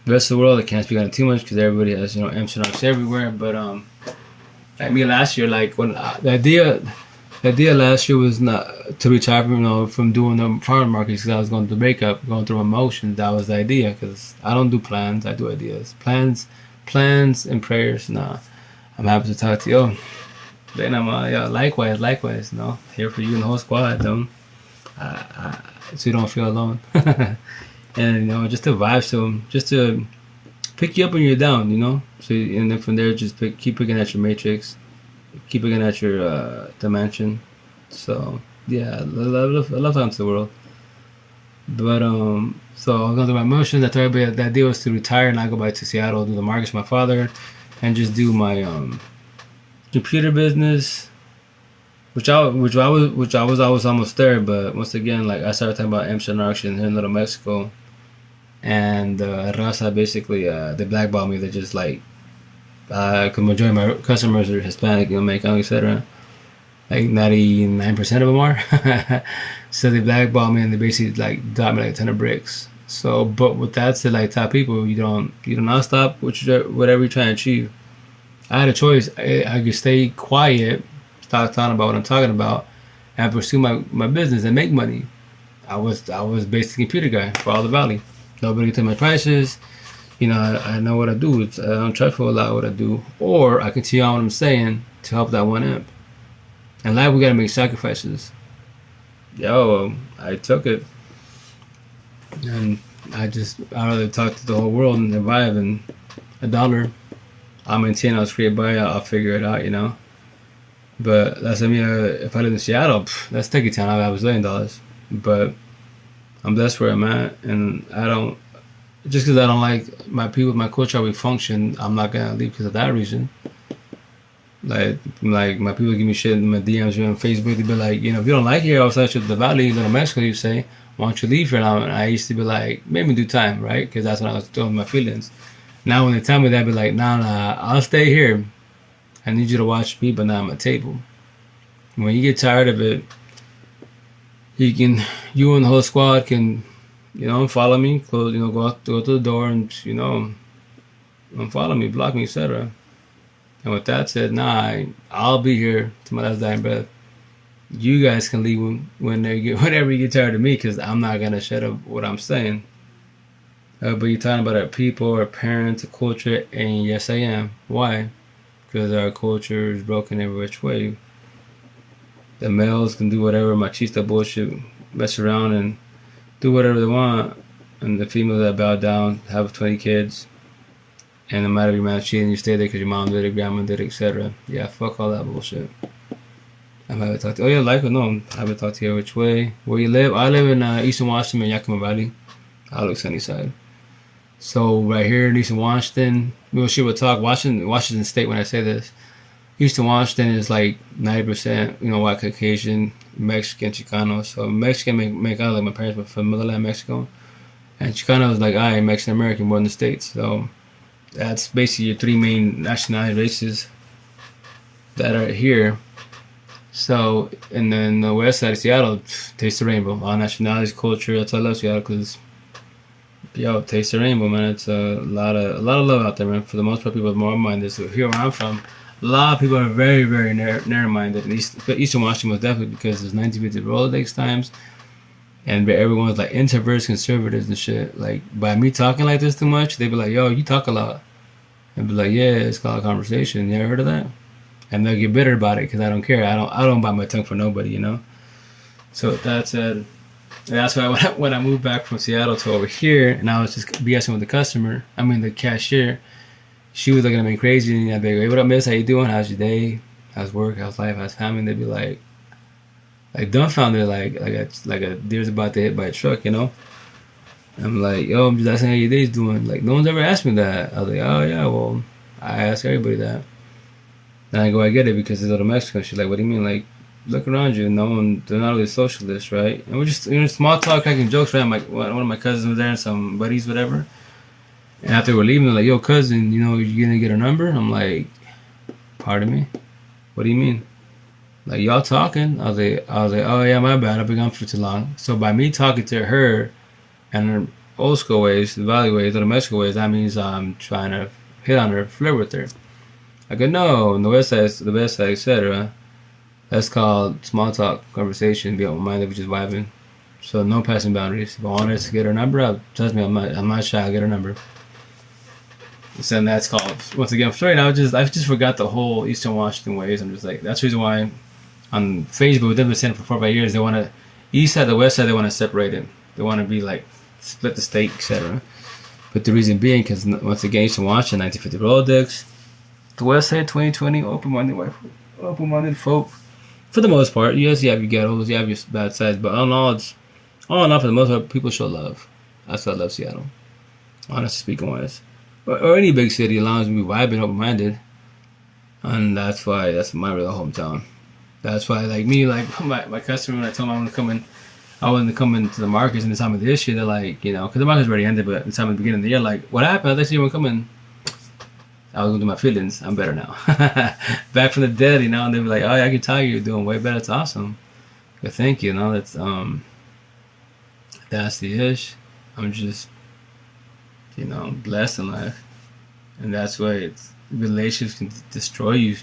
The rest of the world, I can't speak on it too much because everybody has, MC everywhere. But like me last year, like when the idea last year was not to retire from doing the farm markets because I was going through breakup, going through emotions. That was the idea because I don't do plans, I do ideas. Plans and prayers. Nah, I'm happy to talk to you. Then yeah, likewise. Here for you and the whole squad. So you don't feel alone. And just to vibe to them, just to pick you up when you're down. So and then from there, just keep picking at your matrix. Keep looking at your dimension. So yeah, I love talking to the world. But so I was going through my emotions. I told everybody the idea was to retire and not go back to Seattle, do the markets with my father, and just do my computer business, which I was almost there. But once again, like I started talking about Amsterdam auction here in Little Mexico, and Raza basically they blackballed me. They just like because majority of my customers are Hispanic, Mexican, etc. Like 99% of them are. So they blackball me and they basically like drop me like a ton of bricks. So, but with that said, like top people, you do not stop whatever you're trying to achieve. I had a choice. I could stay quiet, stop talking about what I'm talking about, and pursue my business and make money. I was basically a computer guy for all the valley. Nobody could tell my prices. I know what I do. I don't try for a lot what I do. Or I continue on what I'm saying to help that one amp. In life, we gotta make sacrifices. I took it. And I'd rather talk to the whole world and survive and $1. I'll maintain I'll create by I'll figure it out. But that's if I live in Seattle, that's Techie Town. I have $1 billion. But I'm blessed where I'm at, and I don't. Just because I don't like my people, my culture, how we function, I'm not gonna leave because of that reason. Like my people give me shit in my DMs on Facebook. They be like, if you don't like it, I was like the valley, Little Mexico. You say, why don't you leave here now? And I used to be like, make me do time, right? Because that's when I was doing my feelings. Now when they tell me that, I be like, nah, I'll stay here. I need you to watch me, but not my table. When you get tired of it, you and the whole squad can. Follow me, close, go to the door and, unfollow me, block me, etc. And with that said, I'll be here to my last dying breath. You guys can leave whenever you get tired of me, because I'm not going to shut up what I'm saying. But you're talking about our people, our parents, our culture, and yes, I am. Why? Because our culture is broken every which way. The males can do whatever, machista bullshit, mess around and do whatever they want, and the females that bow down have 20 kids, and no matter if your man's cheating, you stay there because your mom did it, grandma did it, etc. Yeah, fuck all that bullshit. I haven't talked to. Oh yeah, like or no, I haven't talked to you. Which way? Where you live? I live in Eastern Washington, Yakima Valley. I look Sunnyside. So right here in Eastern Washington, we will talk. Washington State. When I say this, Eastern Washington is like 90%, white Caucasian, Mexican, Chicano. So Mexican make out like my parents were from Motherland, Mexico, and Chicano is like I Mexican American, born in the States. So that's basically your three main nationality races that are here. So, and then the west side of Seattle, taste the rainbow. All nationalities, culture. That's why I love Seattle, because taste the rainbow, man. It's a lot of love out there, man. For the most part, people are more minded. So here where I'm from, a lot of people are very, very narrow-minded. Eastern Washington was definitely because there's 1950 Rolodex times, and everyone's like introverts, conservatives, and shit. Like by me talking like this too much, they'd be like, "Yo, you talk a lot," and be like, "Yeah, it's called a conversation. You ever heard of that?" And they'll get bitter about it because I don't care. I don't bite my tongue for nobody, So that said, that's why when I moved back from Seattle to over here, and I was just BSing with the cashier, she was looking at me crazy, and I'd be like, "Hey, what up, miss? How you doing? How's your day? How's work? How's life? How's family?" And they'd be like dumbfounded, like a deer's about to hit by a truck, I'm like, "Yo, I'm just asking how your day's doing." Like, no one's ever asked me that. I was like, "Oh yeah, well, I ask everybody that." Then I go, I get it, because there's other Mexicans. She's like, "What do you mean? Like, look around you. They're not really socialists, right?" And we're just, small talk, cracking jokes, right? One of my cousins was there and some buddies, whatever. And after we're leaving, they're like, "Yo, cousin, you gonna get her number?" I'm like, "Pardon me? What do you mean?" Like, y'all talking? I was like, "Oh yeah, my bad. I've been gone for too long." So by me talking to her and her old school ways, the Valley ways, or the Mexico ways, that means I'm trying to hit on her, flirt with her. I go, "No, on the west side, etc. That's called small talk, conversation, be open-minded, which is vibing. So no passing boundaries. If I want her to get her number, trust me, I'm not shy. I'll get her number." So then that's called, once again, straight. I just forgot the whole Eastern Washington ways. I'm just like, that's the reason why on Facebook, they've been saying for 4 or 5 years, they want to, east side, the west side, they want to separate it. They want to be like, split the state, etc. But the reason being, because once again, Eastern Washington, 1950 Rolodex. The West Side, 2020, open-minded folk. For the most part, yes, you have your ghettos, you have your bad sides, but all in all, for the most part, people show love. That's why I love Seattle, honestly speaking wise. Or any big city, as long as we vibing, open-minded. And that's my real hometown. That's why, like me, like my customer, when I told them I wanted to come into the markets in the time of this year, they're like, because the market's already ended, but at the time of the beginning of the year, like, "What happened? I thought you were coming." I was going to do my feelings. I'm better now. Back from the dead, and they be like, "Oh, yeah, I can tell you're doing way better. It's awesome." But thank you. That's the ish. I'm just, blessed in life. And that's why relationships can destroy you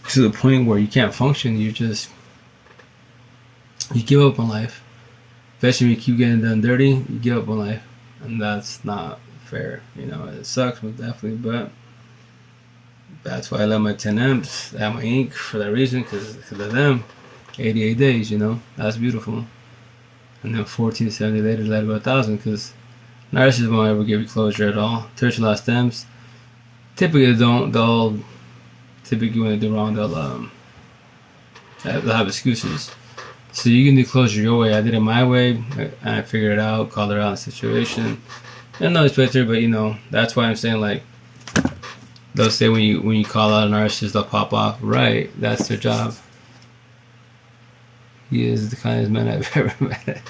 to the point where you can't function. You give up on life. Especially when you keep getting done dirty, you give up on life. And that's not fair. It sucks, but definitely, but that's why I love my 10 amps. I have my ink for that reason, because of them. 88 days, that's beautiful. And then 1470 later, let it go 1,000, because narcissists won't ever give you closure at all. Tertiary lost stems typically they'll typically, when they do wrong, they'll have excuses. So you can do closure your way. I did it my way. I figured it out, called her out in the situation. And no respect her, but that's why I'm saying, like, they'll say when you call out a narcissist, they'll pop off. Right, that's their job. He is the kindest man I've ever met.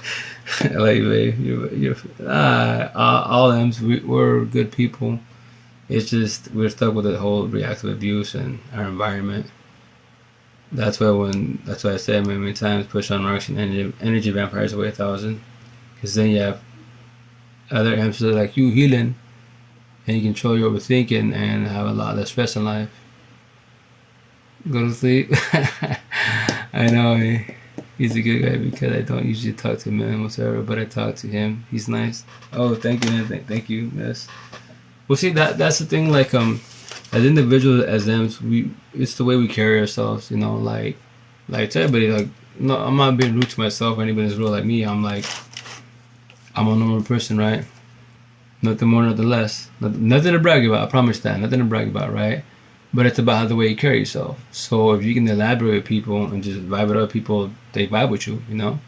I like you, babe. All them, we're good people. It's just we're stuck with the whole reactive abuse and our environment. That's why I say many times, push on narcs and energy vampires away 1,000, because then you have other amps that are like you healing, and you control your overthinking and have a lot less stress in life. Go to sleep. I know he's a good guy, because I don't usually talk to him and whatever, but I talk to him. He's nice. Oh, thank you, man. Thank you. Yes. Well, see, that's the thing. Like, as individuals, as them, it's the way we carry ourselves. Like to everybody. Like, no, I'm not being rude to myself or anybody that's real like me. I'm like, I'm a normal person, right? Nothing more, nothing less. Nothing to brag about. I promise that. Nothing to brag about, right? But it's about the way you carry yourself. So if you can elaborate with people and just vibe with other people, they vibe with you, you know?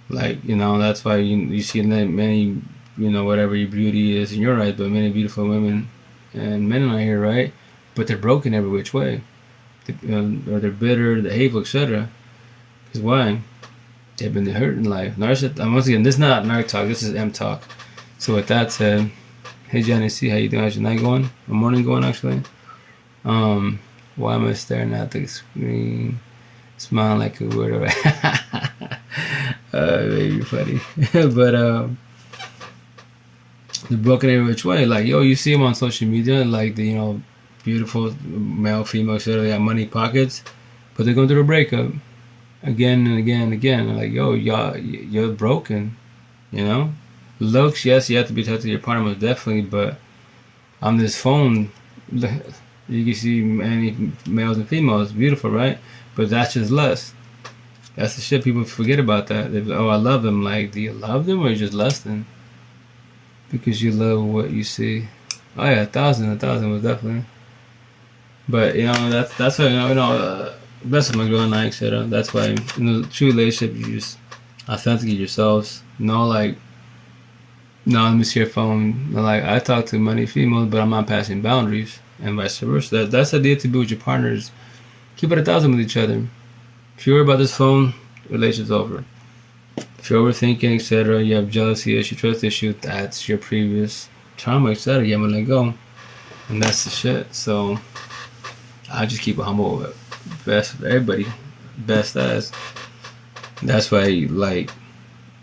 Like, you know, that's why you see many, you know, whatever your beauty is in your eyes, but many beautiful women and men are here, right? But they're broken every which way. Or they're bitter, they're hateful, etc. Because why? They've been hurt in life. Narcissist, once again, this is not narc talk, this is M talk. So with that said, hey Johnny C, how you doing? How's your night going? Or morning going, actually? Why am I staring at the screen? Smiling like a weirdo. Maybe funny. But the broken every which way. Like, yo, you see them on social media, like the, you know, beautiful male, female, etc. They got money pockets, but they're going through a breakup again and again and again. And like, yo, y'all, you're broken, you know? Looks, yes, you have to be touched to your partner, most definitely, but on this phone, you can see many males and females, beautiful, right? But that's just lust. That's the shit people forget about that. They're like, oh, I love them. Like, do you love them or you just lusting? Because you love what you see. Oh yeah, a thousand was definitely. But you know, that's why best of my girl and I, etc. That's why in a true relationship you just authenticate yourselves. No, like, no, let me see your phone. Like, I talk to many females, but I'm not passing boundaries, and vice versa. That's the idea to be with your partners. Keep it 1,000 with each other. If you worry about this phone, relationship's over. If you're overthinking, etc., you have jealousy issue, trust issue, that's your previous trauma, etc. You haven't let go, and that's the shit. So I just keep it humble, best with everybody, best as. That's why, like,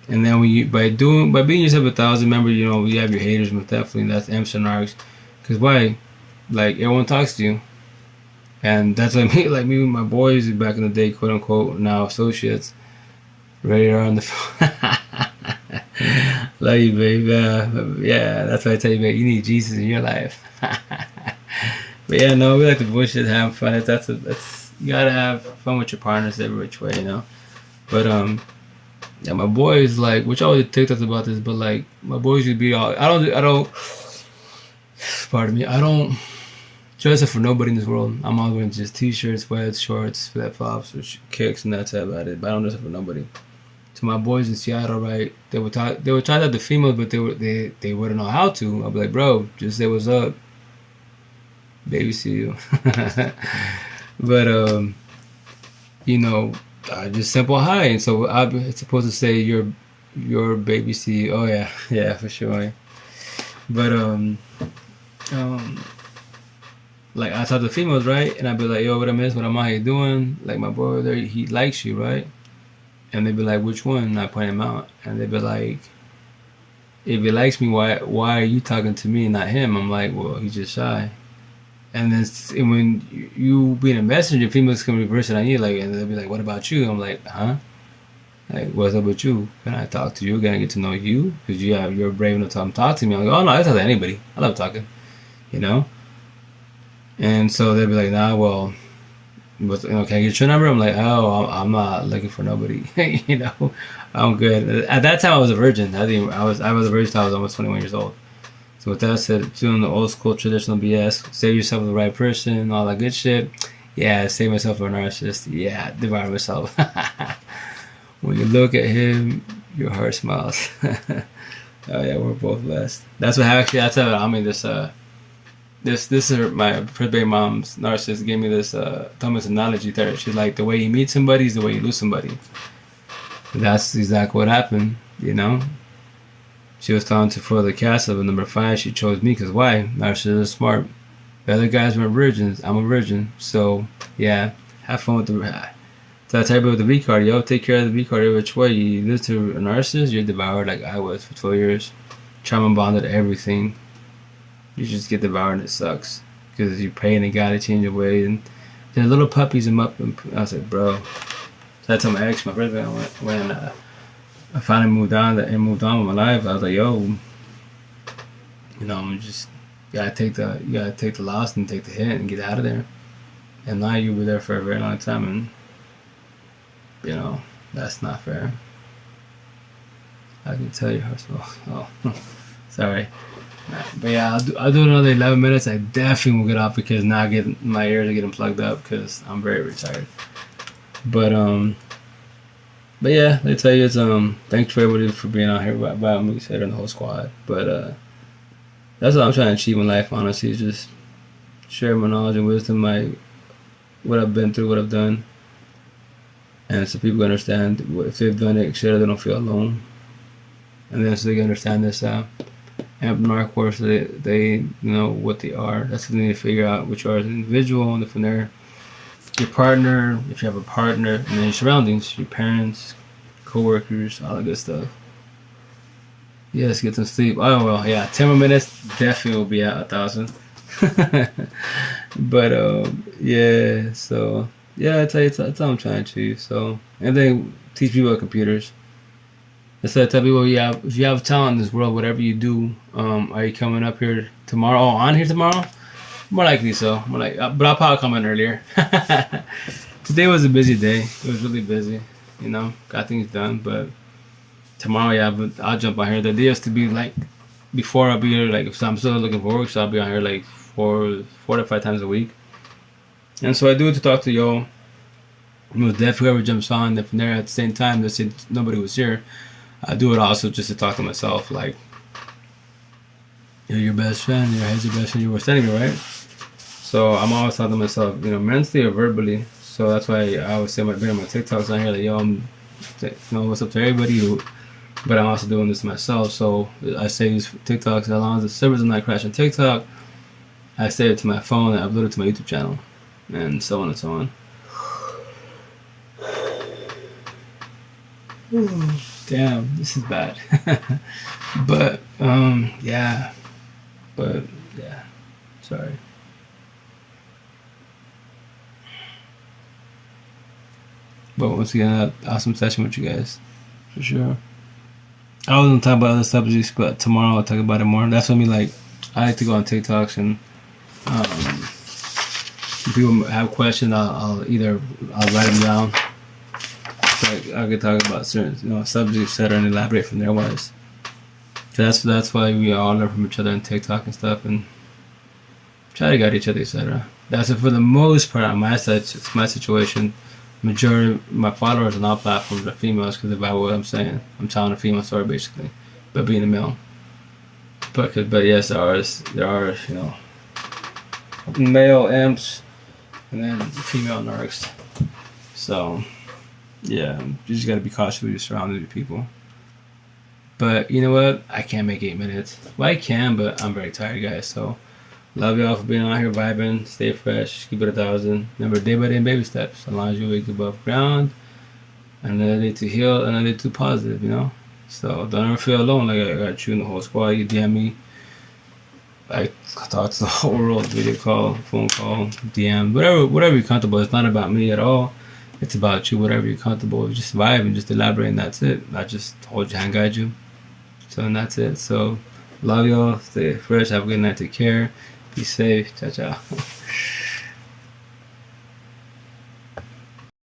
and then when you by being yourself 1,000, remember, you know, you have your haters, but definitely that's Amsterdam arcs. Because why? Like, everyone talks to you. And that's like me with my boys back in the day, quote unquote, now associates, radar on the phone. Love you, babe. Yeah, that's why I tell you, babe, you need Jesus in your life. But yeah, no, we like to bullshit, have fun. That's you gotta have fun with your partners every which way, you know. But yeah, my boys, like, which I always TikToks about this, but like my boys would be all. I don't. Pardon me. I don't dress up for nobody in this world. I'm always wearing just t-shirts, sweats, shorts, flip flops, or kicks, and that's about it. But I don't dress up for nobody. To my boys in Seattle, right? They would try to have the females, but they wouldn't know how to. I'd be like, bro, just say what's up. Baby, see you. But you know, just simple hi. And so I'm supposed to say your baby, see you. Oh yeah, yeah, for sure. But like I talk to females, right? And I'd be like, yo, what I miss, what am I, how you doing? Like my boy there, he likes you, right? And they'd be like, which one? And I point him out. And they'd be like, if he likes me, why are you talking to me and not him? I'm like, well, he's just shy. And then when you being a messenger, females can reverse it on you, like, and they'll be like, what about you? I'm like, huh? Like, what's up with you? Can I talk to you? Can I get to know you? Because you're brave enough to talk to me. I'm like, oh no, I talk to anybody. I love talking, you know? And so they'd be like, nah, well, can I get your number? I'm like, oh, I'm not looking for nobody. You know, I'm good. At that time, I was a virgin. I was a virgin until I was almost 21 years old. So with that said, doing the old school traditional BS, save yourself for the right person, all that good shit. Yeah, save myself for a narcissist. Yeah, devour myself. When you look at him, your heart smiles. Oh yeah, we're both blessed. That's what actually. That's how I mean this. This is my first baby mom's narcissist gave me this Thomas analogy there. She's like, the way you meet somebody is the way you lose somebody. That's exactly what happened, you know. She was talking to for the cast of number 5. She chose me because why? Narcissist is smart. The other guys were virgins. I'm a virgin. So yeah, have fun with the. So I tell you about the V card, yo. Take care of the V card every which way. You live to a narcissist, you're devoured like I was for 12 years. Trauma bonded everything. You just get devoured and it sucks because you're praying to God to change your way, and they're little puppies. And I was like, bro. So I told my ex, my brother, when I finally moved on with my life. I was like, yo, you know, you gotta take the loss and take the hit and get out of there. And now you were there for a very long time, and you know, that's not fair. I can tell you how oh, sorry. But yeah, I'll do another 11 minutes. I definitely will get off because now my ears are getting plugged up because I'm very retired. But yeah, they tell you it's thanks for everybody for being out here by me, said and the whole squad. But that's what I'm trying to achieve in life, honestly, is just share my knowledge and wisdom, what I've been through, what I've done, and so people understand if they've done it, etc. They don't feel alone, and then so they can understand this. Empreneur course, they know what they are. That's what they need to figure out, which are as an individual, and from there, your partner, if you have a partner, and then your surroundings, your parents, co-workers, all that good stuff. Yes, get some sleep. Oh well, yeah, 10 more minutes, definitely will be at 1,000. But yeah, so yeah, I tell you, that's how I'm trying to. So and then teach people about computers. I said, tell people, yeah, if you have talent in this world, whatever you do, are you coming up here tomorrow? Oh, on here tomorrow? More likely so. More like, but I'll probably come in earlier. Today was a busy day. It was really busy. You know, got things done. But tomorrow, yeah, I'll jump on here. The idea is to be like before I'll be here. Like, so I'm still looking for work, so I'll be on here like four to five times a week. And so I do it to talk to y'all. If whoever jumps on, if they're at the same time, let's say nobody was here. I do it also just to talk to myself, like, you're your best friend, your head's your best friend, you're worst enemy, right? So I'm always talking to myself, you know, mentally or verbally. So that's why I always say my TikToks on here, like, yo, what's up to everybody, but I'm also doing this myself. So I say these TikToks, as long as the servers are not crashing TikTok, I save it to my phone and upload it to my YouTube channel, and so on and so on. Damn, this is bad. But yeah, sorry. But once again, awesome session with you guys, for sure. I was gonna talk about other subjects, but tomorrow I'll talk about it more. That's what I like to go on TikToks, and if people have questions, I'll write them down. I could talk about certain subjects, etc., and elaborate from there wise. That's why we all learn from each other on TikTok and stuff, and try to guide each other, etc. That's it for the most part on my situation. Majority of my followers on all platforms are females because about what I'm saying. I'm telling a female story basically, but being a male. But yes, there are male imps and then female narcs. So. Yeah, you just gotta be cautious with your surroundings with people. But you know what? I can't make 8 minutes. Well, I can, but I'm very tired, guys. So, love y'all for being out here vibing. Stay fresh. Keep it 1,000. Remember, day by day, baby steps. As long as you wake above ground. Another day to heal. Another day to positive. You know. So don't ever feel alone. Like I got you in the whole squad. You DM me. I talk to the whole world. Video call, phone call, DM, whatever you're comfortable. It's not about me at all. It's about you, whatever you're comfortable with. Just vibe and just elaborate, and that's it. I just hold your hand, guide you. So, and that's it. So, love y'all. Stay fresh. Have a good night. Take care. Be safe. Ciao, ciao.